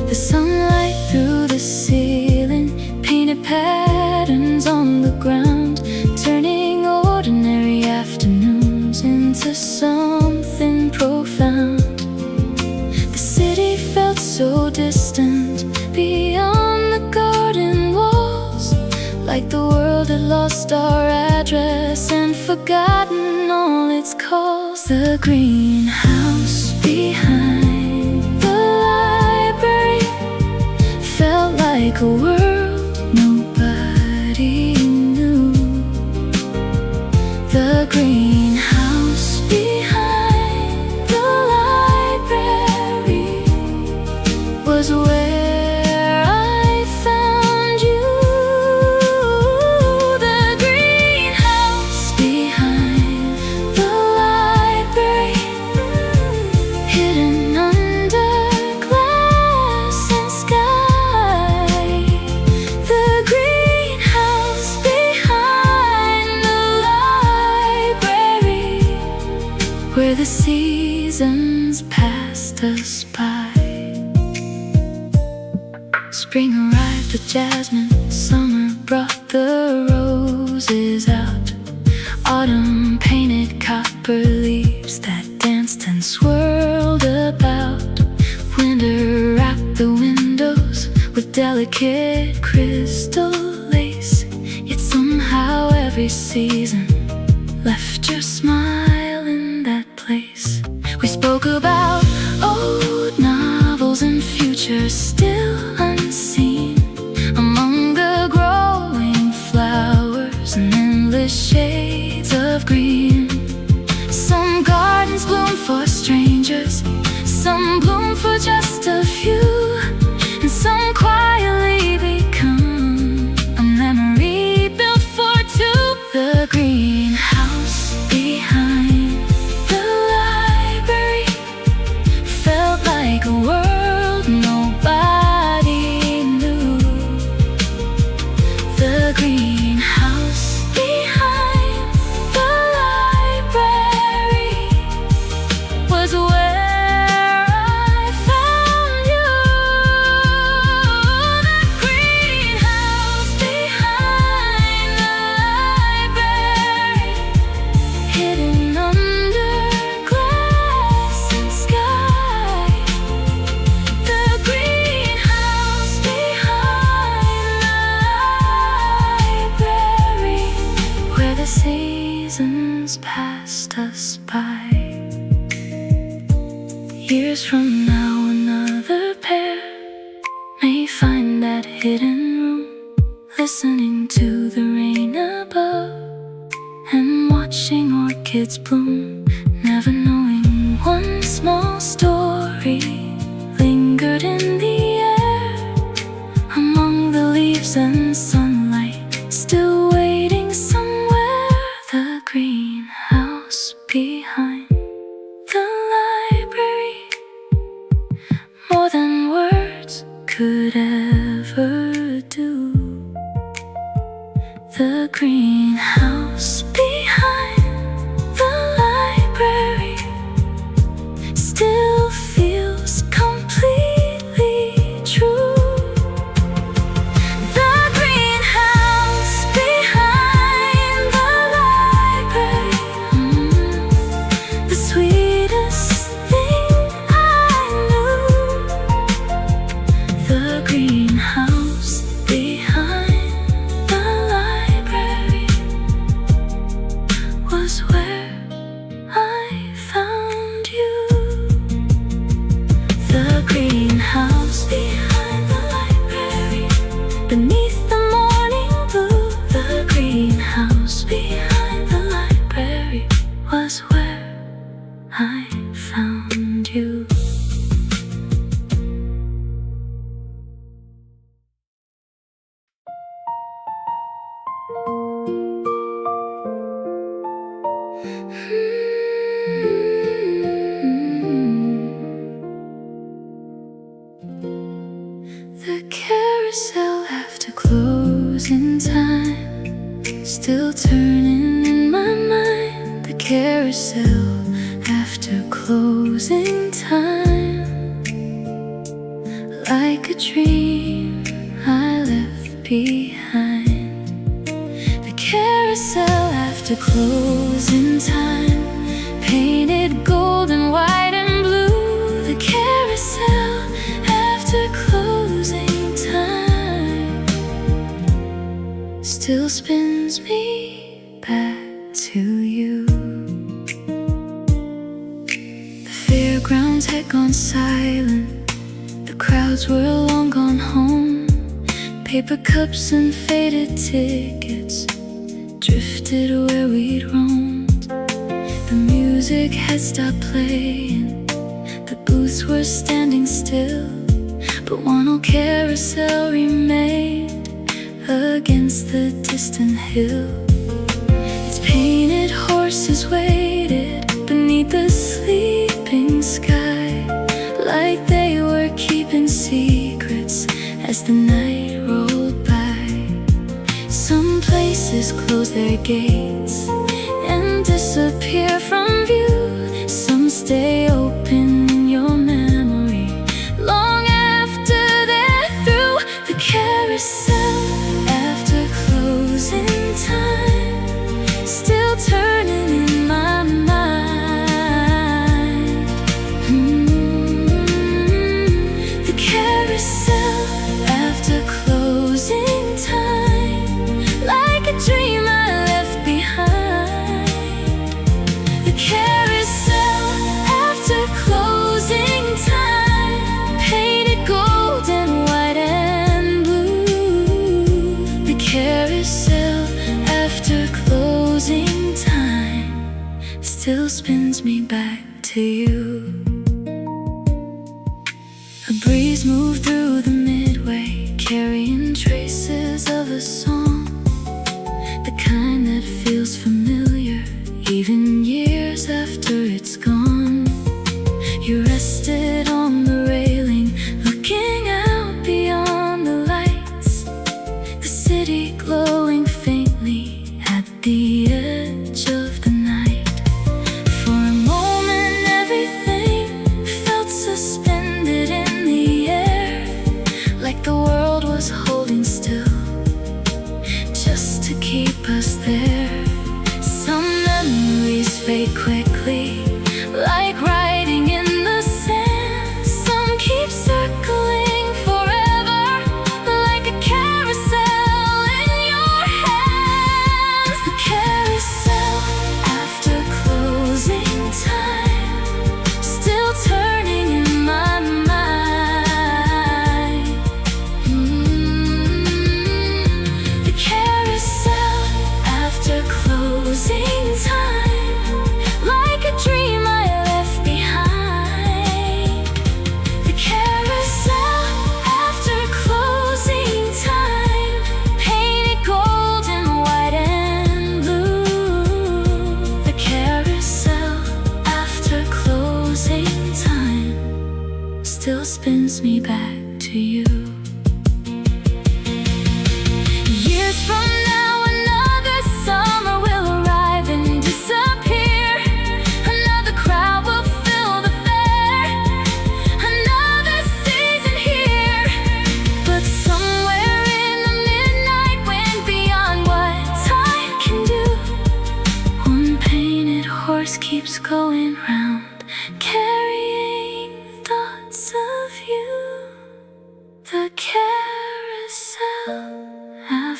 The sunlight through the ceiling painted patterns on the ground, turning ordinary afternoons into something profound. The city felt so distant beyond the garden walls, like the world had lost our address and forgotten all its calls. The greenhouse behind the library felt like a world nobody knew. The greenhouse behind the library was where I found you. The greenhouse behind the library, hidden under glass and sky. The greenhouse behind the library, where the seasons passed us by. Spring arrived with jasmine, summer brought the roses out. Autumn painted copper leaves that danced and swirled about. Winter wrapped the windows with delicate crystal lace, yet somehow every season left your smile in that place. We spoke about old novels and futures still unseen, among the growing flowers and endless shades of green. Some gardens bloom for strangers, some bloom for just a few, and some quietly become a memory built for two. The greenhouse behind the library felt like a world nobody hidden room, listening to the rain above and watching orchids bloom, never knowing one small story lingered in the air among the leaves and sunlight, still waiting somewhere. The greenhouse behind the library, more than words could ever do. The greenhouse behind the library still feels completely true. The greenhouse behind the library, the sweetest thing I knew. The greenhouse behind the library was where I found you. The greenhouse behind the library, beneath the morning blue. The greenhouse behind the library was where I found you. The carousel after closing time, still turning in my mind. The carousel after closing time, like a dream I left behind. The carousel after closing time, painted gold and white and blue. The carousel after closing time still spins me back to you. The fairgrounds had gone silent, the crowds were long gone home. Paper cups and faded tickets drifted where we'd roamed. The music had stopped playing, the booths were standing still, but one old carousel remained against the distant hill. Its painted horses waited beneath the sleeping sky, like they were keeping secrets as the night rolled by. Some places close their gates and disappear from view. Some stay open in your memory long after they're through. The carousel after closing time, still turning in my mind. The carousel after closing time, like a dream I left behind. The carousel after closing time, painted gold and white and blue. The carousel after closing time still spins me back to you. A breeze moved through the midway, carrying traces of a song, the kind that feels familiar even years after it's gone. You rested on the railing, looking out beyond the lights, the city glowing faintly at the edge of the night. For a moment everything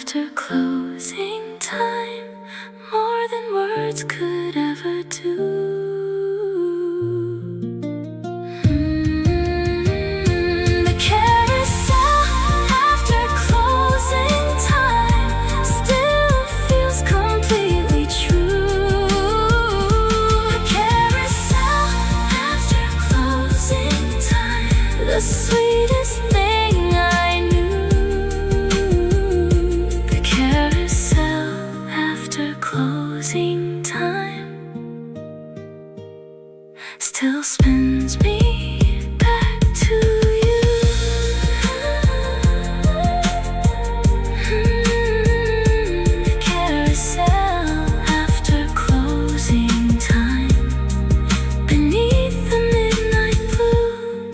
after closing time, more than words could ever do. The carousel after closing time still feels completely true. The carousel after closing time, the sweetest thing I knew. The carousel after closing time still spins me back to you. The carousel after closing time, beneath the midnight blue.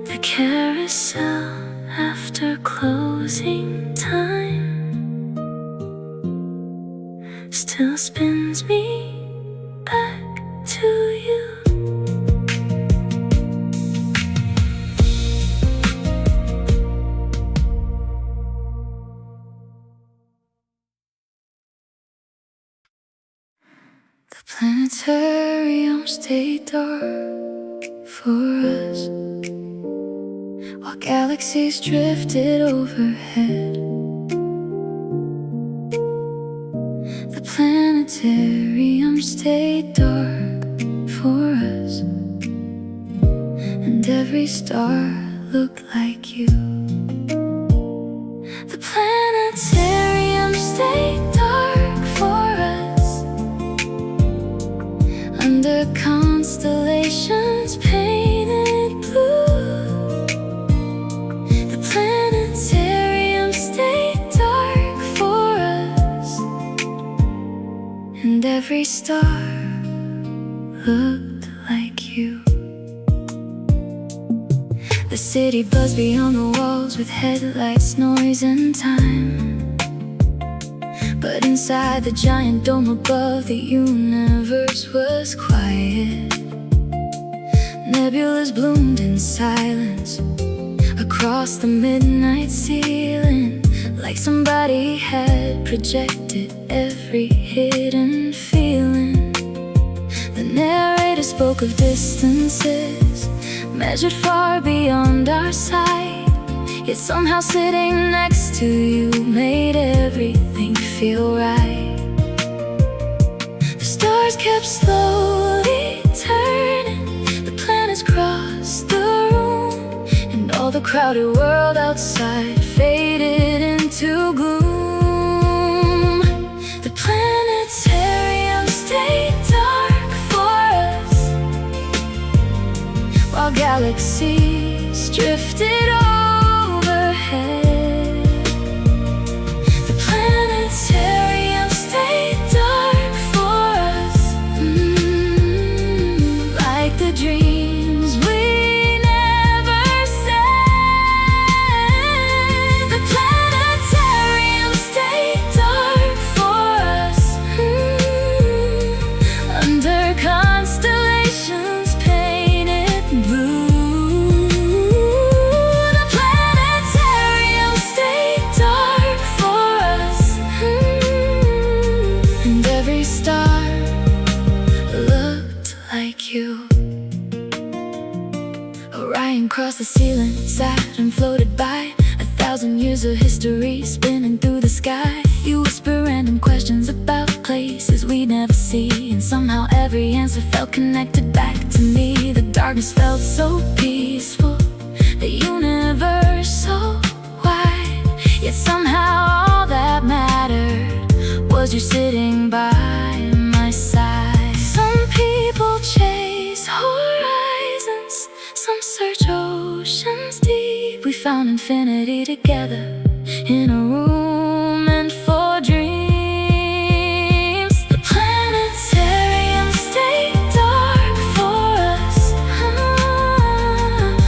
The carousel after closing time still spins me back to you. The planetarium stayed dark for us while galaxies drifted overhead. The planetarium stayed dark for us, and every star looked like you. The planetarium stayed dark for us, under constellations painted blue. The planetarium stayed dark for us, and every star looked like you. The city buzzed beyond the walls with headlights, noise and time. But inside the giant dome above, the universe was quiet. Nebulas bloomed in silence across the midnight ceiling, like somebody had projected every hidden feeling. The narrator spoke of distances measured far beyond our sight, yet somehow sitting next to you made everything feel right. The stars kept slowly turning, the planets crossed the room, and all the crowded world outside faded into gloom. The planetarium stayed dark for us, while galaxies drifted overhead. The planetarium stayed dark for us, like the dreams we never said. The planetarium stayed dark for us, under constellations painted blue. The planetarium stayed dark for us, and every star looked like you. Orion crossed the ceiling, Saturn floated by, 1,000 years of history spinning through the sky. You whisper random questions about places we never see, and somehow every answer felt connected back to me. The darkness felt so peaceful, the universe so wide, yet somehow all that mattered was you sitting by my side. Some people chase horizons, some search oceans deep. We found infinity together in a room meant for dreams. The planetarium stayed dark for us,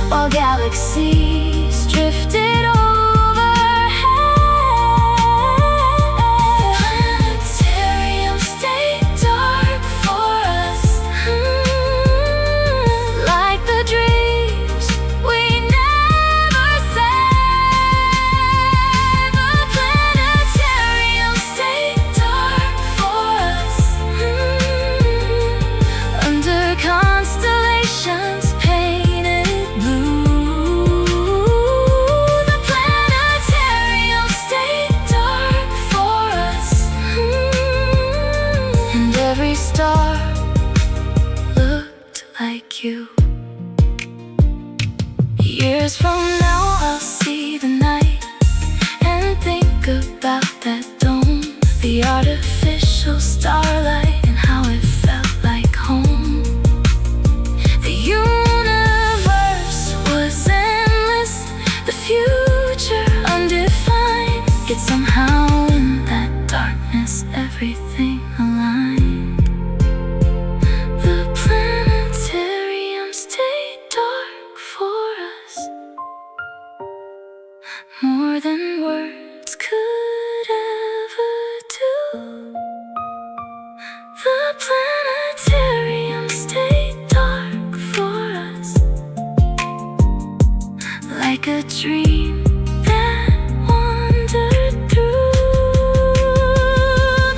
while galaxies drifted overhead. Planetarium stayed dark for us, like the dreams we never said. The the future undefined. Yet somehow in that darkness everything aligned. The planetarium stayed dark for us, more than words could ever do. The planetarium stayed dark for us, like a dream that wandered through.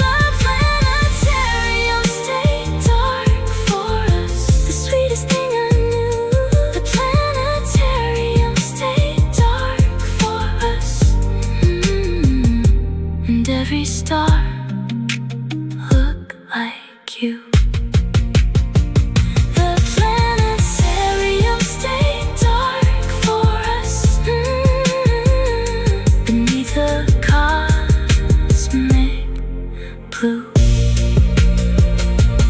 The planetarium stayed dark for us, the sweetest thing I knew. The planetarium stayed dark for us, and every star looked like you. The planetarium stayed dark for us, beneath the cosmic blue.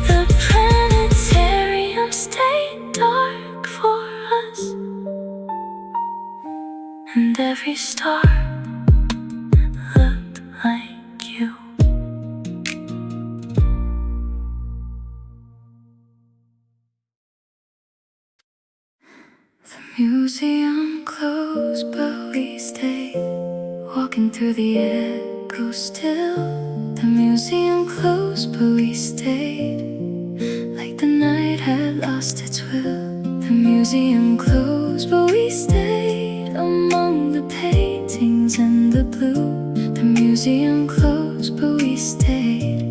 The planetarium stayed dark for us, and every star looked like you. The museum closed, but we stayed, walking through the echo still. The museum closed, but we stayed, like the night had lost its will. The museum closed, but we stayed, among the paintings and the blue. The museum closed, but we stayed,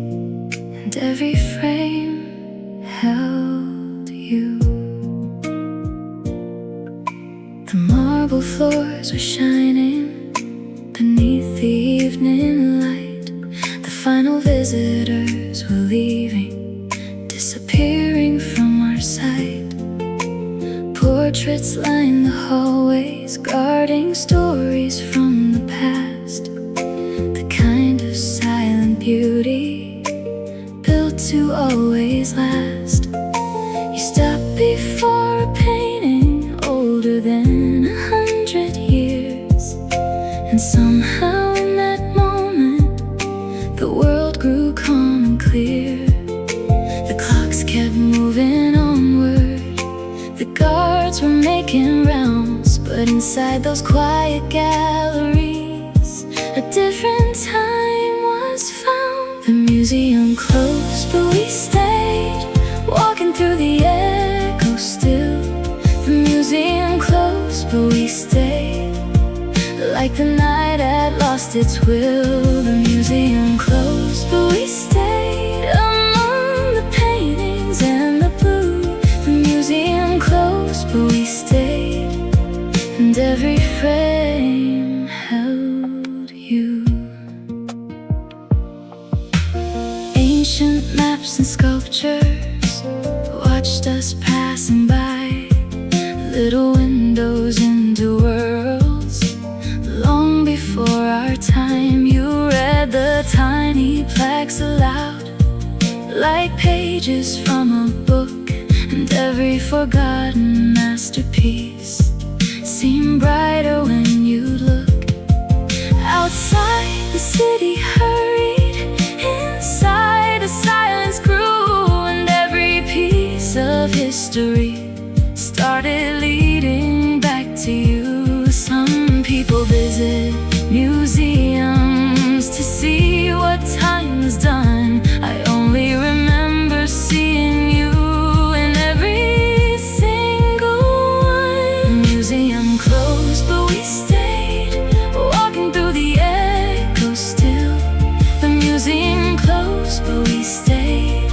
and every frame held you. The marble floors were shining beneath the evening light. The final visitors were leaving, disappearing from our sight. Portraits lined the hallways, guarding stories from the past. The kind of silent beauty built to always last. You stopped before a painting older than 100 years, and somehow in that moment the world grew calm and clear. The clocks kept moving onward, the guards were making rounds, but inside those quiet galleries a different time was found. The museum closed, but we stayed, walking through the echo still. The museum closed, but we stayed, like the night had lost its will. The museum closed, but we stayed, among the paintings and the blue. The museum closed, but we stayed, and every frame held you. Ancient maps and sculptures watched us passing by, little windows into worlds long before our time. You read the tiny plaques aloud, like pages from a book, and every forgotten masterpiece seemed brighter when you look. Outside the city hurried, inside the silence grew, and every piece of history started leading back to you. Some people visit museums to see what time has done. I only remember seeing you in every single one. The museum closed, but we stayed, walking through the echo still. The museum closed, but we stayed,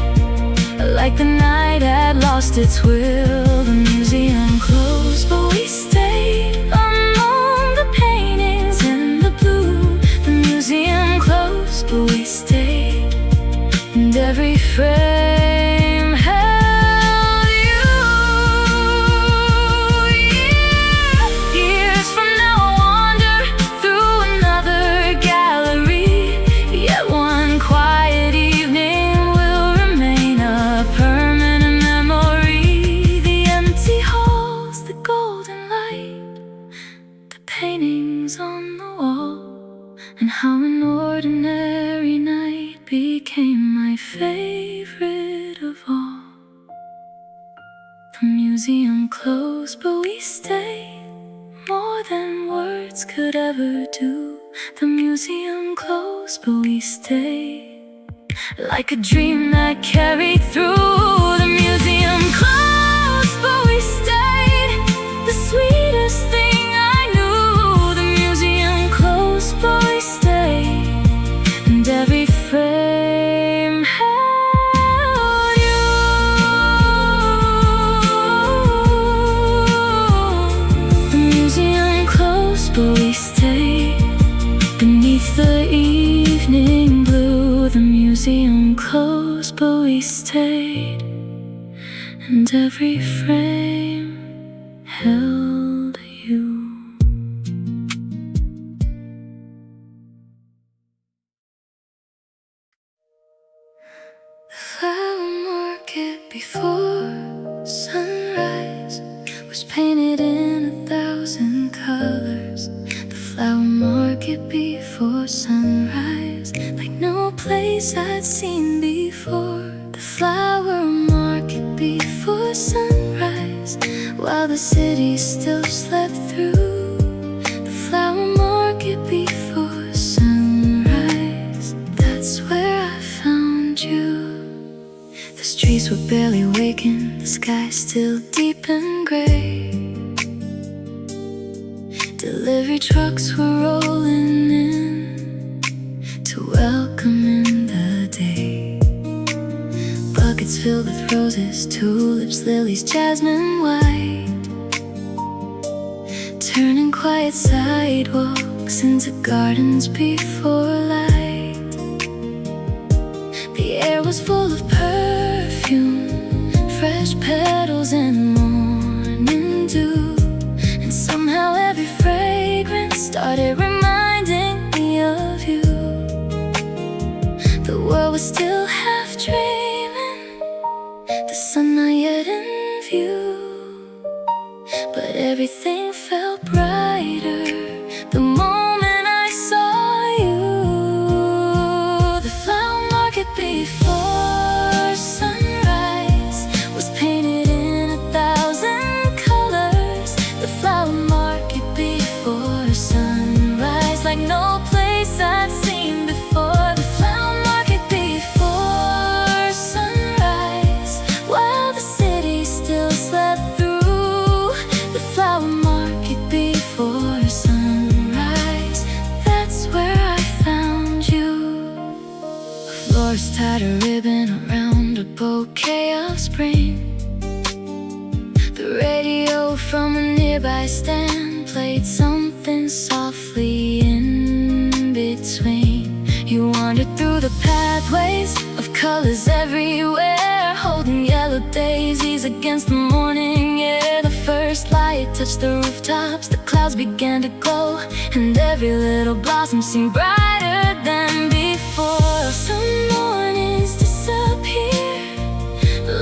like the night had lost its will. The museum closed, but we stayed, among the paintings and the blue. The museum closed, but we stayed, and every frame held you. Yeah. Years from now I'll wander through another gallery, yet one quiet evening will remain a permanent memory. paintings on the wall, and how an ordinary night became my favorite of all. The museum closed, but we stayed, more than words could ever do. The museum closed, but we stayed, like a dream that carried through. The museum closed, but we stayed, the sweetest thing I knew. The museum closed, but we stayed, and every frame held you. The museum closed, but we stayed, beneath the evening blue. The museum closed, but we stayed, and every frame held you. The flower market before sunrise was painted in 1,000 colors. The flower market before sunrise, like no place I'd seen before. The flower market before sunrise, while the city still slept through. The flower market before sunrise, that's where I found you. The streets were barely waking, the sky still deep and gray. Delivery trucks were rolling in to welcome in the day. Buckets filled with roses, tulips, lilies, jasmine white, turning quiet sidewalks into gardens before light. The air was full of perfume, fresh petals and morning dew, and somehow every fragrance started reminding me of you. The world was still half dreaming, the sun not yet in view, but everything felt brighter the moment I saw you. The flower market before sunrise was painted in 1,000 colors. The flower market before sunrise, like no place I'd seen before. The flower market before sunrise, while the city still slept through. The flower market before sunrise, that's where I found you. A florist tied a ribbon around a bouquet of spring. The radio from a nearby stand played something softly in between. You wandered through the pathways of colors everywhere, holding yellow daisies against the morning air. The first light touched the rooftops, the clouds began to glow, and every little blossom seemed brighter than before. Some mornings disappear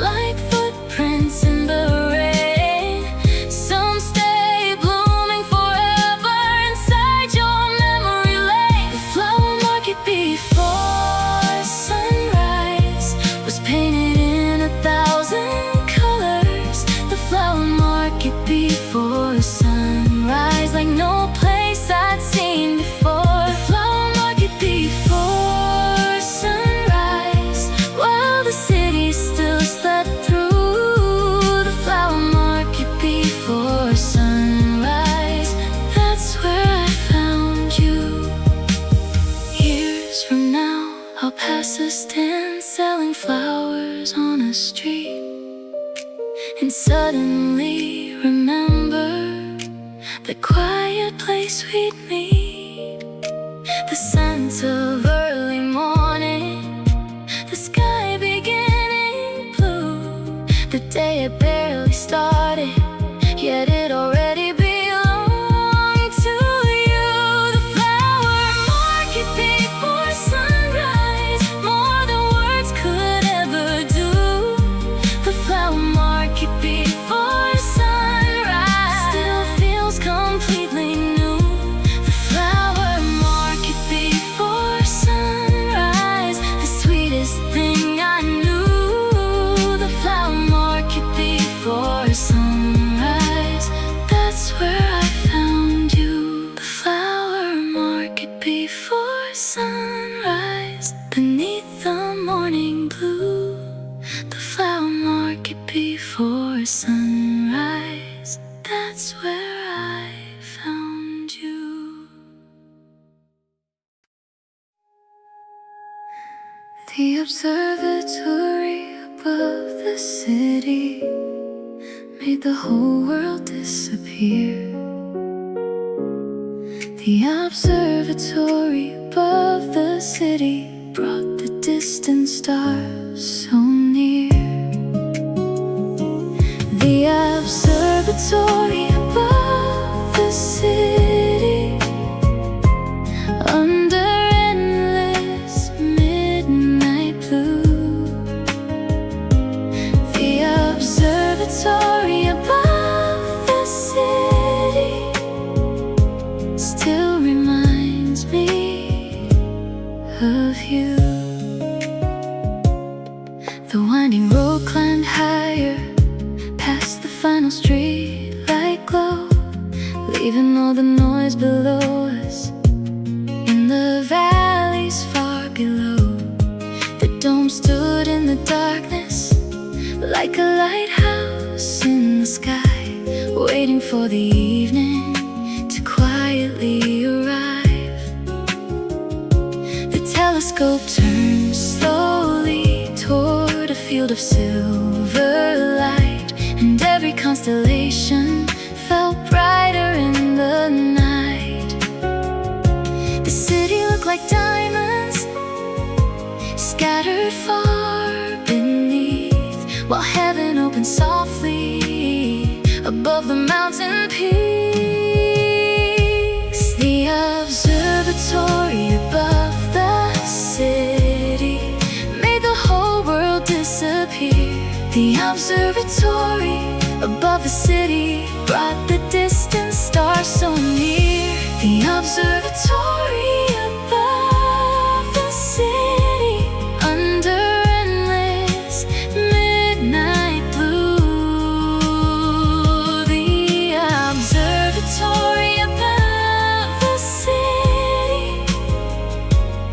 like footprints in the rain. Some stay blooming forever inside your memory lane. The flower market before sunrise was painted in 1,000 colors. The flower market before sunrise, like no place I'd seen before. The flower market before sunrise, while the city still slept through. The flower market before sunrise, that's where I found you. Years from now, I'll pass a stand selling flowers on a street, and suddenly remember the quiet place we'd meet. The scent of early morning, the sky beginning blue. The day had barely started, yet it already belonged to you. The flower market before sunrise, more than words could ever do. The flower market before sunrise still feels completely new. The observatory above the city made the whole world disappear. The observatory above the city brought the distant stars so near. The observatory above the city, under endless midnight blue. The observatory above the city still reminds me of you. The winding road climbed higher, past the final street light glow, leaving all the noise below us in the valleys far below. The dome stood in the darkness like a lighthouse in the sky, waiting for the evening to quietly arrive. The telescope turned slowly toward a field of silver light, and every constellation felt brighter in the night. The city looked like diamonds scattered far beneath, while heaven opened softly above the mountain peaks. The observatory above the city made the whole world disappear. The observatory above the city brought the distant stars so near. The observatory above the city, under endless midnight blue. The observatory above the city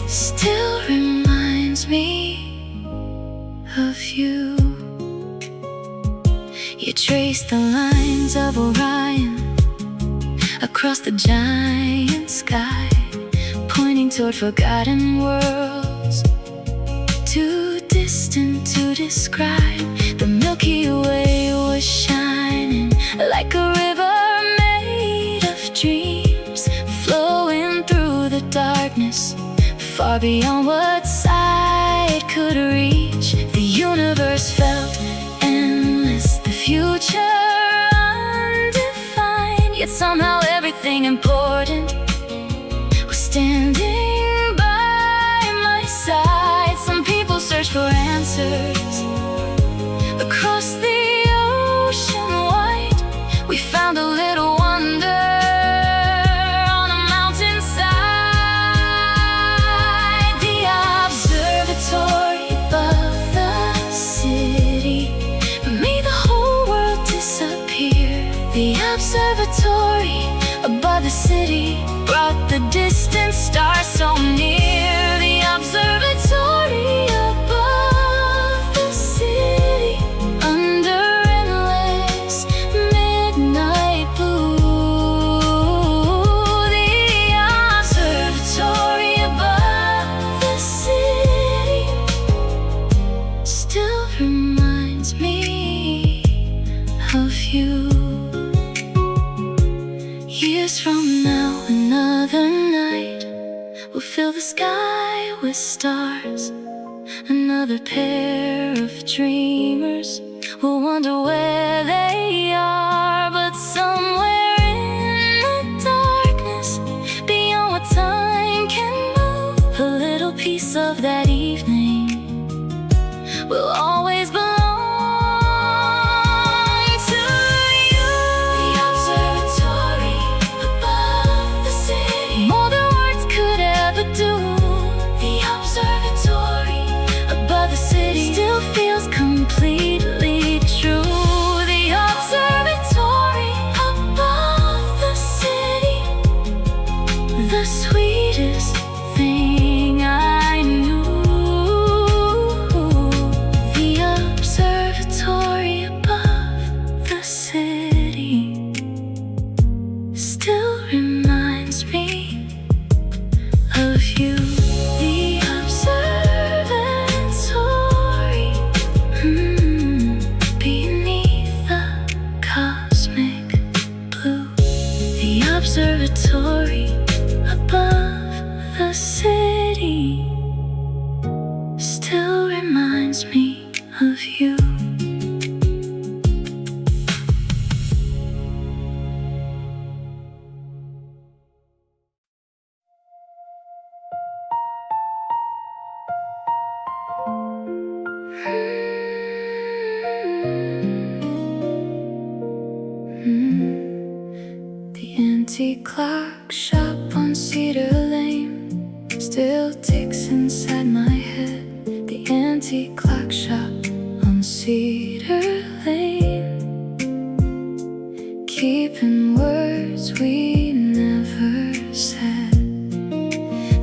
still reminds me of you. You trace the lines of Orion across the giant sky, pointing toward forgotten worlds, too distant to describe. The Milky Way was shining like a river made of dreams, flowing through the darkness, far beyond what sight could reach. The universe felt endless, the future undefined, yet somehow everything important was standing by my side. Some people search for answers across the ocean wide. We found a little wonder on a mountainside. The observatory above the city made the whole world disappear. The observatory above the city brought the distant stars so near. The observatory above the city, under endless midnight blue. The observatory above the city still reminds me of you. Years from now, another night will fill the sky with stars. Another pair of dreamers will wonder where they are. But somewhere in the darkness, beyond what time can move, a little piece of that evening will always belong to you. The observatory above the city, more than words could ever do. The observatory above the city still feels completely true. The observatory above the city, the sweetest thing I knew. The observatory above the city still reminds me of you. The observatory clock shop on Cedar Lane still ticks inside my head. The antique clock shop on Cedar Lane, keeping words we never said.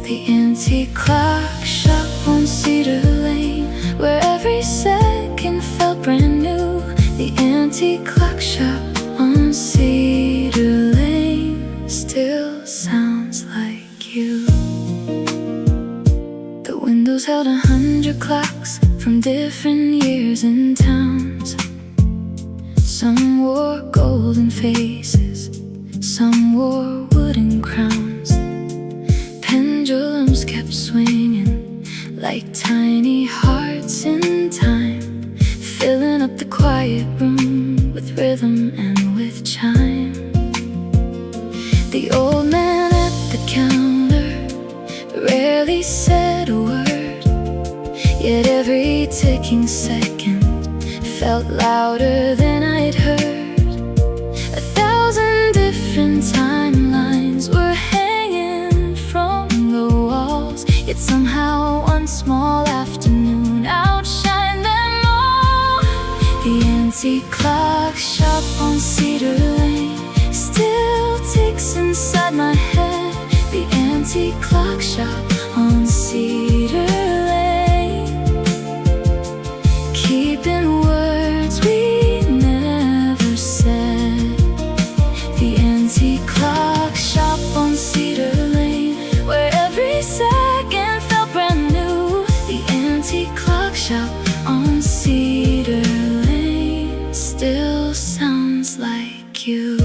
The antique clock shop on Cedar Lane, where every second felt brand new. The antique clock shop on Cedar Lane still sounds like you. The windows held 100 clocks from different years and towns. Some wore golden faces, some wore wooden crowns. Pendulums kept swinging like tiny hearts in time, filling up the quiet room with rhythm and with chime. The old man at the counter rarely said a word, yet every ticking second felt louder than I'd heard. 1,000 different timelines were hanging from the walls, yet somehow one small afternoon outshined them all. The antique clock shop on Cedar Lane still ticks inside my head. The antique clock shop on Cedar Lane, keeping words we never said. The antique clock shop on Cedar Lane, where every second felt brand new. The antique clock shop on Cedar Lane still sounds like you.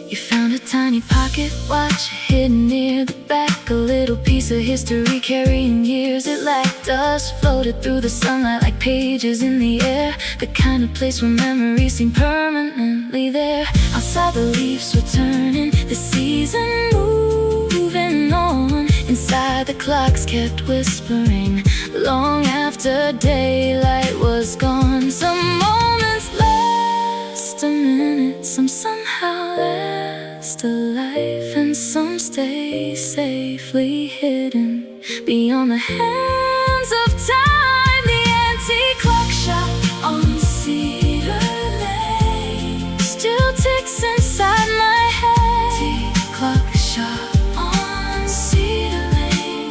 You found a tiny pocket watch hidden near the back, a little piece of history carrying years. It like dust floated through the sunlight like pages in the air, the kind of place where memories seem permanently there. Outside the leaves were turning, the season moving on. Inside the clocks kept whispering long after daylight was gone. Some moments last a minute, some somehow last a life, and some stay safely hidden beyond the hands of time. The antique clock shop on Cedar Lane still ticks inside my head. Antique clock shop on Cedar Lane,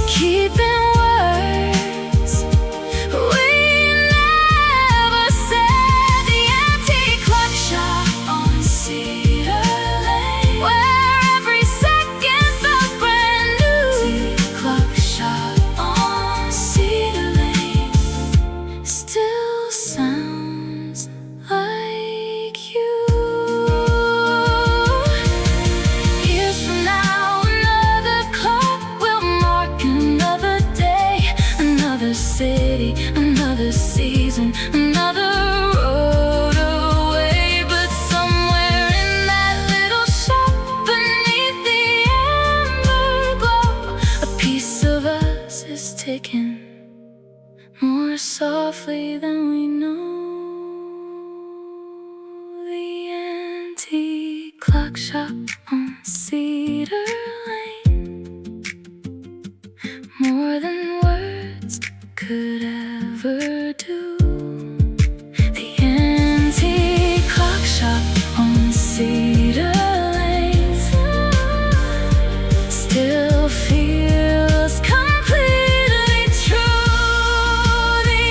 keeping words we never said. The antique clock shop on Cedar Lane, where every second felt brand new. Antique clock shop on Cedar Lane still sounds like you. Years from now, another clock will mark another day, another city, another season, another road away. But somewhere in that little shop beneath the amber glow, a piece of us is ticking more softly than we know. The antique clock shop on Cedar Lane, more than words could ever do. The antique clock shop on Cedar Lane still feels completely true. The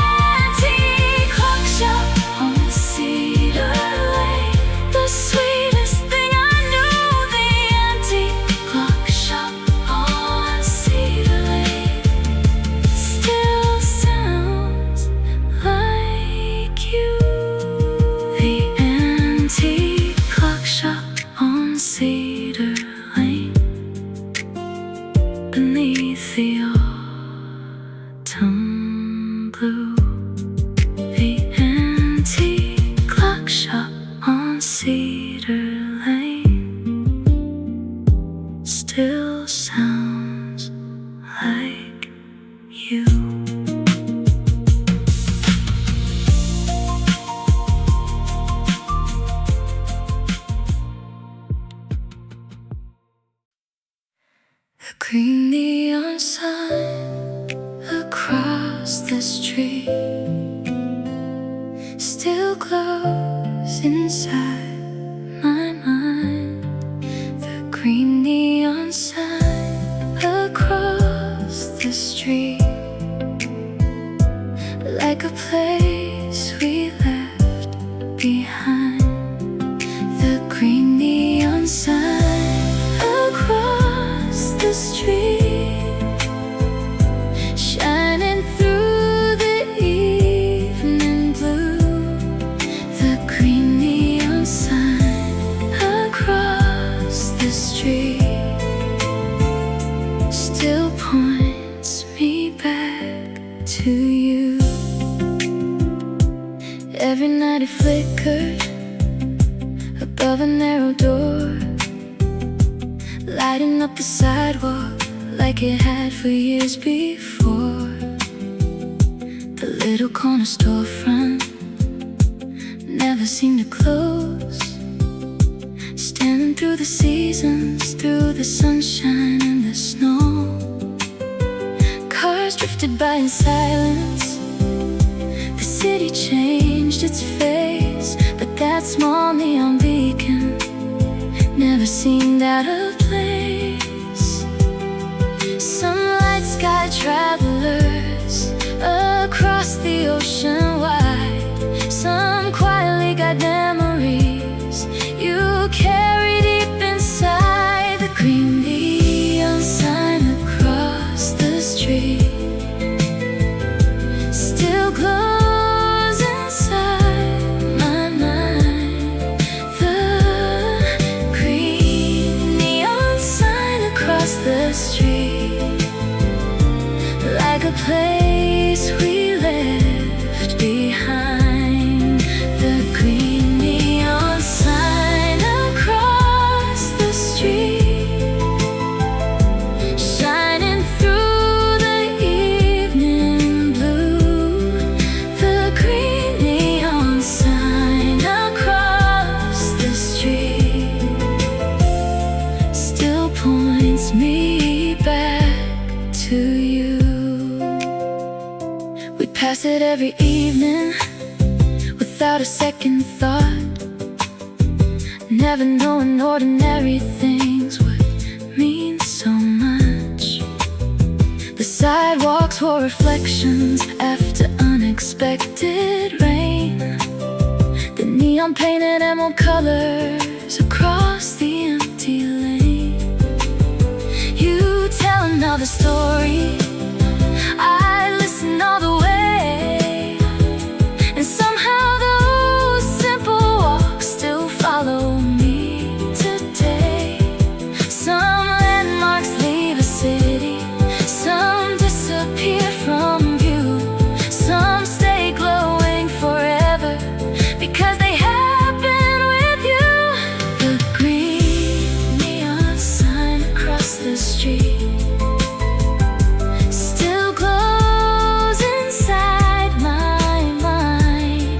antique clock shop on Cedar Lane, the sweetest thing I knew. The antique clock shop on Cedar Lane still sounds like you. The antique clock shop on Cedar Lane, beneath the autumn blue. The antique clock shop on Cedar Lane still sounds like you. The green neon sign across the street still glows inside my mind. The green neon sign across the street, like a place we left behind. The green neon sign across the street, shining through the evening blue. The green neon sign across the street still points me back to you. Every night it flickered above a narrow door, lighting up the sidewalk like it had for years before. The little corner storefront never seemed to close, standing through the seasons, through the sunshine and the snow. Cars drifted by in silence. The city changed its face, but that small neon beacon never seemed out of place. Some light sky travelers across the ocean wide, some quietly guide memories you carry deep inside. The green neon sign across the street still glows inside my mind. The green neon sign across the street, like a place we left behind. The green neon sign across the street, shining through the evening blue. The green neon sign across the street still points me back to you. We'd pass it every evening without a second thought, never knowing ordinary things would mean so much. The sidewalks were reflections after unexpected rain. The neon painted emerald colors across the empty lane. You tell another story, I listen all the way, and somehow those simple walks still follow me today. Some landmarks leave a city, some disappear from view, some stay glowing forever because they happen with you. The green neon sign across the street still glows inside my mind.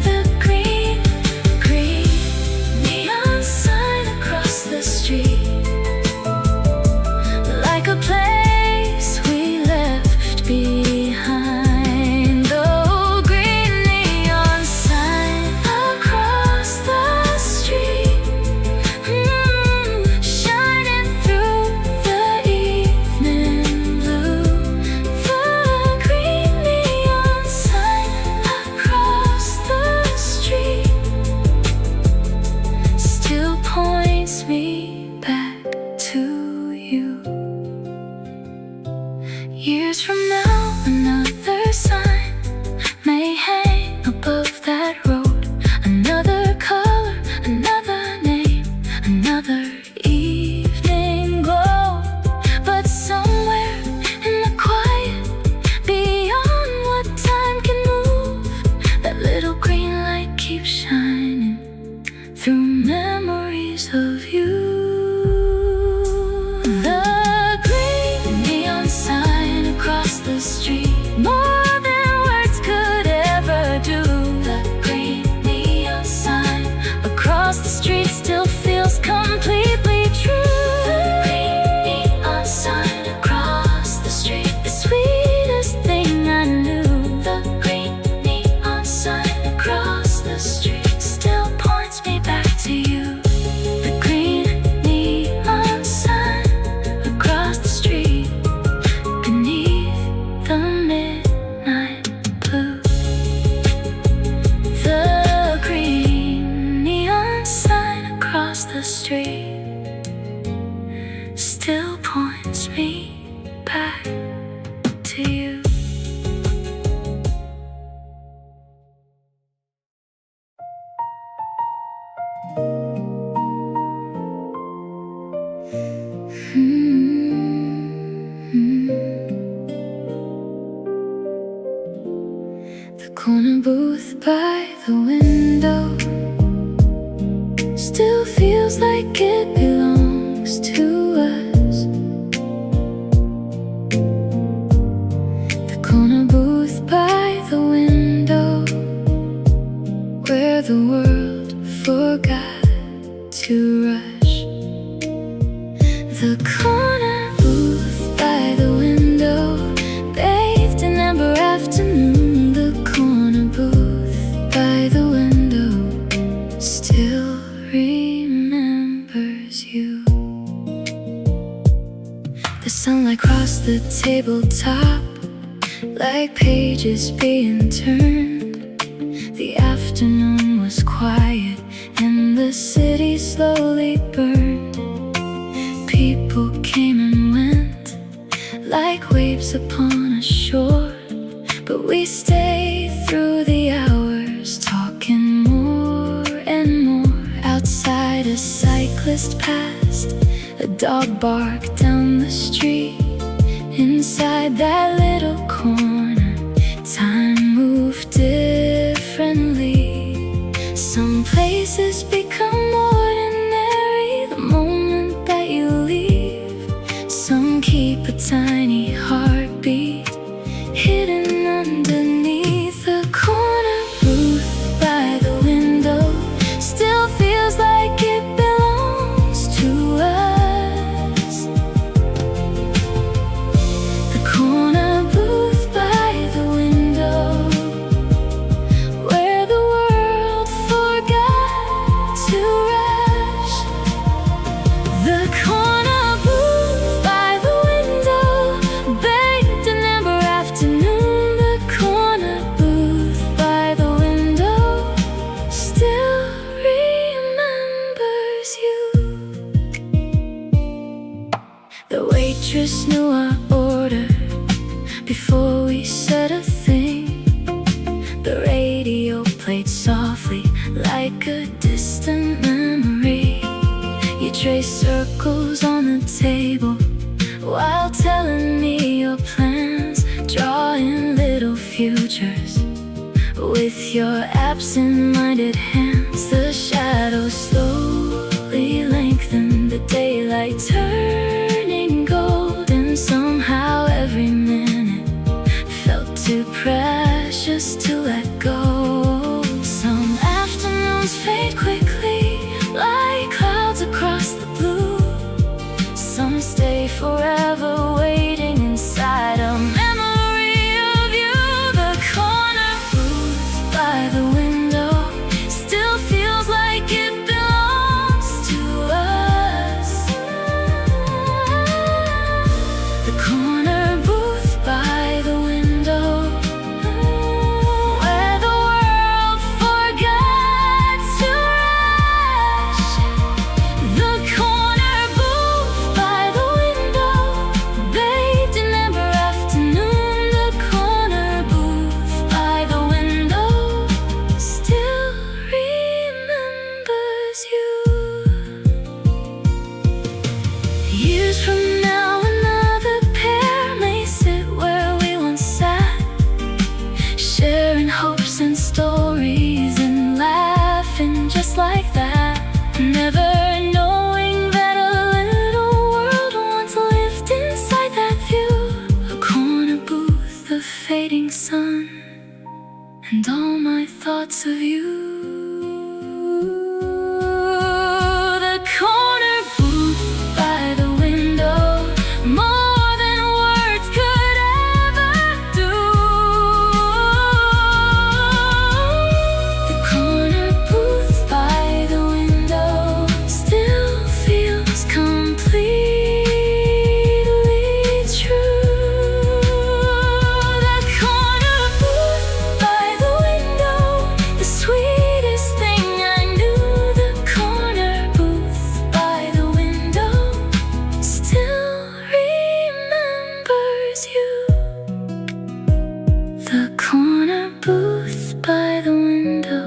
The green neon sign across the street, like a place we left behind. The green neon sign across the street, shining through the evening blue. The green neon sign across the street still points me back to you. Years from now, another sign may hang above that road. Another color, another name, another evening glow. But somewhere in the quiet, beyond what time can move, that little green light keeps shining through memories of you. The green neon sign across the street, more than words could ever do. The green neon sign across the street still feels completely true. The green neon sign feels like it belongs to us. The corner booth by the window, where the world forgot to rush. The corner booth by the window, bathed in amber afternoon. The corner booth by the window still remembers you. The sunlight crossed the tabletop like pages being turned. The afternoon was quiet and the city slowly burned. People came and went like waves upon a shore, but we stayed through the hours, talking more and more. Outside, a cyclist passed, a dog barked down the street. Inside that little corner, time moved differently. Some places become ordinary the moment that you leave. Some keep a tiny heartbeat hidden underneath. The corner booth by the window still feels like it belongs to us. The corner booth by the window, where the world forgot to rush. The corner booth by the window, baked in amber afternoon. The corner booth by the window still remembers you. The waitress knew our order before we said a thing. The radio played softly like a distant memory. You traced circles on the table while telling me your plans, drawing little futures with your absent-minded hands. The shadows slowly lengthened, the daylight turning gold, and somehow every minute felt too precious to let go. Some afternoons fade quickly like clouds across the blue. Some stay forever waiting inside a memory of you. The corner booth by the window still feels like it belongs to us. The corner booth by the window, where the world forgot to rush. The corner booth by the window, bathed in amber afternoon. The corner booth by the window still remembers you. Years from now, another pair may sit where we once sat, sharing hopes and stories and laughing just like that. Never knowing that a little world once lived inside that view. A corner booth, a fading sun, and all my thoughts of you. The corner booth by the window, more than words could ever do. The corner booth by the window still feels completely true. The corner booth by the window, the sweetest thing I knew. The corner booth by the window still remembers you. The corner booth by the window,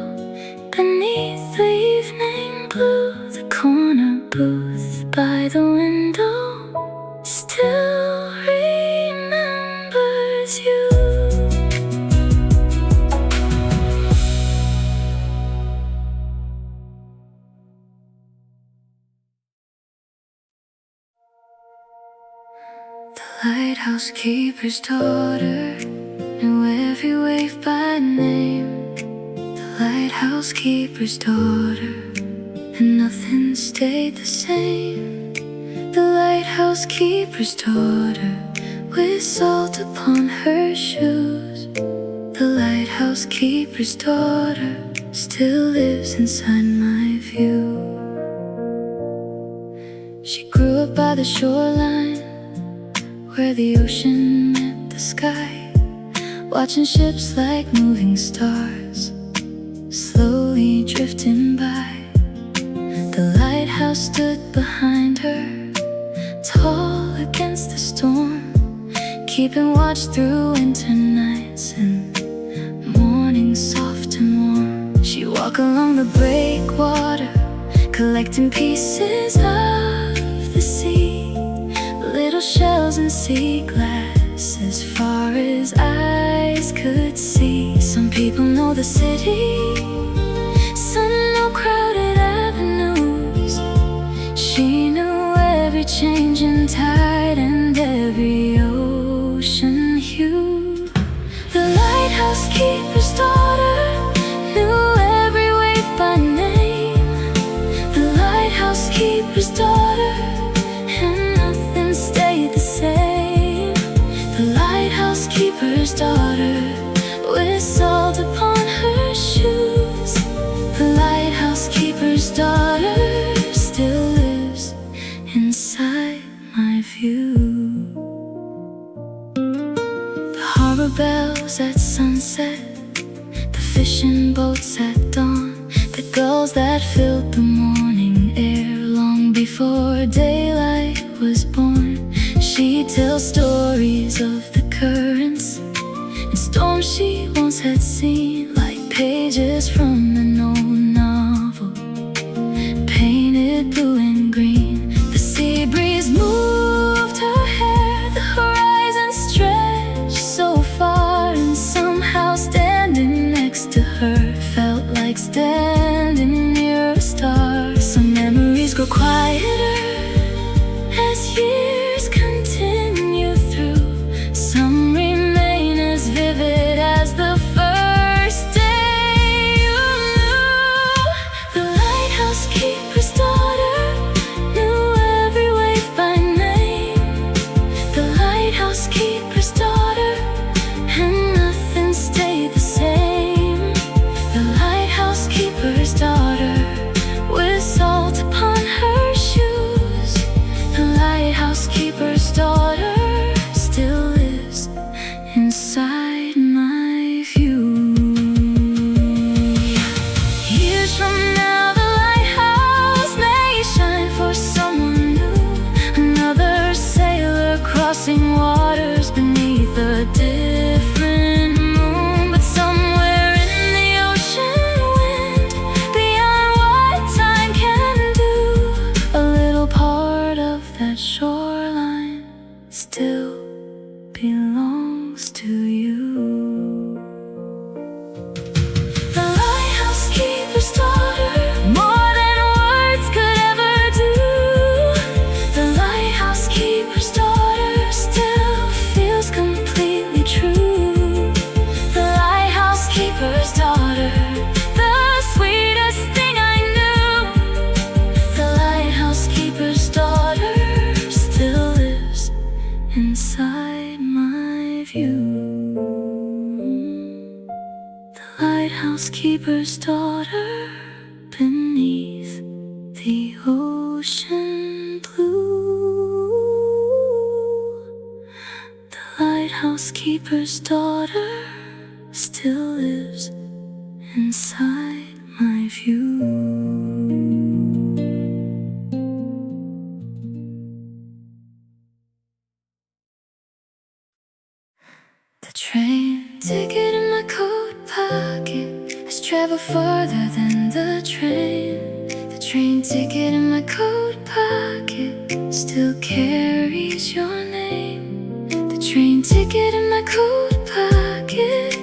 beneath the evening blue. The corner booth by the window still remembers you. lighthouse keeper's daughter knew every wave by name. The lighthouse keeper's daughter, and nothing stayed the same. The lighthouse keeper's daughter, with salt upon her shoes. The lighthouse keeper's daughter still lives inside my view. She grew up by the shoreline, where the ocean met the sky, watching ships like moving stars slowly drifting by. The lighthouse stood behind her, tall against the storm, keeping watch through winter nights and mornings soft and warm. She walked along the breakwater, collecting pieces of the sea, little shells and sea glass as far as eyes could see. Some people know the city, some know crowded avenues. She knew every changing tide and every ocean hue. The lighthouse keeper's daughter knew every wave by name. The lighthouse keeper's daughter, and nothing stayed the same. The lighthouse keeper's daughter, with salt upon her shoes. The lighthouse keeper's daughter still lives inside my view. The harbor bells at sunset, the fishing boats at dawn, the gulls that filled the morning air long before daylight was born. She tells stories of the currents and storms she once had seen, like pages from an old novel, painted blue and green. The sea breeze moved her hair, the horizon stretched so far, and somehow standing next to her felt like standing near a star. Some memories grow quieter as years continue through. Some remain as vivid as the first day you knew. The lighthouse keeper's daughter knew every wave by name. The lighthouse keeper's daughter, and nothing stayed the same. The lighthouse keeper's daughter, with salt upon her shoes. The lighthouse keeper's daughter still lives inside my view. Years from now, the lighthouse may shine for someone new, another sailor crossing waters beneath a different moon. But somewhere in the ocean wind, beyond what time can do, a little part of that shoreline still belongs to you. The lighthouse keeper's daughter, more than words could ever do. The lighthouse keeper's daughter still feels completely true. The lighthouse keeper's daughter, the sweetest thing I knew. The lighthouse keeper's daughter still lives inside my view. The lighthouse keeper's daughter beneath the ocean blue. The lighthouse keeper's daughter still lives inside my view. The train ticket in my coat pocket has traveled farther than the train. The train ticket in my coat pocket still carries your name. The train ticket in my coat pocket,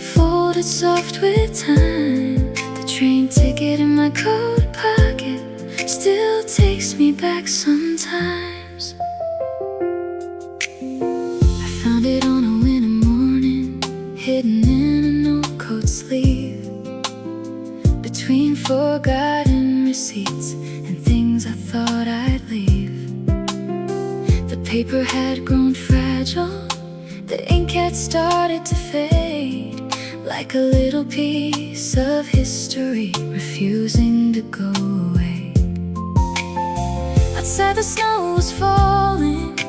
folded soft with time. The train ticket in my coat pocket still takes me back sometimes. forgotten receipts and things I thought I'd leave. The paper had grown fragile, the ink had started to fade, like a little piece of history refusing to go away. Outside the snow was falling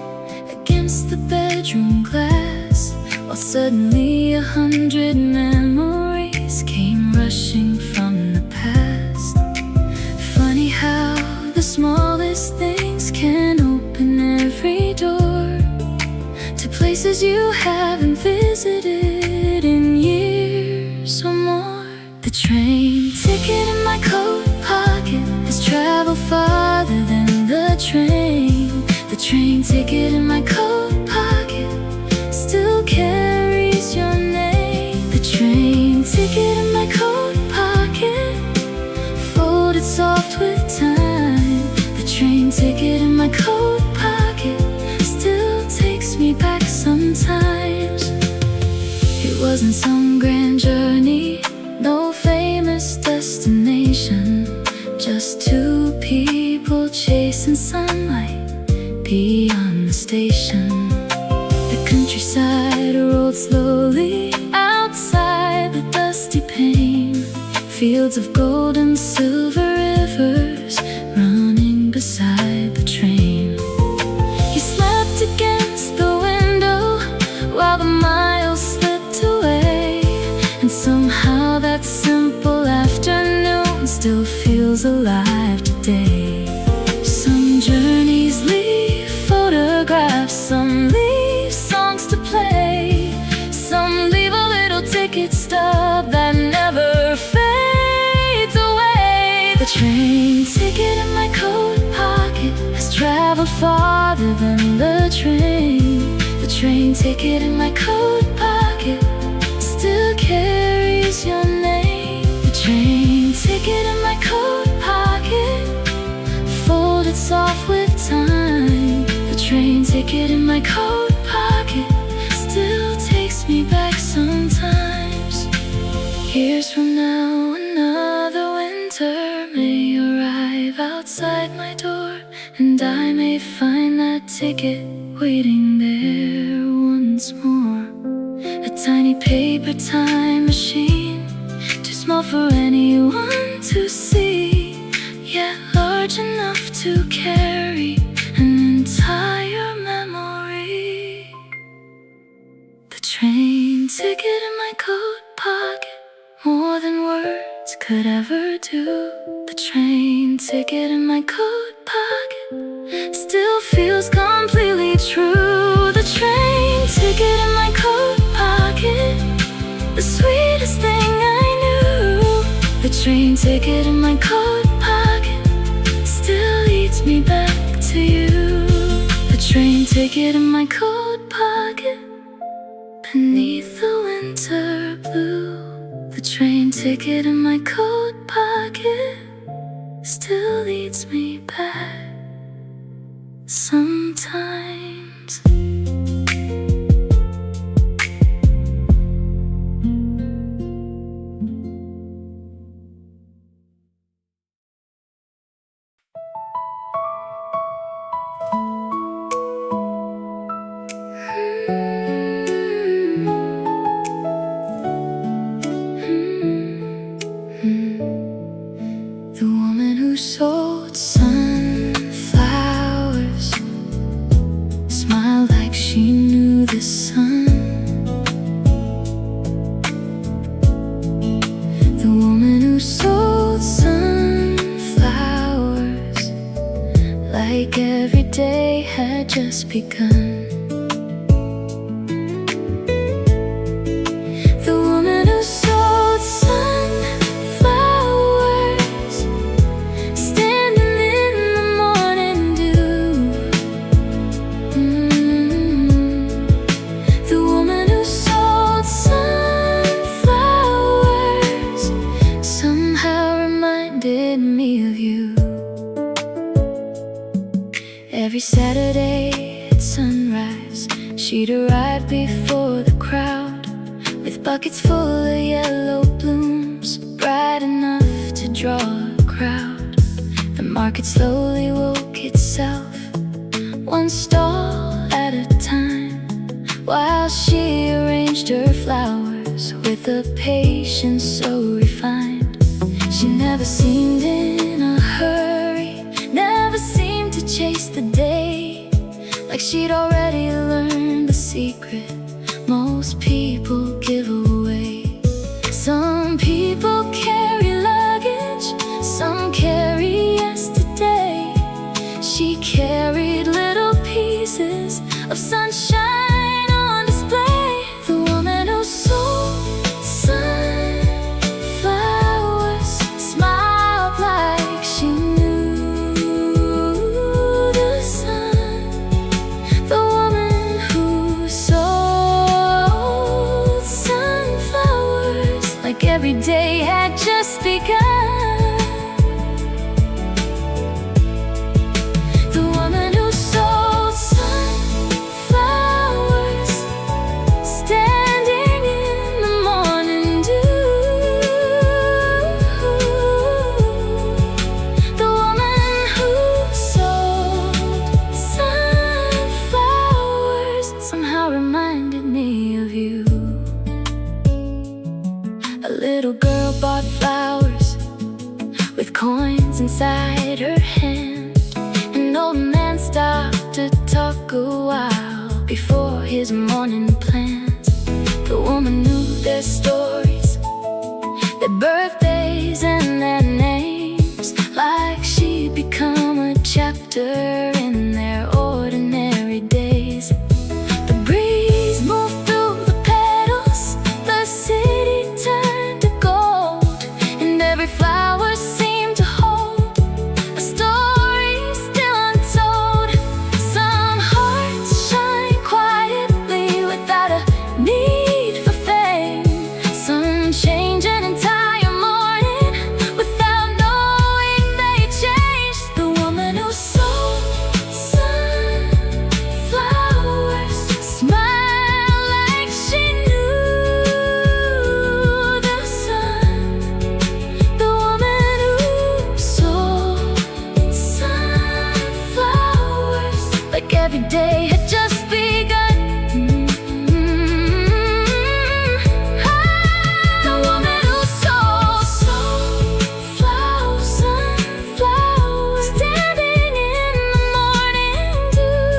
against the bedroom glass, while suddenly 100 memories came rushing from the past. Funny how the smallest things can open every door to places you haven't visited in years or more. The train ticket in my coat pocket has traveled farther than the train. The train ticket in my coat pocket still carries your name. The train ticket in my coat pocket, folded soft with time. The train ticket in my coat pocket still takes me back sometimes. It wasn't some grand journey, no famous destination, just two people chasing sunlight beyond the station. The countryside rolled slowly outside the dusty pane, fields of gold and silver rivers running beside the train. You slept against the window while the miles slipped away, and somehow that simple afternoon still feels alive today. Some journeys leave photographs, some leave songs to play, some leave a little ticket stub that never fades away. The train ticket in my coat pocket has traveled farther than the train. The train ticket in my coat pocket still carries your name. The train ticket in my coat pocket, folded soft with time. The train ticket in my coat pocket still takes me back sometimes. Years from now, another winter may arrive outside my door, and I may find that ticket waiting there once more. A tiny paper time machine, too small for anyone to see, yet large enough to carry an entire memory. The train ticket in my coat pocket, more than words could ever do. The train ticket in my coat pocket still feels completely true. The train ticket in my coat pocket, the sweetest thing I knew. The train ticket in my coat pocket still leads me back to you. The train ticket in my coat pocket, beneath the winter blue. The train ticket in my coat pocket still leads me back sometimes. The woman who sold sunflowers smiled like she knew the sun. The woman who sold sunflowers like every day had just begun. The woman who sold sunflowers standing in the morning dew. The woman who sold sunflowers somehow reminded me of you. Every Saturday at sunrise, she'd arrive before the crowd with buckets full of yellow blooms, bright enough to draw a market slowly woke itself, one stall at a time, while she arranged her flowers with a patience so refined. She never seemed in a hurry, never seemed to chase the day, like she'd already learned the secret most people give away. Some people carry luggage, some carry yesterday. She carried little pieces of sunshine on display. The woman who sold sunflowers smiled like she knew the sun. The woman who sold sunflowers like every day had just begun. The woman who sold sunflowers, standing in the morning dew. The woman who sold sunflowers somehow reminded me of you. A little girl bought flowers with coins inside her hand. An old man stopped to talk a while before his morning plans. The woman knew their stories, their birthdays and their names, like she'd become a chapter in their ordinary days. The breeze moved through the petals, the city turned to gold, and every flower seemed to hold a story still untold. Some hearts shine quietly without a need for fame. Some change an entire morning without knowing they changed. The woman who sold sunflowers smiled like she knew the sun. The woman who sold sunflowers like every day had just begun. The woman who sold sunflowers, standing in the morning dew.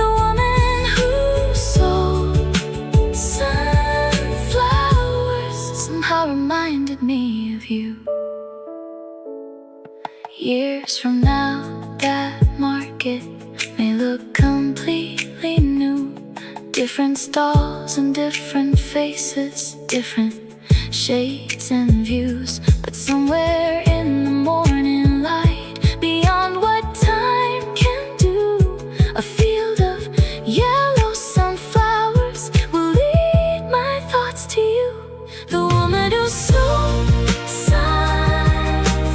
The woman who sold sunflowers somehow reminded me of you. Years from now, that market may look completely new. Different stalls and different faces, different shades and views. But somewhere in the morning light, beyond what time can do, a field of yellow sunflowers will lead my thoughts to you. The woman who sold sunflowers,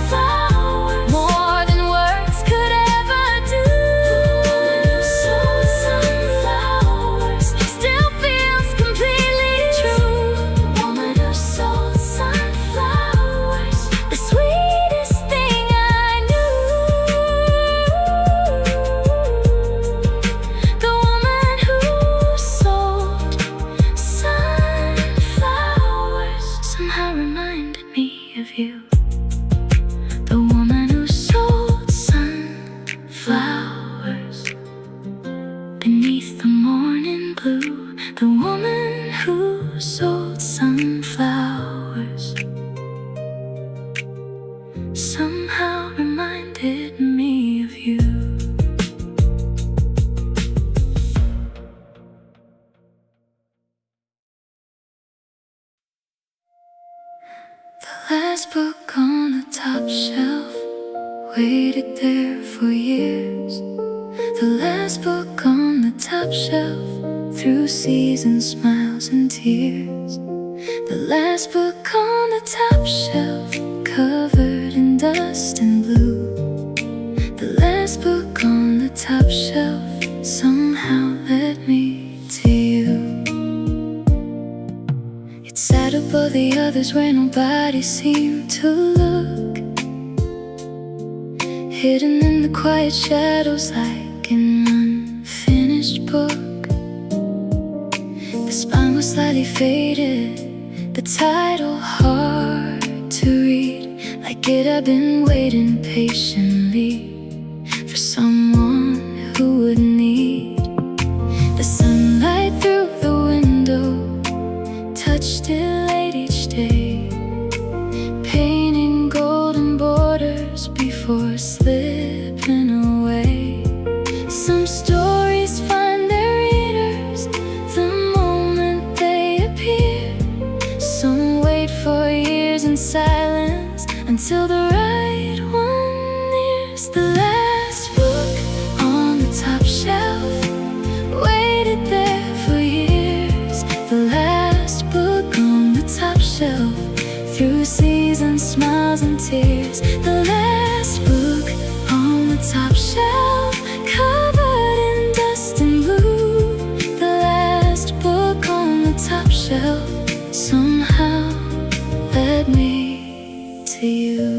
more than words could ever do. The woman who sold sunflowers still feels completely true. The woman who sold sunflowers, the sweetest thing I knew. The woman who sold sunflowers somehow reminded me of you. The woman who sold sunflowers beneath the morning blue. The woman who sold sunflowers somehow reminded me of you. The last book on the top shelf waited there for years. The last book on the top shelf, through seasons, smiles and tears. The last book on the top shelf, covered in dust and blue. The last book on the top shelf somehow led me to you. It sat above the others where nobody seemed to look, hidden in the quiet shadows like an unfinished book. The spine was slightly faded, the title hard to read, like it had been waiting patiently for someone who would need the sunlight through the window, touched it late each day, painting golden borders before slipping away. Some stories find their readers the moment they appear. Some wait for years in silence until the right one nears. The last book on the top shelf waited there for years. The last book on the top shelf, through seasons, smiles and tears. The last book on the top shelf, covered in dust and blue. The last book on the top shelf somehow led me to you.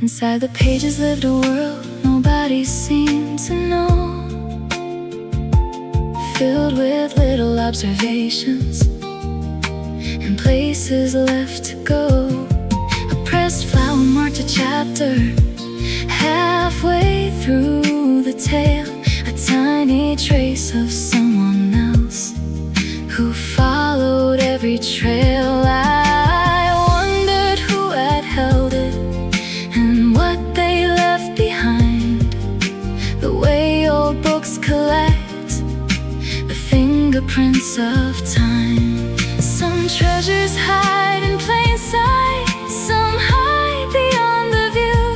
Inside the pages lived a world nobody seemed to know, filled with little observations and places left to go. A pressed flower marked a chapter. Halfway through the tale, a tiny trace of someone else who followed every trail. I wondered who had held it and what they left behind. The way old books collect the fingerprints of time. Some treasures hide in plain sight, some hide beyond the view.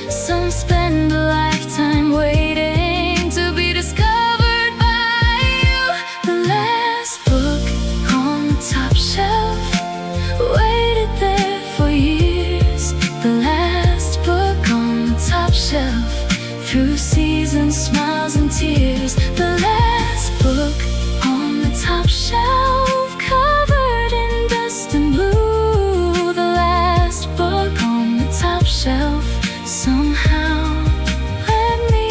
Some spend a lifetime waiting to be discovered by you. The last book on the top shelf waited there for years. The last book on the top shelf, through seasons, smiles and tears. The last book on the top shelf, covered in dust and blue. The last book on the top shelf somehow led me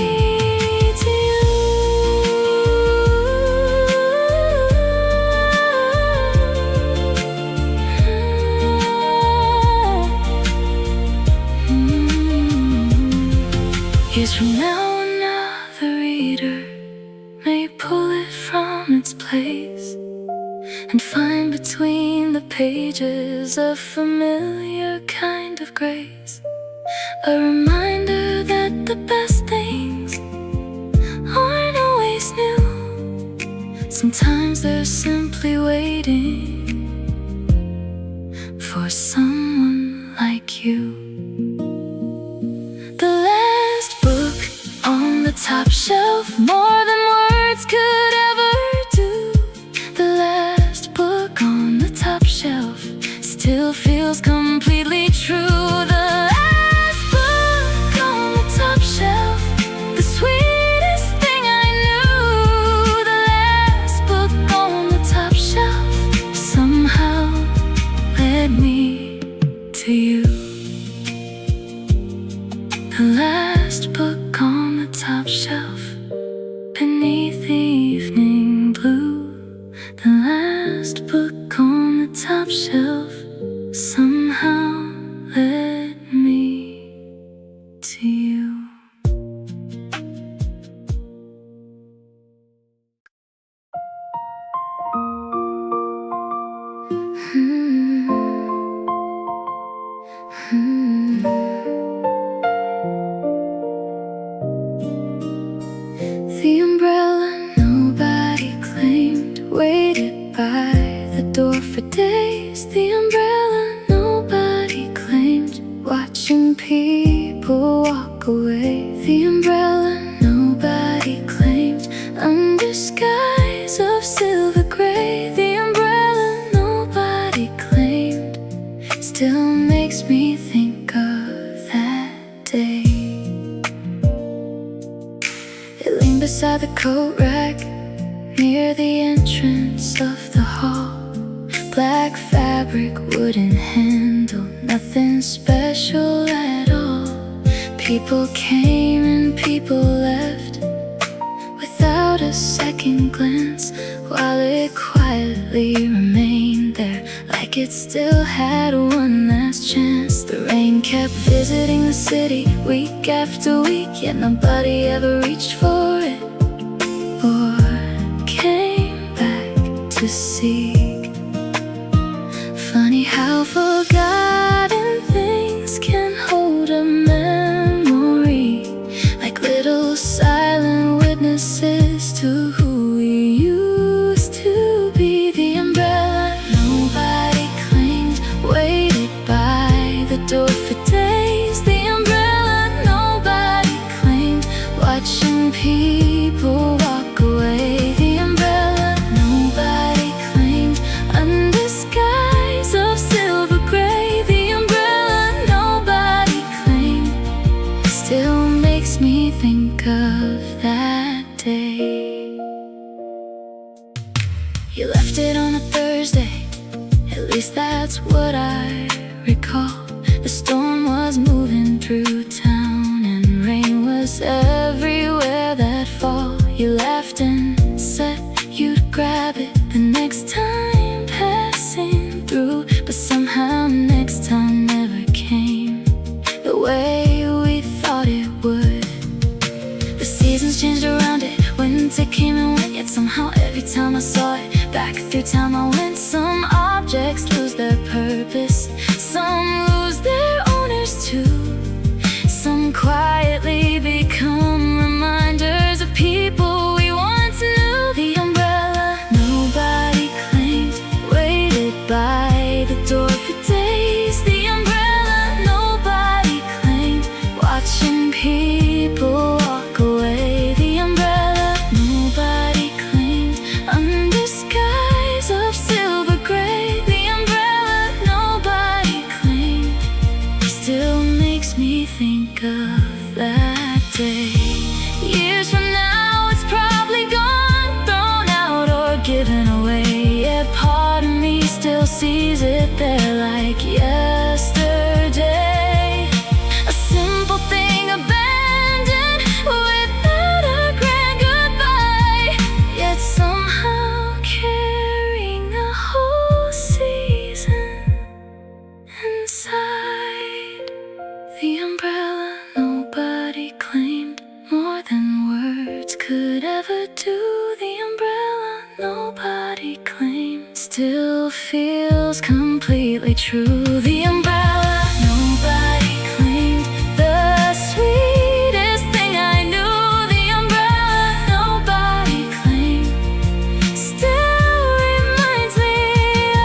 to you. Years from now, another reader may pull it from its place and find between the pages a familiar kind of grace. A reminder that the best things aren't always new. Sometimes they're simply waiting for someone like you. The last book on the top shelf, more than words could ever do. The last book on the top shelf still feels completely true. The last book on the top shelf, the sweetest thing I knew. The last book on the top shelf somehow led me to you. The last book on the top shelf, beneath the evening blue. The last book on the top shelf somehow led me to you. The umbrella nobody claimed waited by the door for days. The umbrella nobody claimed, watching people walk away. The umbrella nobody claimed, under skies of silver gray. The umbrella nobody claimed still makes me think of that day. It leaned beside the coat rack near the entrance of the hall. Black fabric fabric wouldn't handle nothing special at all. People came and people left without a second glance, while it quietly remained there, like it still had one last chance. The rain kept visiting the city week after week, yet nobody ever reached for it or came back to seek. Funny how forgotten things can hold a memory, like little silent witnesses to who we used to be. The umbrella nobody claimed waited by the door for days. The umbrella nobody claimed, watching people walk away. The umbrella nobody claimed, under skies of silver gray. The umbrella nobody claimed still makes me think of that day. You left it on a Thursday, at least that's what I recall. The storm was moving through town and rain was everywhere that fall. You laughed and said you'd grab it the next time passing through, but somehow next time never came the way we thought it would. The seasons changed around it, winter came and went, yet somehow every time I saw it, back through time I went. Some objects lose their purpose, some lose their owners too. Some quietly become reminders of people we once knew. The umbrella nobody claimed waited by the door for days. The umbrella nobody claimed, watching people walk away. The umbrella nobody claimed, under skies of silver gray. The umbrella nobody claimed still makes me think of that day. Years from now it's probably gone, thrown out or given away, yet part of me still sees it there like yesterday. A simple thing abandoned without a grand goodbye, yet somehow carrying a whole season inside. The umbrella nobody claimed, more than words could ever do. The umbrella nobody claimed still feels completely true. The umbrella nobody claimed, the sweetest thing I knew. The umbrella nobody claimed still reminds me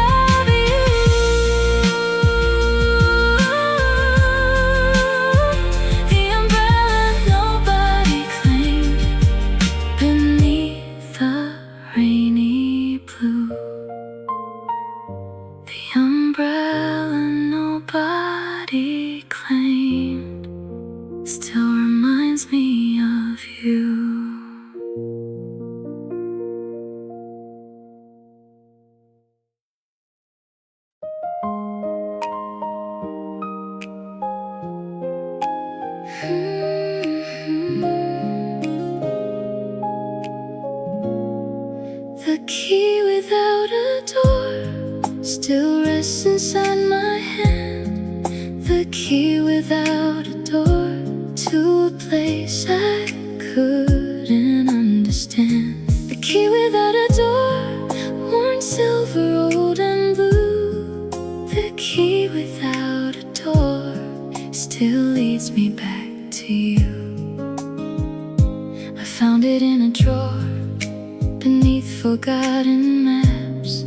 of you. The umbrella nobody claimed, beneath the rainy blue. The umbrella nobody claimed still reminds me of you. The key without a door still rests inside my hand. The key without a door to a place I couldn't understand. The key without a door, worn silver, old and blue. The key without a door still leads me back to you. I found it in a drawer beneath forgotten maps,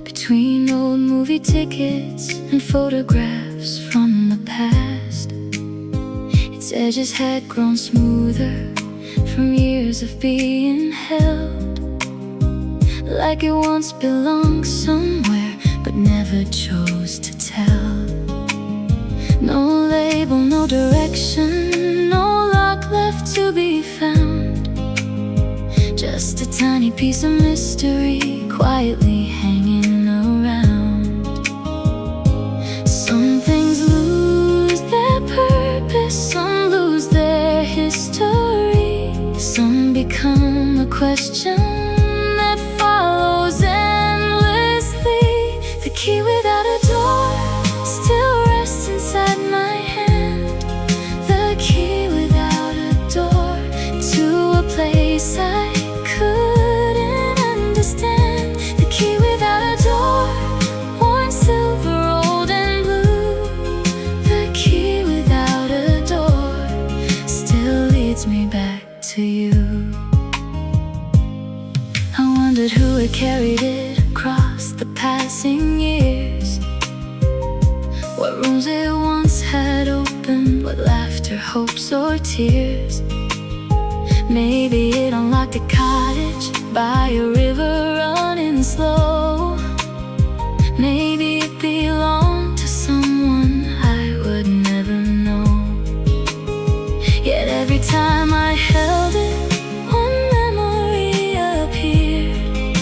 between old movie tickets and photographs from the past. Its edges had grown smoother from years of being held, like it once belonged somewhere but never chose to tell. No label, no direction, no lock left to be found. Just a tiny piece of mystery quietly hanging around. question that follows endlessly. The key without a door still rests inside my hand. The key without a door to a place I couldn't understand. The key without a door, worn silver, old and blue. The key without a door still leads me back to you. I wondered who had carried it across the passing years, what rooms it once had opened, what laughter, hopes or tears. Maybe it unlocked a cottage by a river running slow. Maybe it belonged to someone I would never know. Yet every time I held it, one memory appeared.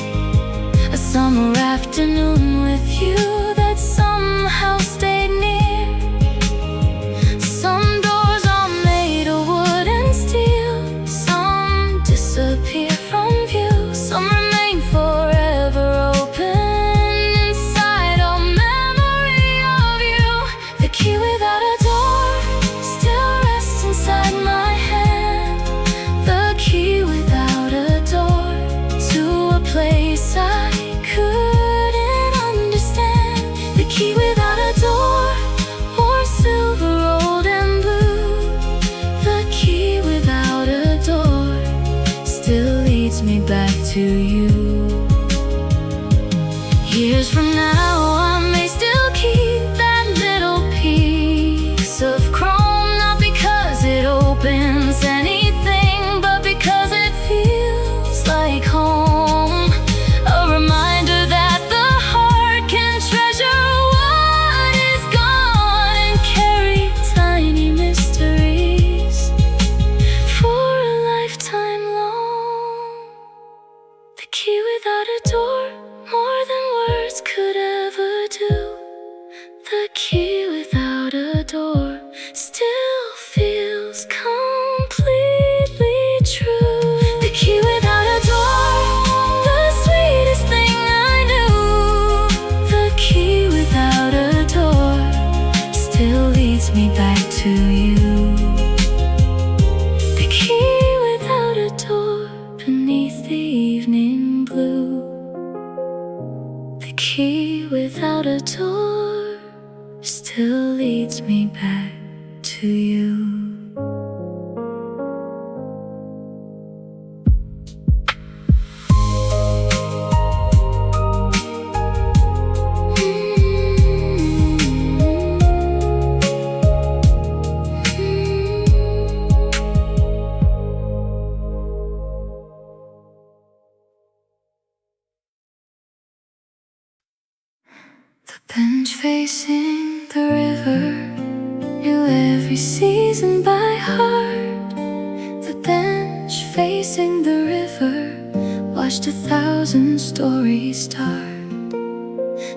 A summer afternoon with you that somehow stayed near. Some doors are made of wood and steel, some disappear from view, some remain forever open inside a memory of you. The key without a door still rests inside my hand. The key without a door to a place I couldn't understand. The key without a door, or silver, old and blue. The key without a door still leads me back to you. Years from now I may still keep that little piece of chrome, not because it opens anything, but because it feels like home. A reminder that the heart can treasure what is gone and carry tiny mysteries for a lifetime long. The key without a door, more than words could ever do. The key without a door still feels completely true. The key without a door, the sweetest thing I knew. The key without a door still leads me back to you. The key without a door beneath the evening blue. The key without a door still leads me back to you. The bench facing the river knew every season by heart. The bench facing the river watched 1,000 stories start.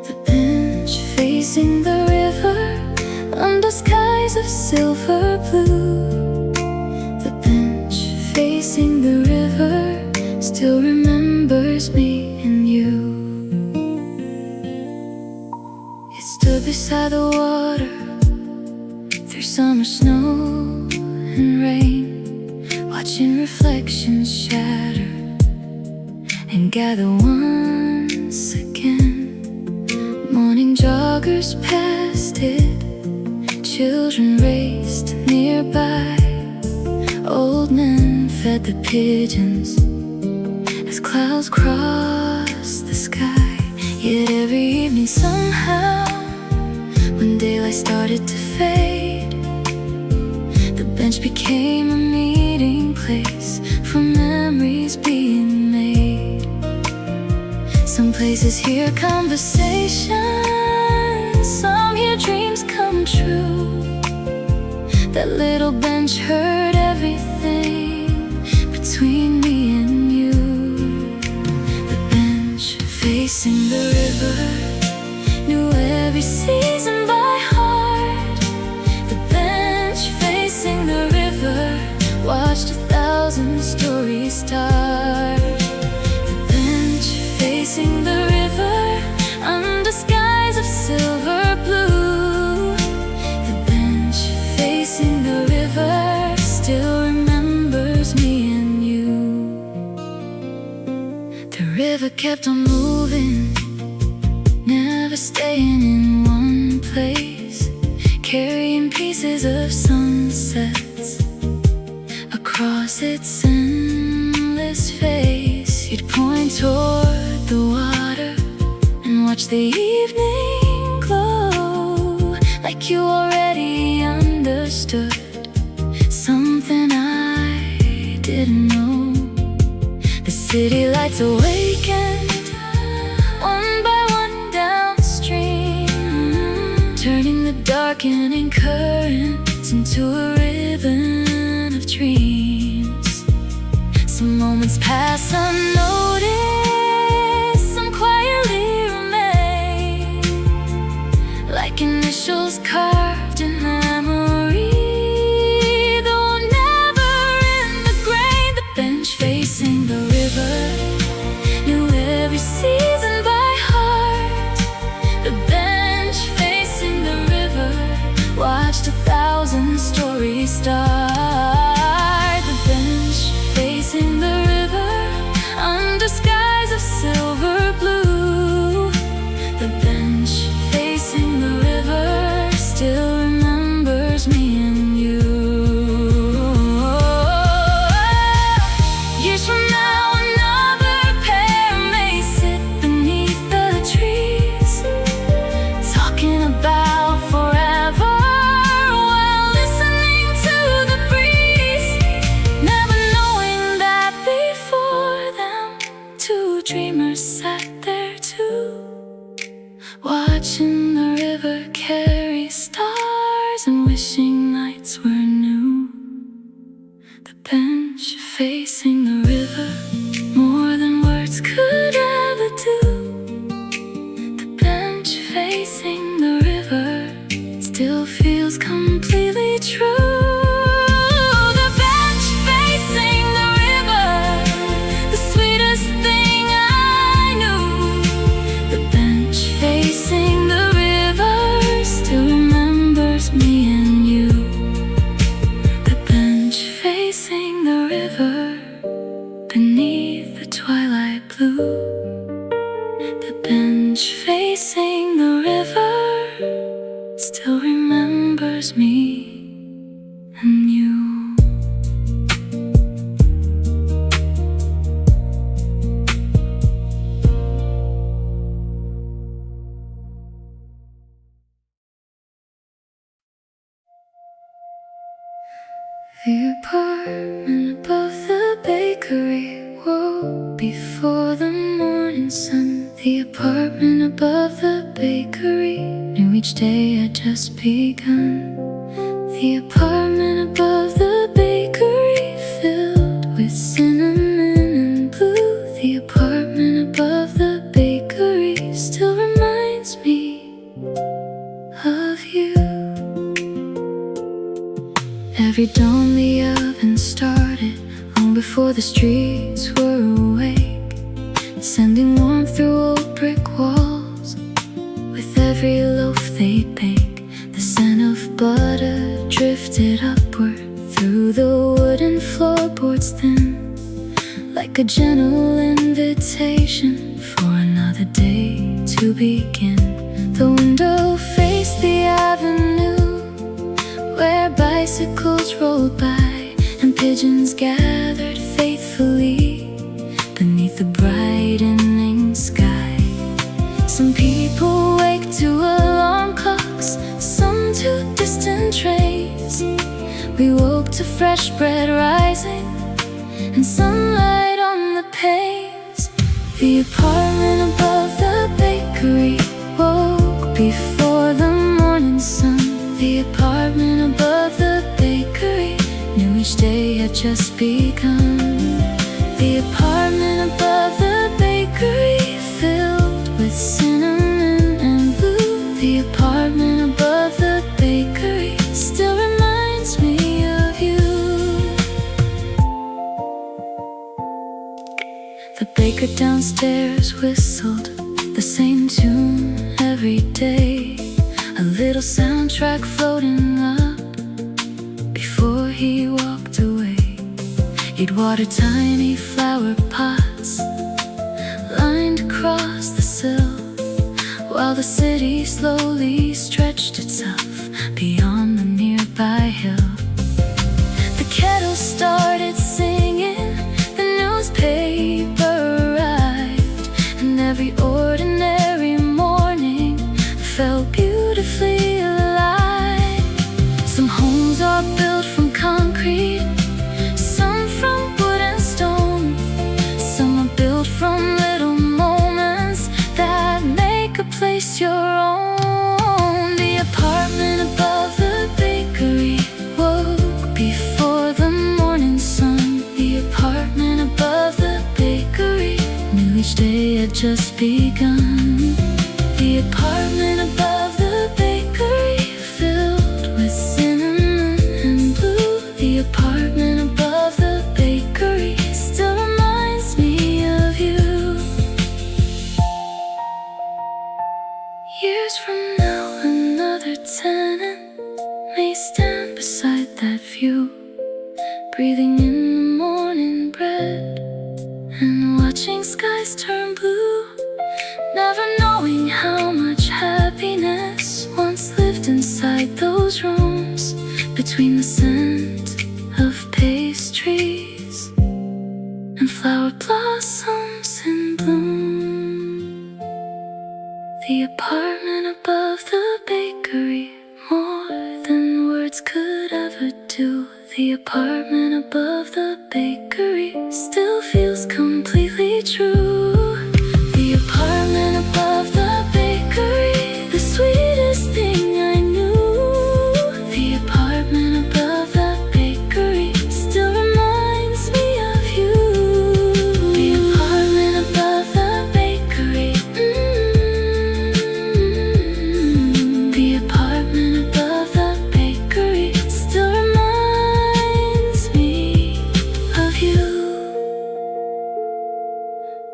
The bench facing the river under skies of silver blue. The bench facing the river still remembers me and you. It stood beside the water through summer snow and rain, watching reflections shatter and gather once again. Morning joggers passed it, children raced nearby, old men fed the pigeons as clouds crossed the sky. Yet every evening somehow, when daylight started to fade, the bench became a meeting place for memories being made. Some places hear conversations, some hear dreams come true. That little bench heard everything between me and you. The bench facing the river knew every season by heart. The bench facing the river watched 1,000 stories start. kept on moving, never staying in one place, carrying pieces of sunsets across its endless face. You'd point toward the water and watch the evening glow, like you already understood something I didn't know. The city lights awakened one by one downstream, turning the darkening currents into a ribbon of dreams. Some moments pass unnoticed, some quietly remain, like initials carved in memory, though never in the grain. The bench facing the river knew every season by heart. The bench facing the river watched 1,000 stories start. The bench facing the river under skies of silver blue. The bench facing the river still remembers me and you. Years from now, another pair may sit beneath the trees, talking about forever while listening to the breeze, never knowing that before them two dreamers sat there too, watching the river carry stars and wishing nights were new. The bench facing the river, more than words could ever do. The bench facing the river still feels completely true. The bench facing the river, the sweetest thing I knew. The bench facing the river still remembers me and you. The bench facing the river beneath the twilight blue. The bench facing the river still remembers me and you. The apartment above the bakery woke before the morning sun. The apartment above the bakery knew each day had just begun. The apartment above the bakery filled with cinnamon and blue. The apartment above the bakery still reminds me of you. Every dawn the oven started, long before the streets were awake, sending warmth through old brick walls. With every loaf they'd bake, the scent of butter drifted upward through the wooden floorboards thin, like a gentle invitation for another day to begin. The window faced the avenue, where bicycles rolled by and pigeons gathered faithfully beneath the brightening sky. Some people wake to alarm clocks, some to distant trains. We woke to fresh bread rising and sunlight on the panes. The apartment above the bakery woke before the morning sun. The apartment above the bakery knew each day had just begun. The apartment above the bakery filled with cinnamon and blue. The apartment above the bakery still reminds me of you. The baker downstairs whistled the same tune every day, a little soundtrack floating up before he walked away. He'd water tiny flower pots lined across the sill, while the city slowly stretched itself beyond the nearby hill. The kettle started singing, the newspaper arrived, and every ordinary morning felt beautifully alive. Some homes are built from concrete, some from wood and stone, some are built from little moments that make a place your own. The apartment above the bakery woke before the morning sun. The apartment above the bakery knew each day had just begun. The apartment above the bakery filled with cinnamon and blue. The apartment above the bakery still reminds me of you. Years from now, another tenant may stand beside that view, breathing in the morning bread and watching skies turn blue, never knowing how much happiness once lived inside those rooms, between the scent of pastries and flower blossoms in bloom. The apartment above the bakery, more than words could ever do. The apartment above the bakery still feels completely true. The apartment above the bakery, the sweetest thing I knew. The apartment above the bakery still reminds me of you. The apartment above the bakery, the apartment above the bakery still reminds me of you.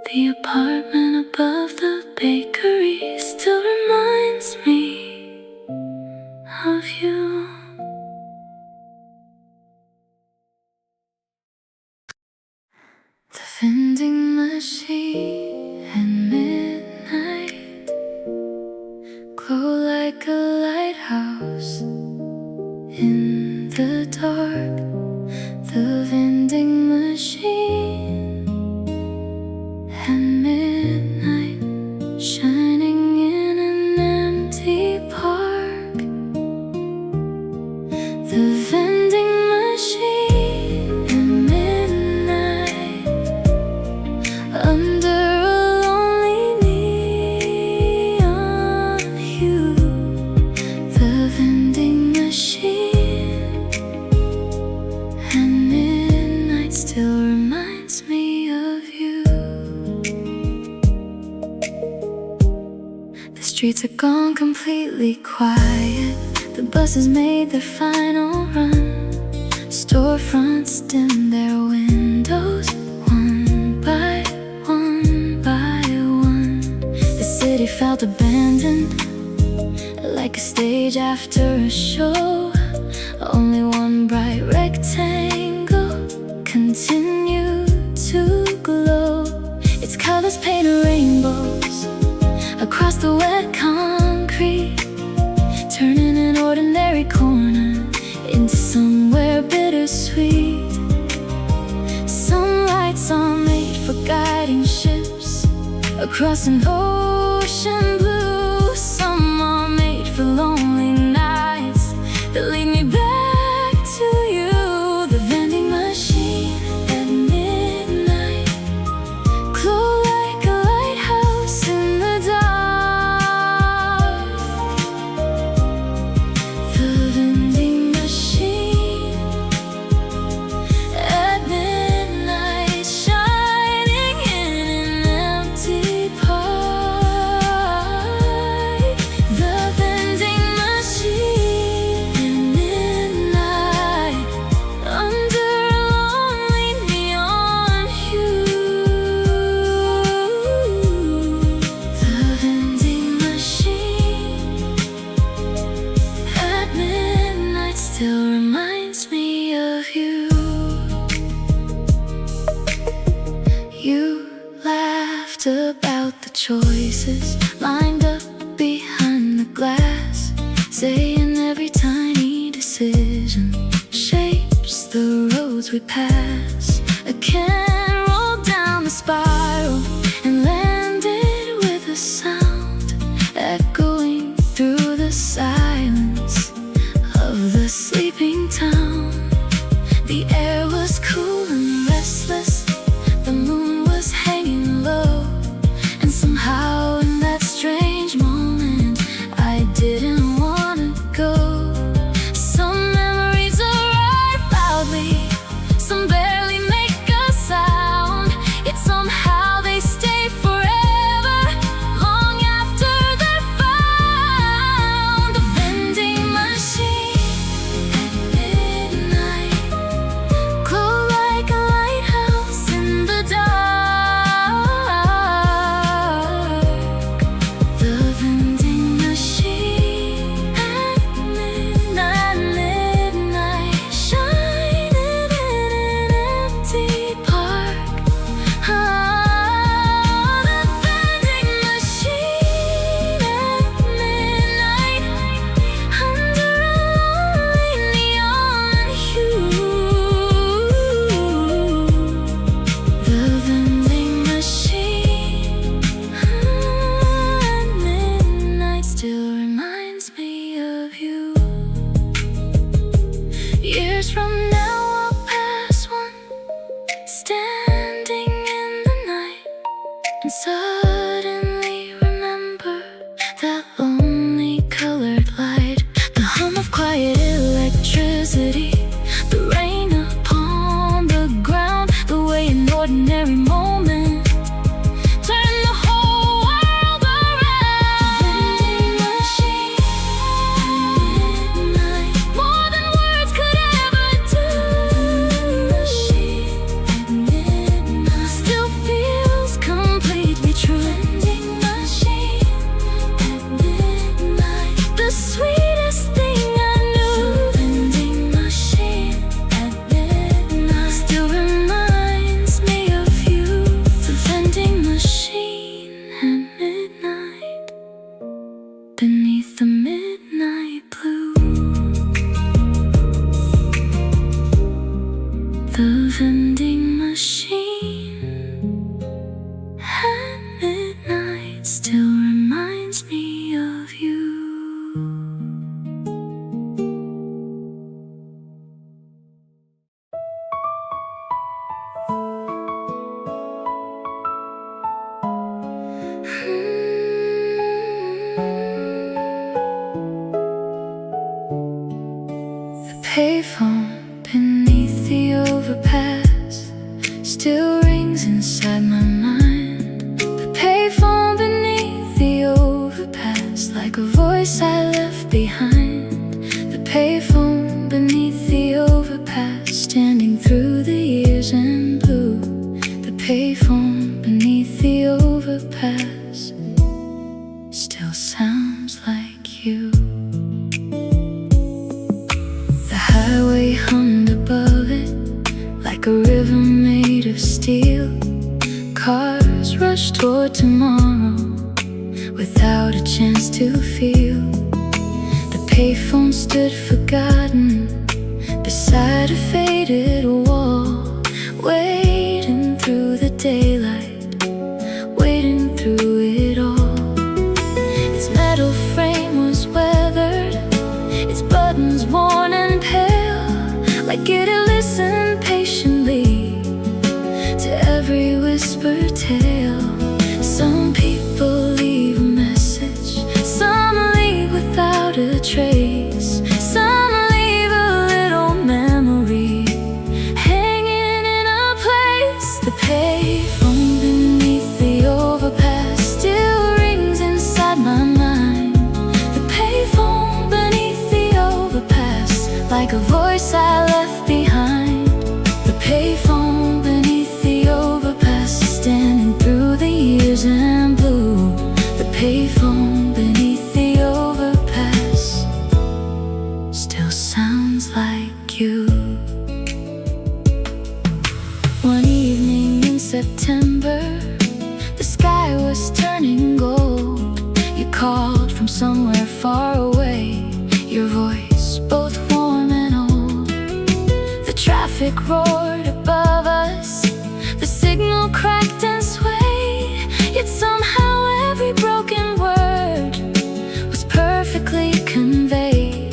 The apartment above the bakery still reminds me of you. The vending machine at midnight glow like a lighthouse in the dark. The vending machine at midnight, shining in an empty park. The vending machine at midnight, under a lonely neon hue. The vending machine at midnight still reminds me of you. The streets are gone completely quiet. The buses made their final run. Storefronts dim their windows, one by one by one. The city felt abandoned, like a stage after a show. Only one bright rectangle continued to glow. Its colors painted rainbows across the wet concrete, turning an ordinary corner into somewhere bittersweet. Some lights are made for guiding ships across an ocean blue. Some are made for lonely nights that lead me back to you. The vending machine at midnight glow like a lighthouse in the dark. The vending machine at midnight, shining in an empty park. The vending machine at midnight. choices lined up behind the glass, saying every tiny decision shapes the roads we pass. A can rolled down the spiral and landed with a sound echoing through the silence of the sleeping town. The air was cool and restless, the moon was hanging low, and somehow in that strange moment I didn't want to go. Some memories arrive loudly, some barely make a sound, yet somehow they stay forever, long after they're found. The vending machine at midnight glowed like a lighthouse in the dark. The vending machine at midnight, shining in an empty park. The vending machine at midnight, under a lonely neon hue. The vending machine at midnight still reminds me of you. Years from now I'll pass one, standing in the night, and suddenly remember that lonely colored light, the hum of quiet electricity, the rain upon the ground, the way an ordinary moment turned the whole world around. Vending machine at midnight, more than words could ever do. Machine at midnight still feels completely true. Vending machine at midnight, the sweetest thing I knew. Vending machine at midnight still reminds me of you. The vending machine at midnight, beneath the midnight blue. The vending machine at midnight still reminds me of you. The payphone beneath the overpass still rings inside my mind. The payphone beneath the overpass, like a voice I left behind. The payphone beneath the overpass, standing through the years in blue. The payphone beneath the overpass still sounds like you. The highway hummed above it like a river made of steel. Cars rushed toward tomorrow without a chance to feel. The payphone stood forgotten beside a faded wall, waiting through the daylight, waiting through it all. Its metal frame was weathered, its buttons worn and pale, like it had listened patiently to every whispered tale. Some people leave a message, some leave without a trace, some leave a little memory hanging in a place. The payphone beneath the overpass still rings inside my mind. The payphone beneath the overpass, like a voice I left behind. The payphone beneath the overpass, standing through the years in blue. The payphone beneath the overpass still sounds like you. One evening in September, the sky was turning turning gold. You called from somewhere far away, your voice both warm and old. The traffic roared above us, the signal cracked and swayed, yet somehow every broken word was perfectly conveyed.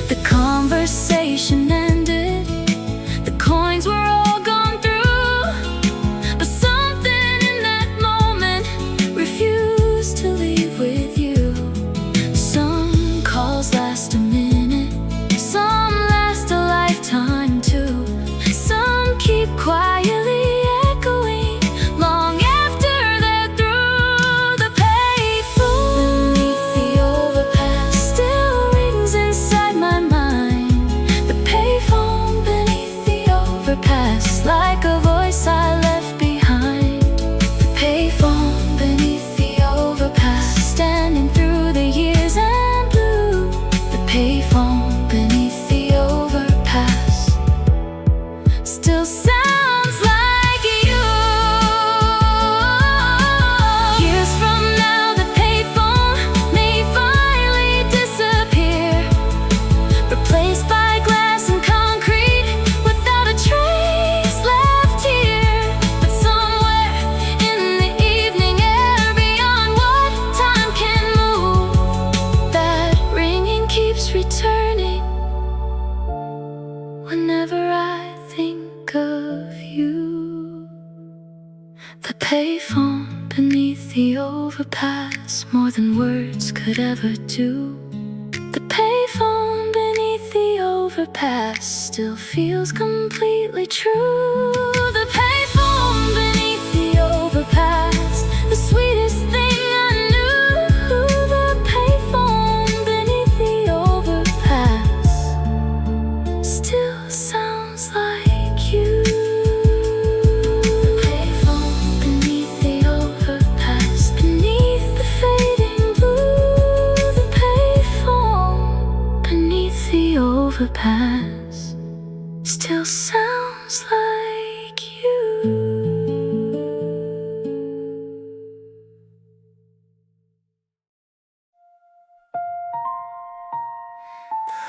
The conversation ended, the coins were all gone through, but something in that moment refused to leave with you. Some calls last a minute, some last a lifetime too. Some keep quietly echoing long after they're through. The payphone beneath the overpass still rings inside my mind. The payphone beneath the overpass, like a voice I left behind. The payphone beneath the overpass, standing through the years and blue. The payphone beneath the overpass still sounds like you. Years from now, the payphone may finally disappear, replaced by glass and concrete, without a trace left here. But somewhere in the evening air, beyond what time can move, that ringing keeps returning whenever I think of you. The payphone beneath the overpass, more than words could ever do. The payphone beneath the overpass still feels completely true. The payphone beneath the overpass, the sweetest thing I knew. The payphone beneath the overpass still sounds like you. The payphone beneath the overpass, beneath the fading blue. The payphone beneath the overpass still sounds like you.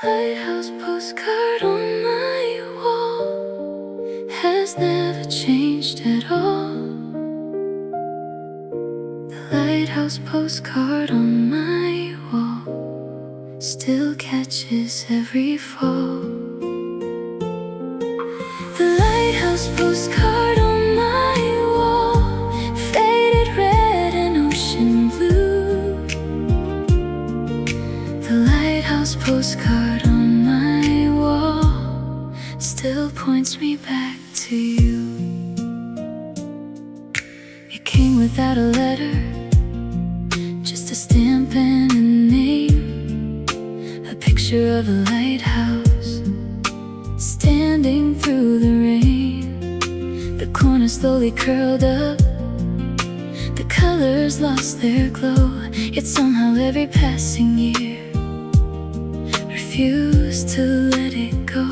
The lighthouse postcard on my wall has never changed at all. The lighthouse postcard on my wall still catches every fall. The lighthouse postcard on my wall, faded red and ocean blue. The lighthouse postcard on my wall still points me back to you. It came without a letter, just a stamp and a name, a picture of a lighthouse standing through the rain. The corner slowly curled up, the colors lost their glow, yet somehow every passing year refused to let it go.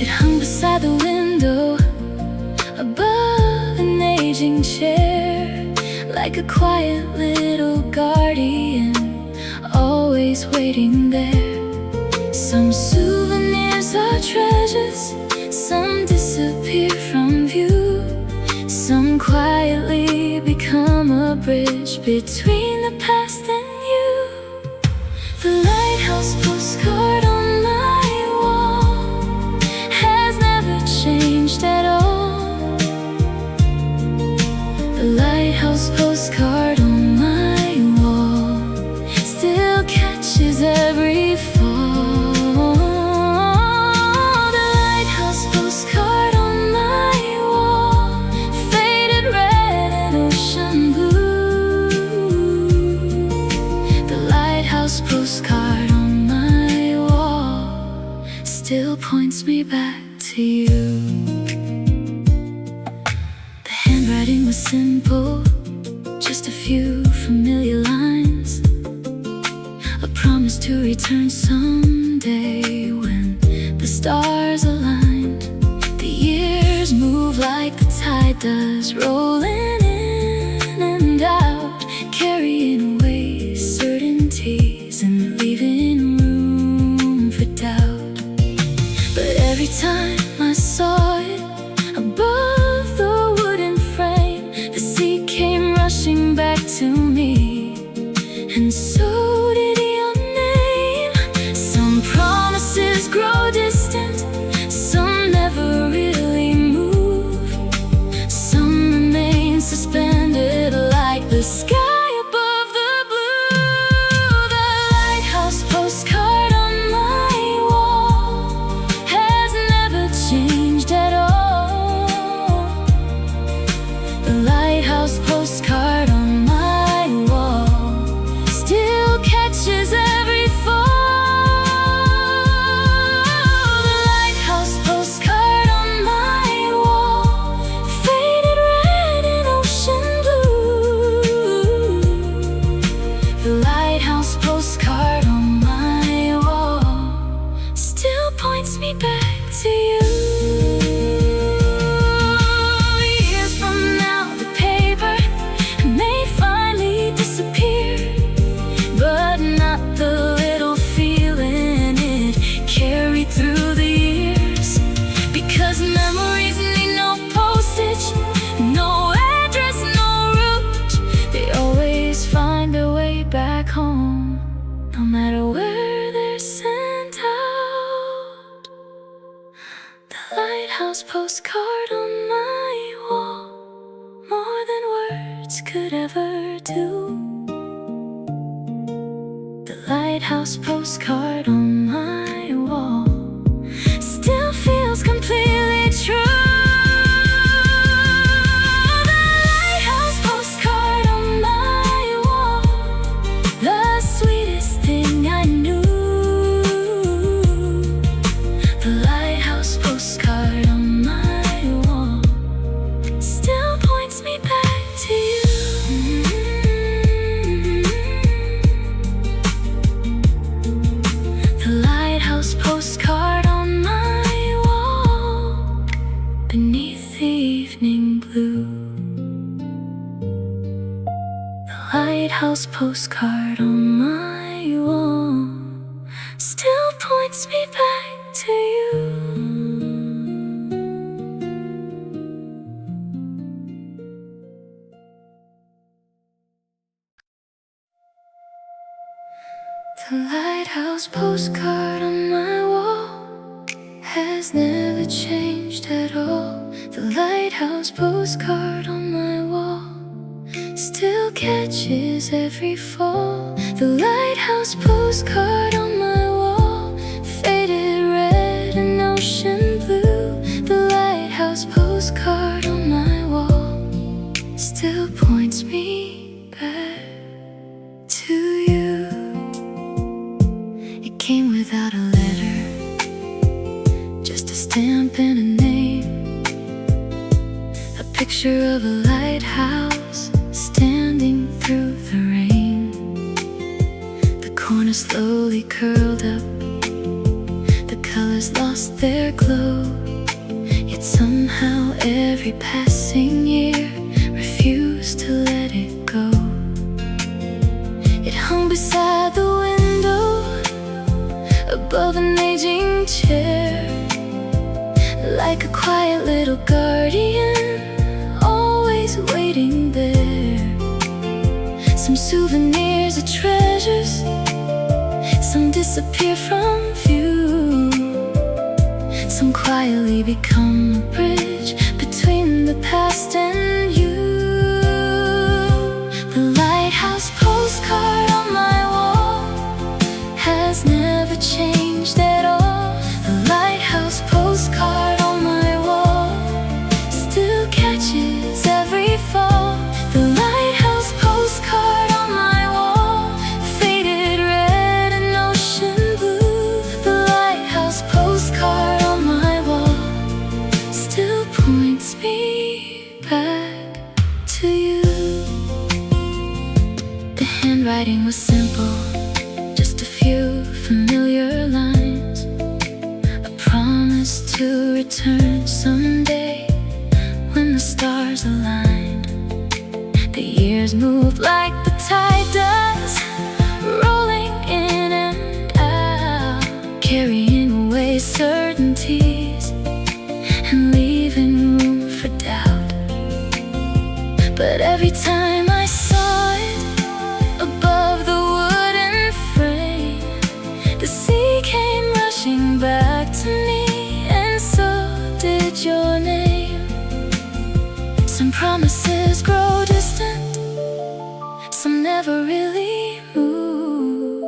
It hung beside the window, above an aging chair, like a quiet little guardian, always waiting there. Some souvenirs are treasures, some disappear from view, some quietly become a bridge between the past and you. The lighthouse postcard on my wall has never changed at all. The lighthouse postcard on my wall still catches every fall. The lighthouse postcard on my wall, faded red and ocean blue. The lighthouse postcard on my wall still points me back to you. The handwriting was simple, just a few familiar lines, a promise to return someday when the stars aligned. The years move like the tide does, rolling in and out. taking away certainties and leaving room for doubt. But every time I saw it above the wooden frame, the sea came rushing back to me, and so did your name. Some promises grow distant, some never really move, some remain suspended like the sky above the blue. The lighthouse postcard on my wall has never changed at all. The lighthouse postcard on my wall still catches every fall. The lighthouse postcard on my wall, faded red and ocean blue. The lighthouse postcard on my wall still points me back to you. Years from now, the paper may finally disappear, but not the little feeling it carried through the years. Because memories need no postage, no address, no route. They always find their way back home, no matter where they're sent out. The lighthouse postcard on my wall, more than words could ever do. The lighthouse postcard on my wall still feels completely true. The lighthouse postcard on my wall, the sweetest thing I knew. The lighthouse postcard on my wall still points me back to you. The lighthouse postcard on my wall, beneath the evening blue. The lighthouse postcard on my wall still points me back to you. The lighthouse postcard on my wall has never changed at all. The lighthouse postcard on my wall still catches every fall. The lighthouse postcard on my wall, faded red and ocean blue. The lighthouse postcard on my wall still points me back to you. It came without a letter, just a stamp and a name, a picture of a lighthouse standing through the rain. The corner slowly curled up, the colors lost their glow, yet somehow every passing year refused to let it go. It hung beside the window, above an aging chair, like a quiet little guardian, always waiting there. Some souvenirs are treasures, some disappear from view, some quietly become a bridge between the past and you. The lighthouse postcard on my wall has never changed at all. The lighthouse postcard on my wall still catches every fall. The lighthouse postcard on my wall, faded red and ocean blue. The lighthouse postcard on my wall still points me back to you. The handwriting was simple, just a few familiar lines, a promise to return someday when the stars aligned. The years moved like the tide does, rolling in and out, carrying away certainties and leaving room for doubt. But every time I saw it above the wooden frame, the sea came rushing back to me, and so did your name. Some promises grow distant, some never really move,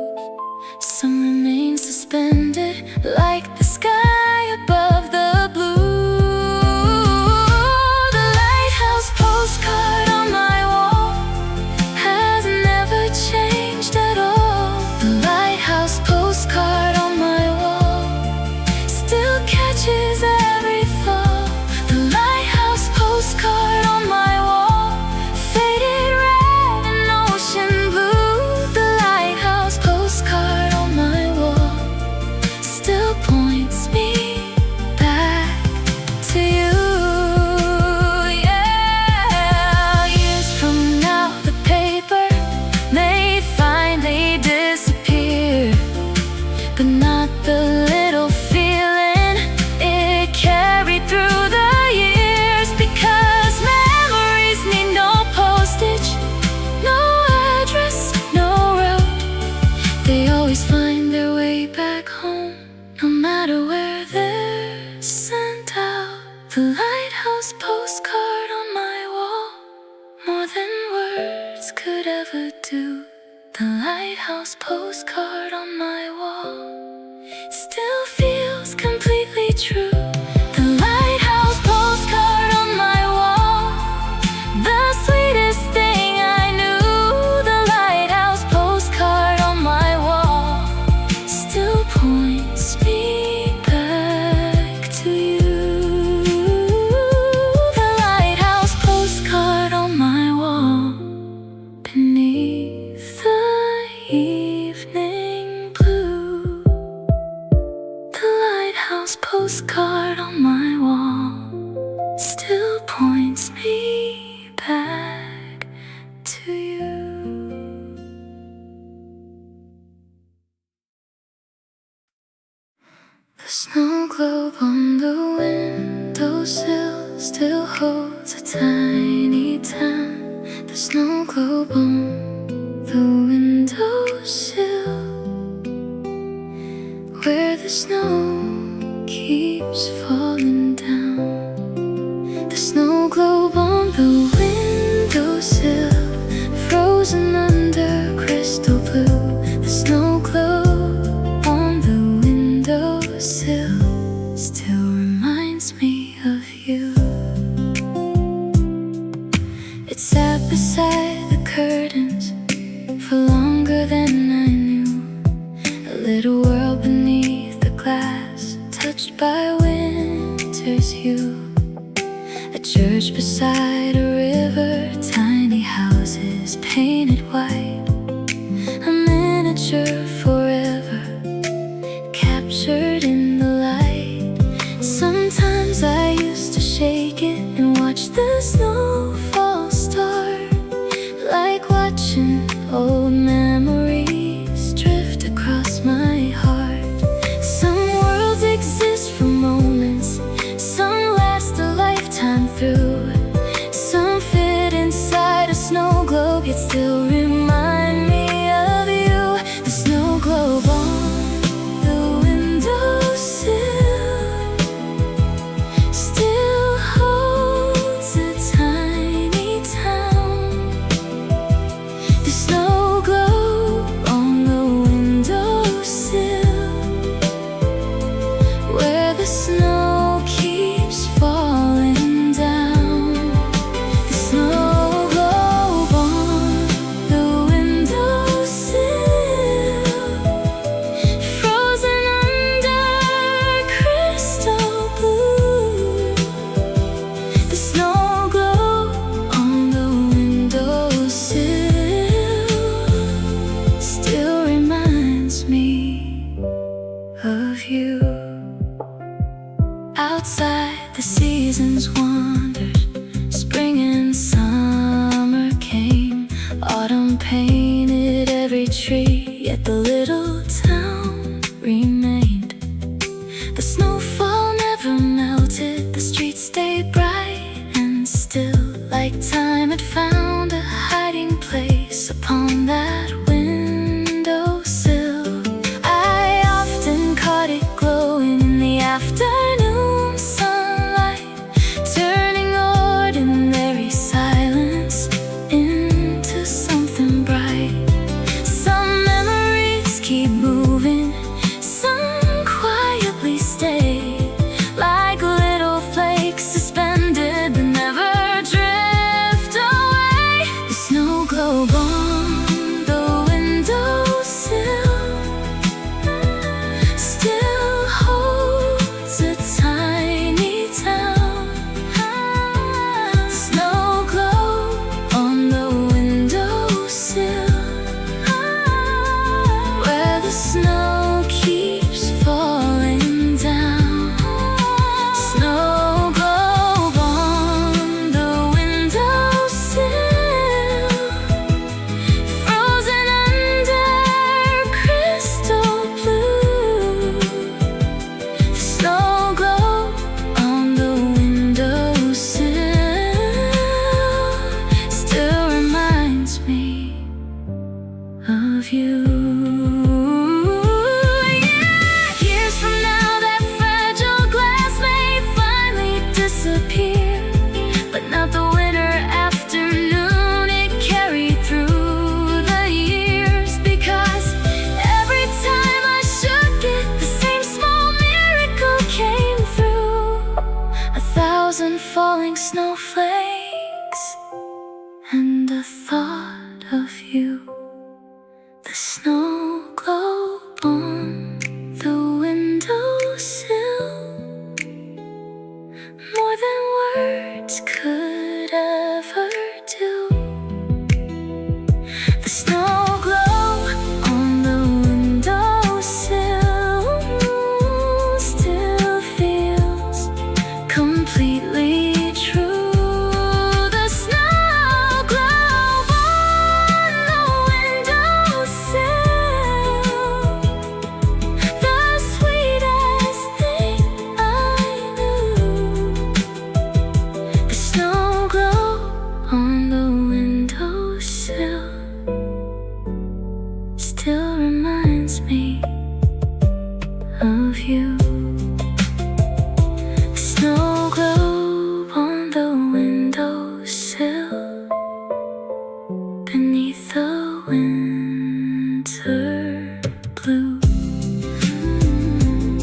some remain suspended like the sky above the blue. The lighthouse postcard on my wall has never changed at all. The lighthouse postcard on my wall still catches every fall. The lighthouse postcard on my wall, faded red and ocean blue. The lighthouse postcard on my wall still points me back to you. Yeah, years from now the paper may finally disappear, but not the little feeling it carried through the years. Because memories need no postage, no address, no road. They always find their way back home, no matter where they're sent out. The lighthouse postcard on my wall, more than words could ever do. The lighthouse postcard on my wall still feels completely true. The lighthouse postcard on my wall, the sweetest thing I knew. The lighthouse postcard on my wall still points me back to you. The lighthouse postcard on my wall, beneath the evening blue. The lighthouse postcard on my wall still points me back to you. The snow globe on the windowsill still holds a tiny town. The snow globe on the windowsill, where the snow keeps falling down. The snow globe on the windowsill, frozen under crystal blue. The snow globe on the windowsill still reminds me of you. It sat beside the curtains for longer than I knew. A little world beneath the glass, touched by winter's hue. A church beside a river, tiny houses painted white. A miniature forever, captured in the light. Sometimes I used to shake it and watch the snowfall start, like watching old memories drift across my heart. Some worlds exist for moments, some last a lifetime through. Some fit inside a snow globe, yet still remind me of you. The snow globe on the windowsill still holds a tiny town. The snow globe on the windowsill, where the snow keeps falling down. The snow globe on the windowsill, frozen under crystal blue. The snow globe on the windowsill still reminds me of you. Outside the seasons wandered, spring and summer came, autumn painted every tree, yet the little town remained. The snowfall never melted, the streets stayed bright and still, like time had found a hiding place upon that windowsill. I often caught it glowing in the afternoon sunlight, turning ordinary silence into something bright. Some memories keep moving, some quietly stay, like little flakes suspended but never drift away. The snow globe on the windowsill still holds a tiny town. The snow globe on the windowsill, where the snow keeps falling down. Snow globe on the windowsill, frozen under crystal blue. The snow globe on the windowsill still reminds me of you. Years from now, that fragile glass may finally disappear, but not the winter afternoon it carried through the years. Because every time I shook it, the same small miracle came through. 1,000 falling snowflakes and a thought of you. The snow globe on the windowsill, more than words could ever do. The snow globe on the windowsill still feels completely true. The snow globe on the windowsill, the sweetest thing I knew. The snow globe on the windowsill still reminds me of you. The snow globe on the windowsill beneath the winter blue.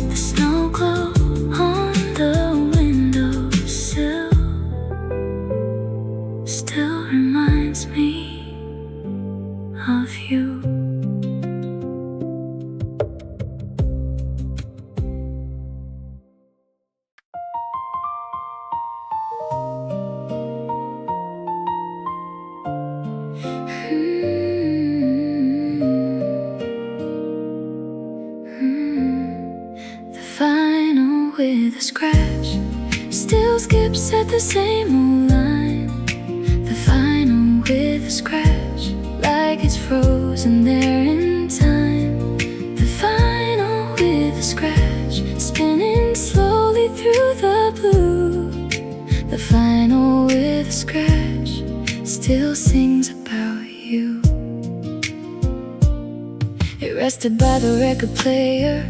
The snow globe on the windowsill still reminds me of you. The final with a scratch still skips at the same old line. The final with a scratch, like it's frozen there in time. The final with a scratch, spinning slowly through the blue. The final with a scratch still sings about you. It rested by the record player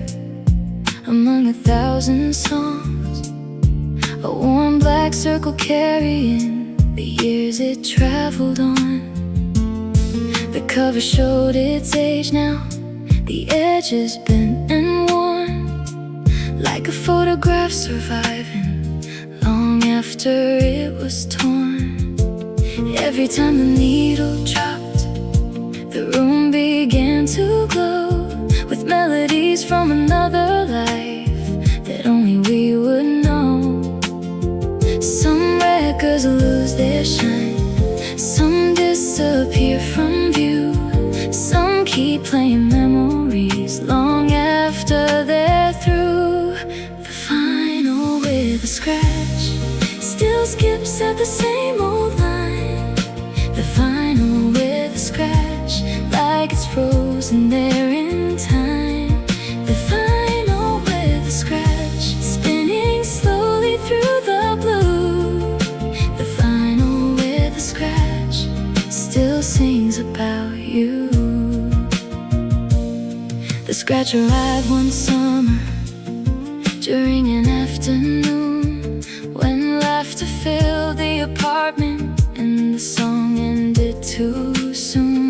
among 1,000 songs, a warm black circle carrying the years it traveled on. The cover showed its age now, the edges bent and worn, like a photograph surviving long after it was torn. Every time the needle dropped, the room began to glow with melodies from another life that only we would know. Some records lose their shine, some disappear from view, some keep playing memories long after they're through. The final with a scratch still skips at the same old line. The final with a scratch like it's frozen there in time. The vinyl with a scratch, spinning slowly through the blue. The vinyl with a scratch still sings about you. The scratch arrived one summer during an afternoon when laughter filled the apartment and the song ended too soon.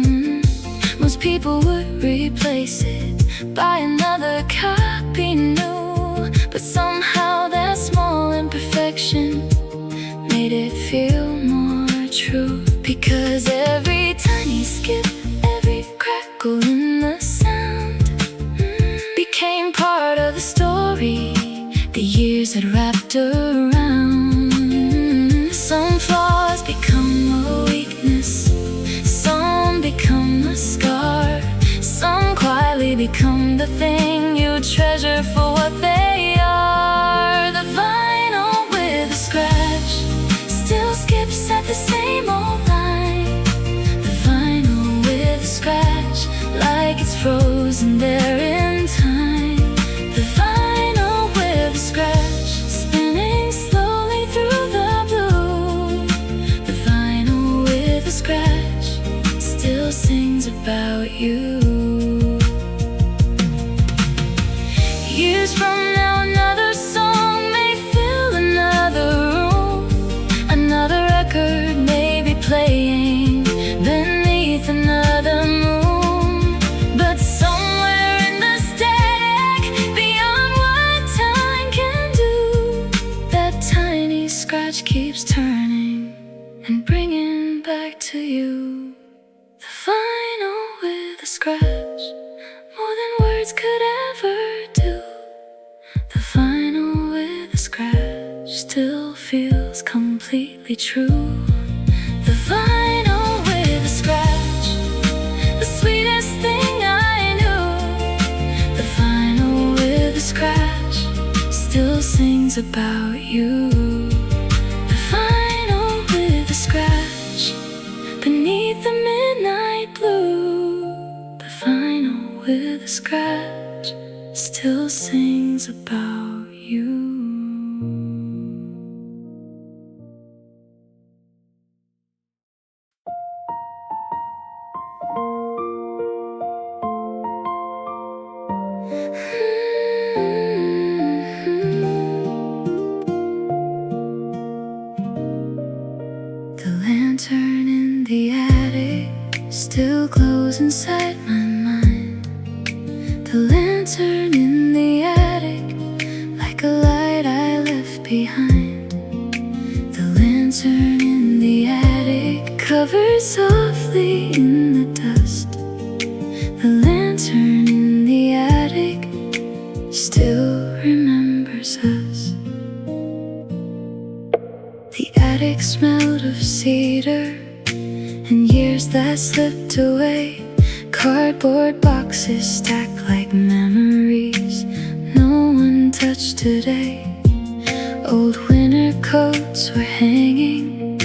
Most people would replace it by another copy new, but somehow that small imperfection made it feel more true. Because every tiny skip, every crackle in the sound became part of the story the years had wrapped around. Some flaws become a weakness, some become a scar, some quietly become the thing you treasure for what they are. The vinyl with a scratch still skips at the same old line. The vinyl with a scratch, like it's frozen there in time. The vinyl with a scratch, spinning slowly through the blue. The vinyl with a scratch still sings about you. Years from now, another song may fill another room. Another record may be playing beneath another moon. But somewhere in the stack, beyond what time can do, that tiny scratch keeps turning and bringing back to you. The vinyl with a scratch, more than words could ever do. The vinyl with a scratch still feels completely true. The vinyl with a scratch, the sweetest thing I knew. The vinyl with a scratch still sings about you. The vinyl with a scratch beneath the midnight blue. The vinyl with a scratch still sings about you. The lantern in the attic still glows inside my mind. The lantern in the attic, like a light I left behind. The lantern in the attic, covered softly in the dust. The lantern in the attic still remembers us. The attic smelled of cedar and years that slipped away. Cardboard boxes stacked like memories no one touched today. Old winter coats were hanging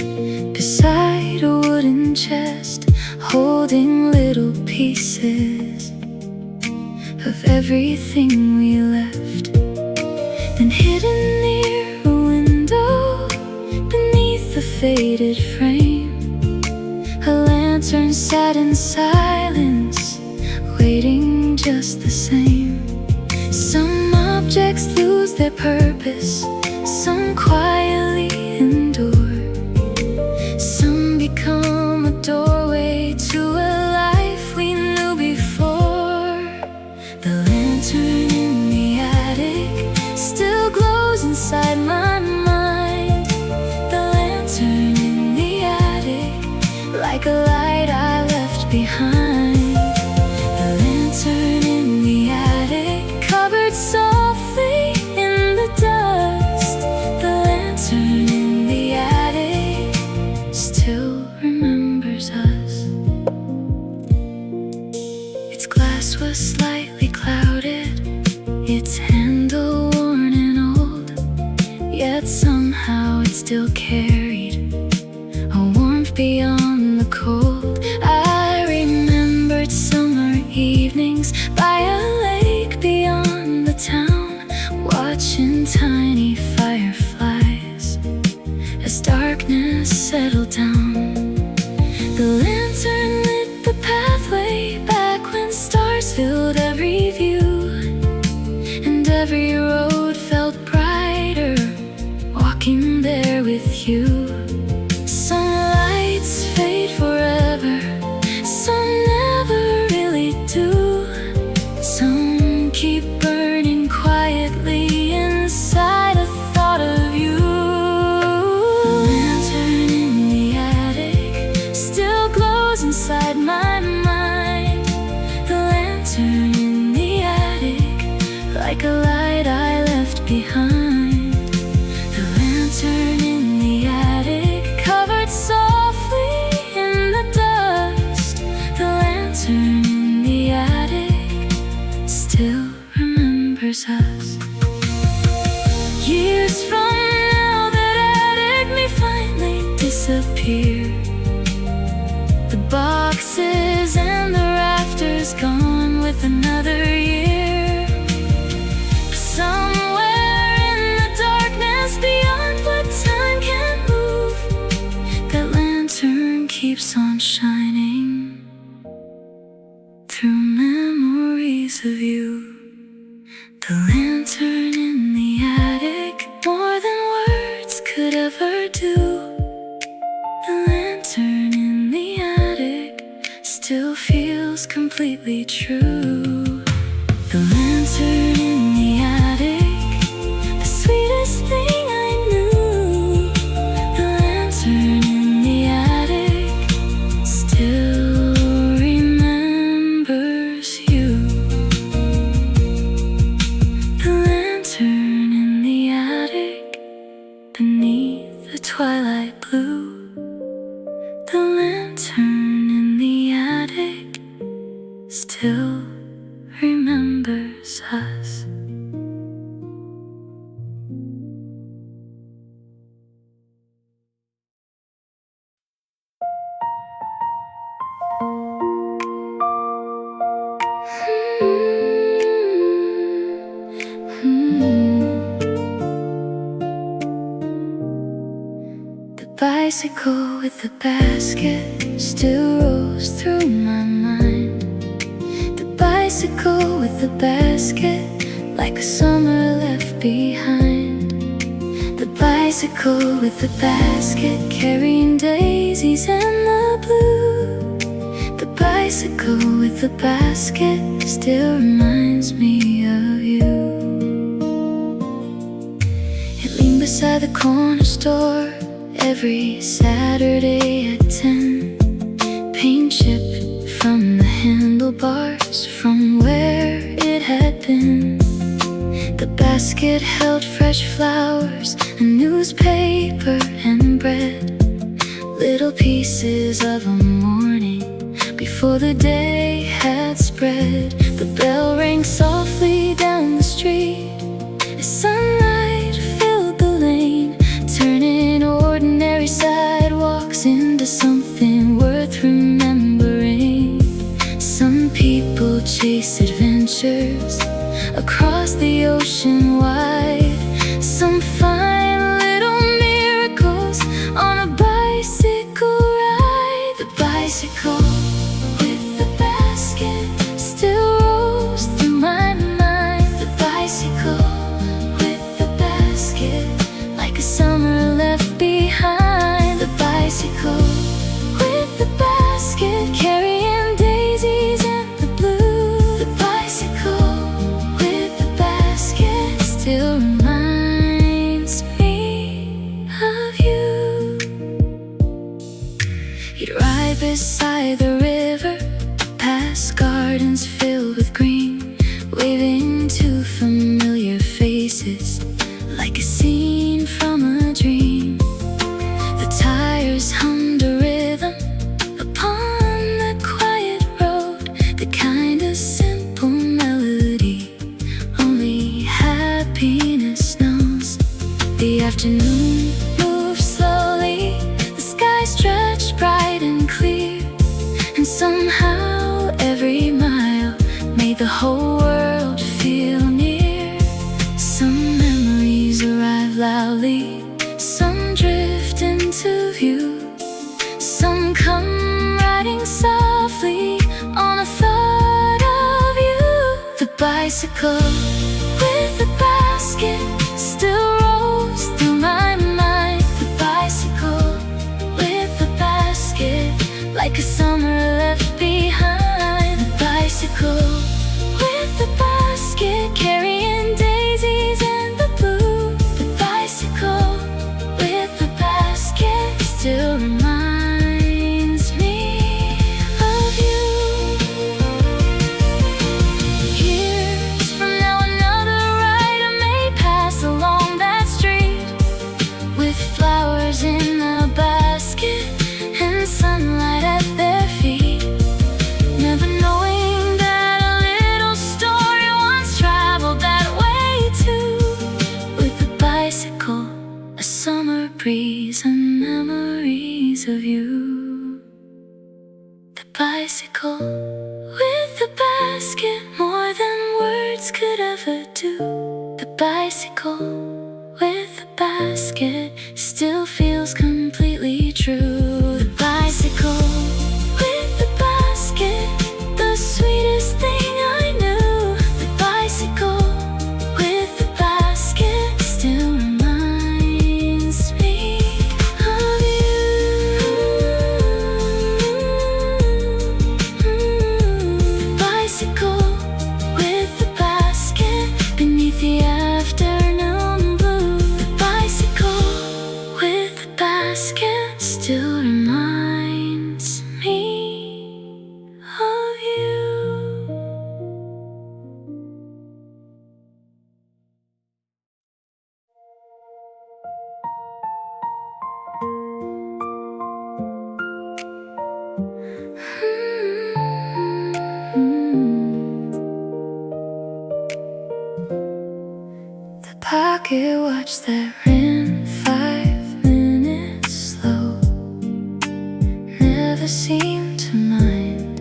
beside a wooden chest, holding little pieces of everything we left. Then hidden near a window, beneath the faded frame, a lantern sat in silence, waiting just the same. Some objects lose their purpose, some quietly endure, some become a doorway to a life we knew before. The lantern in the attic still glows inside my mind. The lantern in the attic, like a light I left behind. The lantern in the attic, covered softly in the dust. The lantern in the attic still remembers us. Its glass was slightly clouded, its handle worn and old, yet somehow it still carried a warmth beyond the cold. I remembered some evenings by a lake beyond the town, watching tiny fireflies as darkness settled down. The lantern lit the pathway back when stars filled every view, and every road felt brighter walking there with you. Some lights fade forever, some never really do. Some keep burning quietly inside a thought of you. The lantern in the attic still glows inside my mind. The lantern in the attic, like a light I left behind. The lantern in the attic, covered softly in the dust. The lantern in the attic still remembers us. Years from now, that attic may finally disappear. The boxes and the rafters gone with another year. But somewhere in the darkness beyond what time can move, that lantern keeps on shining through memories of you. The lantern in the attic, more than words could ever do. The lantern in the attic still feels completely true. The lantern in the attic, the sweetest thing I knew. The lantern in the attic still remembers you. The lantern in the attic beneath the twilight blue. The lantern in the attic still remembers us. The bicycle with the basket still rolls through my mind. The bicycle with the basket, like a summer left behind. The bicycle with the basket, carrying daisies and the blue. The bicycle with the basket still reminds me of you. It leaned beside the corner store every Saturday at 10. Paint chipped from the handlebars from where it had been. The basket held fresh flowers, a newspaper and bread, little pieces of a morning before the day had spread. The bell rang softly down the street as sunlight filled the lane, turning ordinary sidewalks into something worth remembering. Some people chase adventures across the ocean wide. Some find little miracles on a bicycle ride. The bicycle with the basket still rolls through my mind. The bicycle with the basket, like a summer left behind. The bicycle with the basket, carrying daisies in the blue. The bicycle with the basket still reminds me of you. You'd ride beside the river, past gardens filled with green, waving to familiar faces like a scene from a dream. The tires hummed a rhythm upon the quiet road, the kind of simple melody only happiness knows. The afternoon moved slowly, the sky stretched bright and clear, and somehow every mile loudly. Some drift into view, some come riding softly on a thought of you. The bicycle with the basket still rolls through my mind. The bicycle with the basket, like a summer left behind. The bicycle with the basket, carrying daisies in the blue. The bicycle with the basket still reminds me of you. Years from now, another rider may pass along that street with flowers in a basket and sunlight at their feet, never knowing that a little story once traveled that way too. With a bicycle, a summer breeze, and memories of you. The bicycle with the basket, more than words could ever do. The bicycle with the basket still feels completely true. The bicycle with the basket, the sweetest thing I knew. The bicycle with the basket still reminds me of you. The bicycle with the basket beneath the afternoon blue. The bicycle with the basket still reminds me of you. The pocket watch that ran 5 minutes slow never seemed to mind.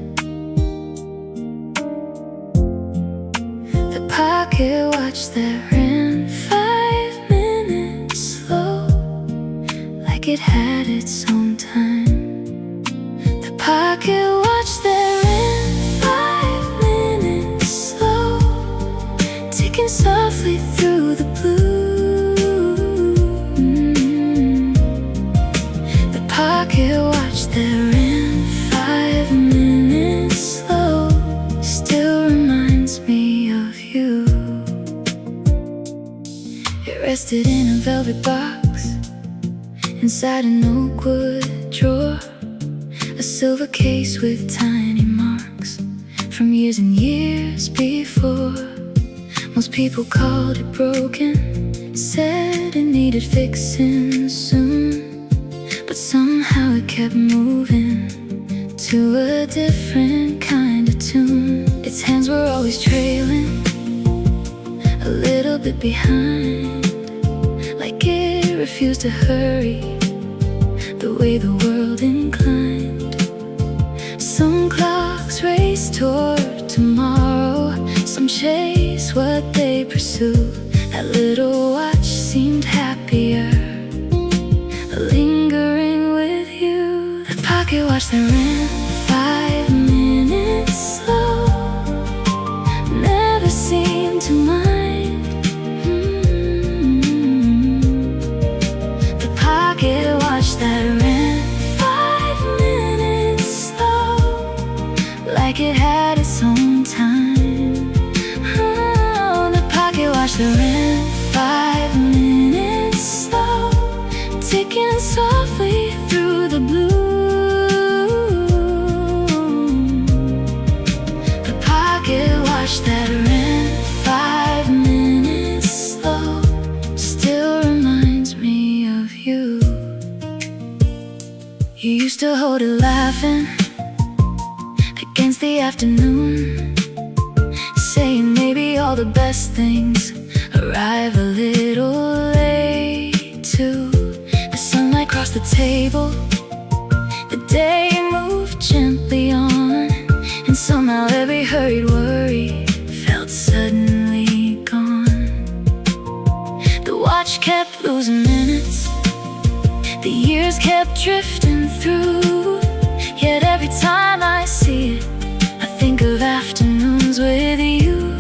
The pocket watch that ran 5 minutes slow, like it had its own time. The pocket watch that ran 5 minutes slow, ticking softly through the blue. The pocket watch that ran 5 minutes slow still reminds me of you. It rested in a velvet box inside an oak wood drawer, a silver case with tiny marks from years and years before. Most people called it broken, said it needed fixing soon, but somehow it kept moving to a different kind of tune. Its hands were always trailing, a little bit behind, like it refused to hurry the way the world inclined. Some clocks race toward tomorrow, some chase what they pursue. That little watch seemed happier, lingering with you. The pocket watch that ran 5 minutes slow never seemed to mind. The pocket watch that ran 5 minutes slow, like it had its own time. The pocket watch that ran 5 minutes slow, ticking softly through the blue. The pocket watch that ran 5 minutes slow still reminds me of you. You used to hold it laughing against the afternoon, saying maybe all the best things arrive a little late too. The sunlight crossed the table, the day moved gently on, and somehow every hurried worry felt suddenly gone. The watch kept losing minutes. The years kept drifting through. Yet every time I see it, I think of afternoons with you.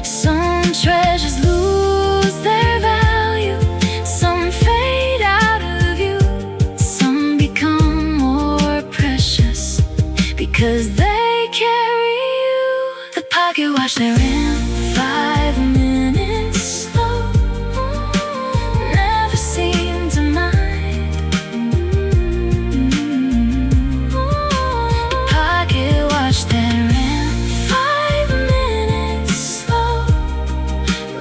Some treasures lose their value, some fade out of view, some become more precious because they carry you. The pocket watch they're in 5 minutes slow, never seem to mind. The pocket watch they're in 5 minutes slow,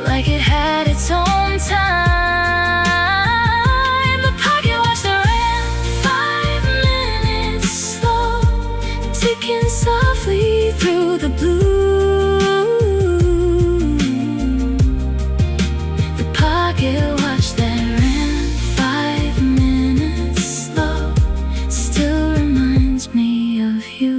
like it had its own time. The pocket watch they're in 5 minutes slow, ticking softly through the blue. The pocket watch they're in 5 minutes slow still reminds me of you.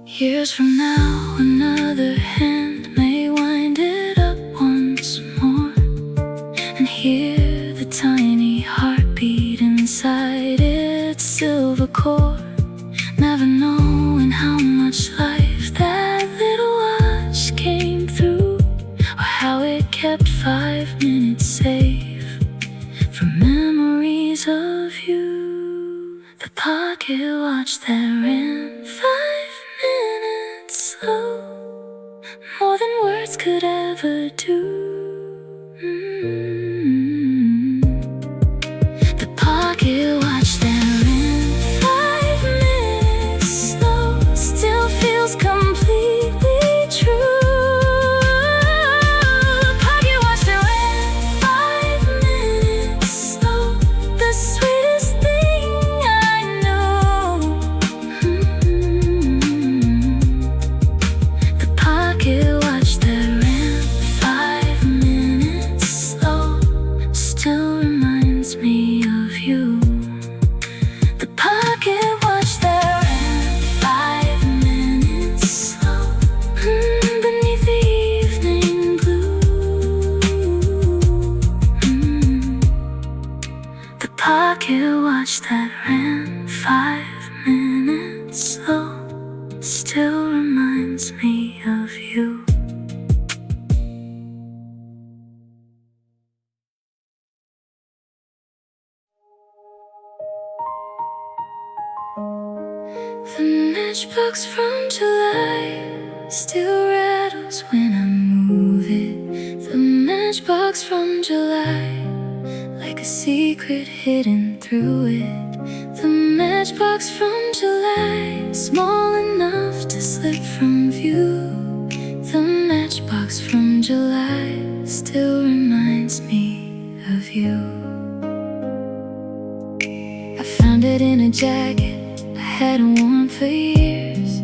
Years from now, another hand may wind it up once more and hear the tiny heartbeat inside its silver core. Never knowing how much life that little watch came through, or how it kept 5 minutes safe from memories of you. The pocket watch they're in 5 minutes slow, more than words could ever do. The pocket watch they're in 5 minutes slow still feels completely true. The pocket watch they're in 5 minutes slow, the sweetest thing I know. The pocket watch they're in 5 minutes slow still reminds me of you. The pocket watch they're in 5 minutes slow, beneath the evening blue. The pocket watch that ran 5 minutes slow still reminds me of you. The matchbox from July still rattles when I move it. The matchbox from July, like a secret hidden through it. The matchbox from July, small enough to slip from view. The matchbox from July still reminds me of you. I found it in a jacket I hadn't worn for years,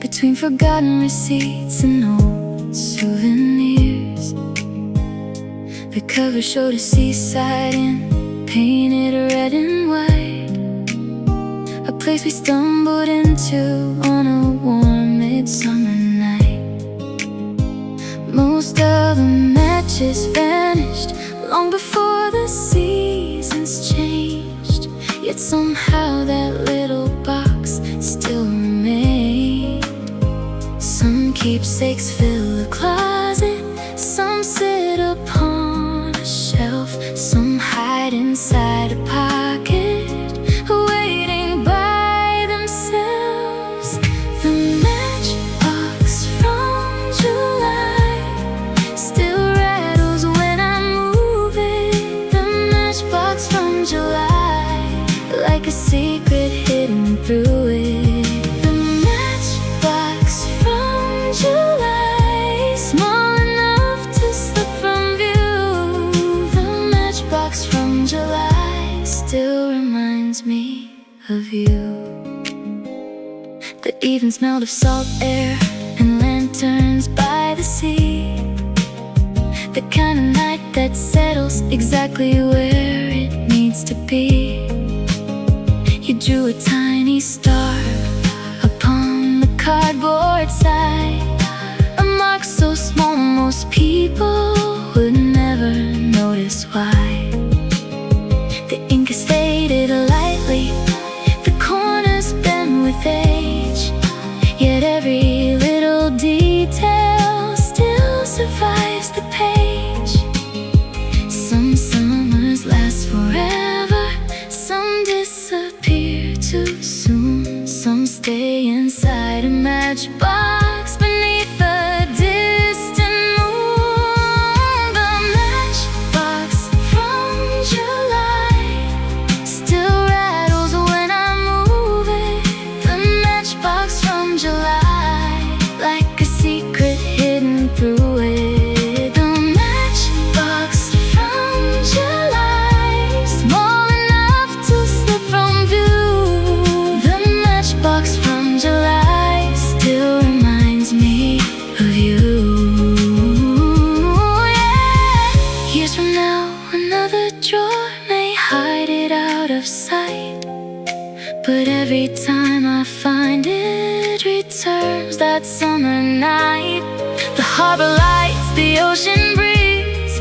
between forgotten receipts and old souvenirs. The cover showed a seaside inn, painted red and white, a place we stumbled into on a warm midsummer night. Most of the matches vanished long before the seasons changed, yet somehow that little box still remained. Some keepsakes fill the closet, some sit upon a shelf, some hide inside a pocket, waiting by themselves. The matchbox from July still rattles when I move it. The matchbox from July, like a secret hidden through it. The matchbox from July, small enough to slip from view. The matchbox from July still reminds me of you. The evening smelled of salt air and lanterns by the sea, the kind of night that settles exactly where it needs to be. You drew a tiny star upon the cardboard side, a mark so small most people would never notice why. The ink is faded lightly, the corners bend with age, yet every little detail still survives the page. Some summers last forever, some disappear too soon, some stay inside a matchbox beneath a distant moon. The matchbox from July still rattles when I move it. The matchbox from July, like a secret hidden through it. The matchbox from July, small enough to slip from view. The matchbox from July still reminds me of you. Yeah. Years from now, another drawer may hide it out of sight, but every time I find it, returns that summer night. The harbor lights, the ocean breeze,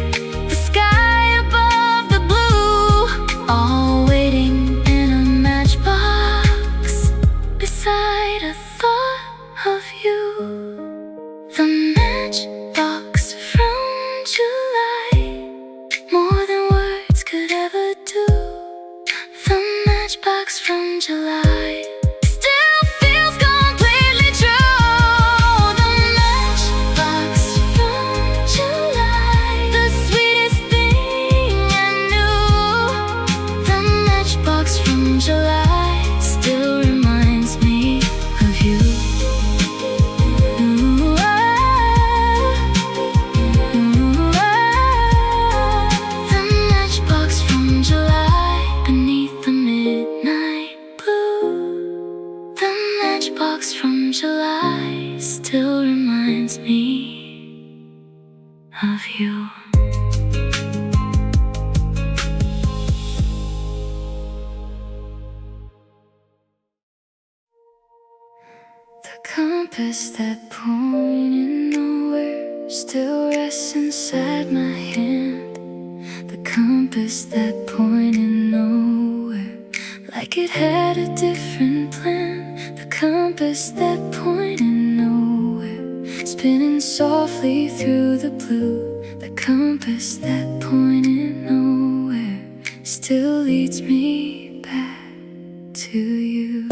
the sky above the blue, all waiting in a matchbox beside a thought of you. The matchbox from July, more than words could ever do. The matchbox from July still feels completely true. The matchbox from July, the sweetest thing I knew. The matchbox from July still reminds me of you. Ooh, the matchbox from July beneath the midnight blue. The matchbox from July still reminds me of you. The compass that pointed nowhere still rests inside my hand. The compass that pointed nowhere, like it had a different plan. The compass that pointed nowhere, spinning softly through the blue. The compass that pointed nowhere still leads me back to you.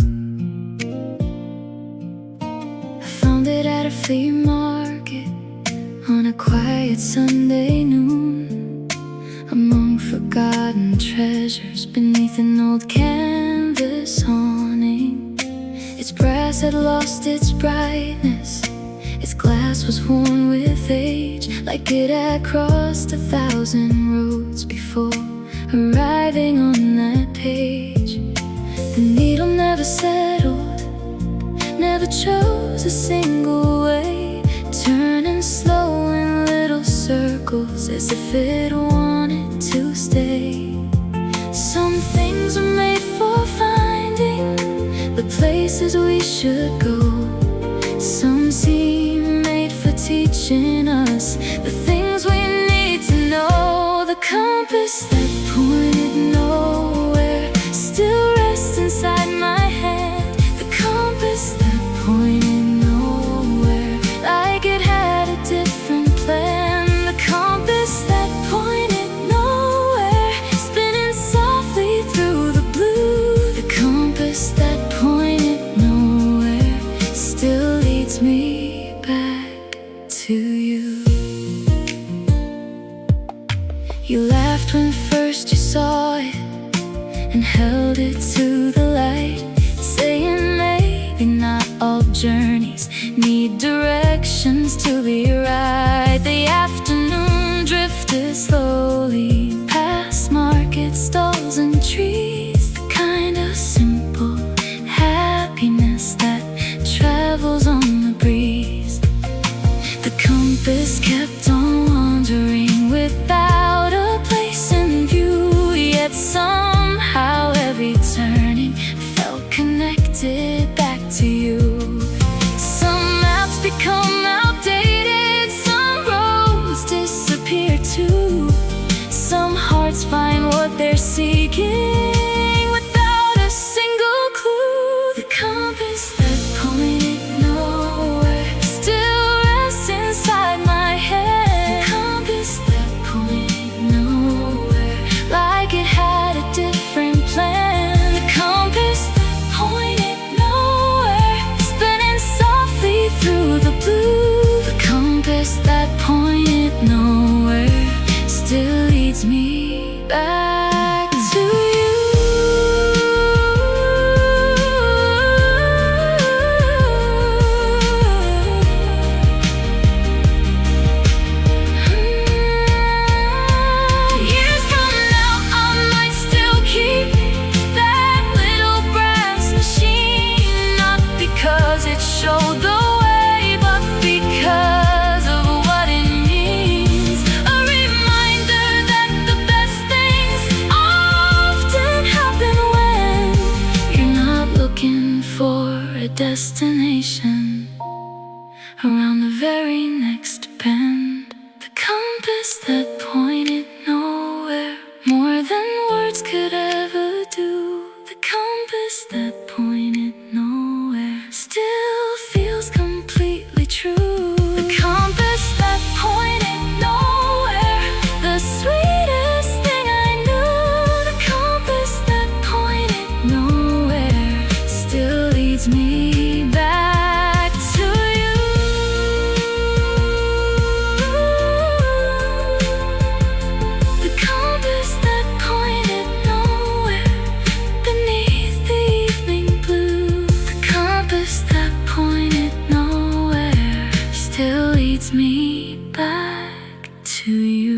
I found it at a flea market on a quiet Sunday noon, among forgotten treasures beneath an old canvas awning. Its brass had lost its brightness, its glass was worn with age, like it had crossed 1,000 roads before arriving on that page. The needle never settled, never chose a single way, turning slow in little circles as if it wanted to stay. Some things are made for finding the places we should go. Some seem made for teaching us the things we need to know. The compass that pointed nowhere still rests inside my hand. The compass that pointed nowhere, like it had a different plan. The compass that pointed nowhere, spinning softly through the blue. The compass that pointed nowhere still leads me back to you. You laughed when first you saw it and held it to the light, saying maybe not all journeys need directions to be right. The afternoon drifted slowly past market stalls and trees, the kind of simple happiness that travels on the breeze. The compass kept on wandering without a place in view, yet somehow every turning felt connected back to you. Some maps become outdated, some roads around the very next bend. The compass that pointed nowhere, more than words could ever do. The compass that pointed nowhere still feels completely true. The compass that pointed nowhere, the sweetest thing I knew. The compass that pointed nowhere still leads me back to you. The compass that pointed nowhere beneath the evening blue. The compass that pointed nowhere still leads me back to you.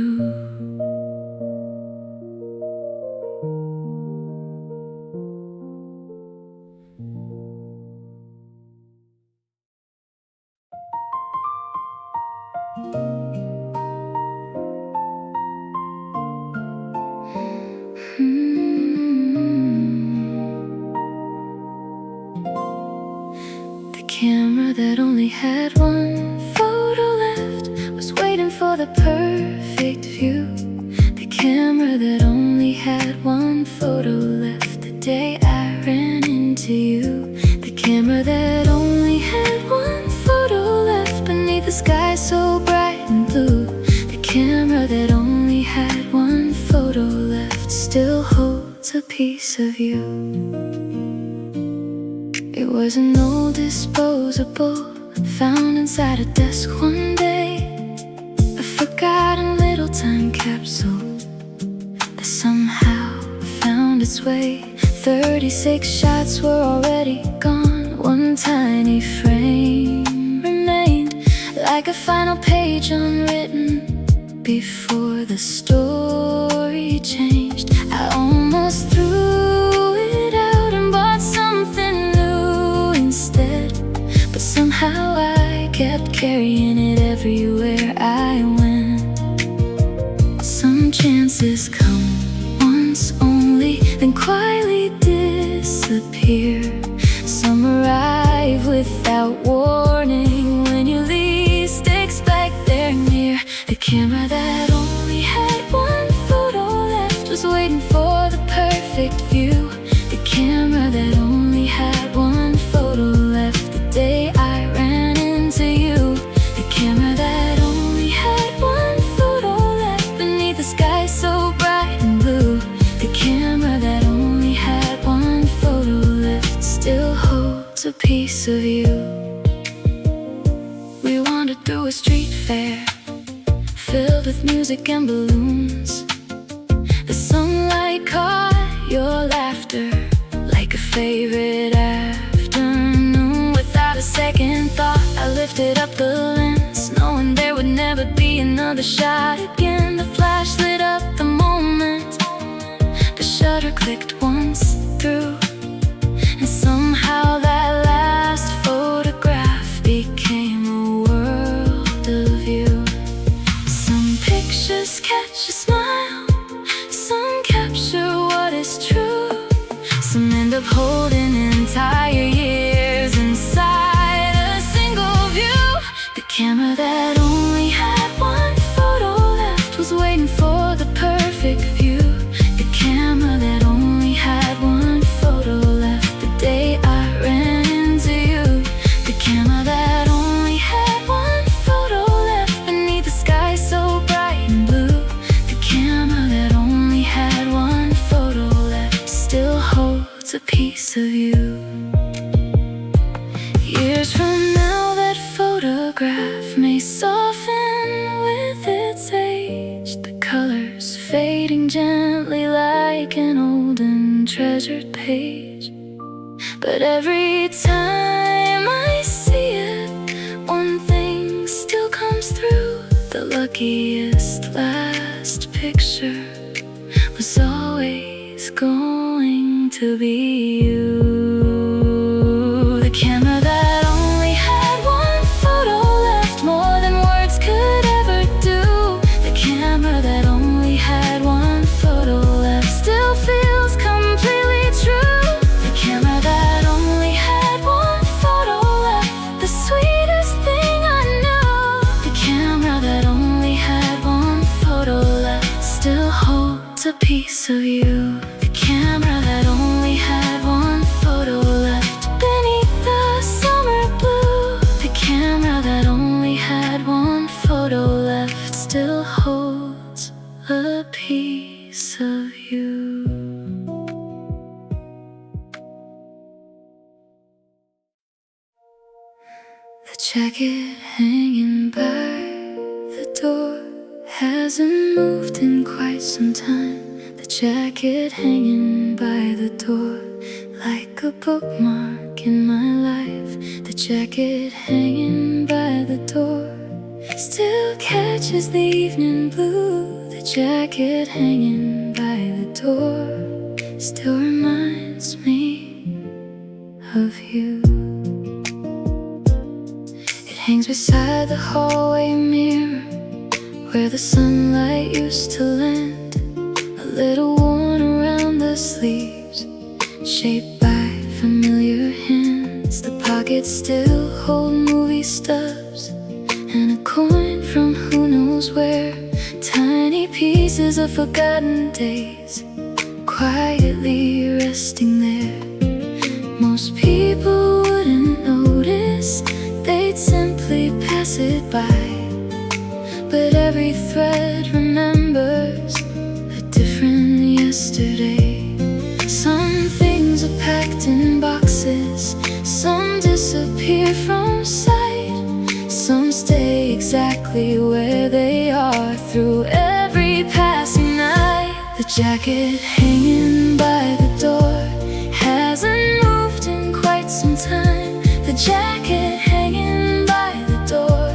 The camera that only had one photo left was waiting for the perfect view. The camera that only had one photo left the day I ran into you. The camera that only had one photo left beneath the sky so bright and blue. The camera that only had one photo left still holds a piece of you. It was an old disposable found inside a desk one day, a forgotten little time capsule that somehow found its way. 36 shots were already gone, one tiny frame remained, like a final page unwritten before the story changed. I almost threw it out and bought something new instead, but somehow I kept carrying it everywhere I went. Some chances come once only, then quietly disappear. Some arrive without warning when you least expect they're near. The camera that only had one photo left was waiting for the perfect view. The camera that only had one photo left the day I ran into you. The camera that only had one photo left beneath the sky so bright and blue. The camera that only had one photo left still holds a piece of you. We wandered through a street fair filled with music and balloons. The sunlight caught your laughter like a favorite afternoon. Without a second thought, I lifted up the lens, knowing there would never be another shot again. The flash lit up the moment, the shutter clicked once through, and somehow that last photograph became a world of you. Some pictures catch a smile, some capture what is true, some end up holding entire years inside a single view. The camera that only had one photo left was waiting for the perfect view. The camera that only had one photo left the day I ran into you. The camera that only had one photo left beneath the sky so bright and blue. The camera that only had one photo left still holds a piece of you. Years from now, that photograph may soften with its age, the colors fading gently like an old and treasured page. But every time I see it, one thing still comes through. The luckiest last picture was always going to be you. The camera that only had one photo left, more than words could ever do. The camera that only had one photo left still feels completely true. The camera that only had one photo left, the sweetest thing I holds a piece of you. The camera that only had one photo left beneath the summer blue. The camera that only had one photo left still holds a piece of you. The jacket hanging by the door hasn't moved in quite some time. The jacket hanging by the door, like a bookmark in my life. The jacket hanging by the door still catches the evening blue. The jacket hanging by the door still reminds me of you. It hangs beside the hallway mirror where the sunlight used to land, a little worn around the sleeves, shaped by familiar hands. The pockets still hold movie stubs and a coin from who knows where, tiny pieces of forgotten days quietly resting there. Most people wouldn't notice, they'd simply pass it by. But every thread remembers a different yesterday. Some things are packed in boxes, some disappear from sight, some stay exactly where they are through every passing night. The jacket hanging by the door hasn't moved in quite some time. The jacket hanging by the door,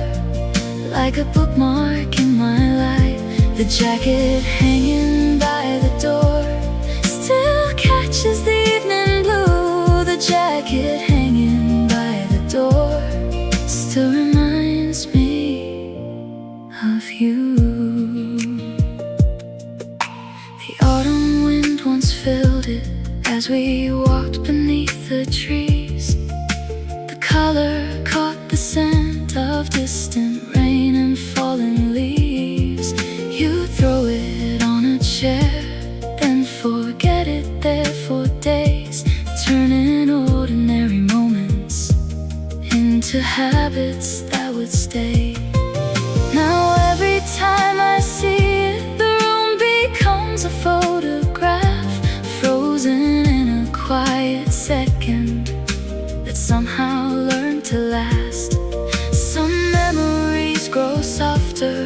like a bookmark in my life. The jacket hanging by the door still catches the evening blue. The jacket hanging by the door still reminds me of you. The autumn wind once filled it as we walked beneath the trees. The color caught the scent of distant rain and fallen leaves. You throw it on a chair, then forget it there for days, turning ordinary moments into habits that would stay. Now every time I see it, the room becomes a photograph, frozen in a quiet second that somehow learned to last. Some memories grow softer,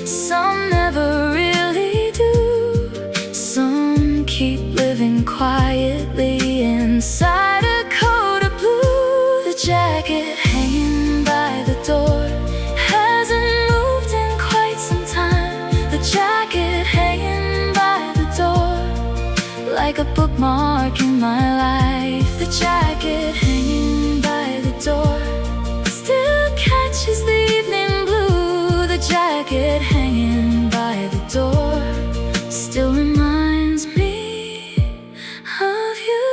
some never really do. Some keep living quietly inside a coat of blue. The jacket hanging by the door hasn't moved in quite some time. The jacket hanging by the door, like a bookmark in my life. The jacket hanging by the door still catches the evening blue. The jacket hanging by the door still reminds me of you.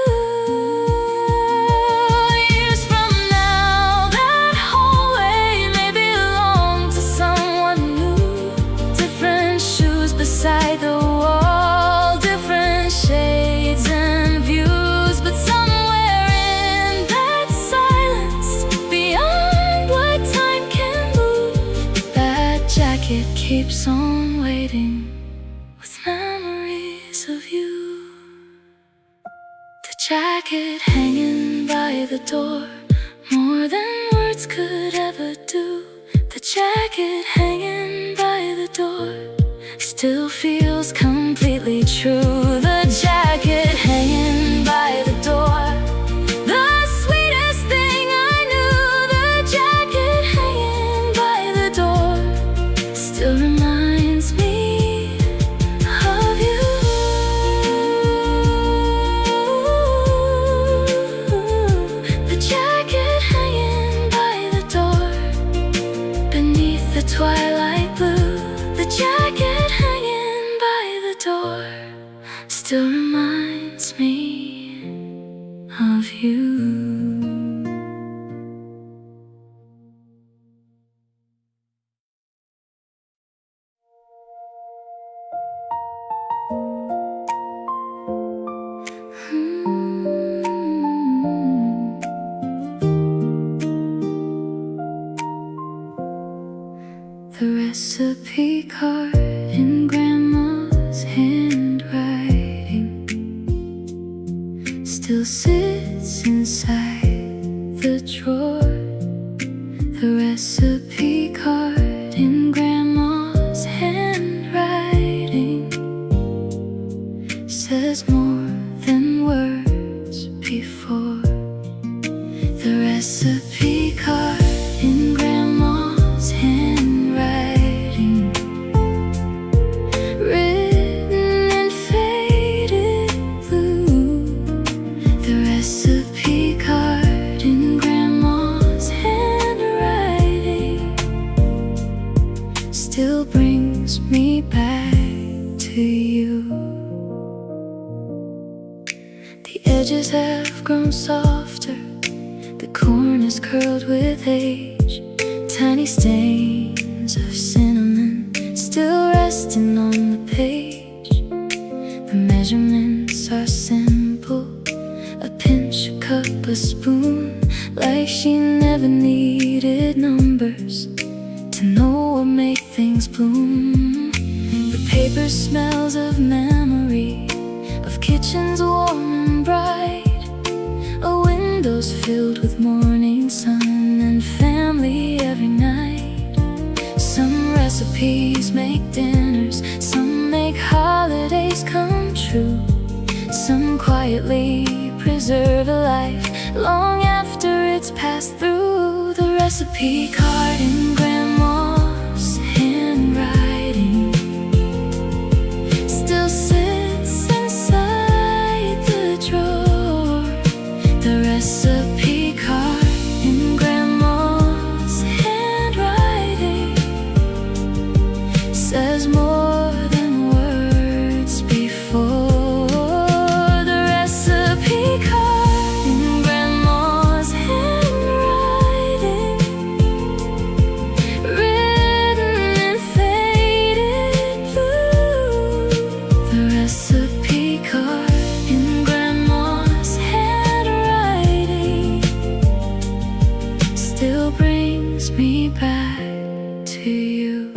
Years from now, that hallway may belong to someone new. Different shoes beside the wall, different shades and views, but somewhere in that silence, beyond what time can move, that jacket keeps on waiting with memories of you. The jacket hanging by the door, more than words could ever do. The jacket hanging by the door still feels completely true. The jacket hanging by the door, the sweetest thing I knew. The jacket hanging by the door still reminds me of you. The jacket hanging by the door beneath the twilight blue. The jacket hanging by the door still reminds me of you. recipe card in Grandma's handwriting still sits inside the drawer. The recipe card in Grandma's handwriting says more than words before. The recipe card in Grandma's handwriting, written in faded blue. The recipe card in Grandma's handwriting still brings me back to you. The edges have grown softer, the corners curled with age. Tiny stains of cinnamon still resting on the page. The measurements are simple, a pinch, a cup, a spoon. Like she never needed numbers to know what make things bloom. The paper smells of memory, of kitchens warm and bright, of windows filled with morning sun and family every night. Some recipes make dinners, some make holidays come true. Some quietly preserve a life long after it's passed through. The recipe card in Grandma's handwriting still sits inside the drawer. The recipe card in Grandma's handwriting says more than words before. The recipe card in Grandma's handwriting, written in faded blue. The recipe card in Grandma's handwriting still brings me back to you.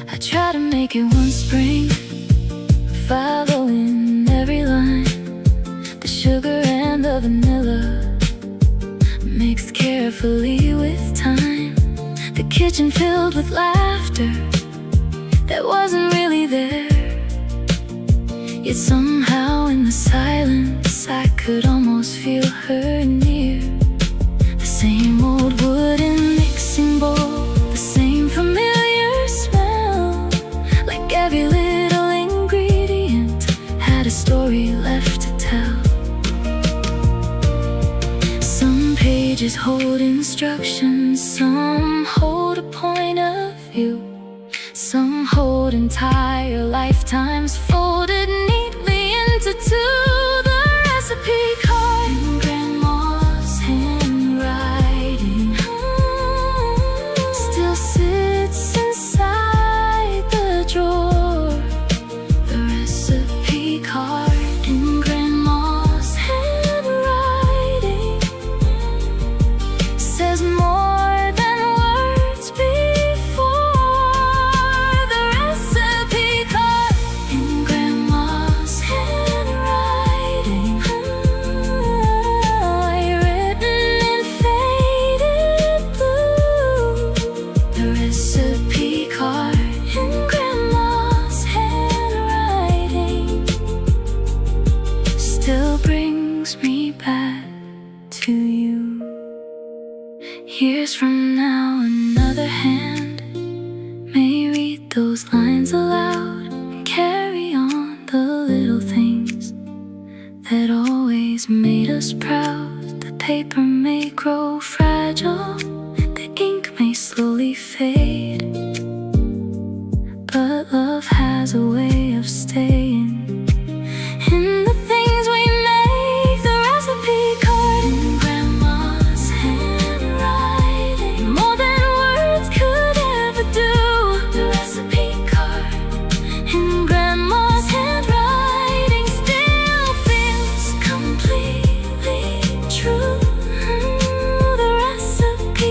I try to make it one spring, following every line. The sugar and the vanilla mixed carefully with time. The kitchen filled with laughter that wasn't really there. Yet somehow in the silence I could almost feel her near. The same old wooden mixing bowl, the same familiar smell. Like every little ingredient had a story left to tell. Some pages hold instructions, some hold a point of view. Some hold entire lifetimes folded neatly into two. The recipe card in Grandma's handwriting still sits inside the drawer. The recipe card in Grandma's handwriting says more than words before. The recipe card in Grandma's handwriting, written in faded blue. The recipe card in Grandma's handwriting still brings me back to you. Years from now, another hand may read those lines aloud and carry on the little things that always made us proud. The paper may grow fragile, the ink may slowly fade, but love has a way of staying in the things we make. The recipe card in Grandma's handwriting, more than words could ever do. The recipe card in Grandma's handwriting still feels completely true. The recipe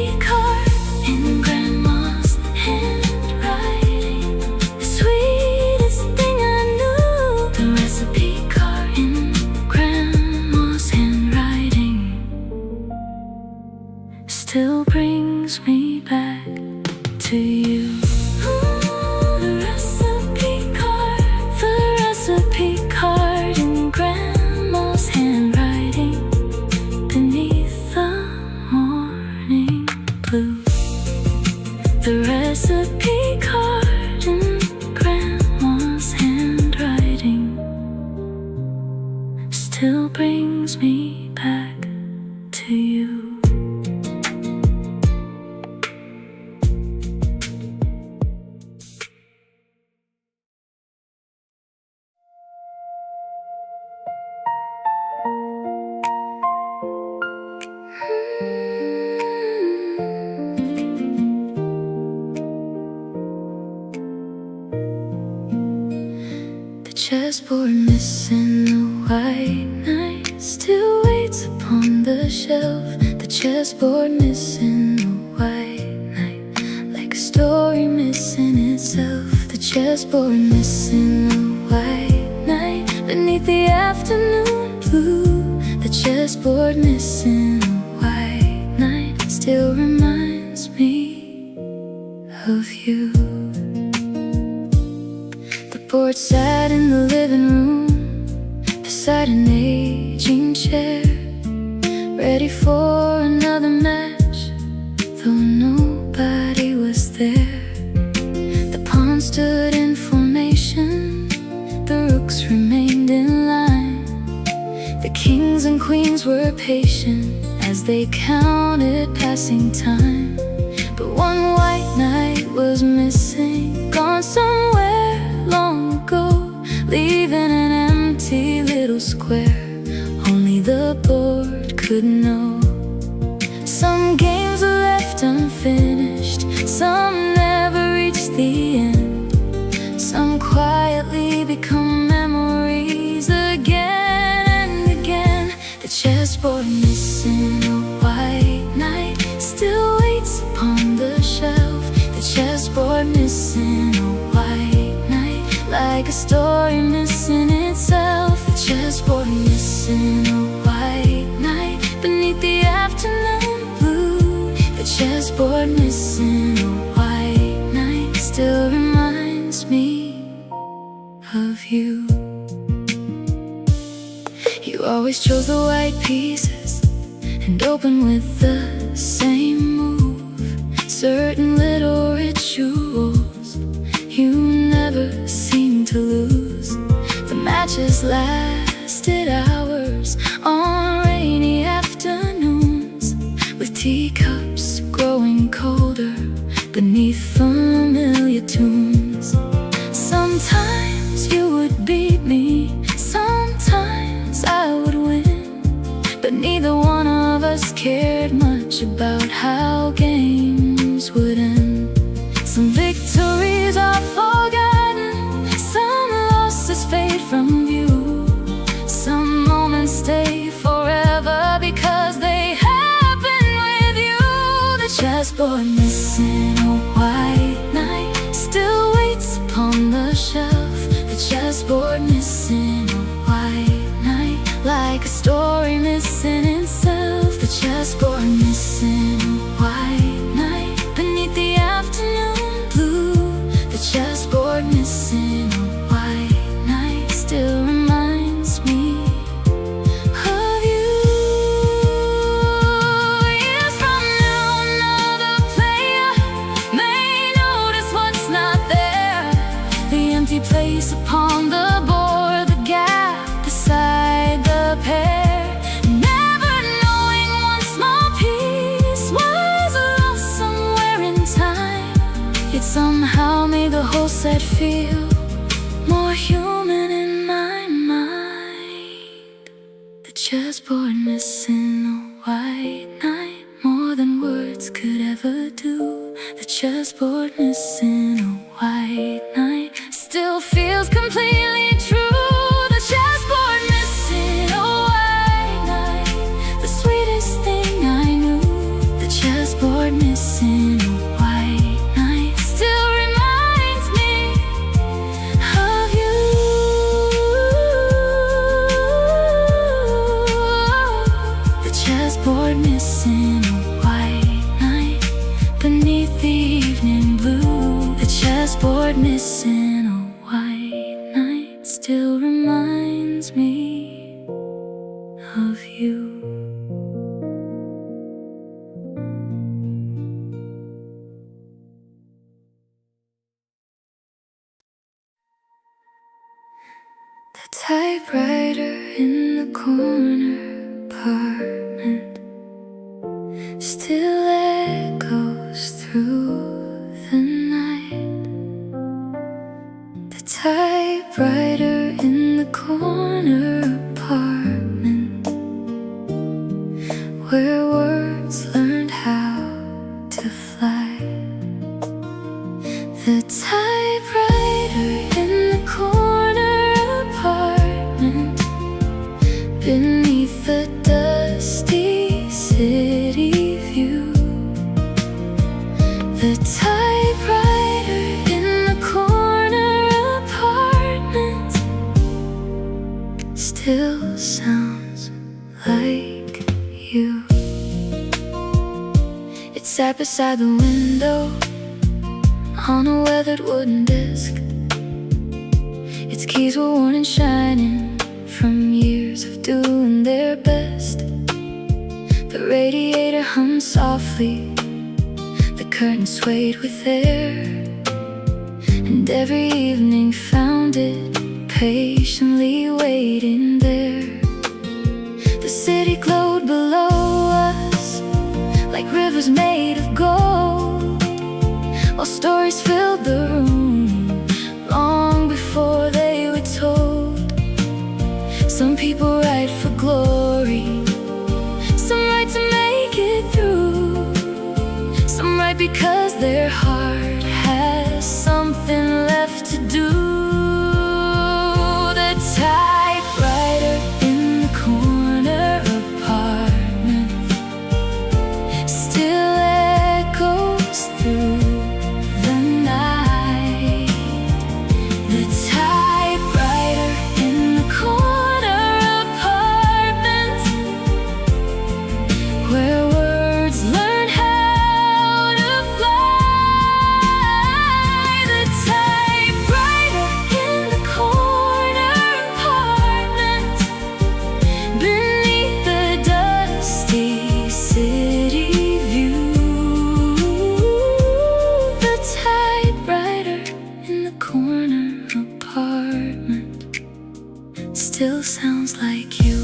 chessboard missing the white knight still waits upon the shelf. The chessboard missing the white knight, like a story missing itself. The chessboard missing the white knight beneath the afternoon blue. The chessboard missing the white knight still reminds me of you. The board sat in the living room beside an aging chair, ready for another match, though nobody was there. The pawn stood in formation, the rooks remained in line. The kings and queens were patient as they counted passing time. But one white knight was missing, gone somewhere long ago, leaving an empty little square only the board could know. Some games were left unfinished, some never reached the end. Some quietly become memories again and again. The chessboard missing a white knight still waits upon the shelf. The chessboard missing a white knight, like a story missing itself. The chessboard missing a white knight beneath the afternoon blue. The chessboard missing a white knight still reminds me of you. You always chose the white pieces and opened with the same move. Certain little rituals you never seemed to lose. The matches lasted hours on rainy afternoons, with teacups growing colder beneath familiar tunes. Sometimes you would beat me, sometimes I would win, but neither one of us cared much about how games would end. Some victories are forgotten, some losses fade from view. Some moments stay forever because they happen with you. The chessboard missing a white knight still waits upon the shelf. The chessboard missing a white knight, like a story missing itself. The chessboard missing a white knight beneath the afternoon blue. The chessboard missing a white knight still reminds me of you. Years from now, another player may notice what's not there. The empty place upon the board, the gap beside the pair. Never knowing one small piece was lost somewhere in time. It somehow made the whole set feel more human in my mind. The chessboard missing a white knight, more than words could ever do. The chessboard missing a white knight still feels completely true. The chessboard missing a white knight, the sweetest thing I knew. The chessboard missing a white knight still reminds me of you. The chessboard missing a white knight beneath the evening blue. The chessboard missing a white knight still reminds me of you. The typewriter in the corner apartment still echoes through the night. The typewriter in the corner apartment where words learned how to fly. The typewriter in the corner sat beside the window on a weathered wooden disc. Its keys were worn and shining from years of doing their best. The radiator hummed softly, the curtains swayed with air, and every evening found it patiently waiting there. The city glowed below us like rivers made of gold, while stories filled the room long before they were told. Some people write for glory, some write to make it through, some write because their heart has something left to do. The typewriter in the corner apartment still echoes through the night. The typewriter in the corner apartment, where words learn how to fly. The typewriter in the corner apartment, beneath the dusty city view. The typewriter in the corner apartment still sounds like you.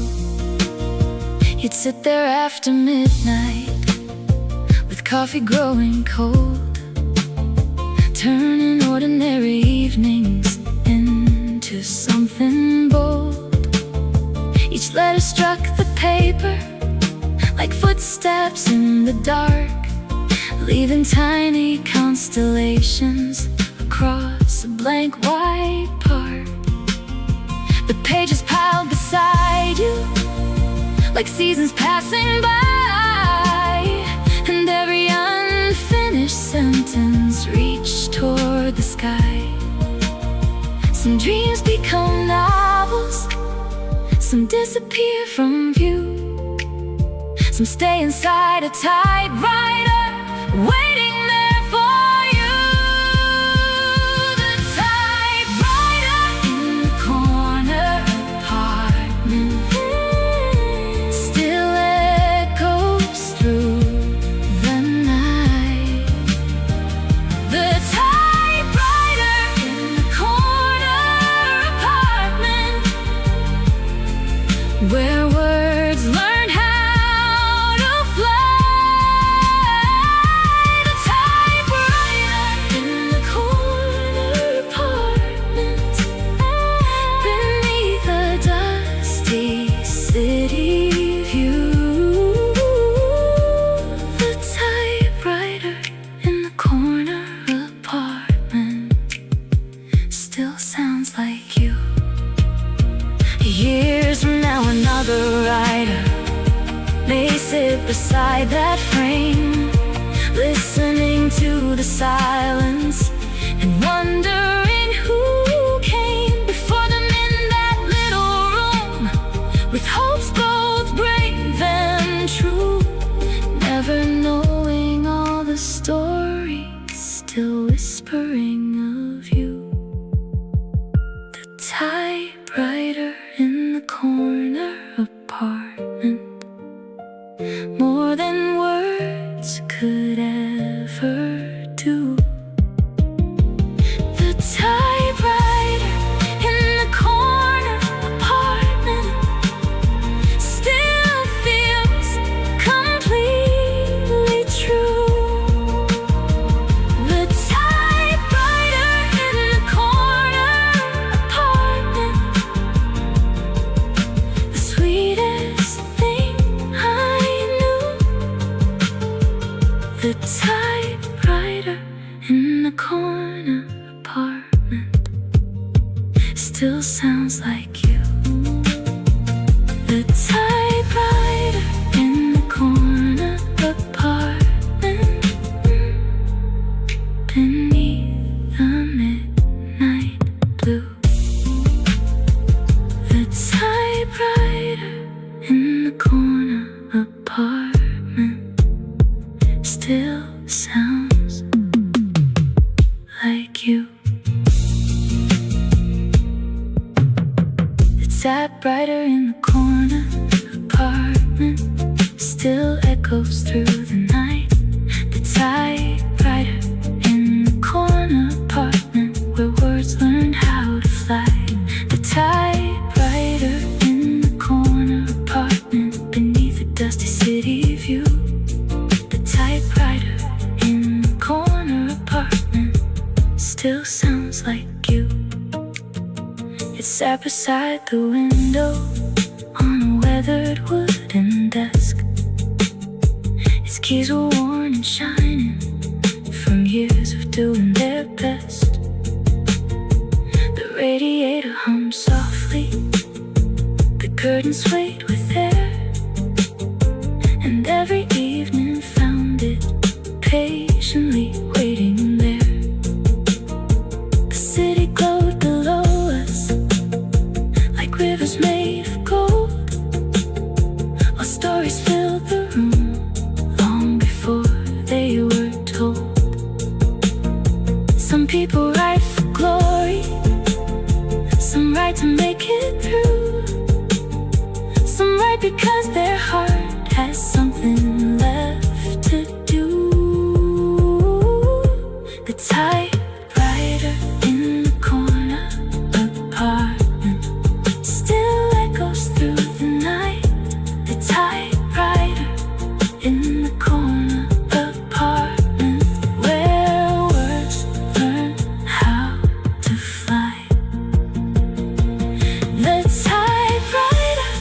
You'd sit there after midnight with coffee growing cold, turning ordinary evenings into something bold. Each letter struck the paper like footsteps in the dark, leaving tiny constellations across a blank white park. The pages piled beside you like seasons passing by, and every unfinished sentence reached toward the sky. Some dreams become novels, some disappear from view, some stay inside a typewriter, waiting there for you. The typewriter in the corner apartment still echoes through the night. The typewriter in the corner apartment, where words learn how to fly. The typewriter in the corner apartment, beneath the dusty city view. The typewriter in the corner apartment still sounds like you. Years from now, another writer may sit beside that frame, listening to the silence and wondering who came before them in that little room, with hopes both brave and true, never knowing all the stories still whispering of you. The typewriter in the corner apartment, more than words could ever do. The typewriter in the corner apartment still feels completely true. The typewriter in the corner apartment, the sweetest thing I knew. The typewriter in the corner apartment still sounds like you. The typewriter in the corner apartment, beneath the midnight blue. The typewriter in the corner apartment still typewriter in the corner apartment still echoes through the night. The typewriter in the corner apartment where words learn how to fly. The typewriter in the corner apartment beneath a dusty city view. The typewriter in the corner apartment still sounds like you. It's sat beside the window on a weathered wooden desk. Its keys were worn and shining from years of doing their best. The radiator hummed softly, the curtains swayed with air, and every evening found it patiently waiting there. The city glowed below us like rivers made of gold, while stories filled the room long before they were told. Some people write for glory, some write to make it through, some write because their heart has something left to do. The typewriter in the corner apartment still echoes through the night. The typewriter in the corner apartment where words learn how to fly. The typewriter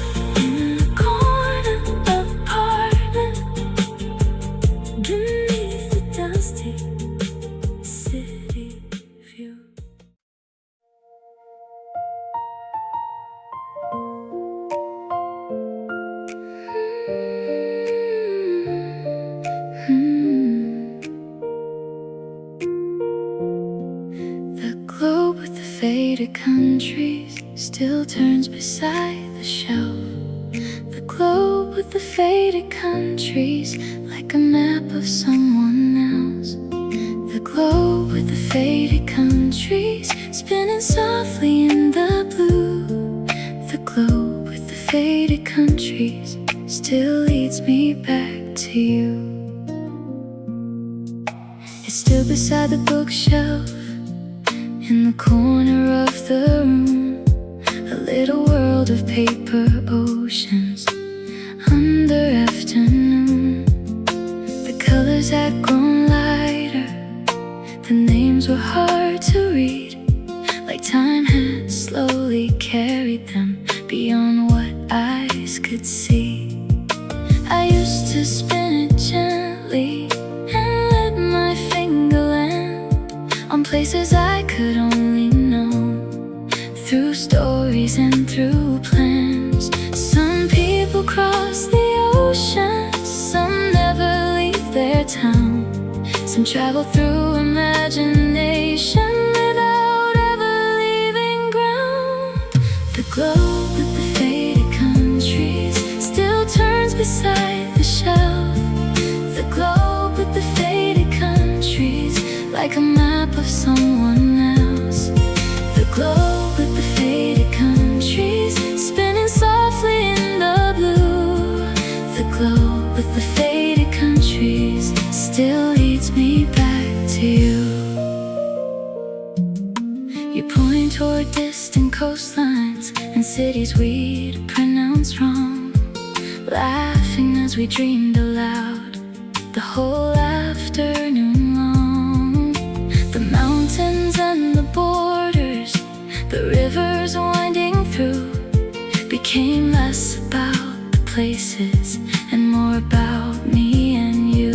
in the corner apartment beneath the dusty city view. The globe with the faded countries still turns beside the shelf. The globe with the faded countries like a map of someone else. The globe with the faded countries spinning softly in the blue. The globe with the faded countries still leads me back to you. It's still beside the bookshelf in the corner of the room, a little world of paper oceans under afternoon. The colors had grown lighter, the names were hard to read, like time had slowly carried them beyond what eyes could see. I used to spin it gently and let my finger land on places I could only know through stories and through plans. Some people cross the ocean, some never leave their town, some travel through imagination without ever leaving ground. The globe with the faded countries still turns beside the shelf. The globe with the faded countries like a map of someone else. The globe with the faded countries spinning softly in the blue. The globe with the faded countries still leads me back to you. You point toward distant coastlines and cities we'd pronounce wrong, laughing as we dreamed aloud the whole afternoon long. The mountains and the borders, the rivers winding through, became less about the places and more about me and you.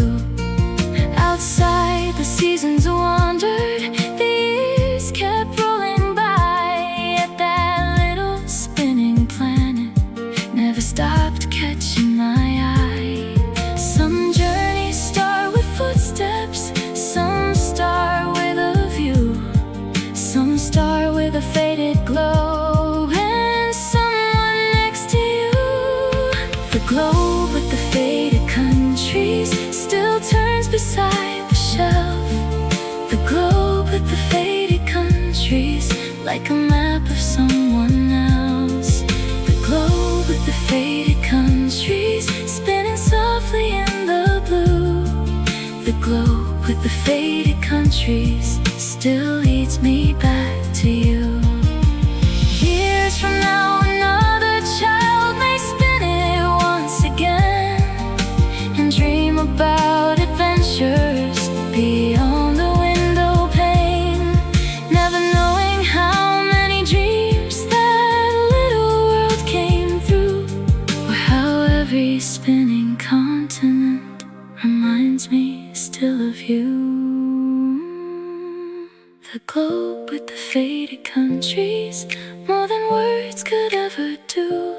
Outside the seasons wandered, the years kept rolling by, yet that little spinning planet never stopped catching my eye. Some journeys start with footsteps, some start with a view, some start with a faded glow and someone next to you. The globe with the faded countries still turns beside the shelf. The globe with the faded countries like a map of someone else. countries still leads me back to you. Years from now, another child may spin it once again and dream about adventures beyond the window pane, never knowing how many dreams that little world came through, or how every spinning continent reminds me still of you. The globe with the faded countries, more than words could ever do.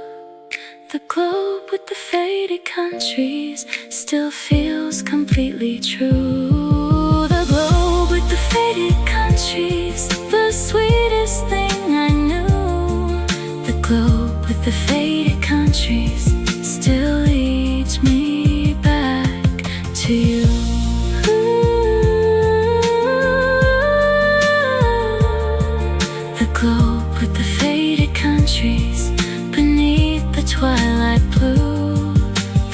The globe with the faded countries still feels completely true. The globe with the faded countries, the sweetest thing I knew. The globe with the faded countries still leads me back to you. The globe with the faded countries beneath the twilight blue.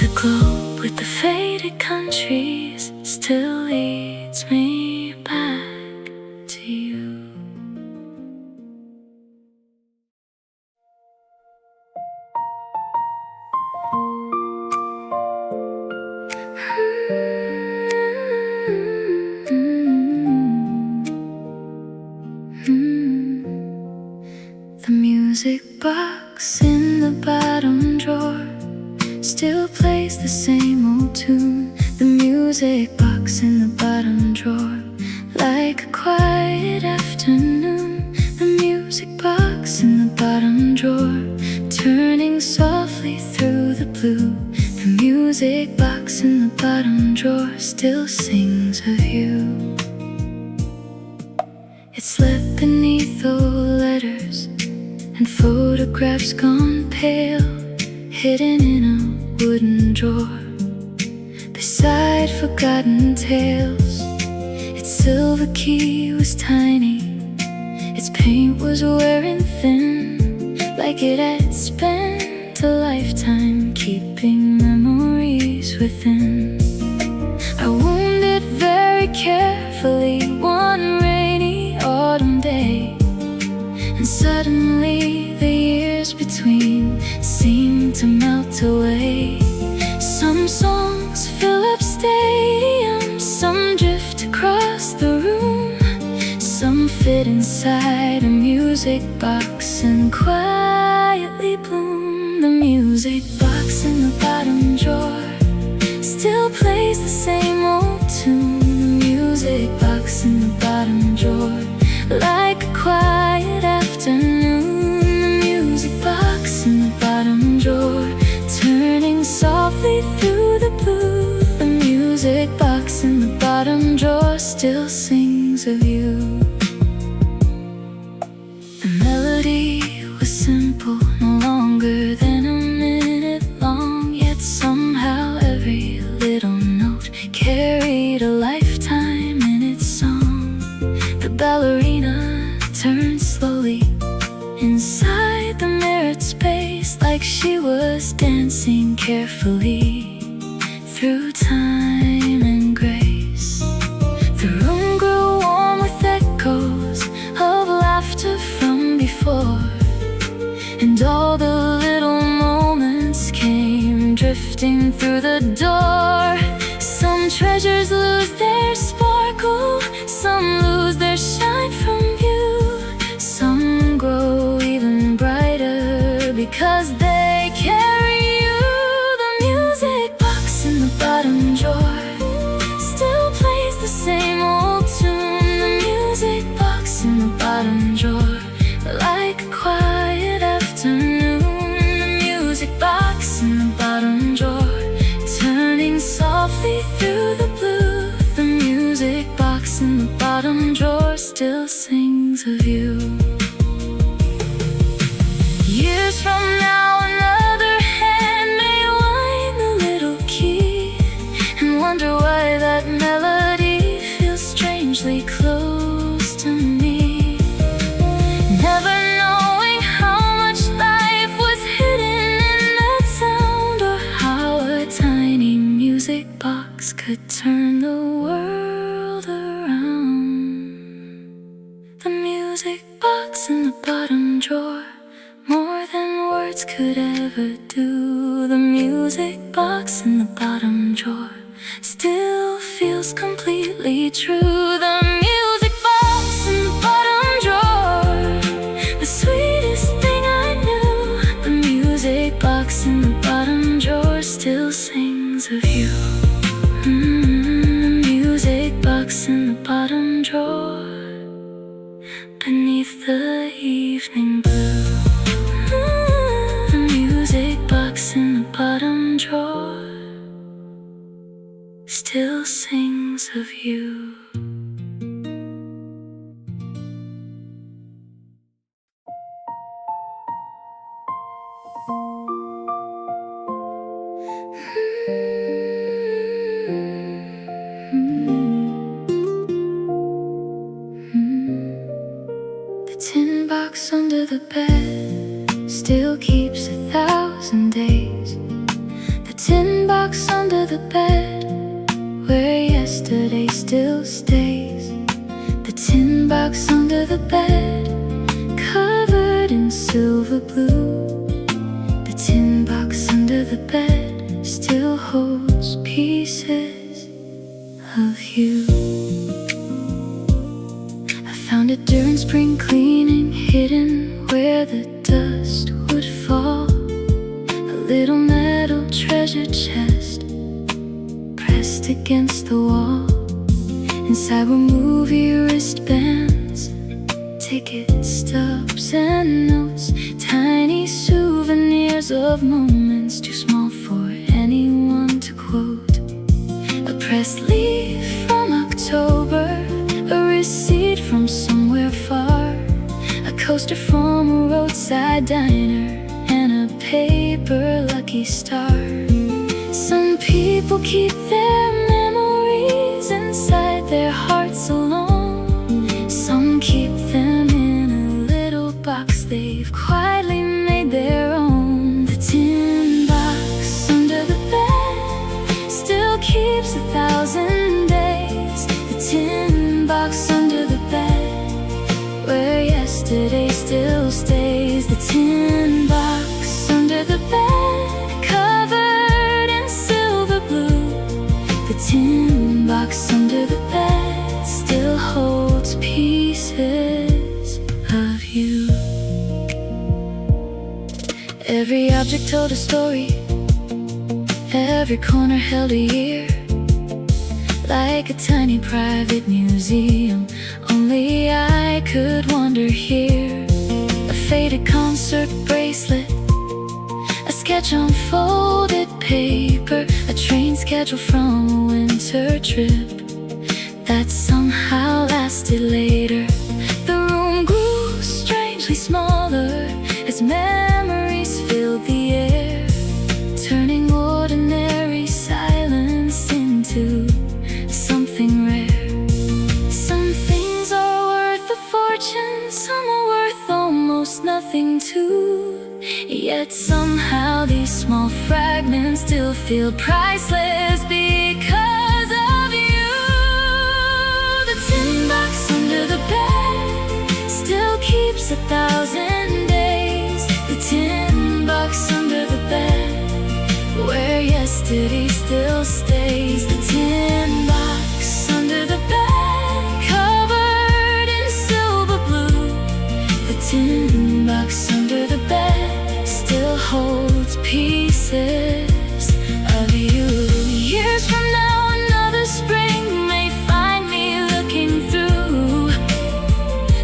The globe with the faded countries still leads me back to you. The music box in the bottom drawer still plays the same old tune. The music box in the bottom drawer, like a quiet afternoon. The music box in the bottom drawer, turning softly through the blue. The music box in the bottom drawer still sings of you. It's slept beneath old letters and photographs gone pale, hidden in a wooden drawer beside forgotten tales. Its silver key was tiny, its paint was wearing thin, like it had spent a lifetime keeping memories within. I wound it very carefully one rainy autumn day, and suddenly the years between seemed to melt away. Some songs fill up stadiums, some drift across the room, some fit inside a music box and quietly bloom. The music box in the bottom drawer still plays the same old tune. The music box in the bottom drawer, like a quiet afternoon. The music box in the bottom drawer, turning softly through the blue. The music box in the bottom drawer still sings of you. The melody was simple, no longer than a minute long, yet somehow every little note carried a lifetime in its song. The ballerina turned slowly inside the mirrored space, like she was dancing carefully through time and grace. The room grew warm with echoes of laughter from before, and all the little moments came drifting through the door. Some treasures lose their sparkle, some lose their shine from view, some grow even brighter because they carry you. The music box in the bottom drawer still plays the same old tune. The music box in the bottom drawer, like a quiet afternoon. The music box in the bottom drawer, turning softly through the blue. music box in the bottom drawer, more than words could ever do. The music box in the bottom drawer still feels completely true. The music box in the bottom drawer, the sweetest thing I knew. The music box in the bottom drawer still sings of you. The music box in the bottom drawer, beneath the evening blue. The music box in the bottom drawer still sings of you. The tin box under the bed still keeps 1,000 days. The tin box under the bed, where yesterday still stays. The tin box under the bed, covered in silver blue. The tin box under the bed still holds pieces of you. I found it during spring cleaning, hidden where the dust would fall. A little metal treasure chest pressed against the wall. Inside were movie wristbands, ticket stubs and notes, tiny souvenirs of moments too small for anyone to quote. A pressed leaf from October, a receipt from somewhere far, a coaster from a roadside diner, and a paper lucky star. Some people keep their memories inside their hearts alone. Some keep them in a little box they've quietly made their own. The tin box under the bed still keeps 1,000 days. The tin box under the bed, where yesterday still stays. The tin box under the bed, covered in silver blue. The tin box under the bed still holds pieces of you. Every object told a story, every corner held a year. Like a tiny private museum, only I could wander here. A faded concert bracelet, a sketch on folded paper, a train schedule from a winter trip that somehow lasted later. The room grew strangely smaller as memories filled the air, turning ordinary silence into something rare. Some things are worth a fortune, some are worth almost nothing too. Yet somehow these small fragments still feel priceless because of you. The tin box under the bed still keeps 1,000 days. The tin box under the bed, where yesterday still stays. The tin box under the bed, covered in silver blue. The tin box under the bed still holds pieces of you. Years from now, another spring may find me looking through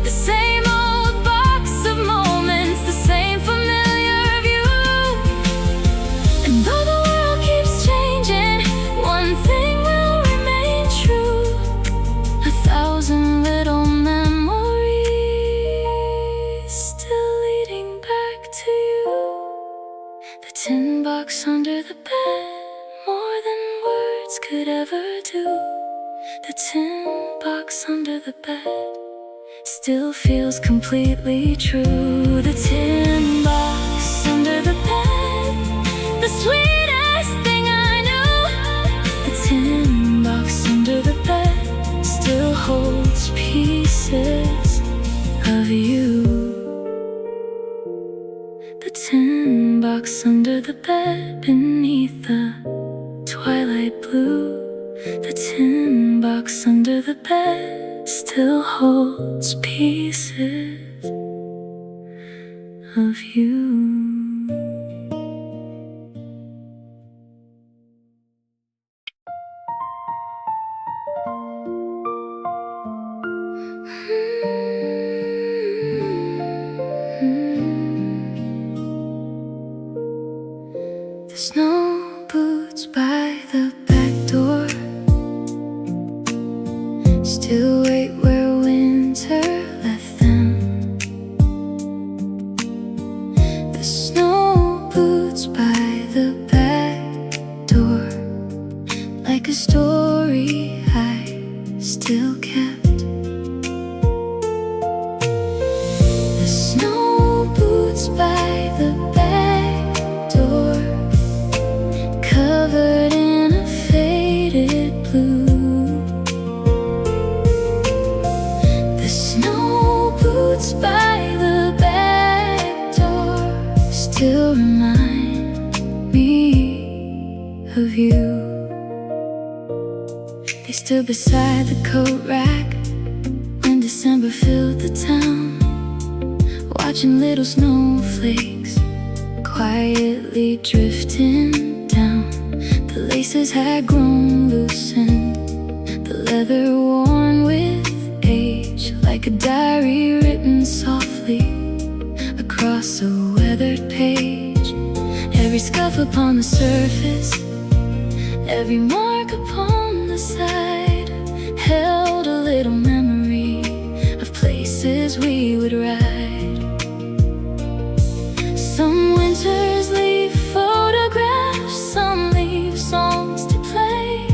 the same old box of moments, the same familiar view. And though the world keeps changing, one thing will remain true: 1,000 little memories still leading back to you. The tin box under the bed, more than words could ever do. The tin box under the bed still feels completely true. The tin box under the bed, the sweetest thing I knew. The tin box under the bed still holds pieces of you. box under the bed beneath the twilight blue. The tin box under the bed still holds pieces of you. The snow boots by the back door still wait where winter left them. The snow boots by the back door, like a story I still kept. The snow boots by the back door, covered in a faded blue. The snow boots by the back door still remind me of you. They stood beside the coat rack when December filled the town, watching little snowflakes quietly drifting down. The laces had grown loosened, the leather worn with age, like a diary written softly across a weathered page. Every scuff upon the surface, every mark upon the side, held a little memory of places we would ride. Some winters leave photographs, some leave songs to play,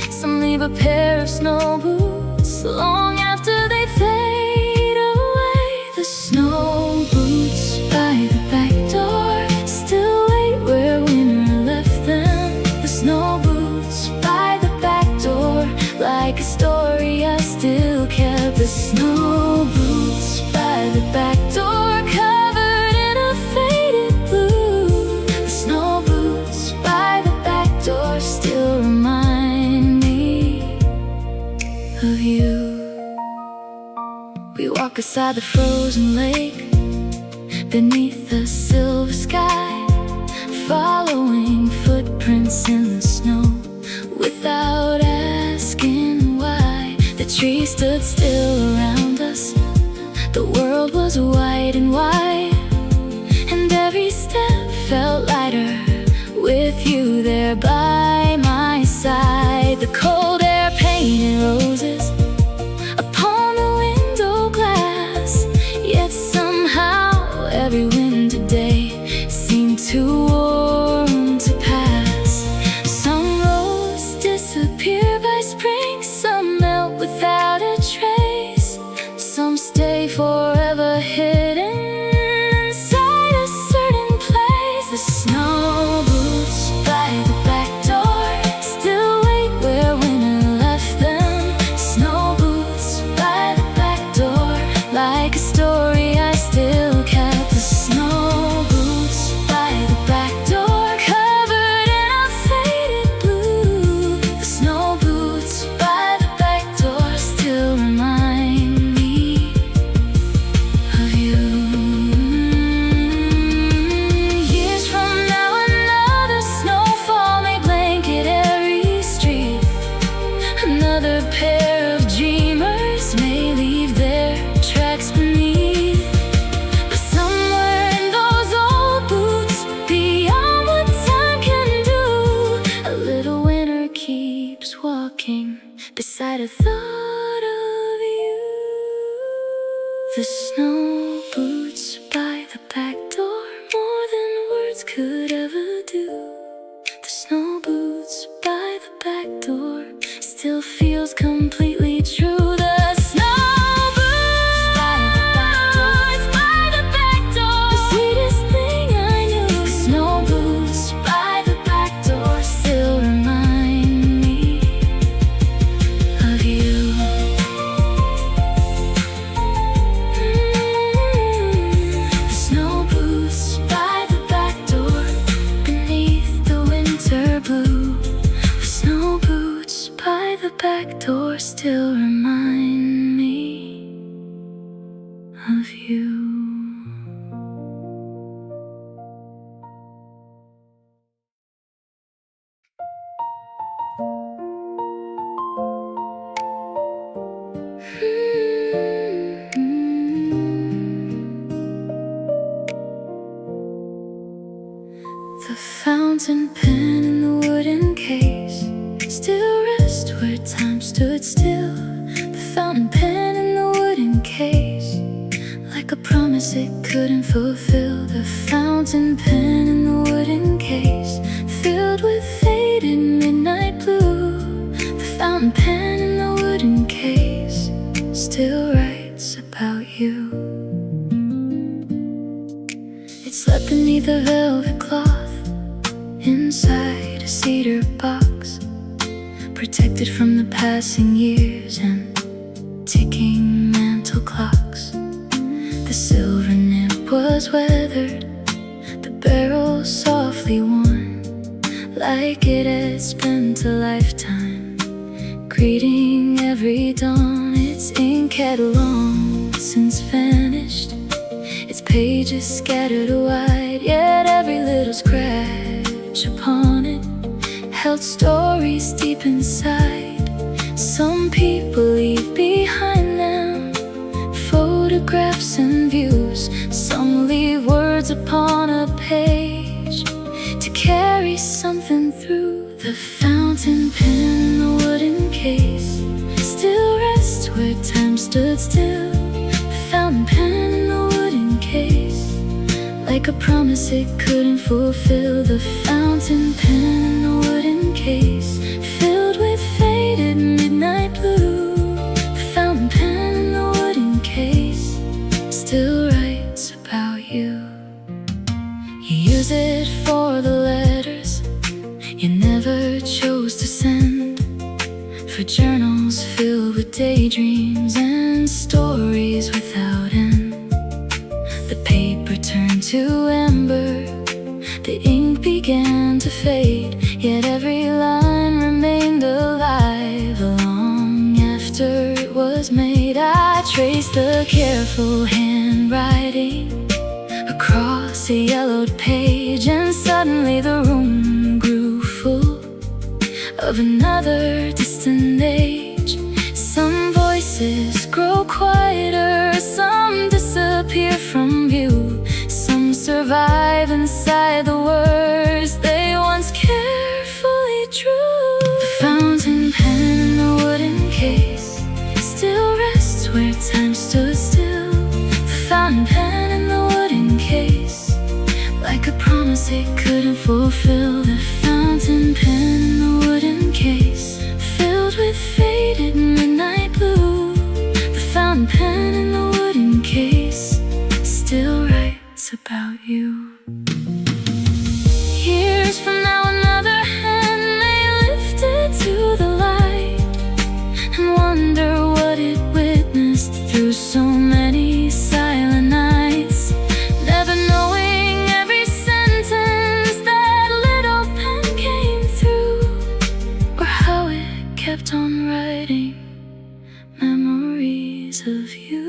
some leave a pair of snow boots long after they fade away. The snow boots by the back door still wait where winter left them. The snow boots by the back door, like a story I still kept. The snow boots by the back door, covered in a faded blue. The snow boots by the back door still remind me of you. We walk beside the frozen lake beneath the silver sky, following footprints in the snow without asking why. The trees stood still around us, the world was white and white, and every step felt lighter with you there by my side. The cold air painted roses upon the window glass, yet somehow every winter day seemed too warm to pass. Some roses disappear by spring, some melt without a trace, some stay forever hidden inside a certain place. The snow boots by the back door still wait where winter left them. Snow boots by the back door, like a story I still kept. The The fountain pen in the wooden case still rests where time stood still. The fountain pen in the wooden case, like a promise it couldn't fulfill. The fountain pen in the wooden case, filled with faded midnight blue. The fountain pen in the wooden case still writes about you. It slept beneath a velvet cloth, inside a cedar box, protected from the passing years and ticking mantle clocks. The silver nib was weathered, the barrel softly worn, like it had spent a lifetime greeting every dawn. Its ink had long since vanished, its pages scattered wide, yet every little scratch upon it held stories deep inside. Some people leave behind them photographs and views, some leave words upon a page to carry something through. The fountain pen in the wooden case still rests where time stood still. The fountain pen in the wooden case, like a promise it couldn't fulfill. The fountain pen in the wooden case, filled with faded midnight blue. The fountain pen in the wooden case still writes about you. You use it for the letters you never chose to send, for journals filled with daydreams and stories without end. The paper turned to ember, the ink began to fade, yet every line remained alive long after it was made. I traced the careful handwriting across a yellowed page, and suddenly the room grew full of another distant age. Some voices grow quieter, some disappear from view, some survive inside the words they once carefully drew. The fountain pen in the wooden case still rests where time stood still. The fountain pen in the wooden case, like a promise it couldn't fulfill. The fountain pen in the wooden case, filled with faded midnight blue. The fountain pen in the wooden case still writes about you. Years from now another hand may lift it to the light and wonder what it witnessed through so many silent nights, never knowing every sentence that little pen came through, or how it kept on writing memories of you.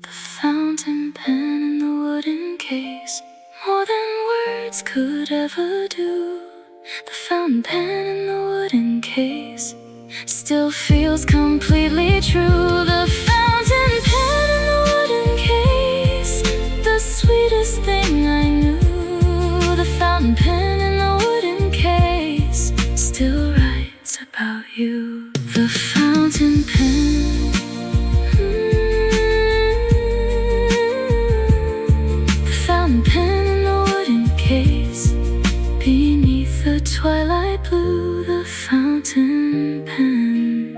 The fountain pen in the wooden case, more than words could ever do. The fountain pen in the wooden case still feels completely true. The fountain pen in the wooden case, the sweetest thing I knew. The fountain pen in the wooden case still writes about you. The fountain pen, the fountain pen in the wooden case, beneath the twilight blue. The fountain pen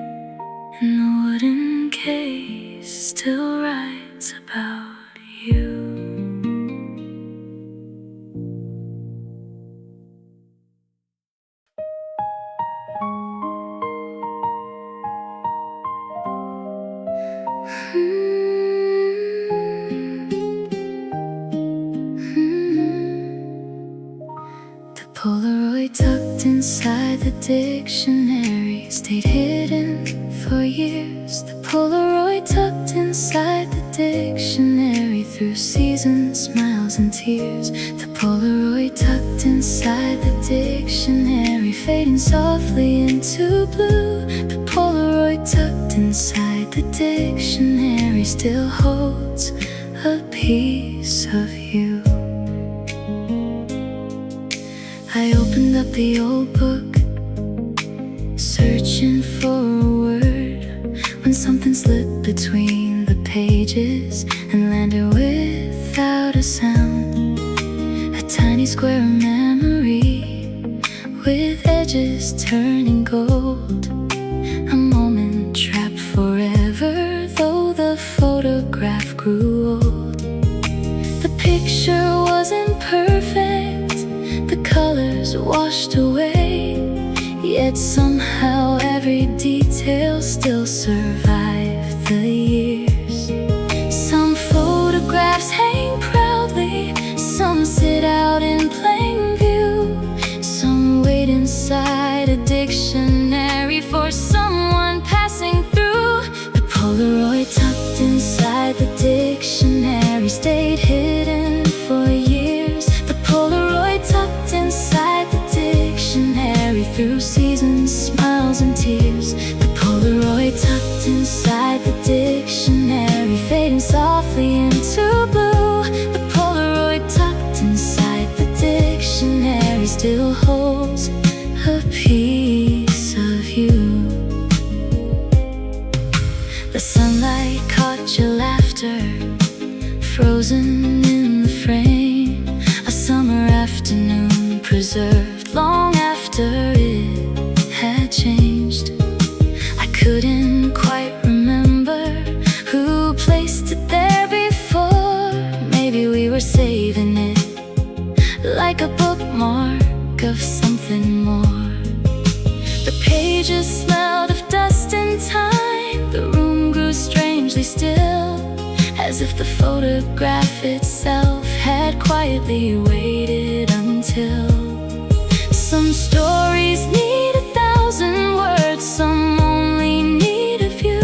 in the wooden case still writes about you. The Polaroid tucked inside the dictionary stayed hidden for years. The Polaroid tucked inside the dictionary through seasons, smiles and tears. The Polaroid tucked inside the dictionary, fading softly into blue. The Polaroid tucked inside the dictionary still holds a piece of you. I opened up the old book, searching for a word, when something slipped between the pages and landed without a sound. A tiny square of memory, with edges turning gold. A moment trapped forever, though the photograph grew old. The picture wasn't perfect, the colors washed away, yet somehow every detail still survived the years. Some photographs hang proudly, some sit out in plain view, some wait inside a dictionary for someone passing through. The Polaroid tucked inside the dictionary stayed hidden for years. The Polaroid tucked inside the dictionary through seasons, smiles and tears. The Polaroid tucked inside the dictionary, fading softly into blue. The Polaroid tucked inside the dictionary still holds a piece of you. The sunlight caught your laughter, frozen in the frame. A summer afternoon preserved long after it had changed. I couldn't quite remember who placed it there before. Maybe we were saving it like a bookmark of something more. The pages smelled of dust and time. The room grew strangely still, as if the photograph itself had quietly waited until. Some stories need 1,000 words, some only need a few.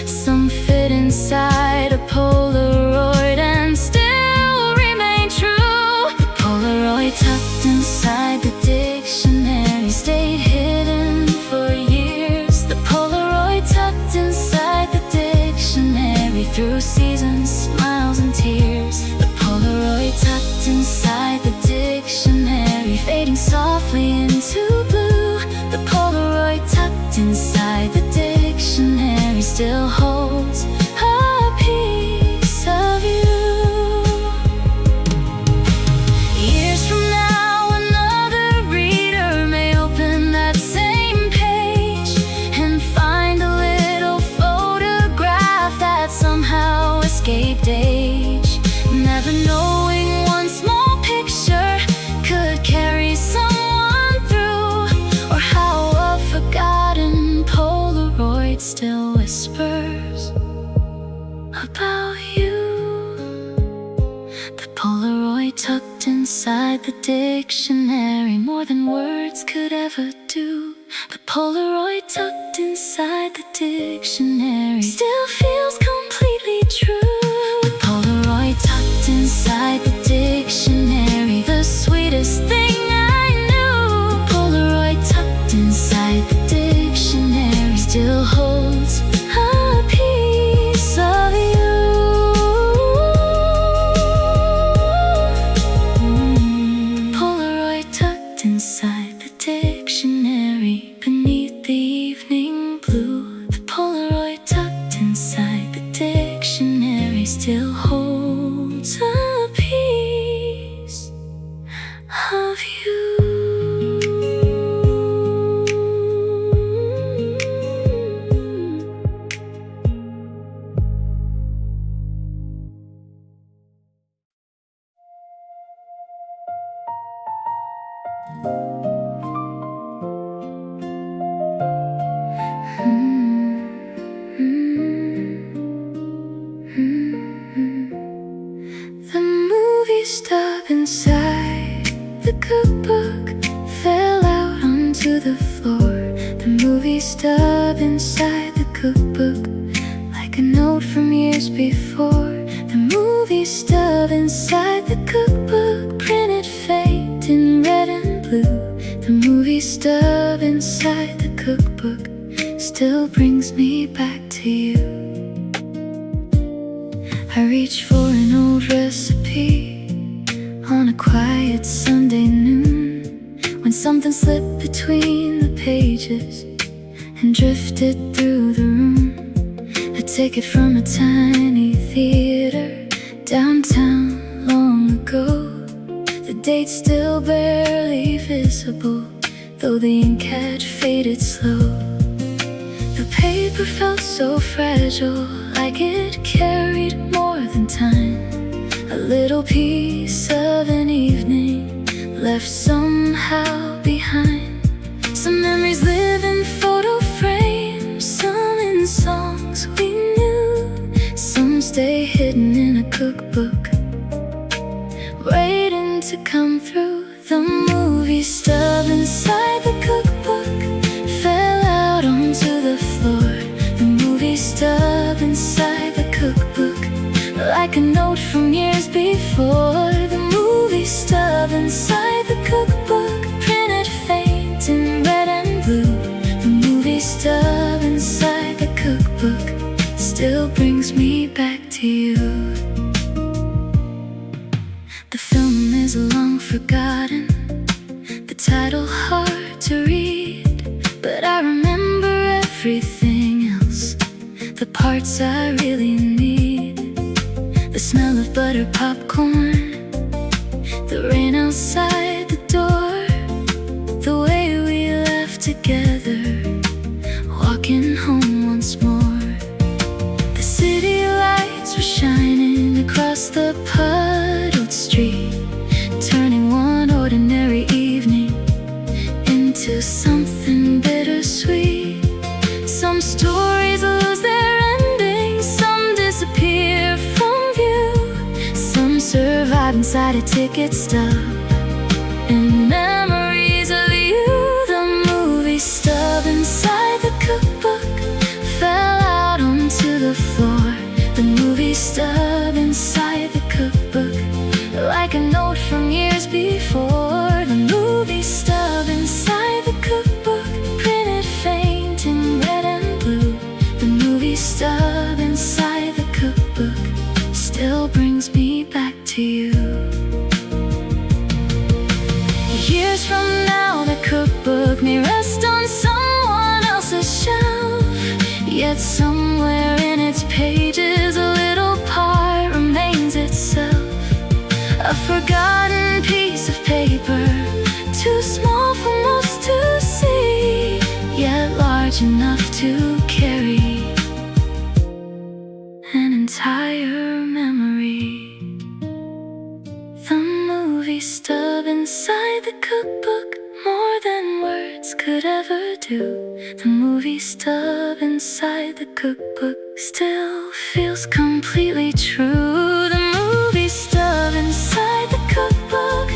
Some fit inside a Polaroid and still remain true. The Polaroid tucked inside the dictionary stayed hidden for years. The Polaroid tucked inside the dictionary through seasons, smiles and tears. The Polaroid tucked inside the dictionary, fading softly into blue. The Polaroid tucked inside the dictionary still holds a piece of you. Years from now, another reader may open that same page and find a little photograph that somehow escaped age. Never knowing one small picture could carry someone through, or how a forgotten Polaroid still whispers about you. The Polaroid tucked inside the dictionary, more than words could ever do. The Polaroid tucked inside the dictionary still feels completely true. The Polaroid tucked inside the dictionary, the sweetest thing I knew. The Polaroid tucked inside the dictionary still holds a piece of you. The Polaroid tucked inside the dictionary beneath the evening blue. The Polaroid tucked inside the dictionary still holds a piece of you. The movie stub inside the cookbook fell out onto the floor. The movie stub inside the cookbook, like a note from years before. The movie stub inside the cookbook, printed fate in red and blue. The movie stub inside the cookbook still brings me back to you. I reach for an old recipe on a quiet Sunday noon. something slipped between the pages and drifted through the room. A ticket from a tiny theater downtown long ago. The date still barely visible, though the ink had faded slow. The paper felt so fragile, like it carried more than time. A little piece of an evening left somehow behind. Some memories live in photo frames, some in songs we knew. Some stay hidden in a cookbook, waiting to come through. The movie stub inside the cookbook fell out onto the floor. The movie stub inside the cookbook, like a note from years before. The movie stub inside the cookbook, printed faint in red and blue. The movie stub inside the cookbook still brings me back to you. The film is long forgotten, the title hard to read, but I remember everything else, the parts I really need. The smell of buttered popcorn, the rain outside the door, the way we left together, walking home once more. The city lights were shining across the puddled street, turning one ordinary evening into something bittersweet. Some stories lose their endings, some disappear from view, some survive inside a ticket stub and memories of you. The movie stub inside the cookbook fell out onto the floor. The movie stub inside the cookbook, like a note from years before. The movie stub inside the cookbook, printed faint in red and blue. The movie stub inside the cookbook still brings me back to you. Years from now, the cookbook may rest on someone else's shelf, yet somewhere in its pages a little part remains itself. A forgotten piece of paper, too small for most to see, yet large enough to carry an entire memory. The movie stub inside the cookbook, more than words could ever do. The movie stub inside the cookbook still feels completely true. The movie stub inside the cookbook,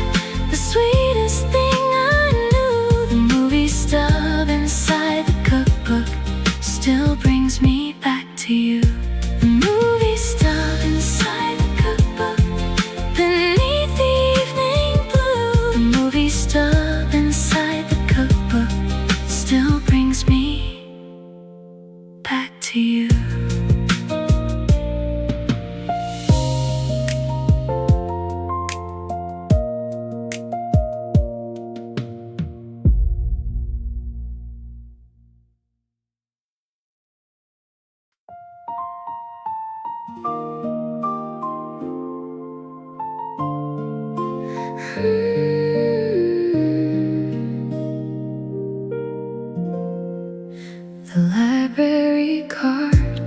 the sweetest thing I knew. The movie stub inside the cookbook still brings me back to you. The movie stub inside the cookbook, beneath the evening blue. The movie stub inside the cookbook still brings me back to you. The library card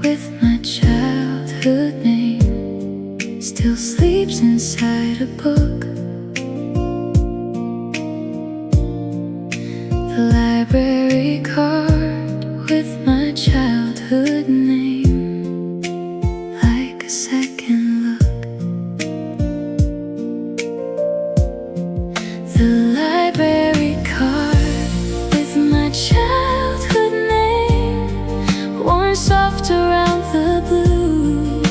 with my childhood name still sleeps inside a book. The library card with my childhood name, like a second look. The library card with my childhood name, worn soft around the blue.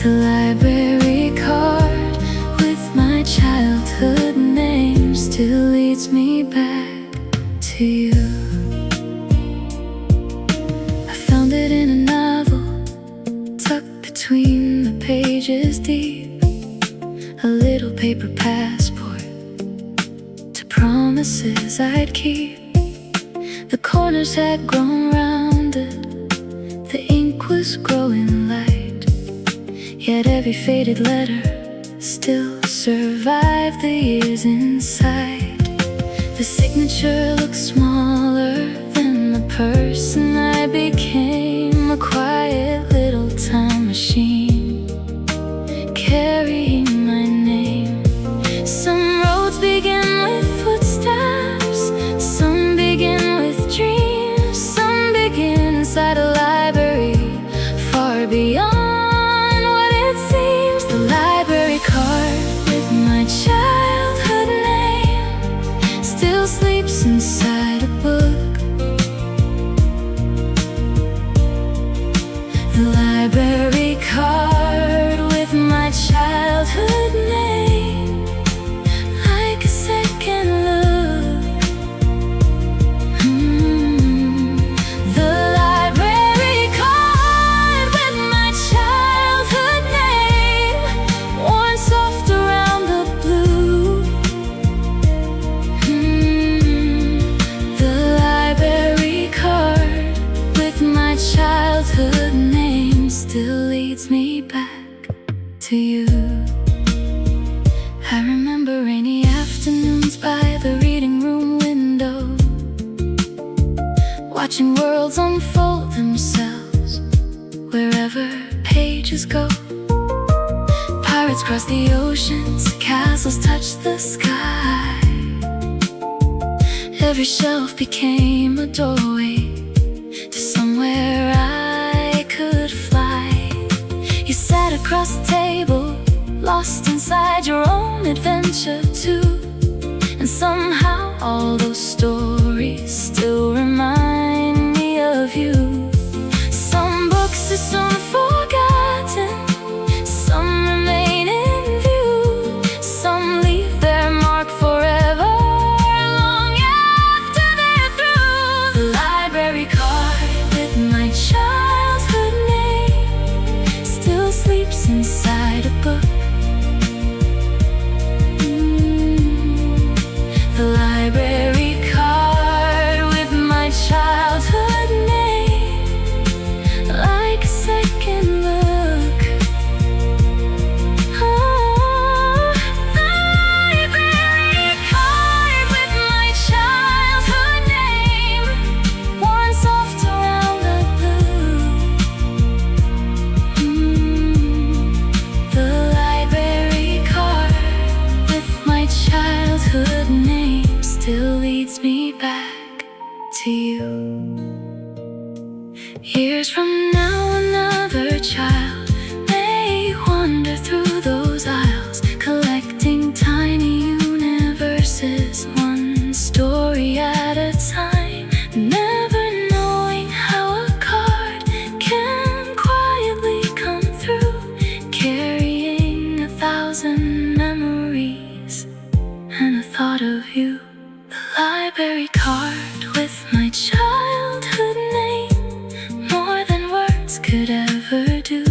The library card with my childhood name still leads me back to you. I found it in a novel, tucked between the pages deep. A little paper paper passport to promises I'd keep. The corners had grown rounded, the ink was growing light, yet every faded letter still survived the years inside. The signature looked smaller than the person I became, a quiet little time machine carrying my name. Some roads begin with footsteps, some begin with dreams, some begin inside a library far beyond what it seems. The library card with my childhood name still sleeps inside a book. The library card with my childhood name, like a second look. The library card with my childhood name, worn soft around the blue. The library card with my childhood name still leads me back to you. I remember rainy afternoons by the reading room window, watching worlds unfold themselves wherever pages go. Pirates cross the oceans, castles touch the sky. Every shelf became a doorway to somewhere I could fly. You sat across the table, lost inside your own adventure too. And somehow all those stories still remind me of you. Some books are soon forgotten, some remain in view, some leave their mark forever, long after they're through. The library card with my childhood name still sleeps inside a book. The library card with my childhood name, like a second look. The library card with my childhood name, worn soft around the blue. The library card with my childhood name still leads me back to you. Years from now, another child may wander through those aisles, collecting tiny universes, one story at a time, never knowing how a card can quietly come through, carrying 1,000 memories and a thought of you. The library card with my childhood name, more than words could ever do.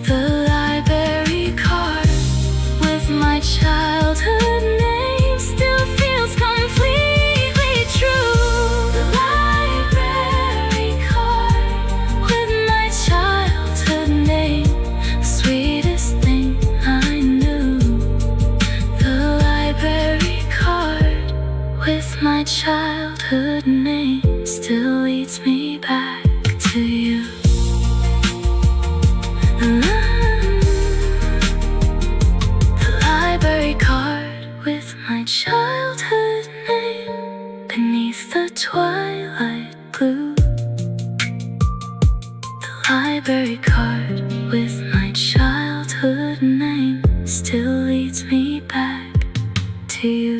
The library card with my childhood name still feels completely true. The library card with my childhood name, the sweetest thing I knew. The library card with my childhood name still leads me back to you. The library card with my childhood name, beneath the twilight blue. The library card with my childhood name still leads me back to you.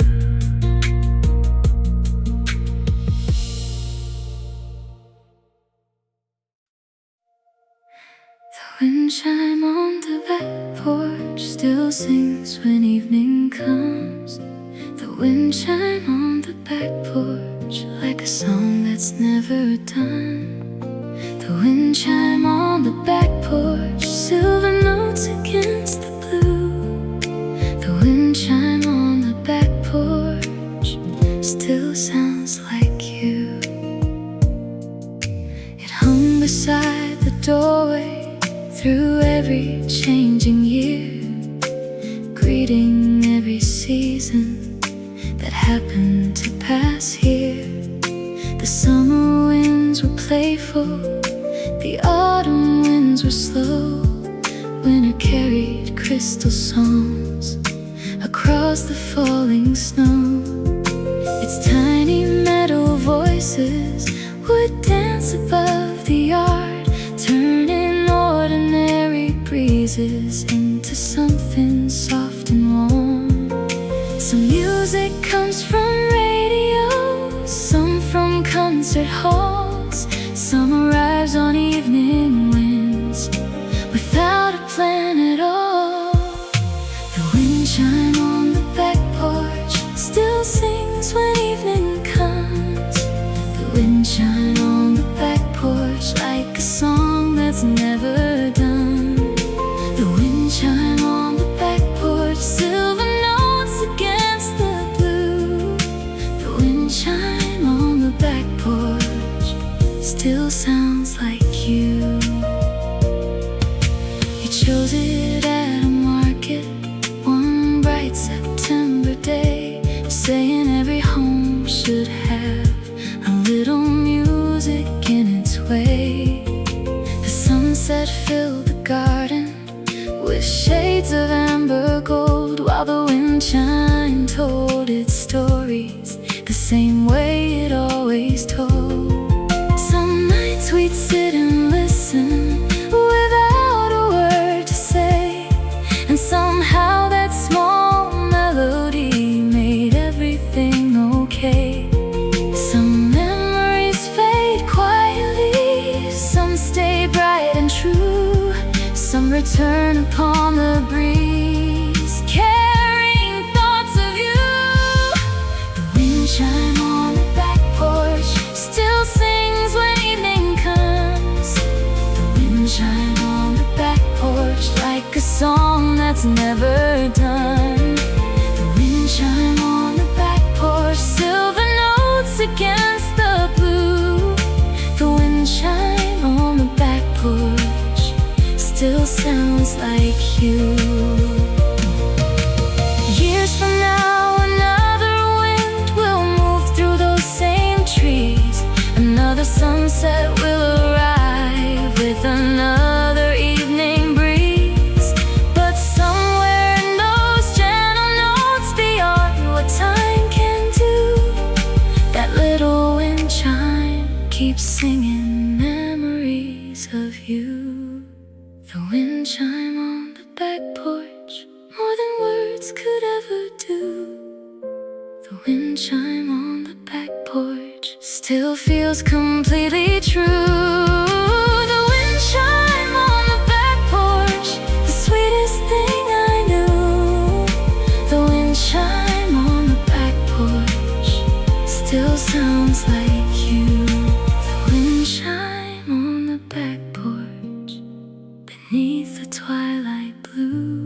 The wind chime on the back porch still sings when evening comes. The wind chime on the back porch like a song that's never done. The wind chime on the back porch, silver notes doorway through every changing year, greeting every season that happened to pass here. The summer winds were playful, the autumn winds were slow. Winter carried crystal songs across the falling snow. Its tiny meadow voices would dance above the yard, turning ordinary breezes into something soft and warm. Some music comes from radio, some from concert halls, some arrives on evening winds without a plan at all. The wind chime on the back porch still sings when evening comes. The wind chime on the back porch like a song that's never done. The wind chime on the back porch, silver notes against the blue. The wind chime on the back porch still sounds like you. You chose it at a market one bright September day, saying every home should have a little music in its way. The sunset filled the garden with shades of amber gold, while the wind chime told its stories the same way it always told. Some nights we'd sit and listen without a word to say, and somehow that small melody made everything okay. Some memories fade quietly, some stay bright and true, some return upon the breeze, carrying thoughts of you. The wind chime on the back porch still sings when evening comes. The wind chime on the back porch like a song that's never done. The wind chime on the back porch, silver notes against the blue. The wind chime on the back porch still sounds like you. Years from now, another wind will move through those same trees. Another sunset will arrive with another evening breeze. But somewhere in those gentle notes beyond what time can do, that little wind chime keeps singing memories of you. The wind chime on the back porch, more than words could ever do. The wind chime on the back porch still feels completely true. The wind chime on the back porch, the sweetest thing I knew. The wind chime on the back porch still sounds like you. The wind chime on the back porch beneath the twilight blue.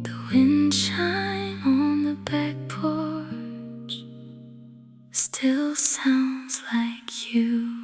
The wind chime on the back porch still sounds like you.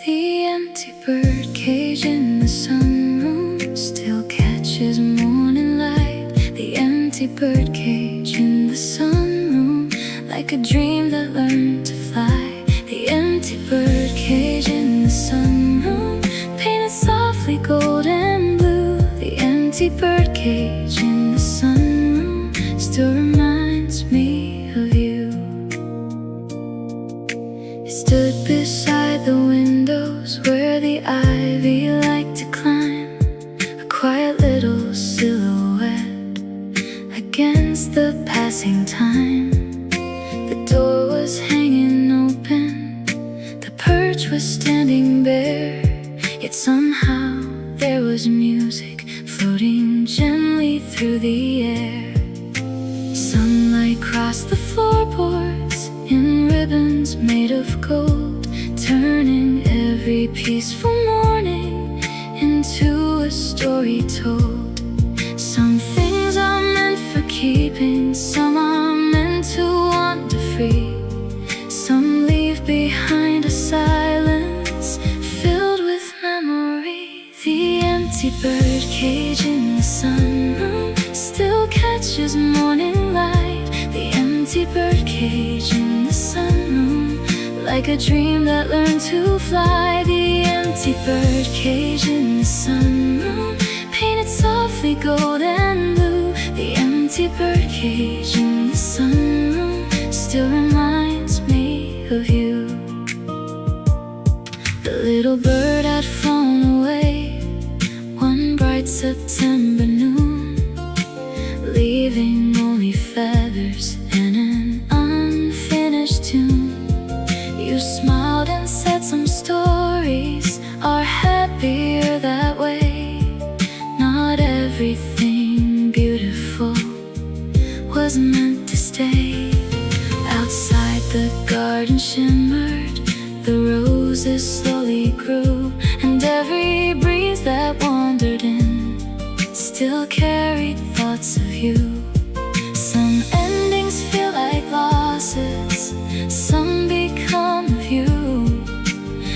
The empty bird cage in the sunroom still catches morning light. The empty bird cage in the sunroom, like a dream that learned to fly. The empty bird cage in the sunroom, painted softly gold and blue. The empty bird cage in the sunroom still reminds me of you. It stood beside the windows where the ivy liked to climb, a quiet little silhouette against the passing time. The door was hanging open, the perch was standing bare, yet somehow there was music floating gently through the air. hands made of gold, turning every peaceful morning into a story told. Some things are meant for keeping, some are meant to wander free. Some leave behind a silence filled with memory. The empty bird cage in the sunroom still catches morning light. The empty bird cage in the sunroom, like a dream that learned to fly. The empty bird cage in the sunroom, painted softly gold and blue. The empty bird cage in the sunroom still reminds me of you. The little bird had flown away one bright September noon, leaving only feathers and an unfinished tune. You smiled and said some stories are happier that way. Not everything beautiful was meant to stay. Outside the garden shimmered, the roses slowly grew, and every breeze that wandered in still carried thoughts of you. Some endings feel like losses, some become of you.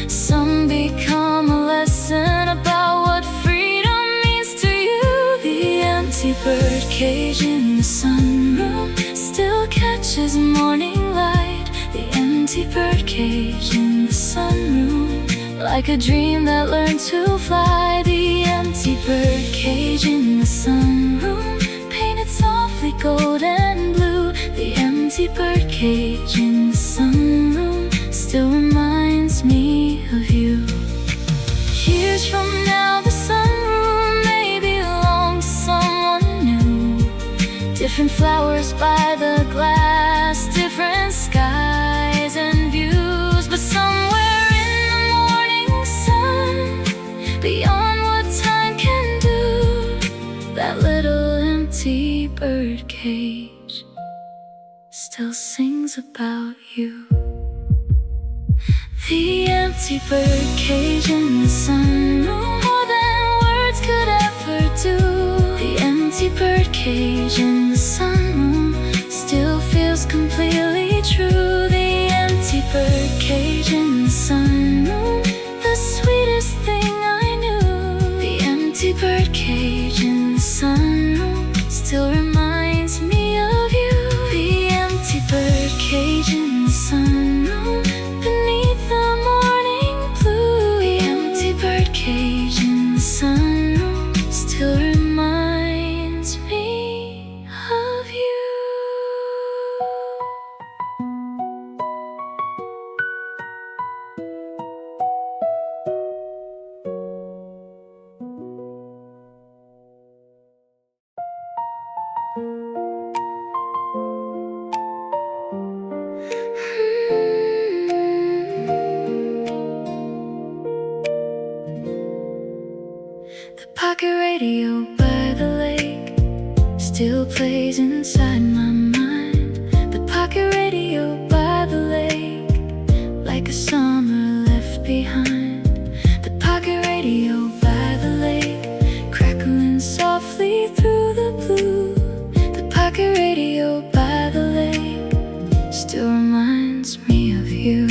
Some become a lesson about what freedom means to you. The empty bird cage in the sunroom still catches morning light. The empty bird cage in the sunroom, like a dream that learned to fly. The empty bird cage in the sunroom, painted softly gold and blue. The empty bird cage in the sunroom still reminds me of you. Years from now the sunroom may belong to someone new. Different flowers by the glass, different skies and views, but somewhere in the morning sun, beyond what time can do, that little empty bird cage still sings about you. The empty bird cage in the sunroom, more than words could ever do. The empty bird cage in the sunroom still feels completely true. The empty bird cage in the sunroom, the sweetest thing I knew. The empty bird cage in the sunroom still reminds me of you. The empty bird cage in the sunroom, beneath the morning blue. The empty bird cage in the sunroom still reminds me of you. The pocket radio by the lake still plays inside my mind. The pocket radio by the lake, like a summer left behind. The pocket radio by the lake, crackling softly through the blue. The pocket radio by the lake still reminds me of you.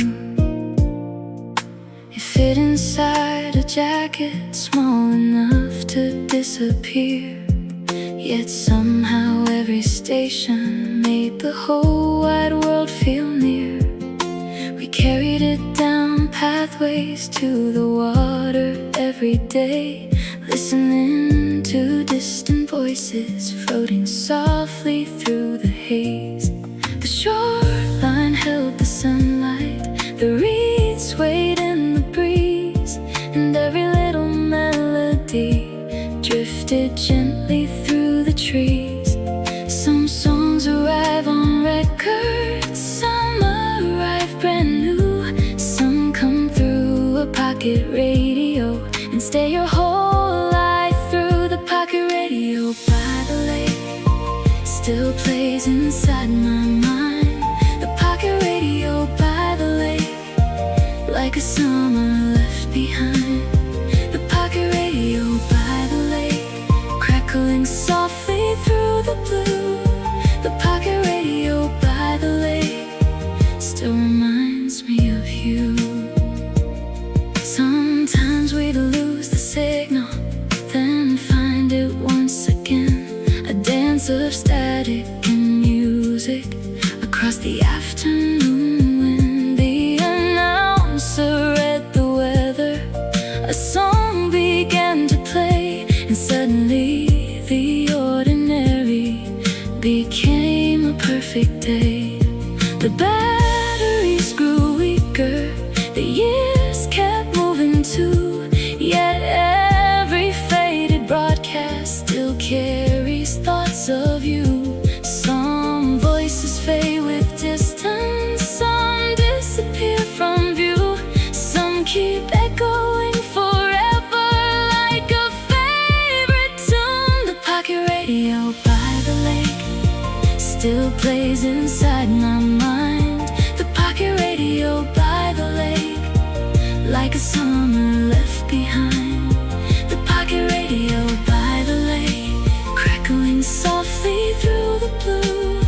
It fit inside a jacket small enough to disappear, yet somehow every station made the whole wide world feel near. We carried it down pathways to the water every day, listening to distant voices floating softly through the haze. The shoreline held the sunlight, the reeds swayed in the breeze, and every little melody drifted gently through the trees. Some songs arrive on records, some arrive brand new, some come through a pocket radio and stay your whole life through. The pocket radio by the lake still plays inside my mind. The pocket radio by the lake, seconds of static and music across the afternoon. When the announcer read the weather, a song began to play, and suddenly the ordinary became a perfect day. The batteries grew weaker, the years kept moving too, yet every faded broadcast still carries thoughts of you. Some voices fade with distance, some disappear from view, some keep echoing forever like a favorite tune. The pocket radio by the lake still plays inside my mind. The pocket radio by the lake, like a summer left behind. The pocket radio by the lake, crackling softly through the blue.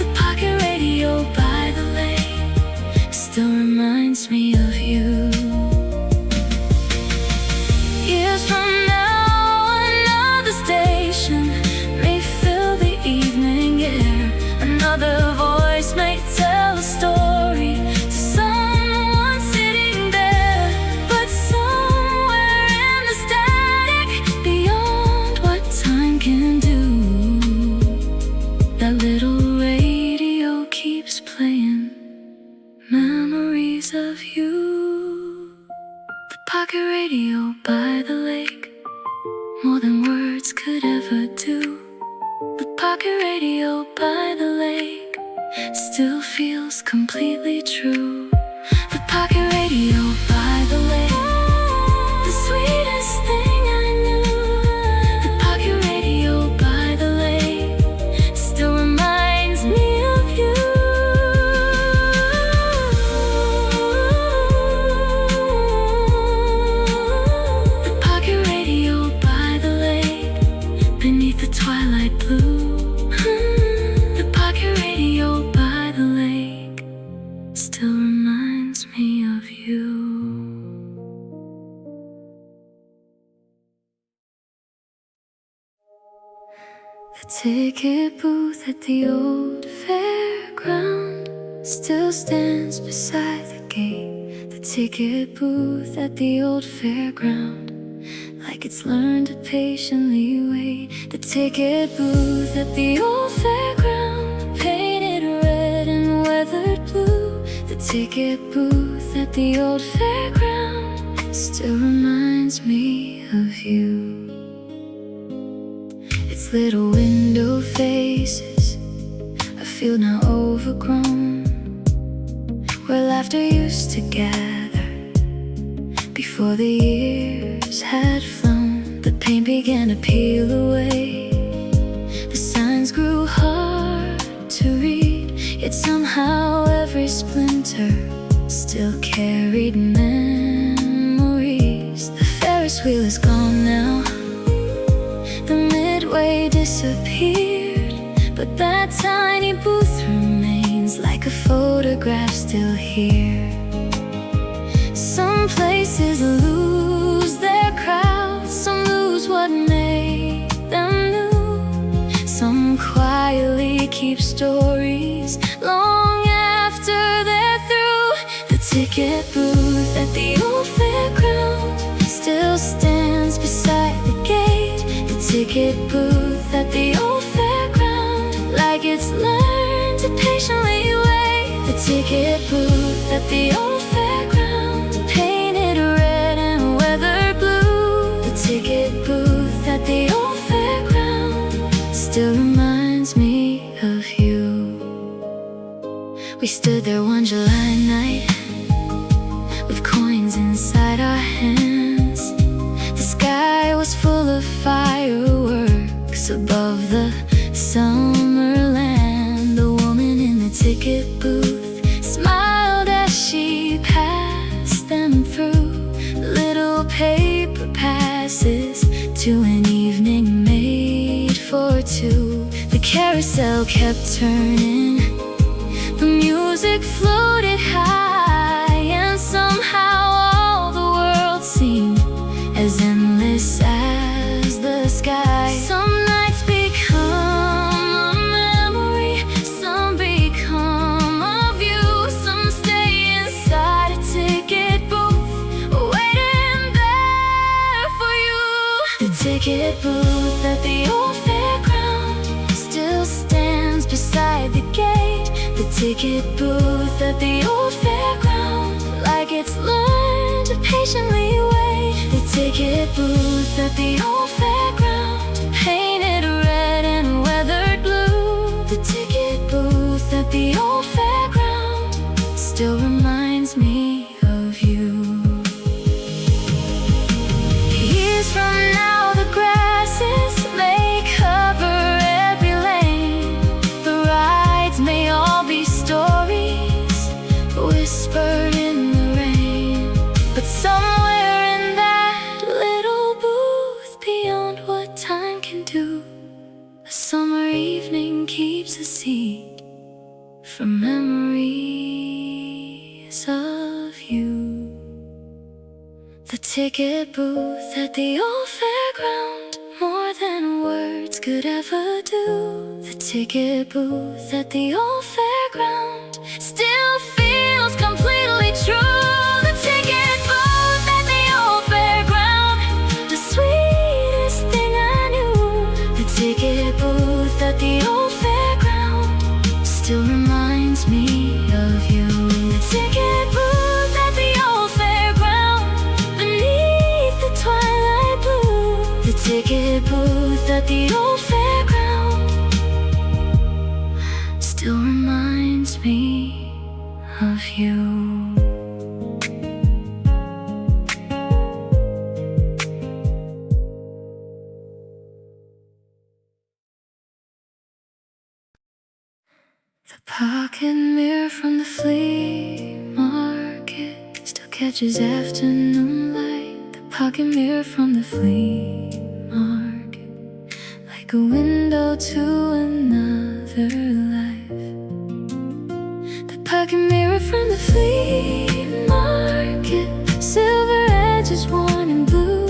The pocket radio by the lake still reminds me of you. Years from now, another station may fill the evening air. Another voice may tell a story to someone sitting there. But somewhere in the static, beyond what time can do, that little radio keeps playing memories of you. The pocket radio by the lake, more than words could ever do. The pocket radio by the lake still feels completely true. The pocket radio by the lake, the sweetest thing I knew. The pocket radio by the lake still reminds me of you. The pocket radio by the lake, beneath the twilight blue. The pocket radio by the lake still reminds me of you. The ticket booth at the old fairground still stands beside the gate. The ticket booth at the old fairground, like it's learned to patiently wait. The ticket booth at the old fairground, painted red and weathered blue. The ticket booth at the old fairground still reminds me of you. Its little window faces a field now overgrown, where laughter used to gather before the years had flown. The paint began to peel away, the signs grew hard to read, yet somehow every splinter still carried memories. The Ferris wheel is gone now, the midway disappeared, but that tiny booth remains like a photograph still here. Some places lose their crowds, some lose what made them new. Some quietly keep stories long after they're through. The ticket booth at the old fairground still stands beside the gate. The ticket booth at the old fairground, like it's learned to patiently wait. The ticket booth at the old fairground, painted red and weathered blue. The ticket booth at the old fairground still reminds me of you. We stood there one July night, with coins inside our hands. The sky was full of fireworks above the summer land. The woman in the ticket booth smiled as she passed them through, little paper passes to an evening made for two. The carousel kept turning, the music floated high, and somehow all the world seemed as endless as the sky. Some nights become ticket booth at the old fairground, like it's learned to patiently wait. The ticket booth at the old fairground, painted red and weathered blue. The ticket booth at the old fairground still reminds me of you. Years from now the grasses may cover every lane. The rides may all be stories whispered in the rain. But somewhere in that little booth, beyond what time can do, a summer evening keeps a seat for memories of you. The ticket booth at the old fairground, more than words could ever do. The ticket booth at the old fairground still feels completely true. The ticket booth at the old fairground, the sweetest thing I knew. The ticket booth at the old fairground still reminds me of you. The ticket booth at the old fairground, beneath the twilight blue. The ticket booth at the old fairground still reminds me of you. The pocket mirror from the flea market still catches afternoon light. The pocket mirror from the flea market, like a window to another life. The pocket mirror from the flea market, silver edges worn in blue.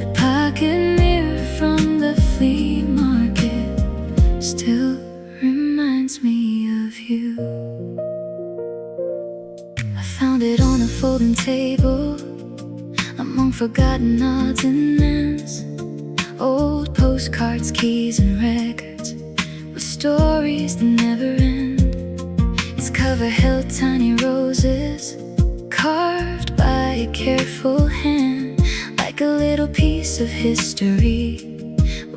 The pocket mirror from the flea market still reminds me of you. I found it on a folding table among forgotten odds and ends, old postcards, keys and records with stories that never end. Its cover held tiny roses carved by a careful hand, like a little piece of history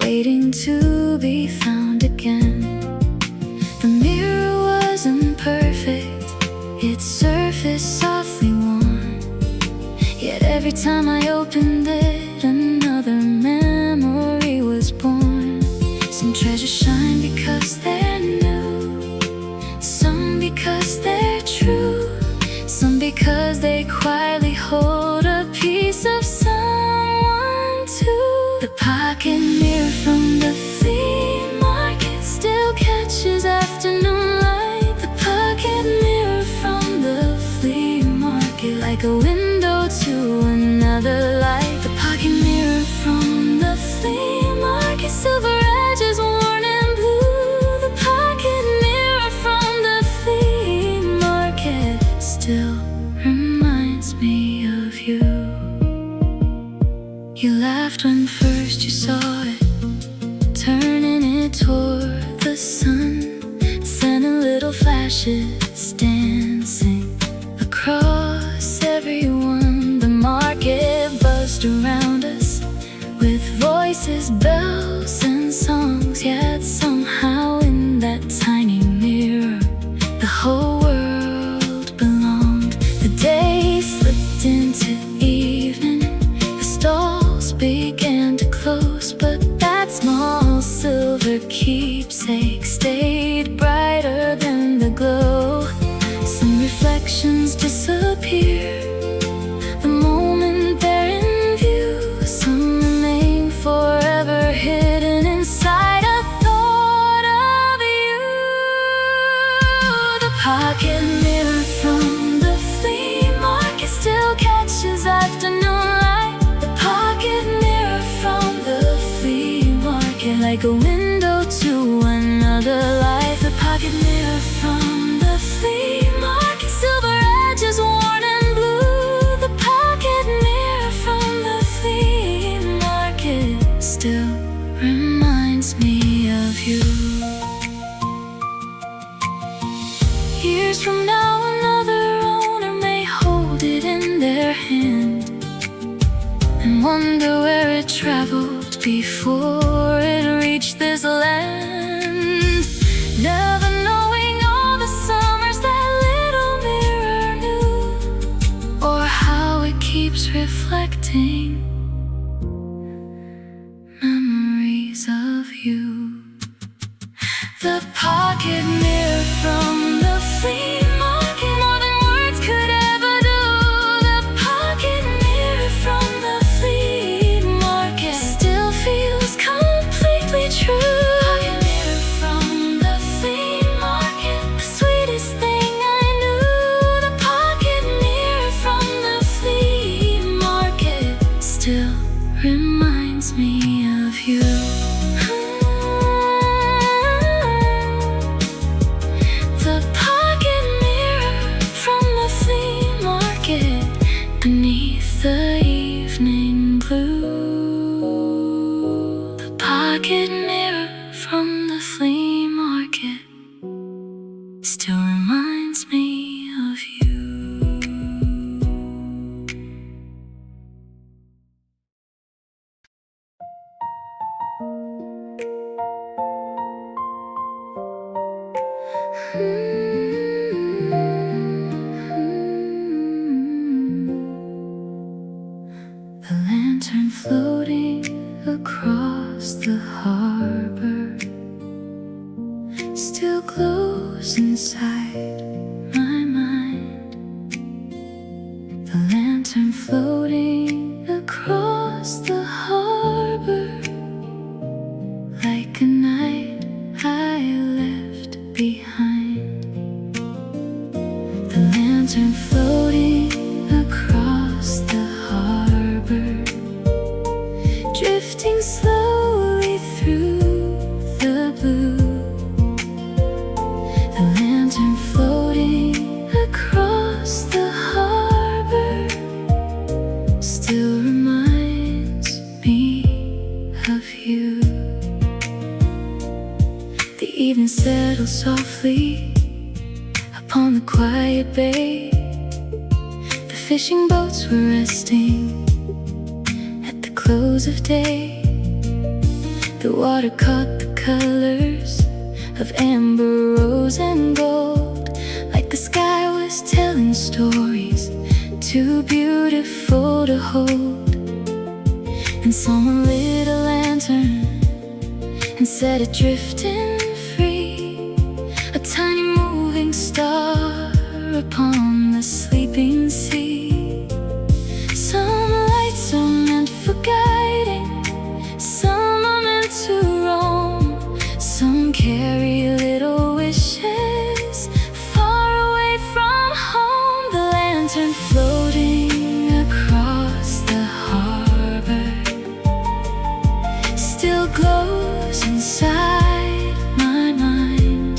waiting to be found again. The mirror wasn't perfect, its surface softly worn, yet every time I opened it, another memory was born. Some treasures shine because they're new, some because they're true, some because they quietly hold a piece of someone too. The pocket mirror from the flea market still catches afternoon light. The pocket mirror from the flea market, like a window to another life. The pocket mirror from the flea market, silver edges worn in blue. The pocket mirror from the flea market still reminds me of you. You laughed when first you saw it, turning it toward the sun, sending little flashes dancing across everyone. The market buzzed around us with voices, bells and songs, yet somehow in that tiny mirror the whole world belonged. The day slipped into evening, the stalls began to close, but that small silver keepsake stayed brighter than the glow. Some reflections disappear the moment they're in view, some remain forever hidden inside a thought of you. The pocket mirror from the flea market still catches afternoon light. The pocket mirror from the flea market, like a window to another life. The pocket mirror from the flea market, silver edges worn in blue. The pocket mirror from the flea market still reminds me of you. before it reached this land. Never knowing all the summers that little mirror knew, or how it keeps reflecting memories of you. The pocket mirror from the flea market, more than words could ever do. The pocket mirror from the flea market still feels completely true. Pocket mirror from the flea market, the sweetest thing I knew. The pocket mirror from the flea market still reminds me of you. The pocket mirror from the flea market beneath the evening blue. The pocket mirror from the flea market still reminds me of you. The lantern floating across the harbor still glows inside my mind. The lantern floating across the harbor, like a night I left behind. The lantern floating across the harbor, drifting slowly through the blue. The lantern floating across the harbor still reminds me of you. The evening settled softly upon the quiet bay. The fishing boats were resting at the close of day. The water caught the colors of amber, rose, and gold, like the sky was telling stories too beautiful to hold. And someone lit a lantern and set it drifting free, a tiny moving star upon the sleeping sea. Some lights are meant for guiding, some are meant to roam, some carry little wishes far away from home. The lantern floating across the harbor still glows inside my mind.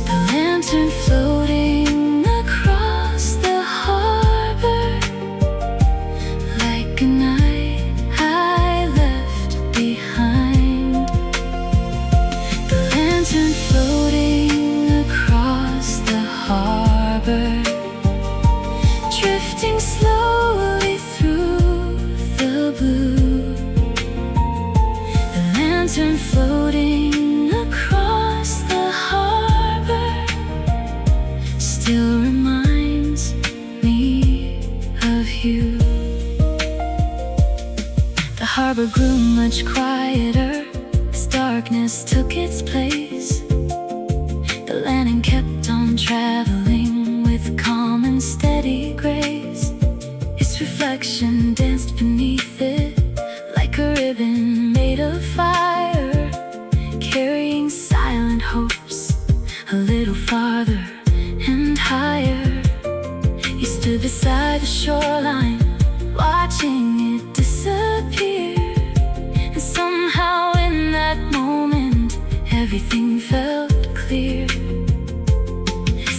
The lantern floating across the harbor, like a night I left behind. The lantern floating across the harbor, drifting slowly through the blue. The lantern floating across the harbor still reminds me of you. The harbor grew much quieter as darkness took its place. The lantern kept on traveling with calm and steady grace. Its reflection danced beneath it like a ribbon made of fire, carrying silent hopes a little farther and higher. You stood beside the shoreline, watching it disappear, and somehow in that moment everything felt clear.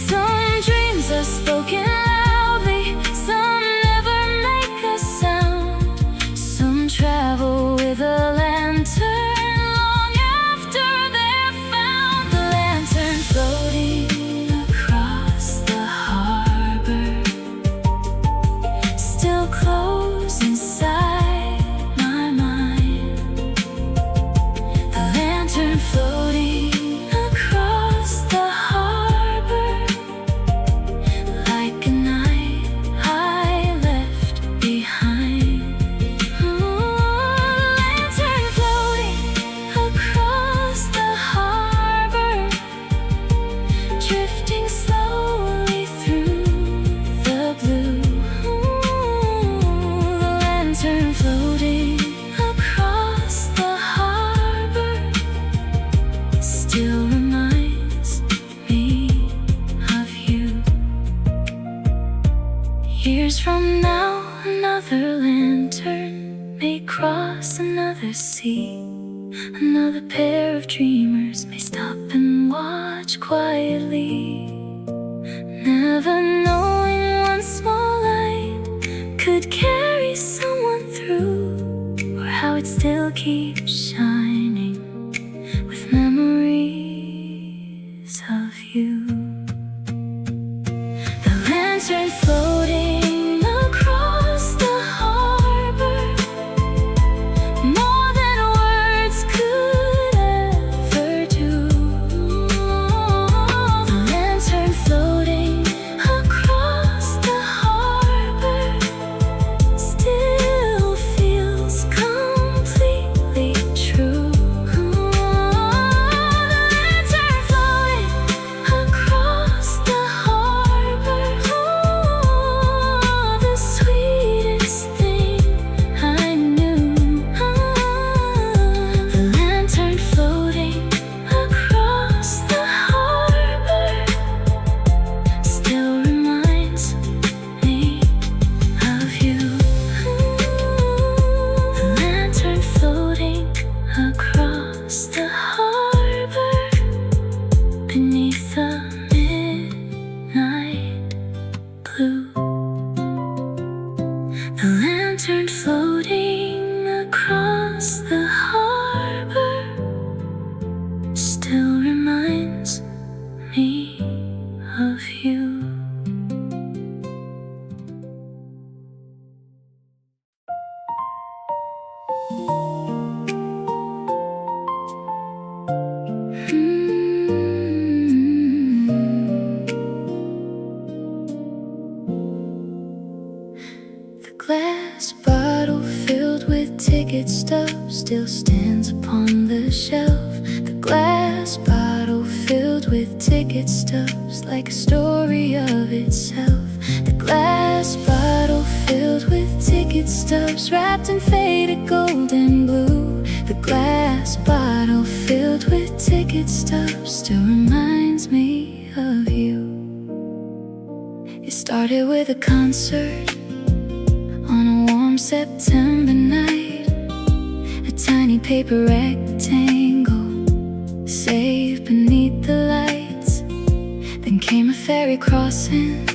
Some dreams are spoken loudly, some never make a sound. Some travel with a lantern long after they're found. The lantern floating across the harbor still glows inside my mind. another lantern may cross another sea. Another pair of dreamers may stop and watch quietly, never knowing one small light could carry someone through, or how it still keeps shining with memories of you. The lantern floating across the harbor, more than words could ever do. The lantern floating across the harbor still feels completely true. The lantern floating across the harbor, the sweetest thing I knew. The lantern floating across the harbor still reminds me of you. The lantern floating across the harbor beneath the midnight blue. The lantern floating across the harbor still reminds me of you. The glass bottle filled with ticket stubs still stands upon the shelf. The glass bottle filled with ticket stubs like a story of itself. The glass bottle filled with ticket stubs wrapped in faded gold and blue. The glass bottle filled with ticket stubs still reminds me of you. It started with a concert on a warm September night, a tiny paper rectangle safe beneath the lights. Then came a ferry crossing,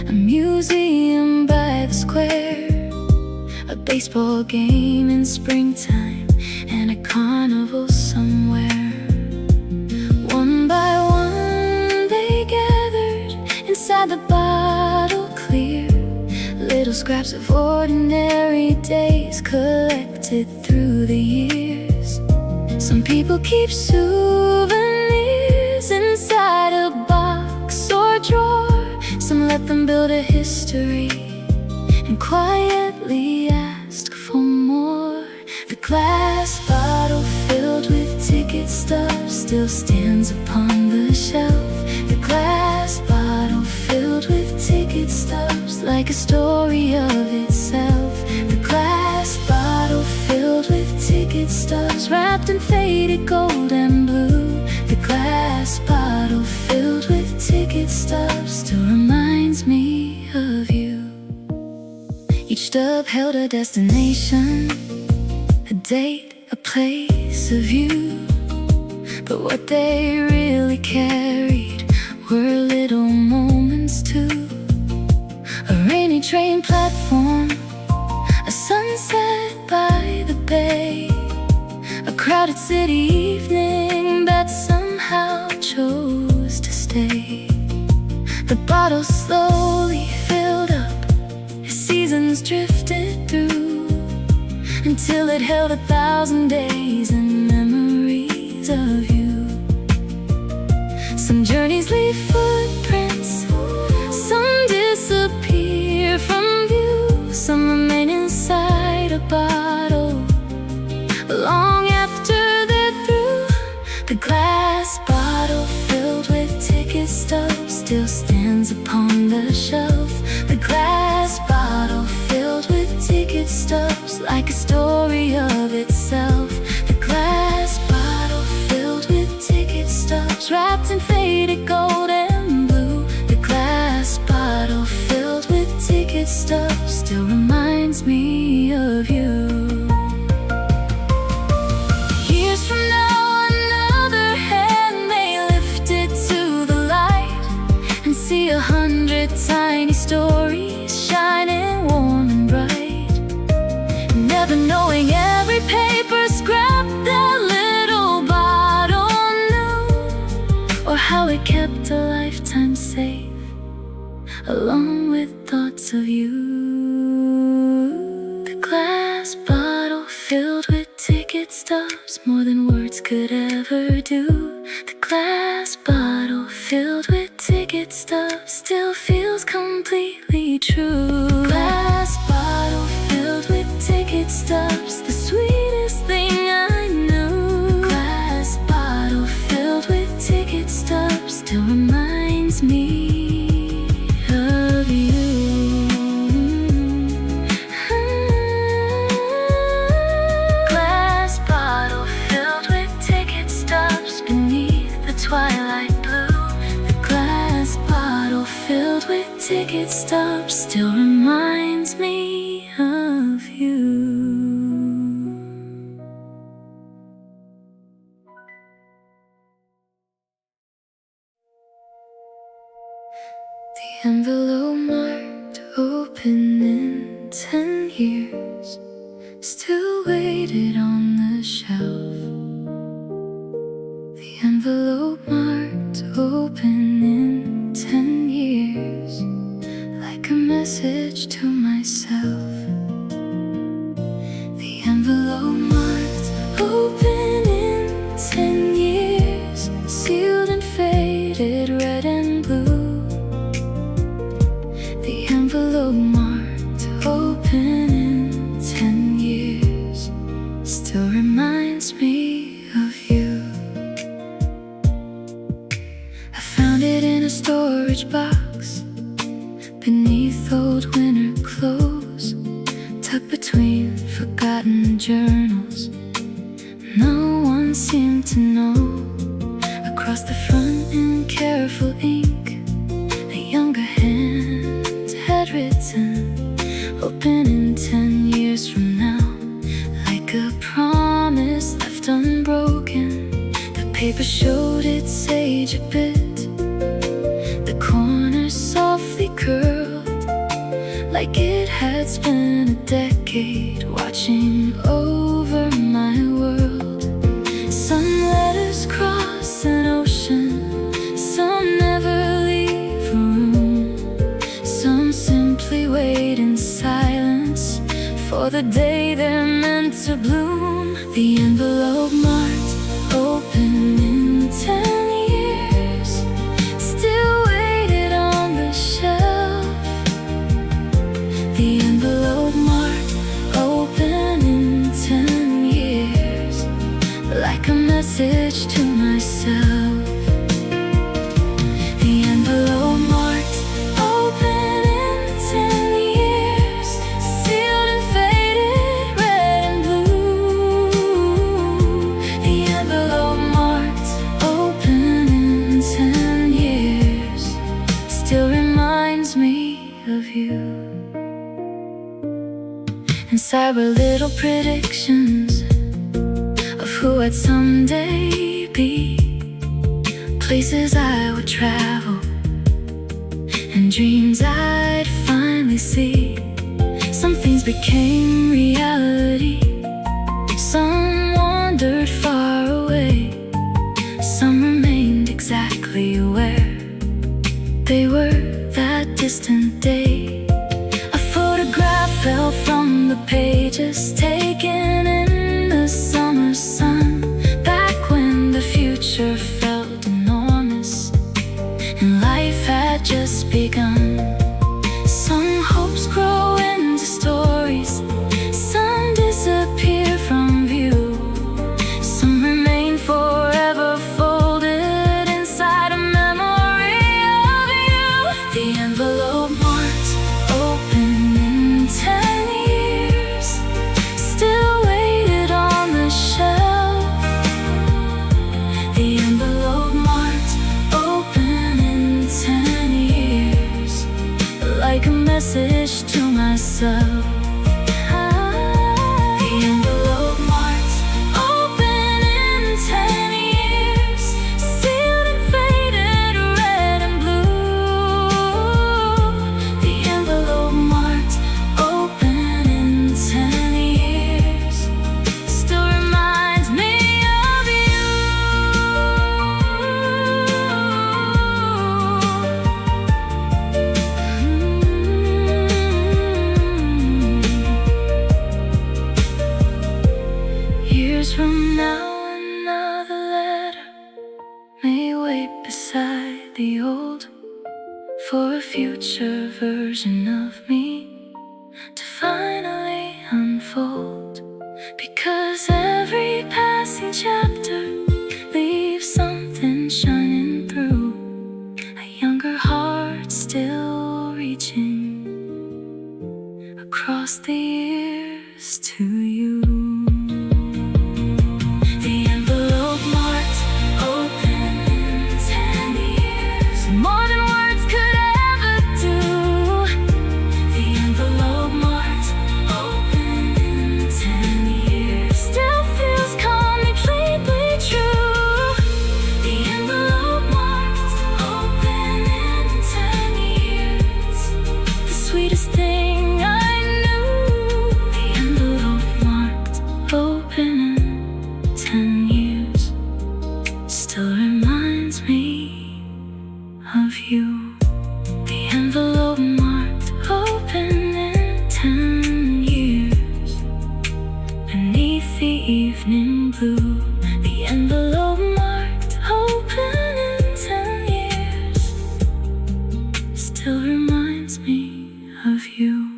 a museum by the square, a baseball game in springtime, and a carnival somewhere. One by one they gathered inside the bottle clear, little scraps of ordinary days collected through the years. Some people keep souvenirs inside a box or drawer. Some let them build a history and quietly ask for more. The glass bottle filled with ticket stubs still stands upon the shelf. The glass bottle filled with ticket stubs like a story of itself. The glass bottle filled with ticket stubs wrapped in faded gold and blue. The glass bottle filled with ticket stubs still reminds me of you. Each stub held a destination, a date, a place, a view. But what they really carried were little moments too. A rainy train platform, a sunset by the bay, a crowded city evening that somehow chose to stay. The bottle slowly filled up as seasons drifted through, until it held 1,000 days and memories of you. Some journeys leave footprints, some disappear from view, some remain inside a bottle long after they're through. The glass bottle filled with ticket stubs still stands upon the shelf. The glass bottle filled with ticket stubs like a story of itself. The glass bottle filled with ticket stubs wrapped in faded gold stubs still remind it kept a lifetime safe, along with thoughts of you. The glass bottle filled with ticket stubs, more than words could ever do. The glass bottle filled with ticket stubs still feels completely true. Glass bottle filled with ticket stubs, the sweetest thing I knew. Glass bottle filled with ticket stubs still reminds me of you. Glass bottle filled with ticket stubs beneath the twilight blue. The glass bottle filled with ticket stubs still reminds me of you. The envelope marked open in 10 years still waited on the shelf. The envelope marked open in 10 years, like a message to myself. The envelope marked open in 10 years, sealed and faded red and blue. The envelope marked open in 10 years still reminds me of you. I found it in a storage box beneath old winter clothes, tucked between forgotten journals no one seemed to know. Across the front in careful ink, a younger hand had written, open in 10 years from now. Like a promise left unbroken, the paper showed its age a bit, the corners softly curled, like it had spent a decade watching over my world. Some letters cross an ocean, some never leave a room, some simply wait in silence for the day they're meant to bloom. The envelope marked open in 10 years still waited on the shelf. The envelope marked open in 10 years, like a message to myself. The envelope marked open in 10 years, sealed and faded red and blue. The envelope marked open in 10 years still reminds me of you. Inside were little predictions of who I'd someday be, places I would travel, and dreams I'd finally see. Some things became reality, some wandered far away, some remained exactly where they were that distant day. A photograph fell from the pages, taken in the summer sun, back when the future felt enormous and life had just begun. Some hopes grow into stories, some disappear from view, some remain forever folded inside a memory of you. The envelope marked open in 10 years still waited on the shelf. The envelope marked open in 10 years, like a message to myself. The envelope marked open in 10 years, sealed and faded red and blue. The envelope marked open in 10 years still reminds me of you. future version of me to finally unfold. Because every passing chapter leaves something shining through, a younger heart still reaching across the years to you. The envelope marked open in 10 years, more than words could ever do. The envelope marked open in 10 years still feels completely true. The envelope marked open in 10 years, the sweetest thing I knew. The envelope marked open in 10 years still reminds me of you. The envelope marked open in 10 years beneath the evening blue. The envelope marked open in 10 years still reminds me of you.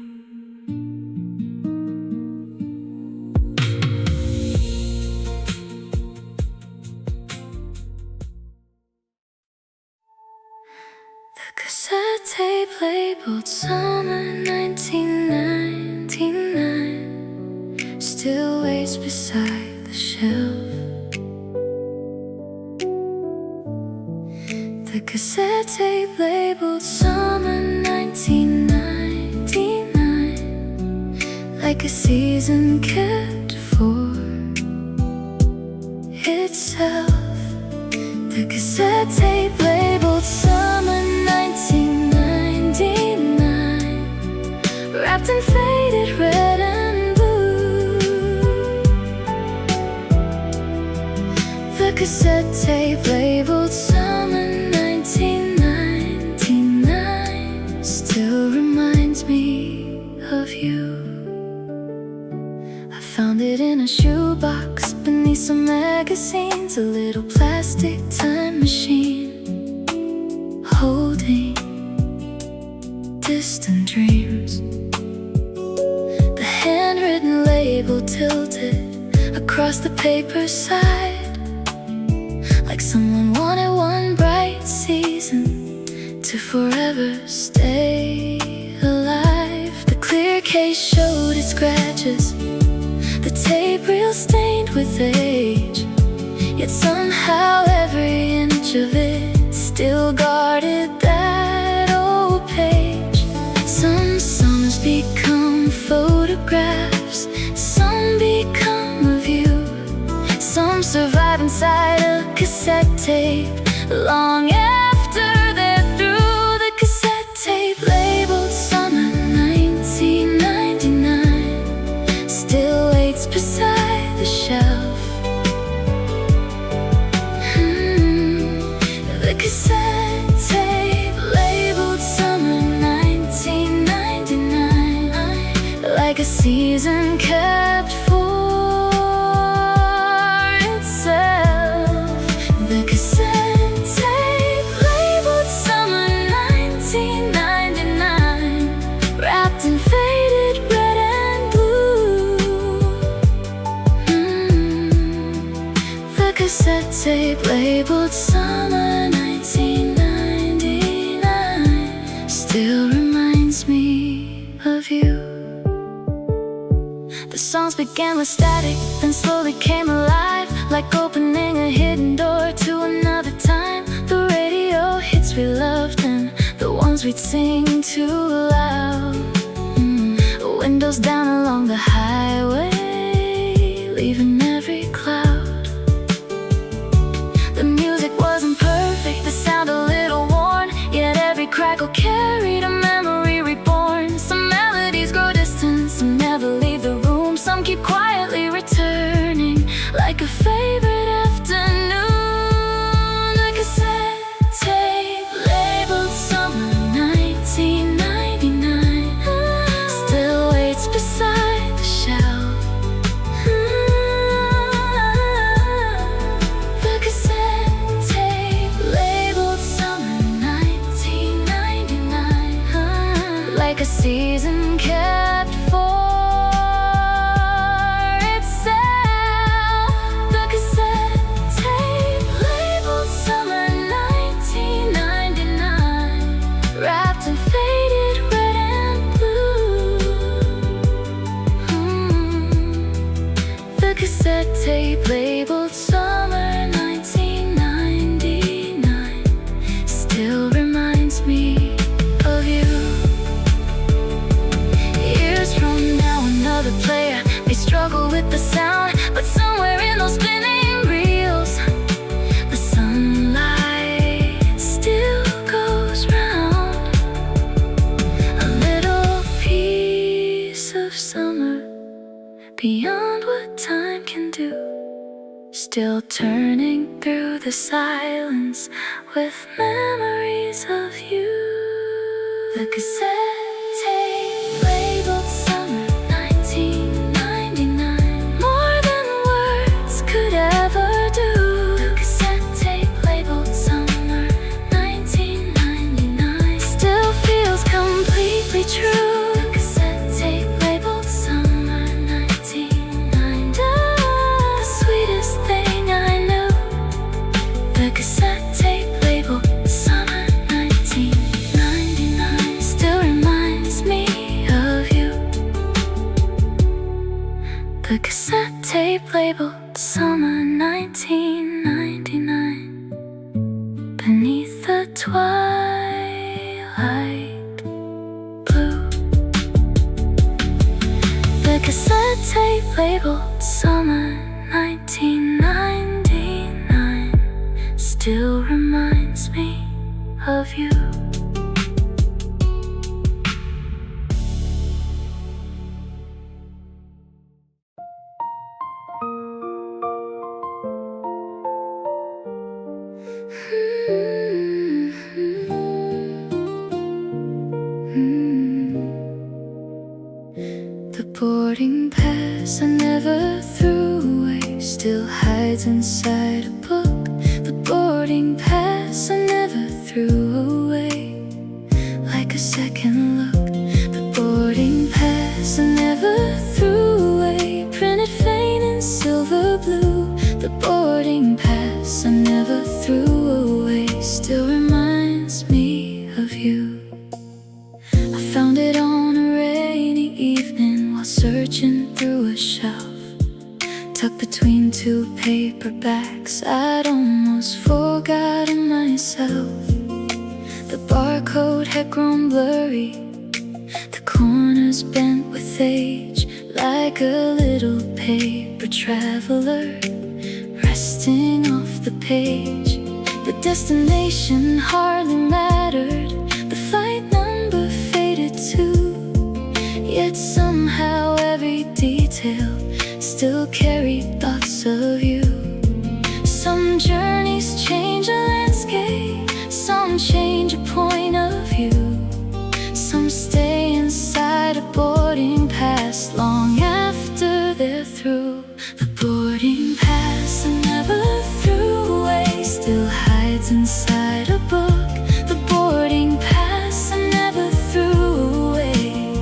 The cassette tape labeled summer 1999 still waits beside the shelf. The cassette tape labeled summer 1999, like a season kept for itself. The cassette tape labeled summer 1999, wrapped in faded red and blue. The cassette tape labeled summer 1999 still reminds me of you. I found it in a shoebox beneath some magazines, a little plastic time machine holding distant dreams. The handwritten label tilted across the paper side, like someone wanted one bright season to forever stay alive. The clear case showed its scratches, the tape reel stained with age, yet somehow every inch of it still guarded that old page. Some summers become photographs, some become a view, some survive inside a cassette tape long after they're through. The cassette tape labeled summer 1999 still waits beside the shelf. The cassette tape labeled summer 1999, like a season kept for itself. The cassette tape labeled summer 1999, wrapped in faded red and blue. The cassette tape labeled summer 1999 still reminds me of you. The songs began with static, then slowly came alive, like opening a hidden door to another time. The radio hits we loved and the ones we'd sing too loud. Windows down along the highway, leaving every cloud. The music wasn't perfect, the sound a little worn, yet every crackle carried a memory reborn. Some melodies grow distant, some never leave the room, some keep quietly returning, like a favorite afternoon. The cassette tape labeled summer 1999 still waits beside the season kept for itself. The cassette tape labeled summer 1999, wrapped in faded red and blue. The cassette tape labeled summer 1999 still reminds me of you. Years from now, another player may struggle with the sound, but somewhere in those spinning reels, the sunlight still goes round. A little piece of summer beyond what time can do, still turning through the silence with memories of you. The cassette tape labeled summer 1999, more than words could ever do. The cassette tape labeled summer 1999 still feels completely true. The cassette tape labeled summer 1999, the sweetest thing I knew. The cassette tape labeled summer 1999 still reminds me of you. The cassette tape labeled summer 1999 beneath the twilight blue. The cassette tape labeled summer 1999 still reminds me of you. The boarding pass I never threw away still hides inside a book. The boarding pass I never threw away, like a second look. The boarding pass I never threw away, printed faint in silver blue. The boarding pass I never threw away still reminds me of you. I found it on a rainy evening while searching through a shelf, tucked between two paperbacks. I'd almost forgotten myself. The barcode had grown blurry, the corners bent with age, like a little paper traveler resting off the page. The destination hardly mattered, the flight number faded too, yet somehow every detail still carried thoughts of you. Some journeys change a landscape, some change a point of view, some stay inside a boarding pass long after they're through. The boarding pass I never threw away still hides inside a book. The boarding pass I never threw away,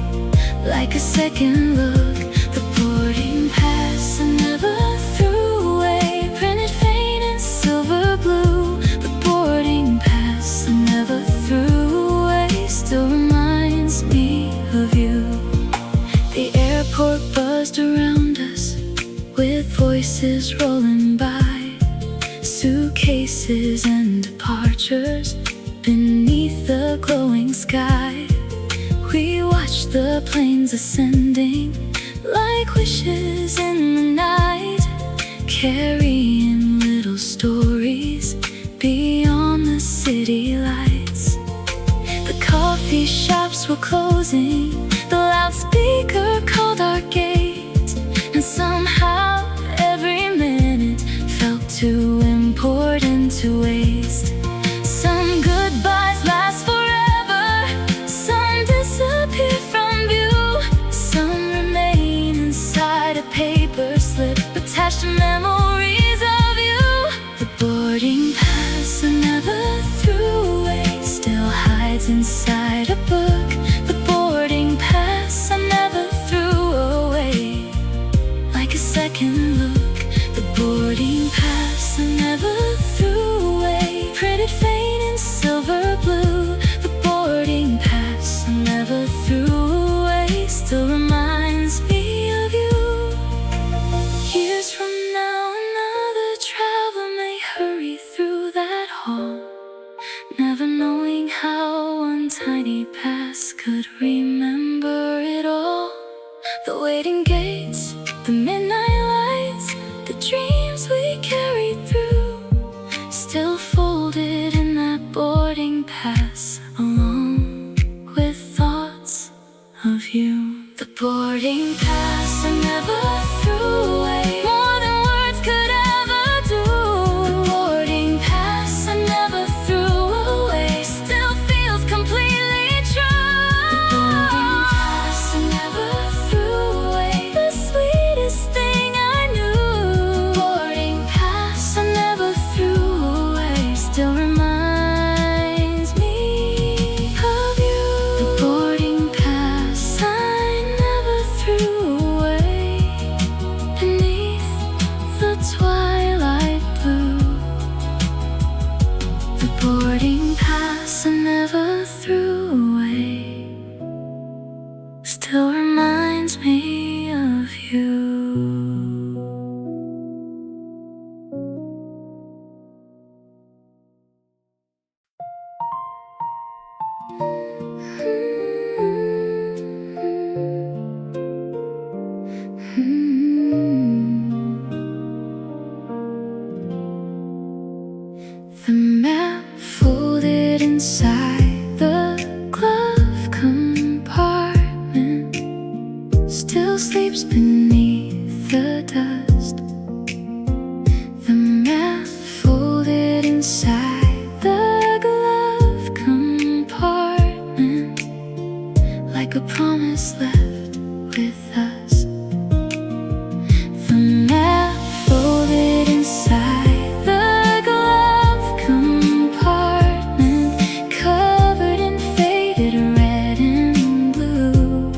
like a second look. The boarding pass I never threw away, printed faint in silver blue. The boarding pass I never threw away still reminds me of you. The airport buzzed around us with voices rolling by, suitcases and departures beneath the glowing sky. We watched the planes ascending like wishes in the night, carrying little stories beyond the city lights. The coffee shops were closing, the loudspeaker called our gate, and somehow every minute felt too important to waste. Some goodbyes last forever, some disappear from view, some remain inside a paper slip attached to memories of you. The boarding pass I never threw away still hides inside a book. The boarding could remember it all. The waiting gates, the midnight lights, the dreams we carried through, still folded in that boarding pass, along with thoughts of you. The boarding pass I never threw away, more than words could ever do. The boarding pass I never threw away, still feels completely true. The boarding pass I never threw away, the sweetest thing I knew. The boarding pass I never threw away, still reminds me of you. The boarding pass I never threw away, beneath the twilight blue. The boarding pass I never threw away, still reminds me of you. The map folded inside the glove compartment still sleeps beneath the dust. The map folded inside the glove compartment, like a promise left with us. The map folded inside the glove compartment, covered in faded red and blue.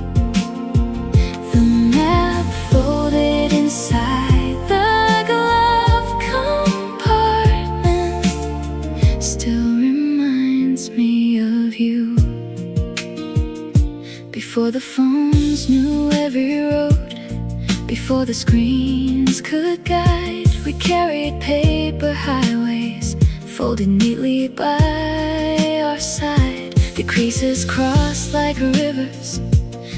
The map folded inside the glove compartment still reminds me of you. Before the phones knew every road, before the screens could guide, we carried paper highways folded neatly by our side. The creases crossed like rivers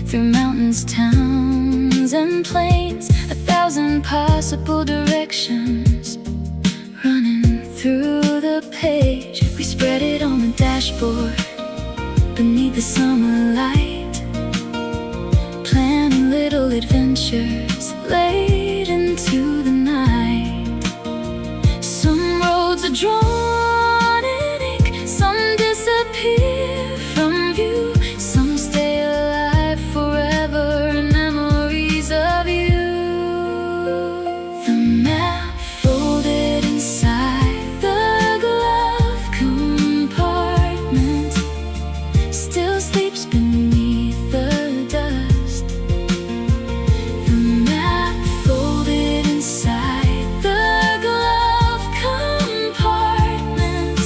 through mountains, towns, and plains, 1,000 possible directions running through the page. We spread it on the dashboard beneath the summer light, planning little adventures late into the night. Some roads are drawn in ink, some disappear from view, some stay alive forever in memories of you. The map folded inside the glove compartment still sleeps beneath the dust. The map folded inside the glove compartment,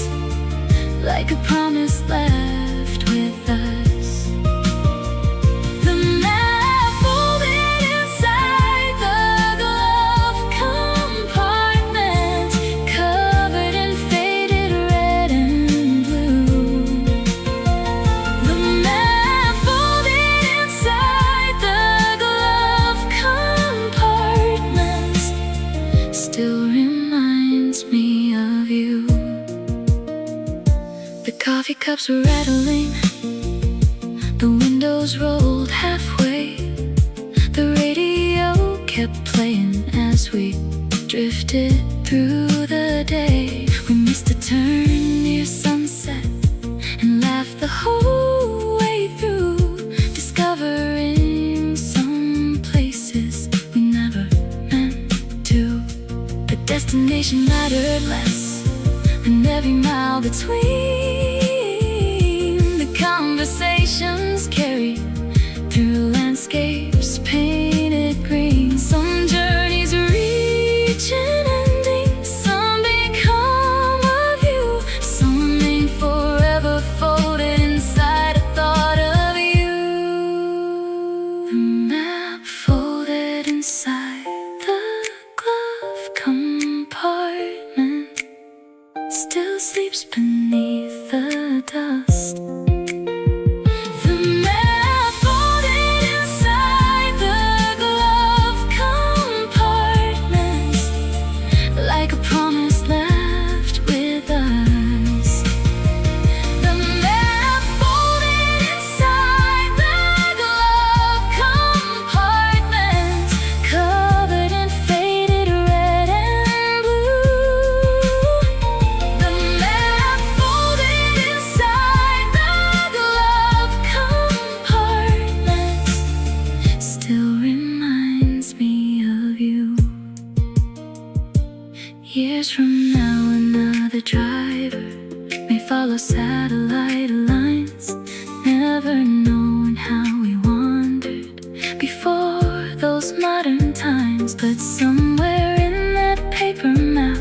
like a promise left with us. The map folded inside the glove compartment, covered in faded red and blue. The map folded inside the glove compartment still reminds me of you. The coffee cups were rattling, the windows rolled halfway, the radio kept playing as we drifted through the day. We missed a turn near sunset and laughed the whole way through, discovering some places we never meant to. The destination mattered less than every mile between. The conversations carried through landscapes painted green. Some journeys reach an ending, some become a view, some remain forever folded inside a thought of you. The map folded inside the glove compartment still sleeps beneath the dust. The follow satellite lines, never knowing how we wandered before those modern times. But somewhere in that paper map,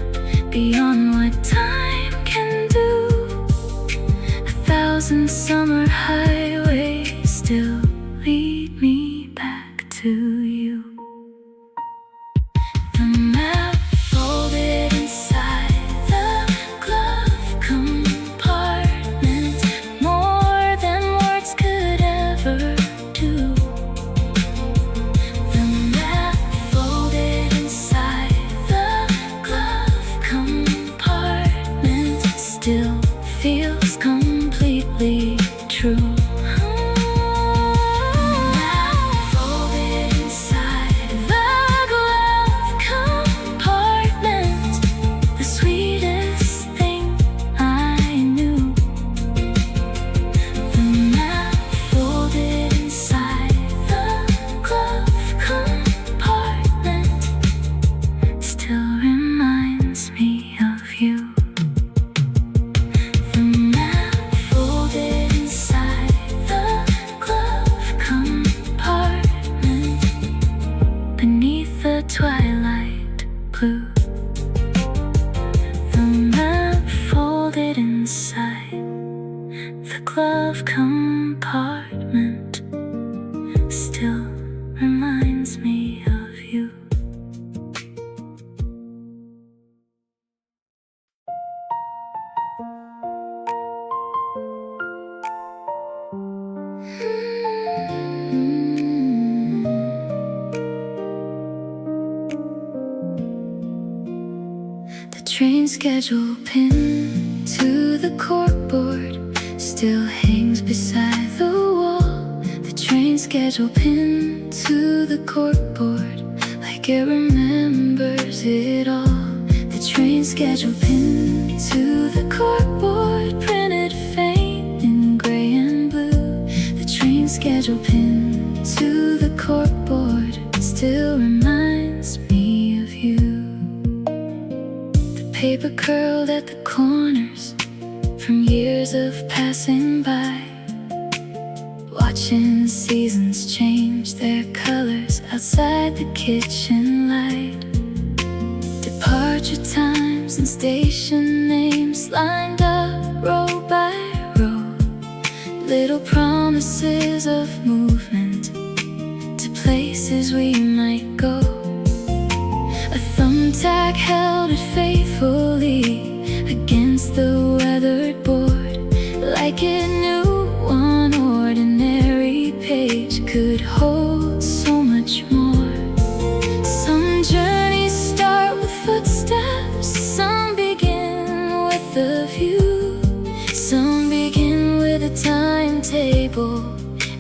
beyond what time can do, 1,000 summer highways still lead me back to you. The map folded inside the glove compartment, more than words could ever do. The map folded inside the glove compartment still feels completely true. Twilight blue, the map folded inside the glove compartment still reminds me of you. Train schedule pinned to the corkboard still hangs beside the wall. The train schedule pinned to the corkboard, like it remembers it all. The train schedule pinned to the corkboard, printed faint in gray and blue. The train schedule pinned to the corkboard still reminds me of you. Paper curled at the corners from years of passing by, watching seasons change their colors outside the kitchen light. Departure times and station names lined up row by row, little promises of movement to places we might go. A thumbtack held it faithfully against the weathered board, like it knew one ordinary page could hold so much more. Some journeys start with footsteps, some begin with a view, some begin with a timetable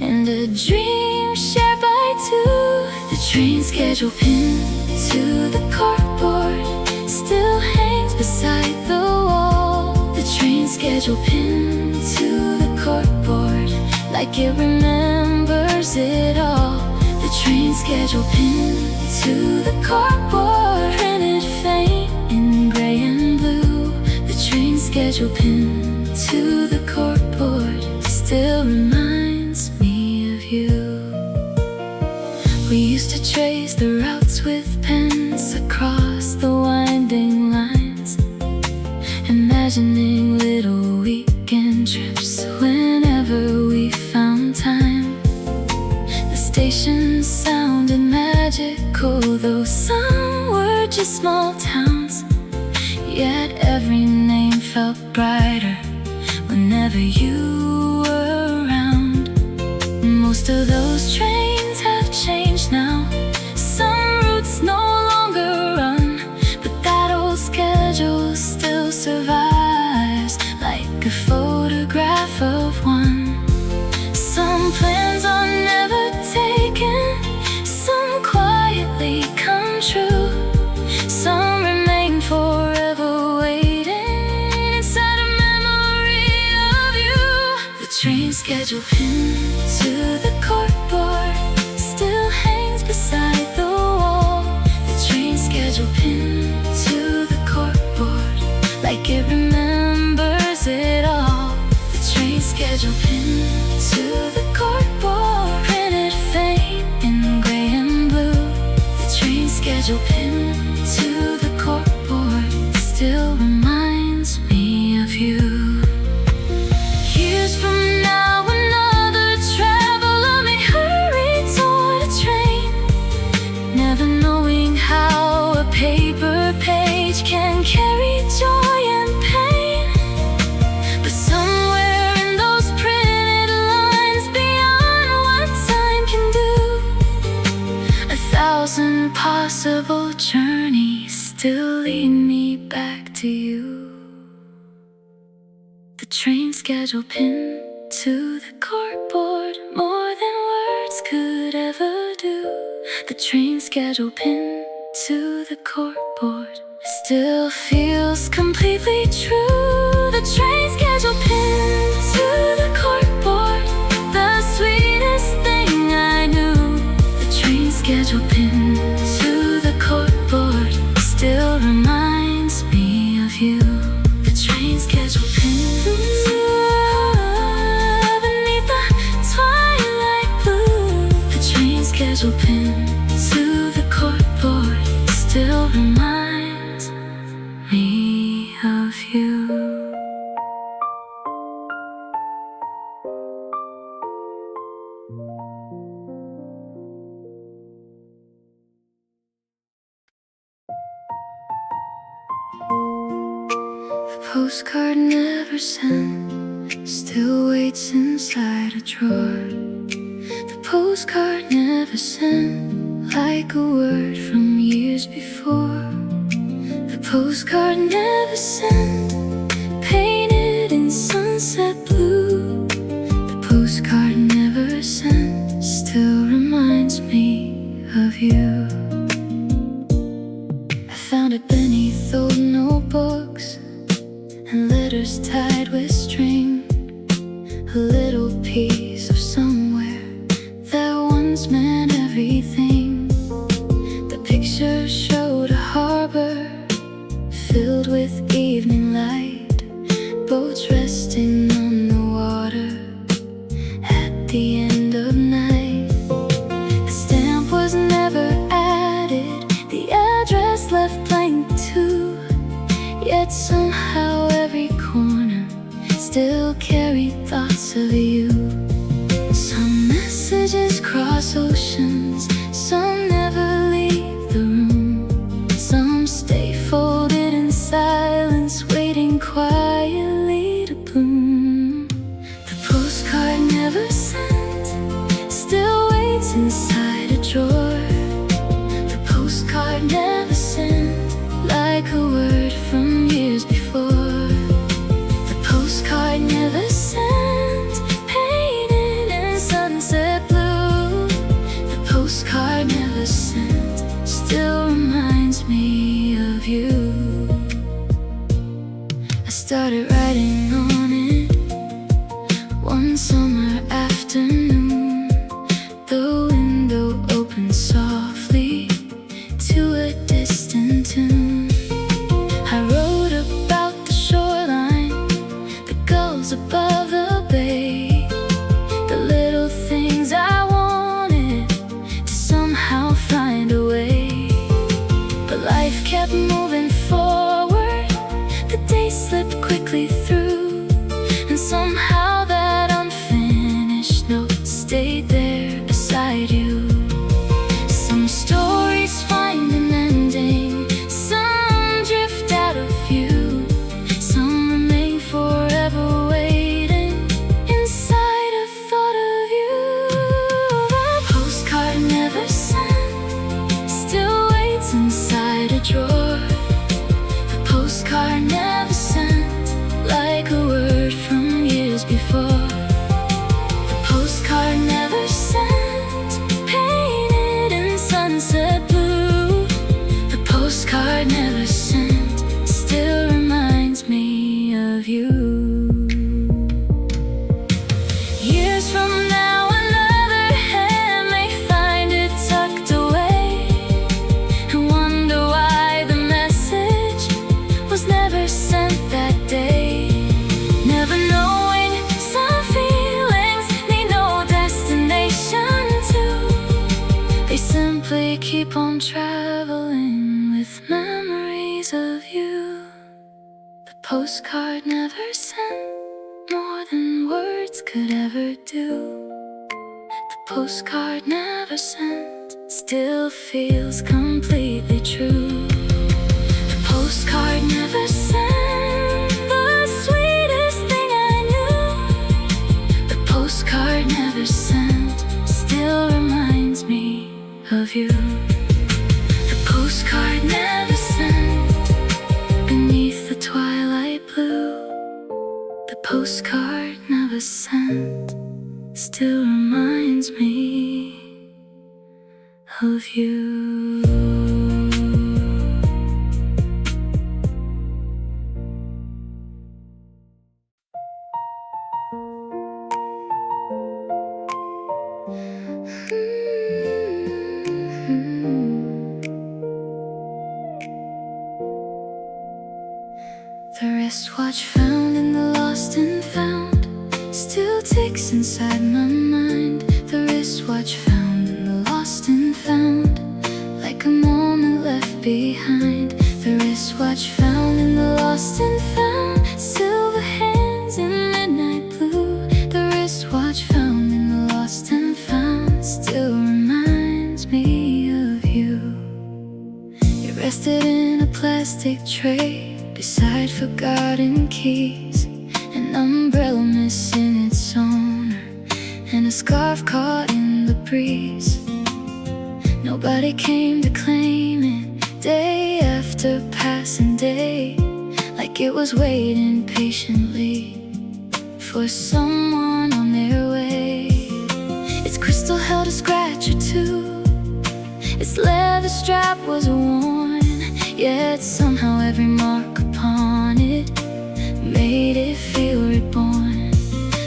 and a dream shared by two. The train schedule pinned to the corkboard still hangs beside the wall. The train schedule pinned to the corkboard, like it remembers it all. The train schedule pinned to the corkboard, printed faint in gray and blue. The train schedule pinned to the corkboard still reminds me of you. We used to trace the routes with pens across the winding lines, imagining little weekend trips whenever we found time. The stations sounded magical, though some were just small towns, yet every name felt brighter whenever you were around. Most of those trains have changed now, some routes no longer run, but that old schedule still survives like a photograph of one. Some plans are never taken, some quietly come true, some remain forever waiting inside a memory of you. The train schedule pinned to the corkboard still hangs beside the wall. The train schedule pinned to the corkboard, like it remembers it all. The train schedule pinned to the cardboard, more than words could ever do. The train schedule pinned to the cardboard still feels completely true. The train schedule pinned to the cardboard, the sweetest thing I knew. The train schedule pinned to the cardboard still reminds me of you. The train schedule pinned beneath the twilight blue. The train schedule pinned to the cardboard still reminds me of you. The postcard never sent still waits inside a drawer. The postcard never sent, like a word from years before. The postcard never sent, painted in sunset blue. The postcard never sent still reminds me of you. I found it beneath old notebooks and letters tied with string. A little piece of somewhere that once meant everything. The picture showed a harbor filled with evening light, boats resting on the water at the end of night. The stamp was never added, the address left blank too. Yet somehow every corner still carried thoughts of you. Some messages cross oceans, some never leave the room. Some stay folded in silence, waiting quietly to bloom. The postcard never sent still waits inside a drawer. The postcard never sent, like a word from years before. The postcard never sent, painted in sunset blue. The postcard never sent still reminds me of you. I started writing on it one summer afternoon. The window opened softly to a distant tune. I wrote about the shoreline, the gulls above the bay, the little things I wanted to somehow find a way. But life kept moving forward, the days slipped quickly through, and somehow that unfinished note stayed there beside you. Some stories find an ending, some drift out of view, some remain forever waiting inside a thought of you. The postcard never sent still waits inside a drawer. The postcard never sent, like a word from years before. The postcard never sent, painted in sunset blue. The postcard never sent still reminds me of you. Years from now, another hand may find it tucked away and wonder why the message was never sent that day. Never knowing some feelings need no destination too. They simply keep on traveling with memories of you. The postcard never sent more than words could ever do. The postcard never sent still feels completely true. The postcard never sent, the sweetest thing I knew. The postcard never sent still reminds me of you. The postcard never sent beneath the twilight blue. The postcard never sent still reminds me of you. The wristwatch found in the lost and found still ticks inside my mind. The wristwatch found in the lost and found, like a moment left behind. The wristwatch found in the lost and found, silver hands in midnight blue. The wristwatch found in the lost and found still reminds me of you. It rested in a plastic tray beside forgotten keys, an umbrella missing its owner, and a scarf caught in the breeze. Nobody came to claim it, day after passing day, like it was waiting patiently for someone on their way. Its crystal held a scratch or two, its leather strap was worn, yet somehow every mark upon it made it feel reborn.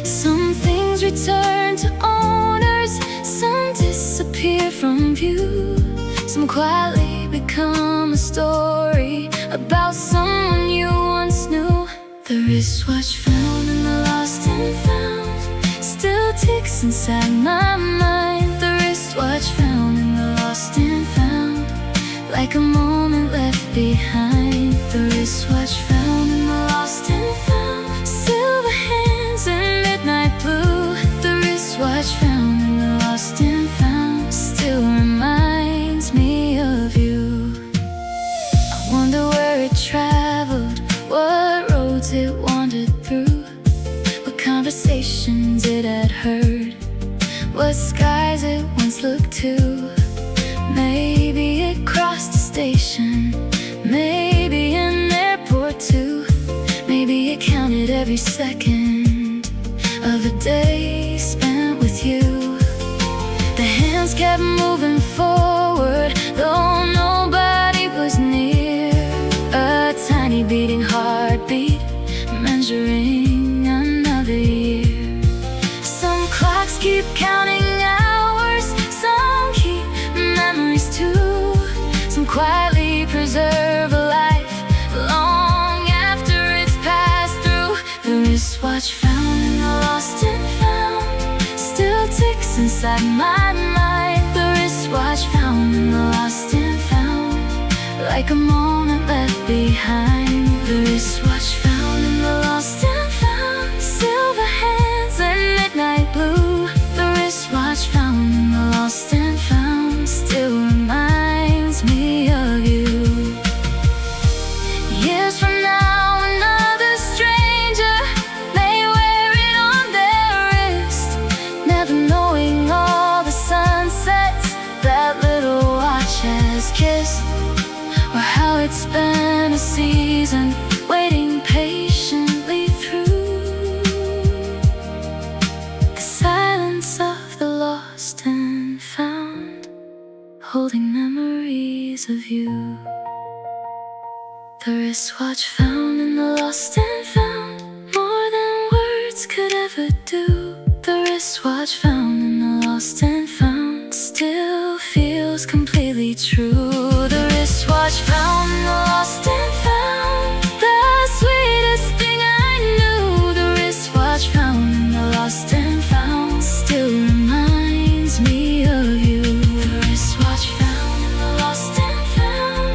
Some things return to owners, some disappear from view, some quietly become a story about someone you once knew. The wristwatch found in the lost and found still ticks inside my mind. The wristwatch found in the lost and found, like a moment left behind. The wristwatch found in the lost and found, silver hands in midnight blue. The wristwatch found in the lost and found still reminds me of you. I wonder where it traveled, what roads it wandered through, what conversations it had heard, what skies it once looked to. Maybe it crossed a station, maybe an airport too. Maybe it counted every second of a day spent with you. The hands kept moving forward, though nobody was near. A tiny beating heartbeat, measuring another year. Some clocks keep counting hours, some keep memories too. Some quietly preserve a life long after it's passed through. The wristwatch found in the lost and found still ticks inside my mind. The wristwatch found in the lost and found, like a moment left behind. The wristwatch found in the lost and found, silver hands and midnight blue. The wristwatch found in the lost and found still reminds me of you. Years from now, another stranger may wear it on their wrist, never knowing all the sunsets that little watch has kissed, or how it spent a season waiting patiently through the silence of the lost and found, holding memories of you. The wristwatch found in the lost and found, more than words could ever do. The wristwatch found in the lost and found still feels completely true. The wristwatch found in the lost and found, the sweetest thing I knew. The wristwatch found in the lost and found still reminds me of you. The wristwatch found in the lost and found,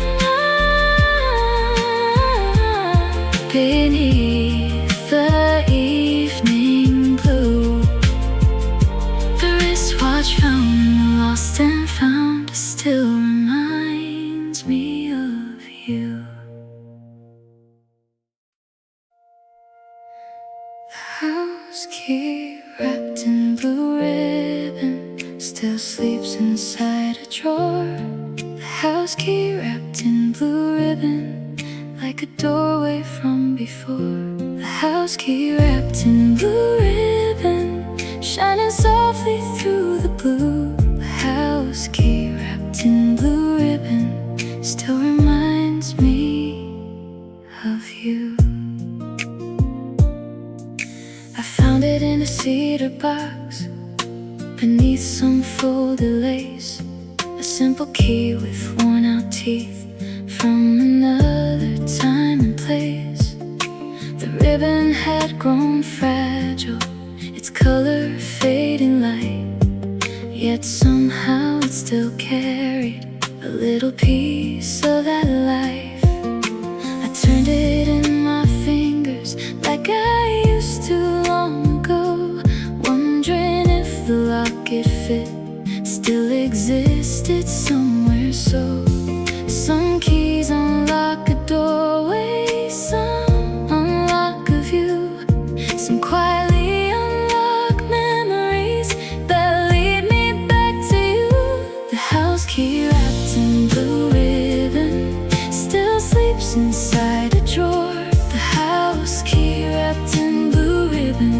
beneath the evening blue. The wristwatch found in the lost and found still reminds me of you. The house key wrapped in blue ribbon still sleeps inside a drawer. The house key wrapped in blue ribbon, like a doorway from before. The house house key wrapped in blue ribbon, shining softly through the blue. The house key wrapped in blue ribbon still reminds me of you. I found it in a cedar box beneath some folded lace, a simple key with worn out teeth from another time and place. The ribbon had grown fragile, its color fading light, yet somehow it still carried a little piece of that life. I turned it in my fingers like I used to long ago, wondering if the locket fit still existed somewhere. So some keys unlock a doorway, some unlock a view, some quietly unlock memories that lead me back to you. The house key wrapped in blue ribbon still sleeps inside a drawer. The house key wrapped in blue ribbon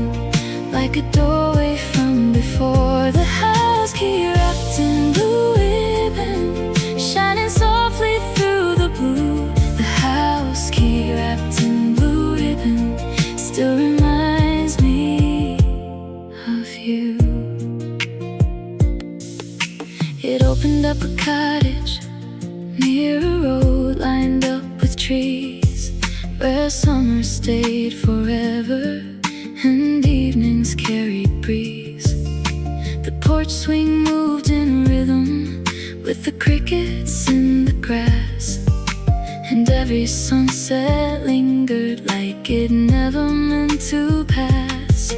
like a doorway from before. The house key wrapped in blue ribbon, shining softly through the blue. The house key wrapped in blue ribbon still reminds me of you. It opened up a cottage near a road lined up with trees, where summer stayed forever and evenings carried breeze. The porch swing moved in rhythm with the crickets in the grass, and every sunset lingered like it never meant to pass.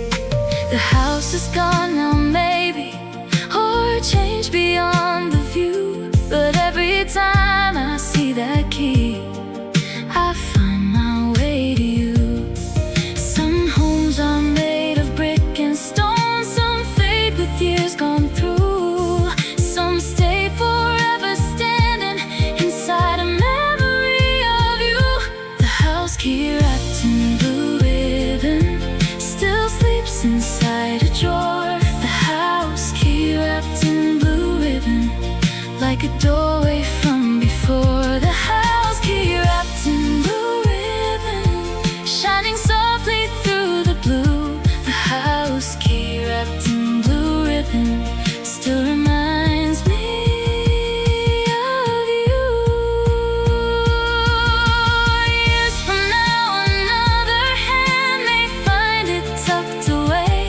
The house is gone now, maybe, or changed beyond the view, but every time I see that key, I find my way to you. Some homes are made of brick and stone, some fade with years gone through, some stay forever standing inside a memory of you. The house key wrapped in blue ribbon still sleeps inside a drawer. The house key wrapped in blue ribbon like a doorway from before. The house key wrapped in blue ribbon, shining softly through the blue. The house key wrapped in blue ribbon still reminds me of you. Years from now, another hand may find it tucked away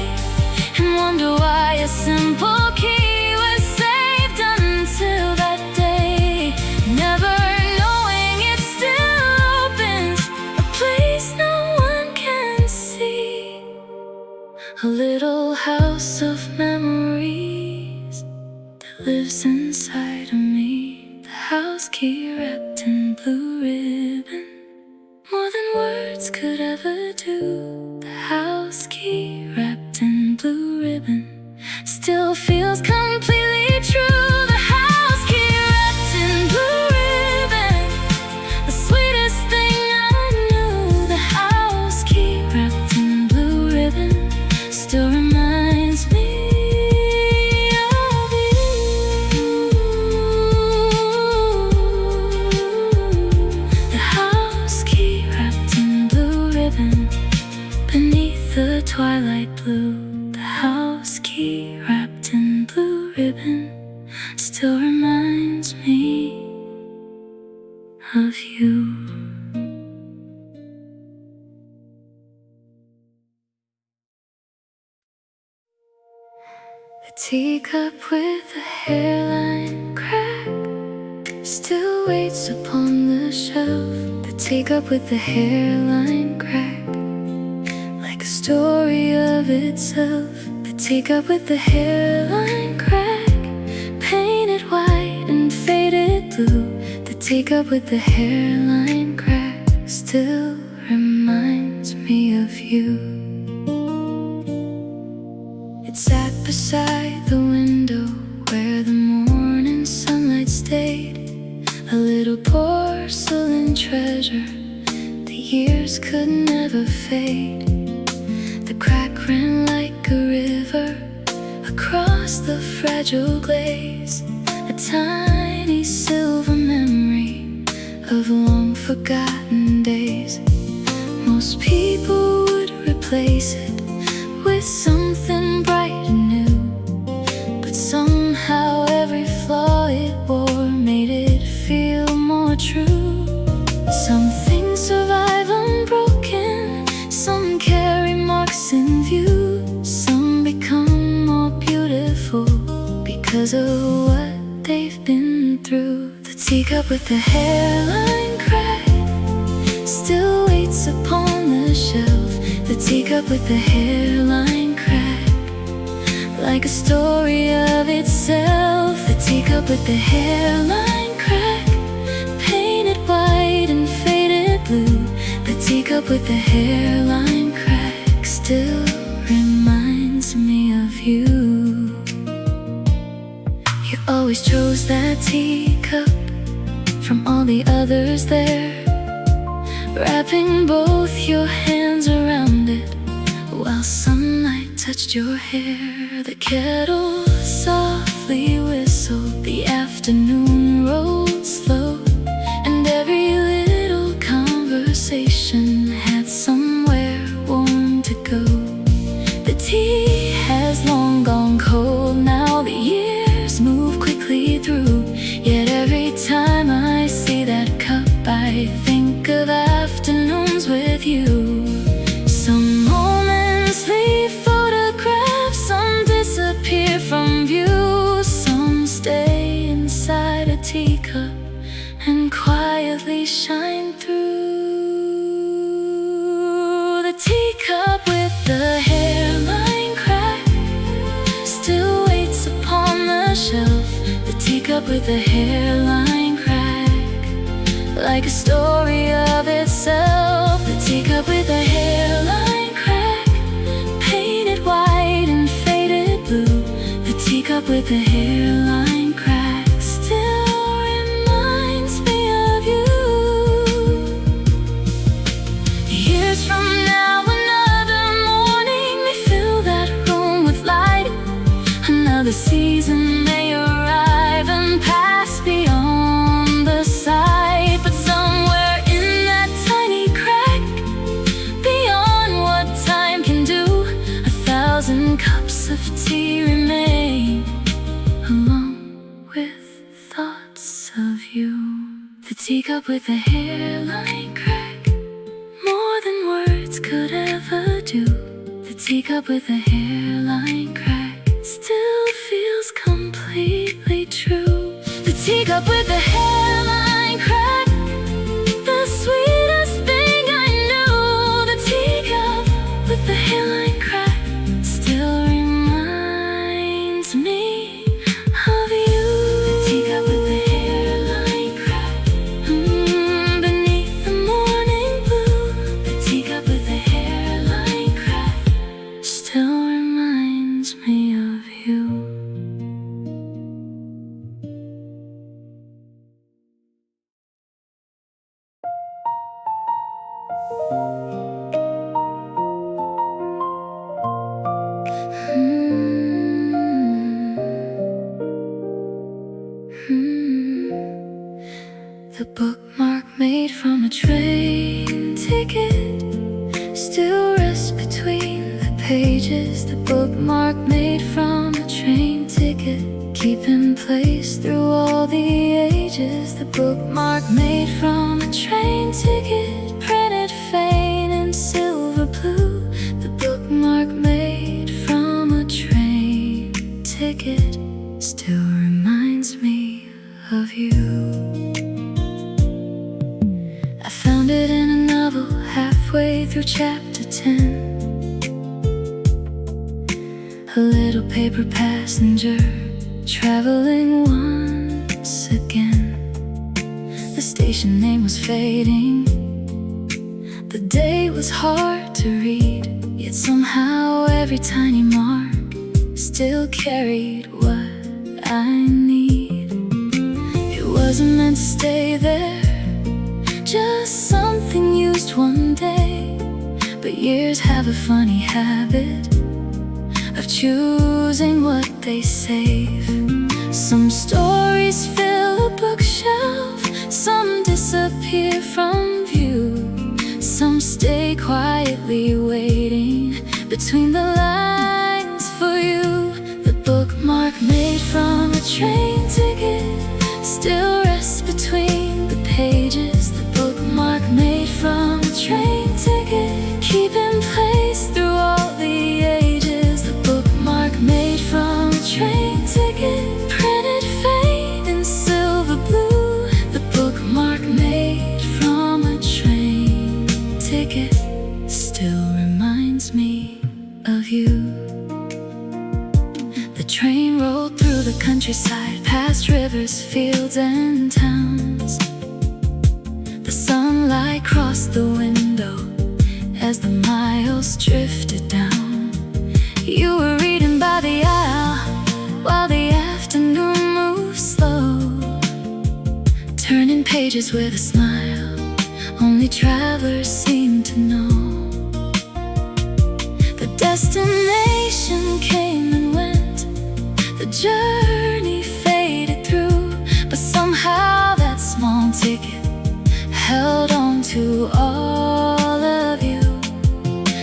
and wonder why a simple key was saved until that day, never knowing it still opens a place no one can see. A little house of memories that lives inside of me. The house key wrapped in blue ribbon, more than words could ever do. The house key wrapped in blue ribbon still feels completely true. The house key wrapped in blue ribbon, the sweetest thing I knew. The house key wrapped in blue ribbon still reminds me of you. The house key wrapped in blue ribbon beneath the twilight blue. The house key wrapped in blue ribbon still reminds me of you. The teacup with the hairline crack still waits upon the shelf. The teacup with the hairline crack, like a story of itself. The teacup with the hairline crack, painted white and faded blue. The teacup with the hairline crack still reminds me of you. It sat beside the window where the morning sunlight stayed, a little porcelain treasure the years could never fade. The crack ran like a river across the fragile glaze, a tiny silver memory of long forgotten days. Most people would replace it with something bright and new, but somehow every flaw it wore made it feel more true. Some things survive unbroken, some carry marks in view, some become more beautiful because of what they've been through. The teacup with the hairline crack still waits upon the shelf. The teacup with the hairline crack, like a story of itself. The teacup with the hairline crack, painted white and faded blue. The teacup with the hairline crack still reminds me of you. You always chose that teacup from all the others there, wrapping both your hands around it while sunlight touched your hair. The kettle softly whistled, the afternoon rolled slow, and every little conversation had somewhere warm to go. The tea has long gone cold now, the years move quickly through, yet every time I see that cup I think of afternoons with you. Some moments leave photographs, some disappear from view, some stay inside a teacup and quietly shine through. The teacup with the hairline crack still waits upon the shelf. The teacup with the hairline crack, like a story of itself. The teacup with the hairline crack, painted white and faded blue. The teacup with the hairline crack still reminds me of you. Years from now, another morning may fill that room with light. Another season may arrive and pass beyond the sight, but somewhere in that tiny crack, beyond what time can do, 1,000 cups of tea remain, along with thoughts of you. The teacup with the hairline crack, more than words could ever do. The teacup with the hairline crack still feels completely true. The teacup with the hairline crack, the sweetest thing I knew. The teacup with the hairline crack still reminds me of you. The teacup with the hairline crack, beneath the morning blue. The teacup with the hairline crack still reminds me of you. The bookmark made from a train ticket still rests between the pages. The bookmark made from a train ticket, keep in place through all the ages. The bookmark made from a train ticket, printed faint in silver blue. The bookmark made from a train ticket still reminds me of you. I found it in a novel halfway through chapter 10. A little paper passenger traveling once again. The station name was fading, the day was hard to read, yet somehow every tiny mark still carried what I need. It wasn't meant to stay there, just something used one day, but But years have a funny habit of choosing what they save. Some stories fill a bookshelf, some disappear from view, some stay quietly waiting between the lines for you. The bookmark made from a train ticket still rests between the pages. The bookmark made from a train ticket, keep in place through all the ages. The bookmark made from a train ticket, printed faint in silver blue. The bookmark made from a train ticket still reminds me of you. The train rolled through the countryside, past rivers, fields, and towns. The sunlight crossed the window as the miles drifted down. You were reading by the aisle while the afternoon moved slow, turning pages with a smile only travelers seem to know. The destination came and went, the journey faded through, but somehow that small ticket held on to all of you.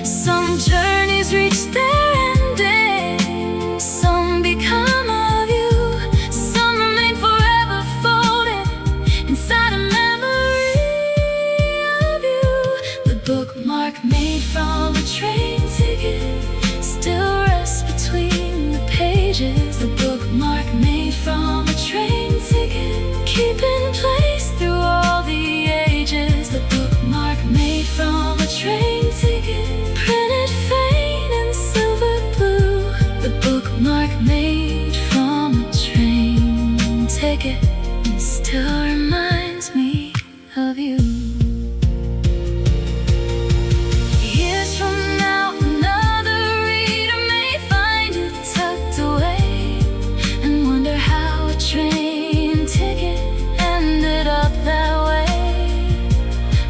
Some journeys reach their ending, some become of you, some remain forever folded inside a memory of you. The bookmark made from a train ticket still rests between the pages. The bookmark made from a train ticket, keep in place through all the ages. The bookmark made from a train ticket, printed faint in silver blue. The bookmark made from a train ticket still reminds me of you. Years from now, another reader may find it tucked away and wonder how a train ticket ended up that way,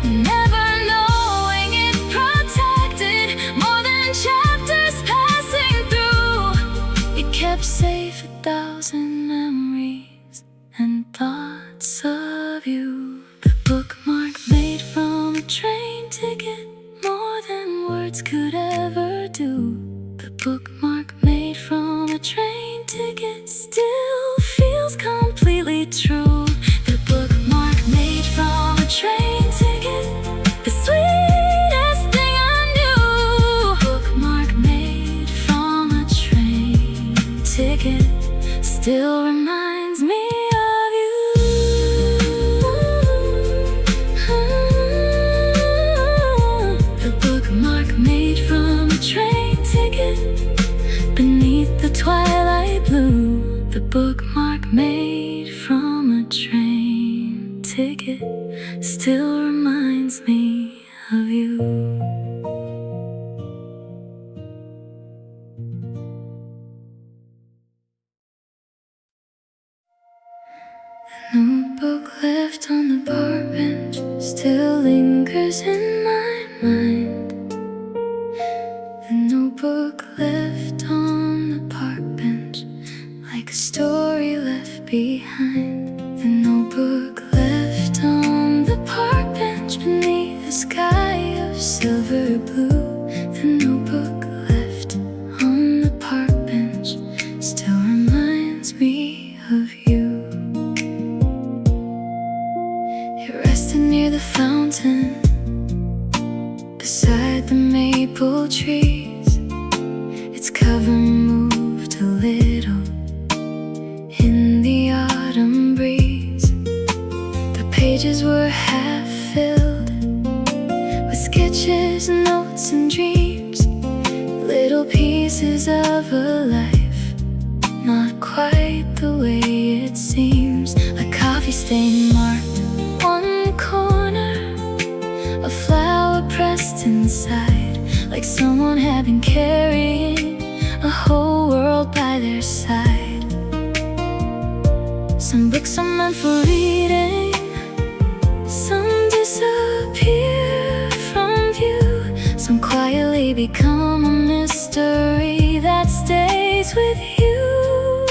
never knowing it protected more than chapters passing through. It kept safe 1,000 memories and thoughts of you. The bookmark made from a train ticket, more than words could ever do. The bookmark made from a train ticket still feels completely true. The bookmark made from a train ticket, the sweetest thing I knew. Bookmark made from a train ticket still reminds me of you. The bookmark made from a train ticket beneath the twilight blue. The bookmark made from a train ticket still reminds me of you. The notebook left on the park bench still lingers in my mind. The notebook left on the park bench, like a story left behind. The notebook left on the park bench beneath a sky of silver blue. The notebook left on the park bench still reminds me of you. It rested near the fountain beside the maple trees. Its cover moved a little in the autumn breeze. The pages were half filled with sketches, notes, and dreams, little pieces of a life, not quite the way it seems. A coffee stain marked one corner, a flower pressed inside, like someone had been carrying a whole world by their side. Some books are meant for reading, some disappear from view, some quiet mystery that stays with you.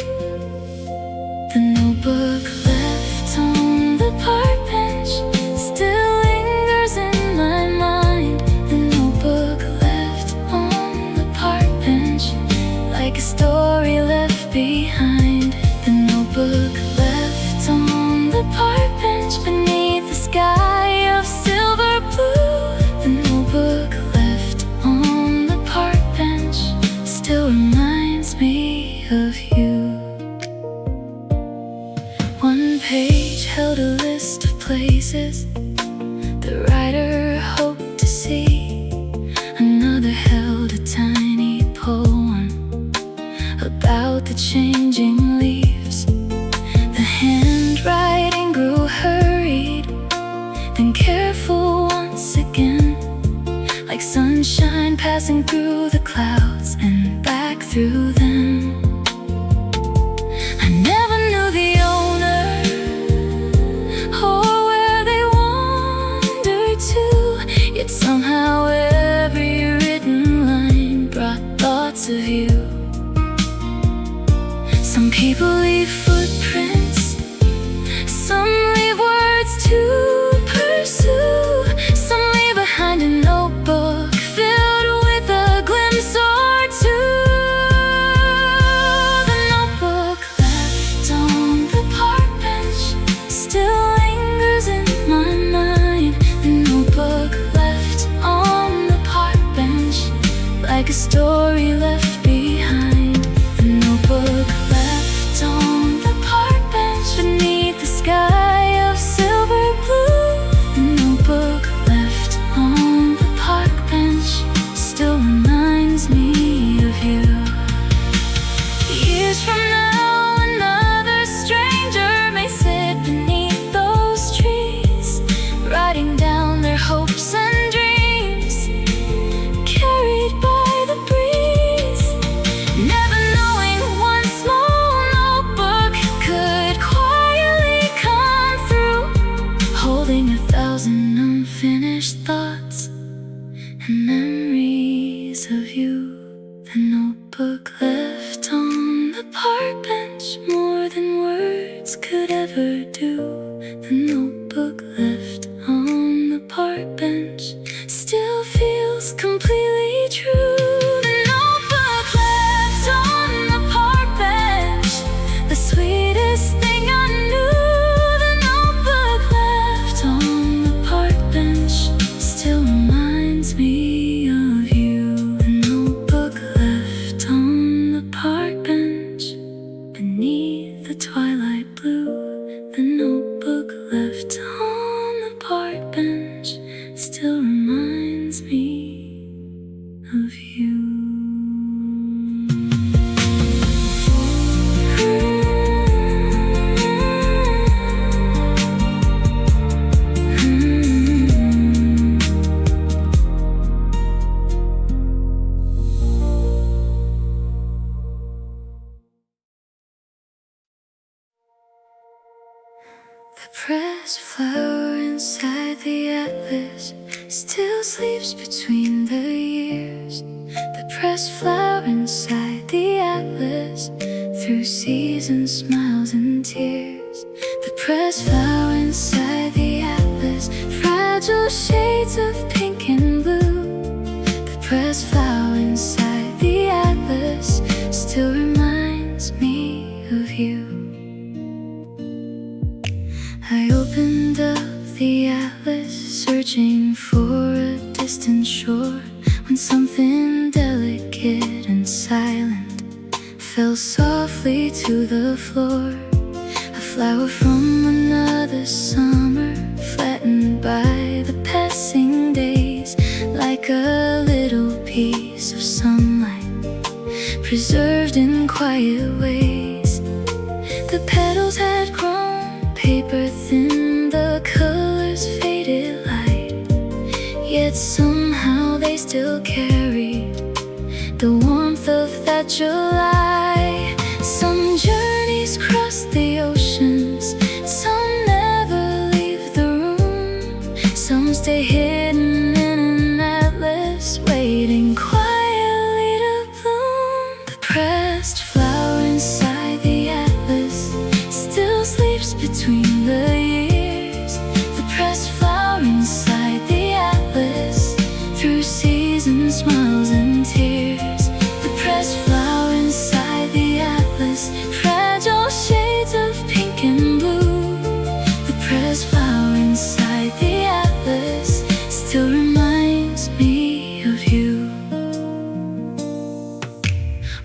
The notebook left on the park bench still lingers in my mind. The notebook left on the park bench, like a story left behind. The notebook left on the park bench beneath the sky of silver blue. The notebook left on the park bench still reminds me of you. One page held a list of places the writer hoped to see. Another held a tiny poem about the changing leaves. The handwriting grew hurried, then careful once again, like sunshine passing through the clouds and back through them. I never knew the owner or where they wandered to, yet somehow every written line brought thoughts of you. Some people leave footprints, some leave words to pursue, some leave behind a notebook filled with a glimpse or two. The notebook left on the park bench still lingers in my mind. The notebook left on the park bench, like a story left behind. The notebook left on the park bench beneath the sky of silver blue. The notebook left on the park bench still reminds me of you. Years from now, another stranger may sit beneath those trees, writing down their hopes and dreams, carried by the breeze. Never knowing one small notebook could quietly come through, holding 1,000 unfinished thoughts and memories of you. The notebook left on the park bench more than words could ever do. The notebook left on the park bench still feels completely true. The notebook left on the park bench, the sweetest thing I knew. The notebook left on the park bench still reminds me of you. The notebook left on the park bench beneath the twilight blue. The notebook left on the park bench still reminds me of you. The pressed flower inside the atlas still sleeps between the years. The pressed flower inside the atlas, through seasons, smiles and tears. The pressed flower inside the atlas, fragile shades of pink and blue. The pressed flower inside the atlas still reminds me of you. I opened up the atlas, searching for a distant shore, when something delicate and silent fell softly to the floor. A flower from another summer, flattened by the passing days, like a little piece of sunlight, preserved in quiet ways. The petals had grown paper thin, the colors faded light, yet somehow they still carried the warmth of that July. Some journeys cross the oceans, some never leave the room, some stay hidden in an atlas, waiting quietly to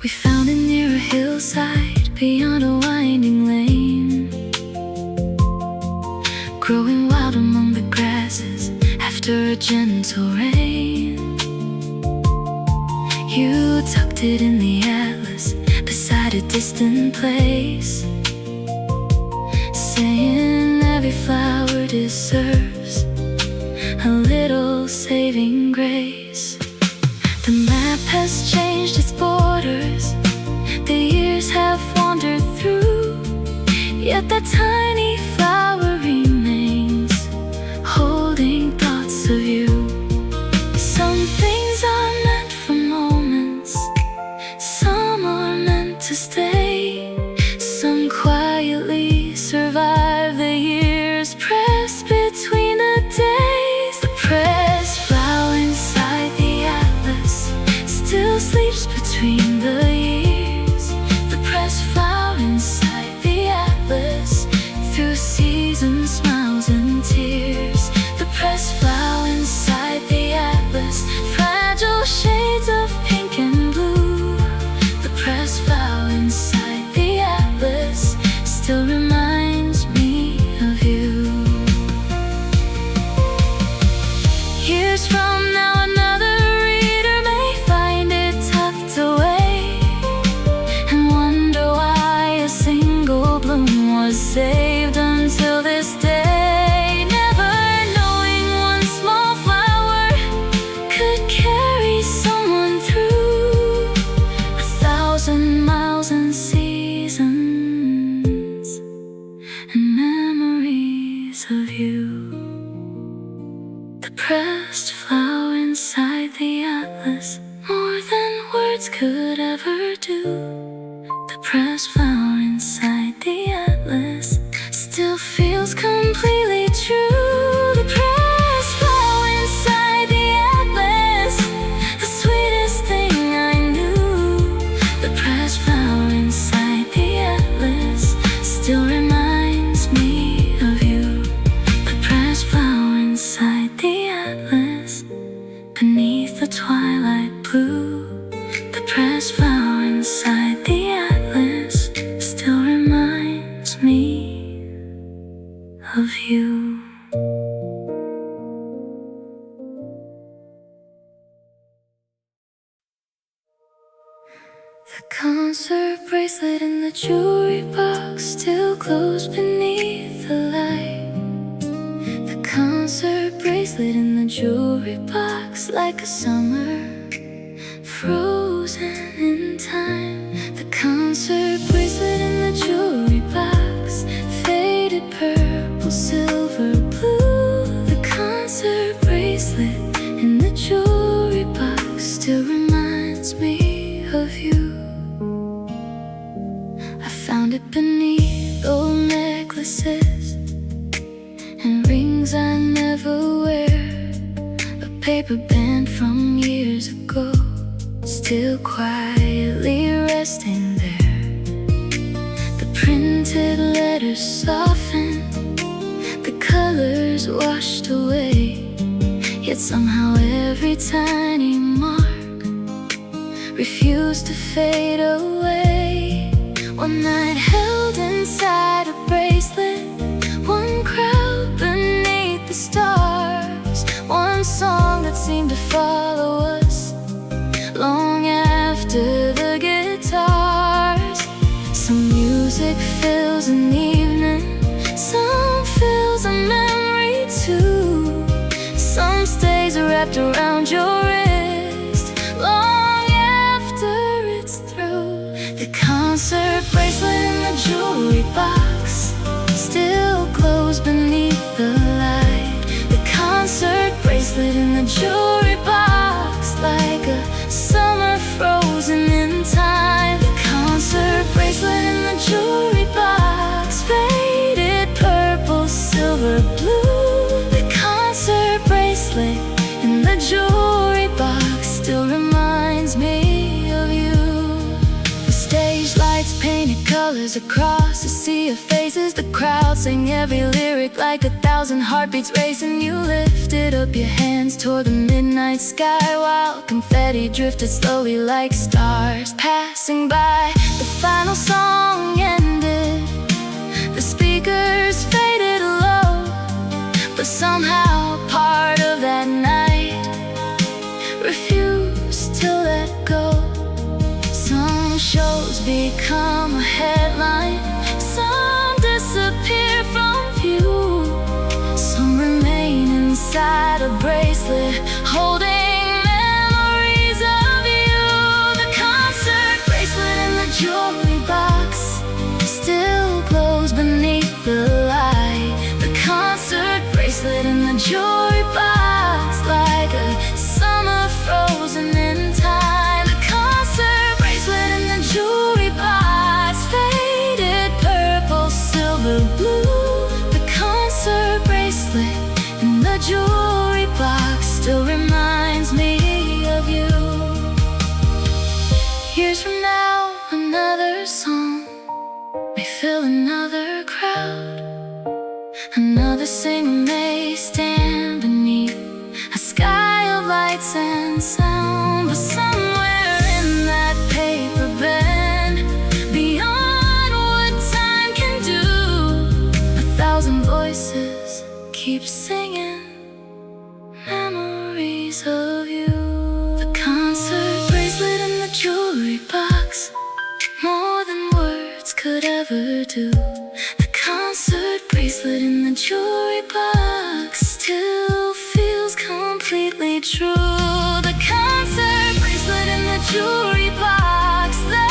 We found it near a hillside, beyond a winding lane, growing wild among the grasses after a gentle rain. You tucked it in the atlas beside a distant place, saying every flower deserves a little saving grace. The map has changed its borders, the years have wandered through, yet that tiny flower remains, holding thoughts of you. Some things are meant for moments, some are meant to stay, some quietly survive the years pressed between the days. The pressed flower inside the atlas still sleeps between the years. The pressed flower inside the atlas, through seasons, smiles and tears. The pressed flower inside the atlas, fragile shades of pink and blue. The pressed flower inside the atlas still reminds me of you. Years from now, another reader may find it tucked away and wonder why a single bloom was saved until this day, never knowing one small flower could carry someone through 1,000 miles and seasons and memories of you. The pressed flower inside the atlas, more than words could ever do. The pressed flower inside the atlas still feels completely true. The pressed flower inside the atlas, the sweetest thing I knew. The pressed flower inside the atlas still reminds me of you. The pressed flower inside the atlas, beneath the twilight blue. The pressed flower inside the atlas still reminds me of you. The concert bracelet in the jewelry box still glows beneath the light. The concert bracelet in the jewelry box, like a summer frozen in time. The concert bracelet in the jewelry box, faded purple, silver, blue. The concert bracelet in the jewelry box still reminds me of you. I found it beneath old necklaces and rings I never wear, a paper band from years ago, still quietly resting there. The printed letters softened, the colors washed away, yet somehow every tiny mark refused to fade away. One night held inside a bracelet, one crowd beneath the stars, one song that seemed to follow us long after the guitars. Some music fills an evening, some fills a memory too. Some stays wrapped around your wrist long after it's through. The concert bracelet in the jewelry box still glows beneath the light. The concert bracelet in the jewelry box, like a summer frozen in time. The concert bracelet in the jewelry box, faded purple, silver, blue. The concert bracelet in the jewelry box still reminds me of you. The stage lights painted colors hours across a sea of faces. The crowd sang every lyric like 1,000 heartbeats racing. You lifted up your hands toward the midnight sky while confetti drifted slowly like stars passing by. The final song ended, the speakers faded low, but somehow part of that night refused to let go. Some shows become a headline, some disappear from view, some remain inside a bracelet holding memories of you. The concert bracelet in the jewelry box still glows beneath the light. The concert bracelet in the jewelry box, like a summer frozen in time. The concert bracelet in the jewelry box, faded purple, silver, blue. The concert bracelet in the jewelry box still reminds me of you. Years from now, another song may fill another crowd. Another singer may stand beneath a sky of lights and sound. But somewhere in that paper bend, beyond what time can do, 1,000 voices keep singing memories of you. The concert bracelet in the jewelry box, more than words could ever do. The concert bracelet in the jewelry box still feels completely true. The concert bracelet in the jewelry box, the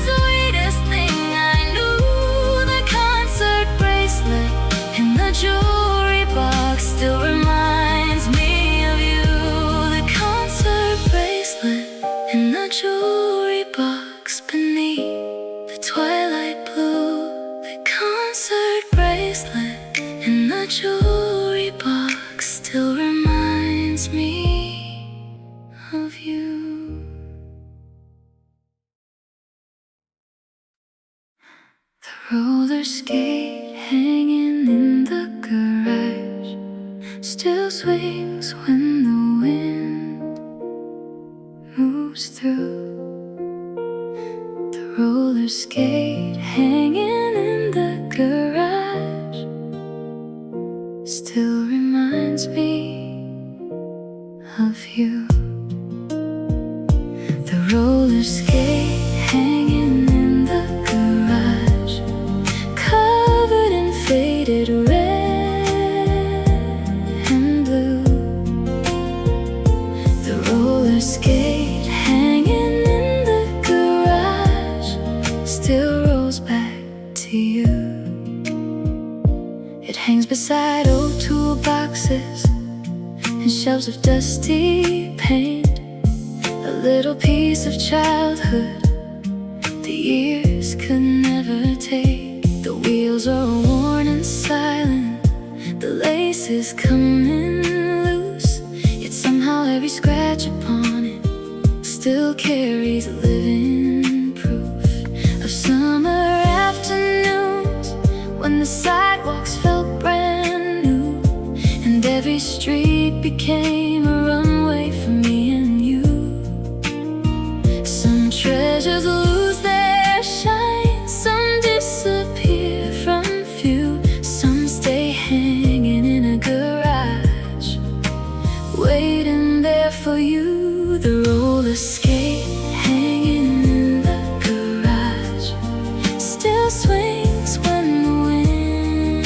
sweetest thing I knew. The concert bracelet in the jewelry box still reminds me of you. The concert bracelet in the jewelry box beneath the twilight blue. The concert bracelet in the jewelry box still reminds me of you. The roller skate hanging in the garage still swings when the wind moves through. The roller skate hanging in the garage still reminds me of you. The roller skate hanging in the garage, covered in faded red and blue. The roller skate hanging in the garage still rolls back to you. It hangs beside old toolboxes and shelves of dusty paint, a little piece of childhood the years could never take. The wheels are worn and silent, the lace is coming loose, yet somehow every scratch upon it still carries a living proof of summer afternoons when the sidewalks felt brand new, and every street became a runway for me and you. Some treasures lose their shine, some disappear from view, some stay hanging in a garage, waiting there for you. The roller skate hanging in the garage still swings when the wind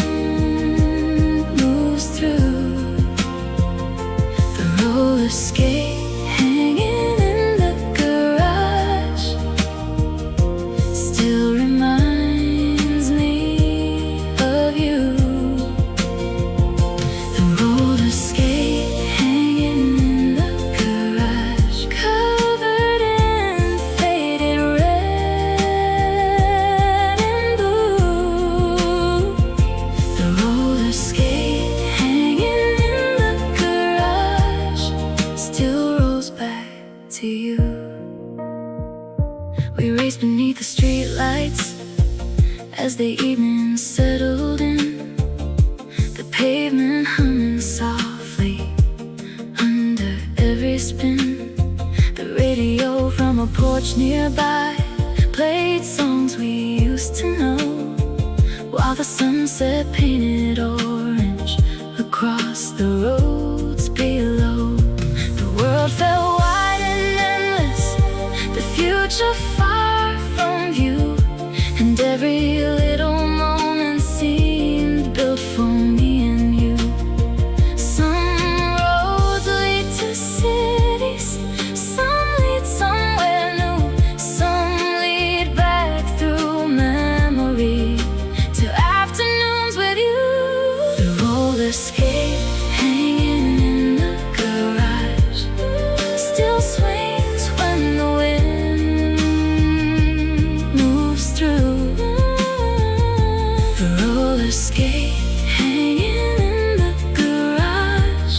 moves through. The roller skate hanging in the garage still reminds me of you. The roller skate hanging in the garage, covered in faded red and blue. The roller skate hanging in the garage still rolls back to you. We race beneath the streetlights, as the evening settled in, the pavement humming softly under every spin. The radio from a porch nearby played songs we used to know, while the sunset painted orange across the roads below. The world felt wide and endless, the future far from view, and every little moment seemed built for me and you. Some roads lead to cities, some lead somewhere new, some lead back through memory to afternoons with you. The roller skate hanging in the garage still swings when the wind moves through. The roller skate hanging in the garage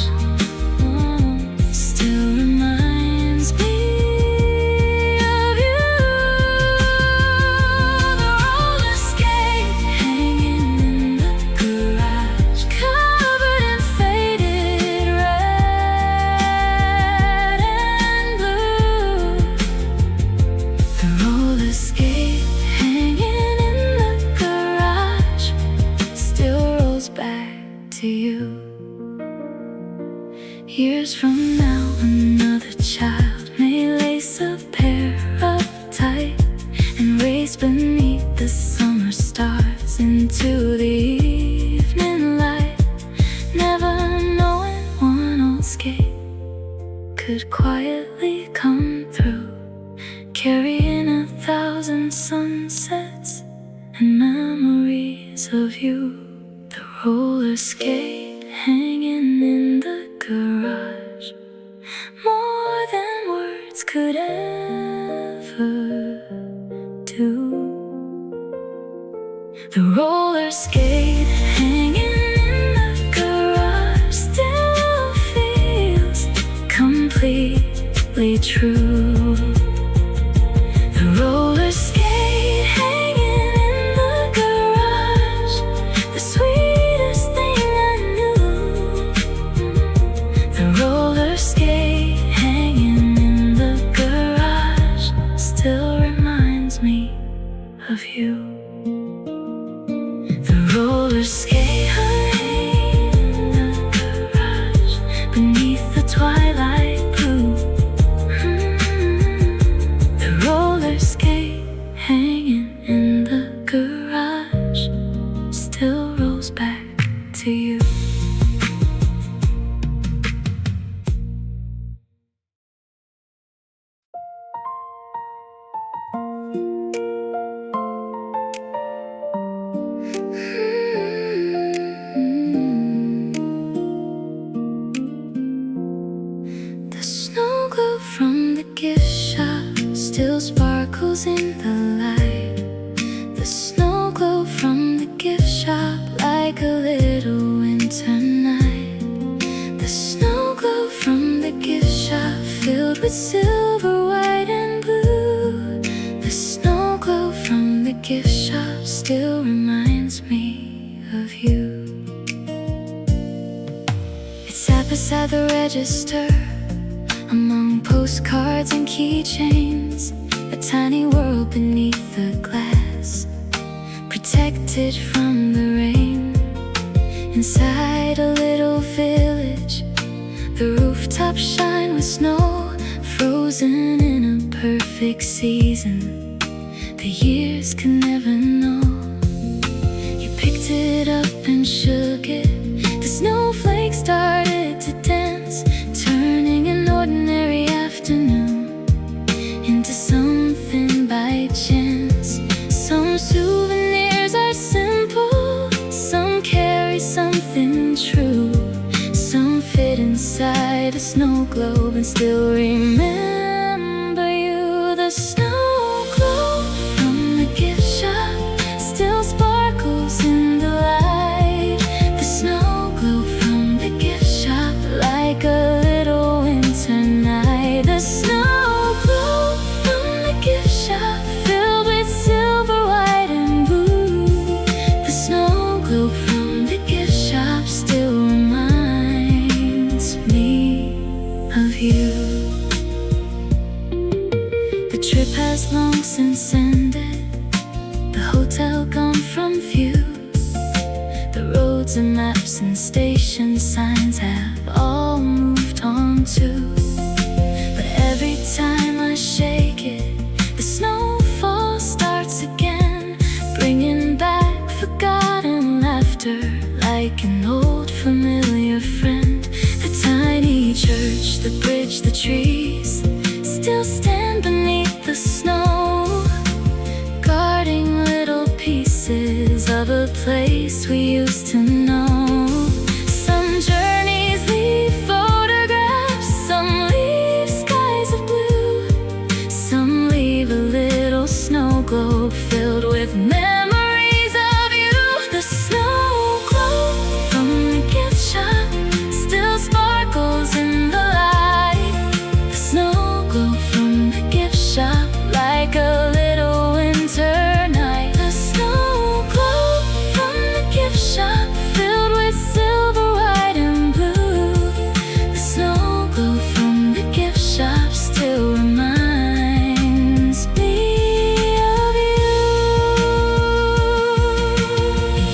still reminds me of you. The roller skate hanging in the garage, covered in faded red and blue. The roller skate hanging in the garage still rolls back to you. Years from now, another child may lace a pair up tight and race beneath the summer stars into the evening light, never knowing one old skate could quietly come through, carrying 1,000 sunsets and memories of you. The roller skate hanging in the garage, more than words could ever do. The roller skate hanging in the garage still feels completely true. The roller skate hanging in the garage, the sweetest thing I knew. The roller skate hanging in the garage still reminds me of you. The roller skate hanging in the garage beneath the twilight blue. The roller skate hanging in the garage still rolls back to you. The snow globe from the gift shop still sparkles in the light. The snow globe from the gift shop like a little winter night. The snow globe from the gift shop filled with silver, white and blue. The snow globe from the gift shop still reminds me of you. It's sat beside the register among postcards and keychains, a tiny world beneath the glass, protected from the rain. Inside a little village, the rooftops shine with snow, frozen in a perfect season the years could never know. You picked it up and shook it, the snowflakes started to dance, turning an ordinary afternoon into something by chance. Some souvenirs are simple, some carry something true, some fit inside a snow globe and still remember you. The snow globe from the gift shop still sparkles in the light. The snow globe from the gift shop like a little winter night. The snow globe from the gift shop filled with silver, white and blue. long since ended, the hotel gone from view. The roads and maps and station signs have all moved on too. But every time I shake it, the snowfall starts again, bringing back forgotten laughter like an old familiar friend. The tiny church, the bridge, the trees still stand beneath the snow, guarding little pieces of a place we used to know. Some journeys leave photographs, some leave skies of blue, some leave a little snow globe filled with memories of you. The snow globe from the gift shop still sparkles in the light. The snow globe from the gift shop like a little winter night. The snow globe from the gift shop filled with silver, white and blue. The snow globe from the gift shop still reminds me of you.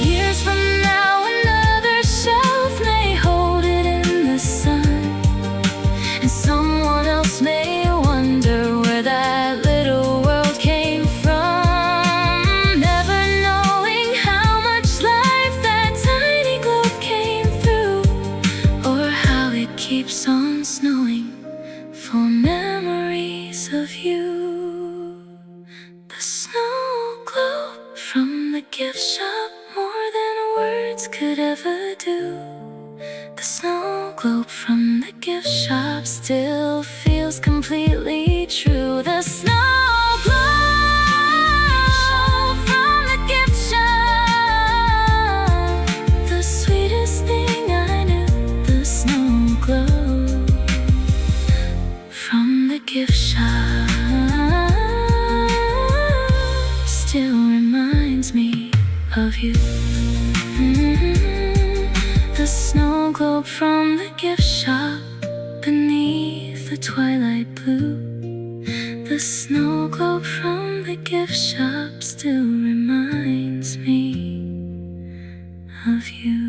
Years from now another shelf may hold it in the sun, and someone else may wonder where that little world came from, never knowing how much life that tiny globe came through, or how it keeps on snowing for memories of you. The snow globe from the gift shop, more than words could ever do. The snow globe from the gift shop still feels completely true. The snow globe from the gift shop, the sweetest thing I knew. The snow globe from the gift shop still reminds me of you. The snow globe from the gift shop beneath the twilight blue. The snow globe from the gift shop still reminds me of you.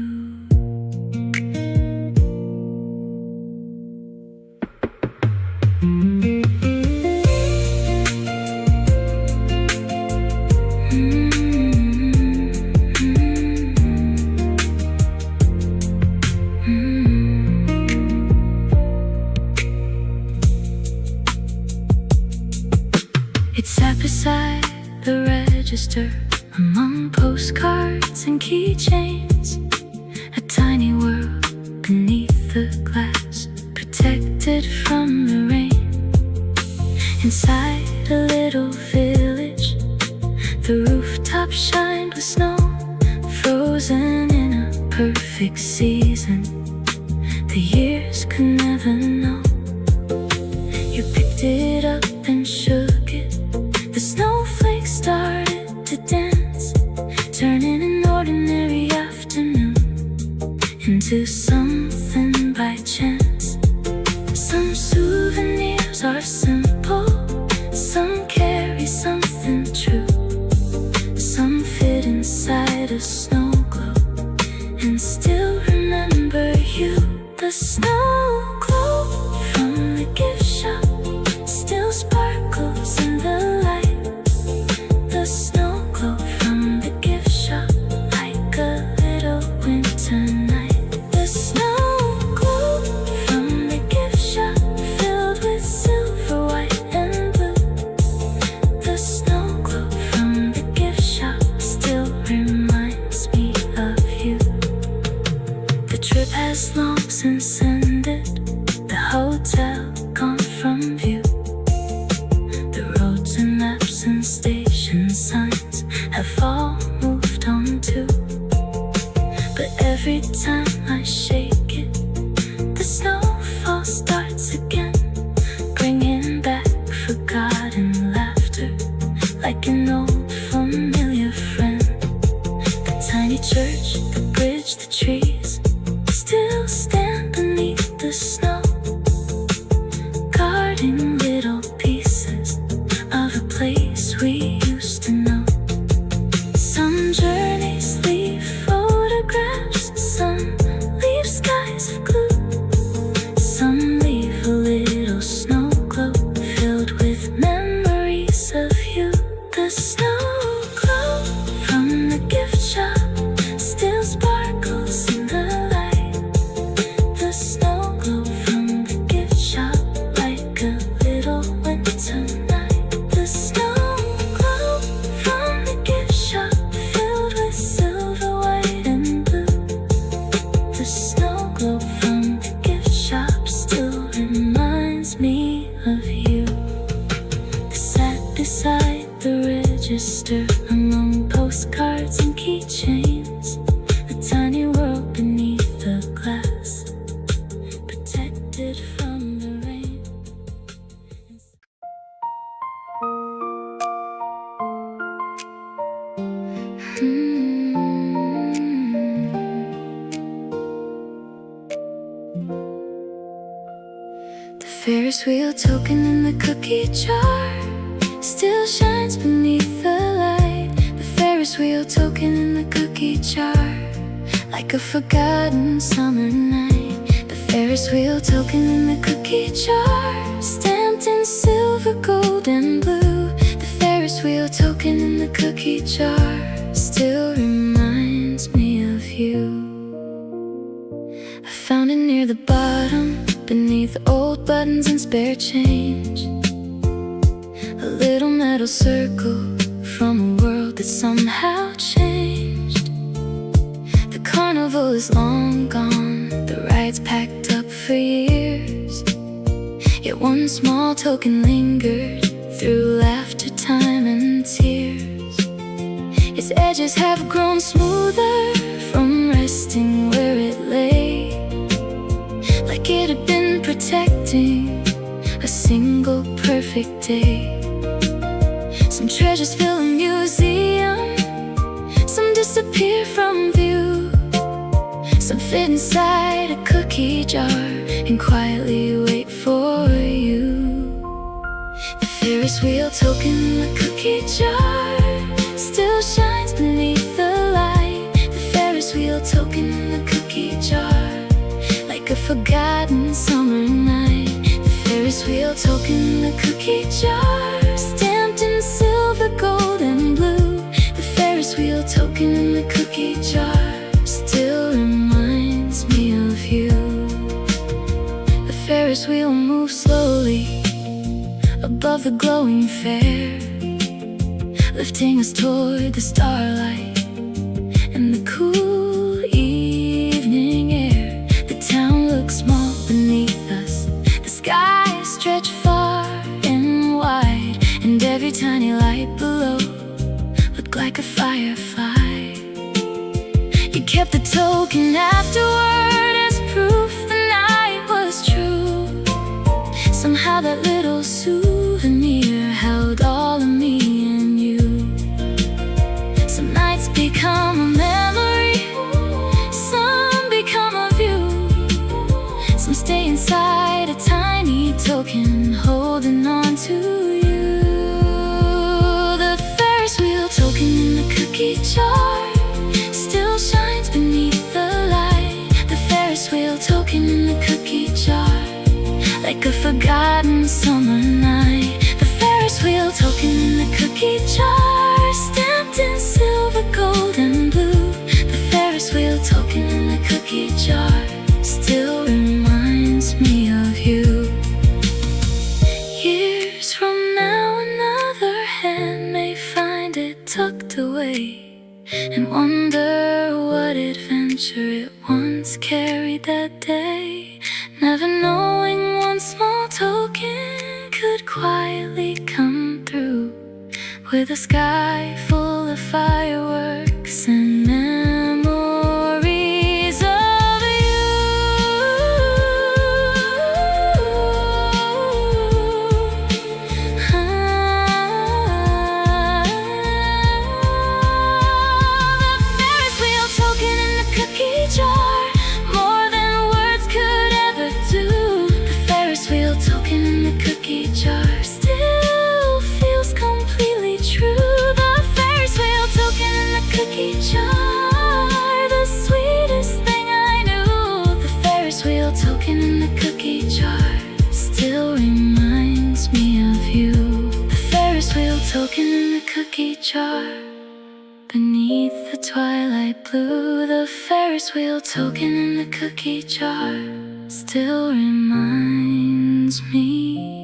It sat beside the register among postcards and keychains, a tiny world beneath the glass, protected from the rain. Inside a little village, the rooftop shined with snow, frozen in a perfect season the years could never know. You picked it up and shook it. The snowflakes started to dance, turning an ordinary afternoon into something by chance. Some souvenirs are simple, some carry something true, some fit inside a snow globe and still remember you. The snow globe from the gift shop still sparkles in the light. The snow globe from the gift shop like a little winter night. The snow globe from the gift shop filled with silver, white and blue. The snow globe from the gift shop still reminds me of you. The trip has long since ended, the hotel gone from view. The roads and maps and station signs have all moved on too. But every time I shake it, the snowfall starts again, bringing back forgotten laughter like an old familiar friend. The tiny church, the bridge, the trees still stand beneath the snow, guarding little pieces of a place register among postcards and keychains. A tiny world beneath the glass, protected from the rain. The Ferris wheel token in the cookie jar still shines beneath the light. The Ferris wheel token in the cookie jar, like a forgotten summer night. The Ferris wheel token in the cookie jar, stamped in silver, gold and blue. The Ferris wheel token in the cookie jar still reminds me of you. I found it near the bottom, beneath old buttons and spare change. A little metal circle from a world that somehow changed. The carnival is long gone, the rides packed up for years. Yet one small token lingered through laughter, time and tears. Its edges have grown smoother from resting where it lay, like it had been protecting a single perfect day. Some treasures fill a museum, some disappear from view, some fit inside a cookie jar and quietly wait for you. The Ferris wheel token in the cookie jar still shines beneath the light. The Ferris wheel token in the cookie jar, like a forgotten summer night. The Ferris wheel token in the cookie jar, stamped in silver, gold and blue. The Ferris wheel token in the cookie jar still reminds me of you. The Ferris wheel moves slowly above the glowing fair, lifting us toward the starlight and the cool evening air. The town looks small beneath us, the sky stretched far and wide, and every tiny light below looked like a firefly. You kept the token afterward as proof the night was true. Somehow that little souvenir held all of me and you. Some nights become a memory, some become a view, some stay inside a tiny token holding on to you. The Ferris wheel token in the cookie jar still shines beneath the light. The Ferris wheel token in the cookie jar, like a forgotten summer night. The Ferris wheel token in the cookie jar, stamped in silver, gold and blue. The Ferris wheel token in the cookie jar still reminds me of you. Years from now another hand may find it tucked away and wonder what adventure it once carried that day. Never knowing one small token could quietly come through with a sky full of fireworks and memories of you. The Ferris wheel token in the cookie jar, more than words could ever do. The Ferris wheel token in the cookie jar still feels completely true. The Ferris wheel token in the cookie jar, the sweetest thing I knew. The Ferris wheel token in the cookie jar still reminds me of you. The Ferris wheel token in the cookie jar, beneath the twilight blue. The Ferris wheel token in the cookie jar still reminds me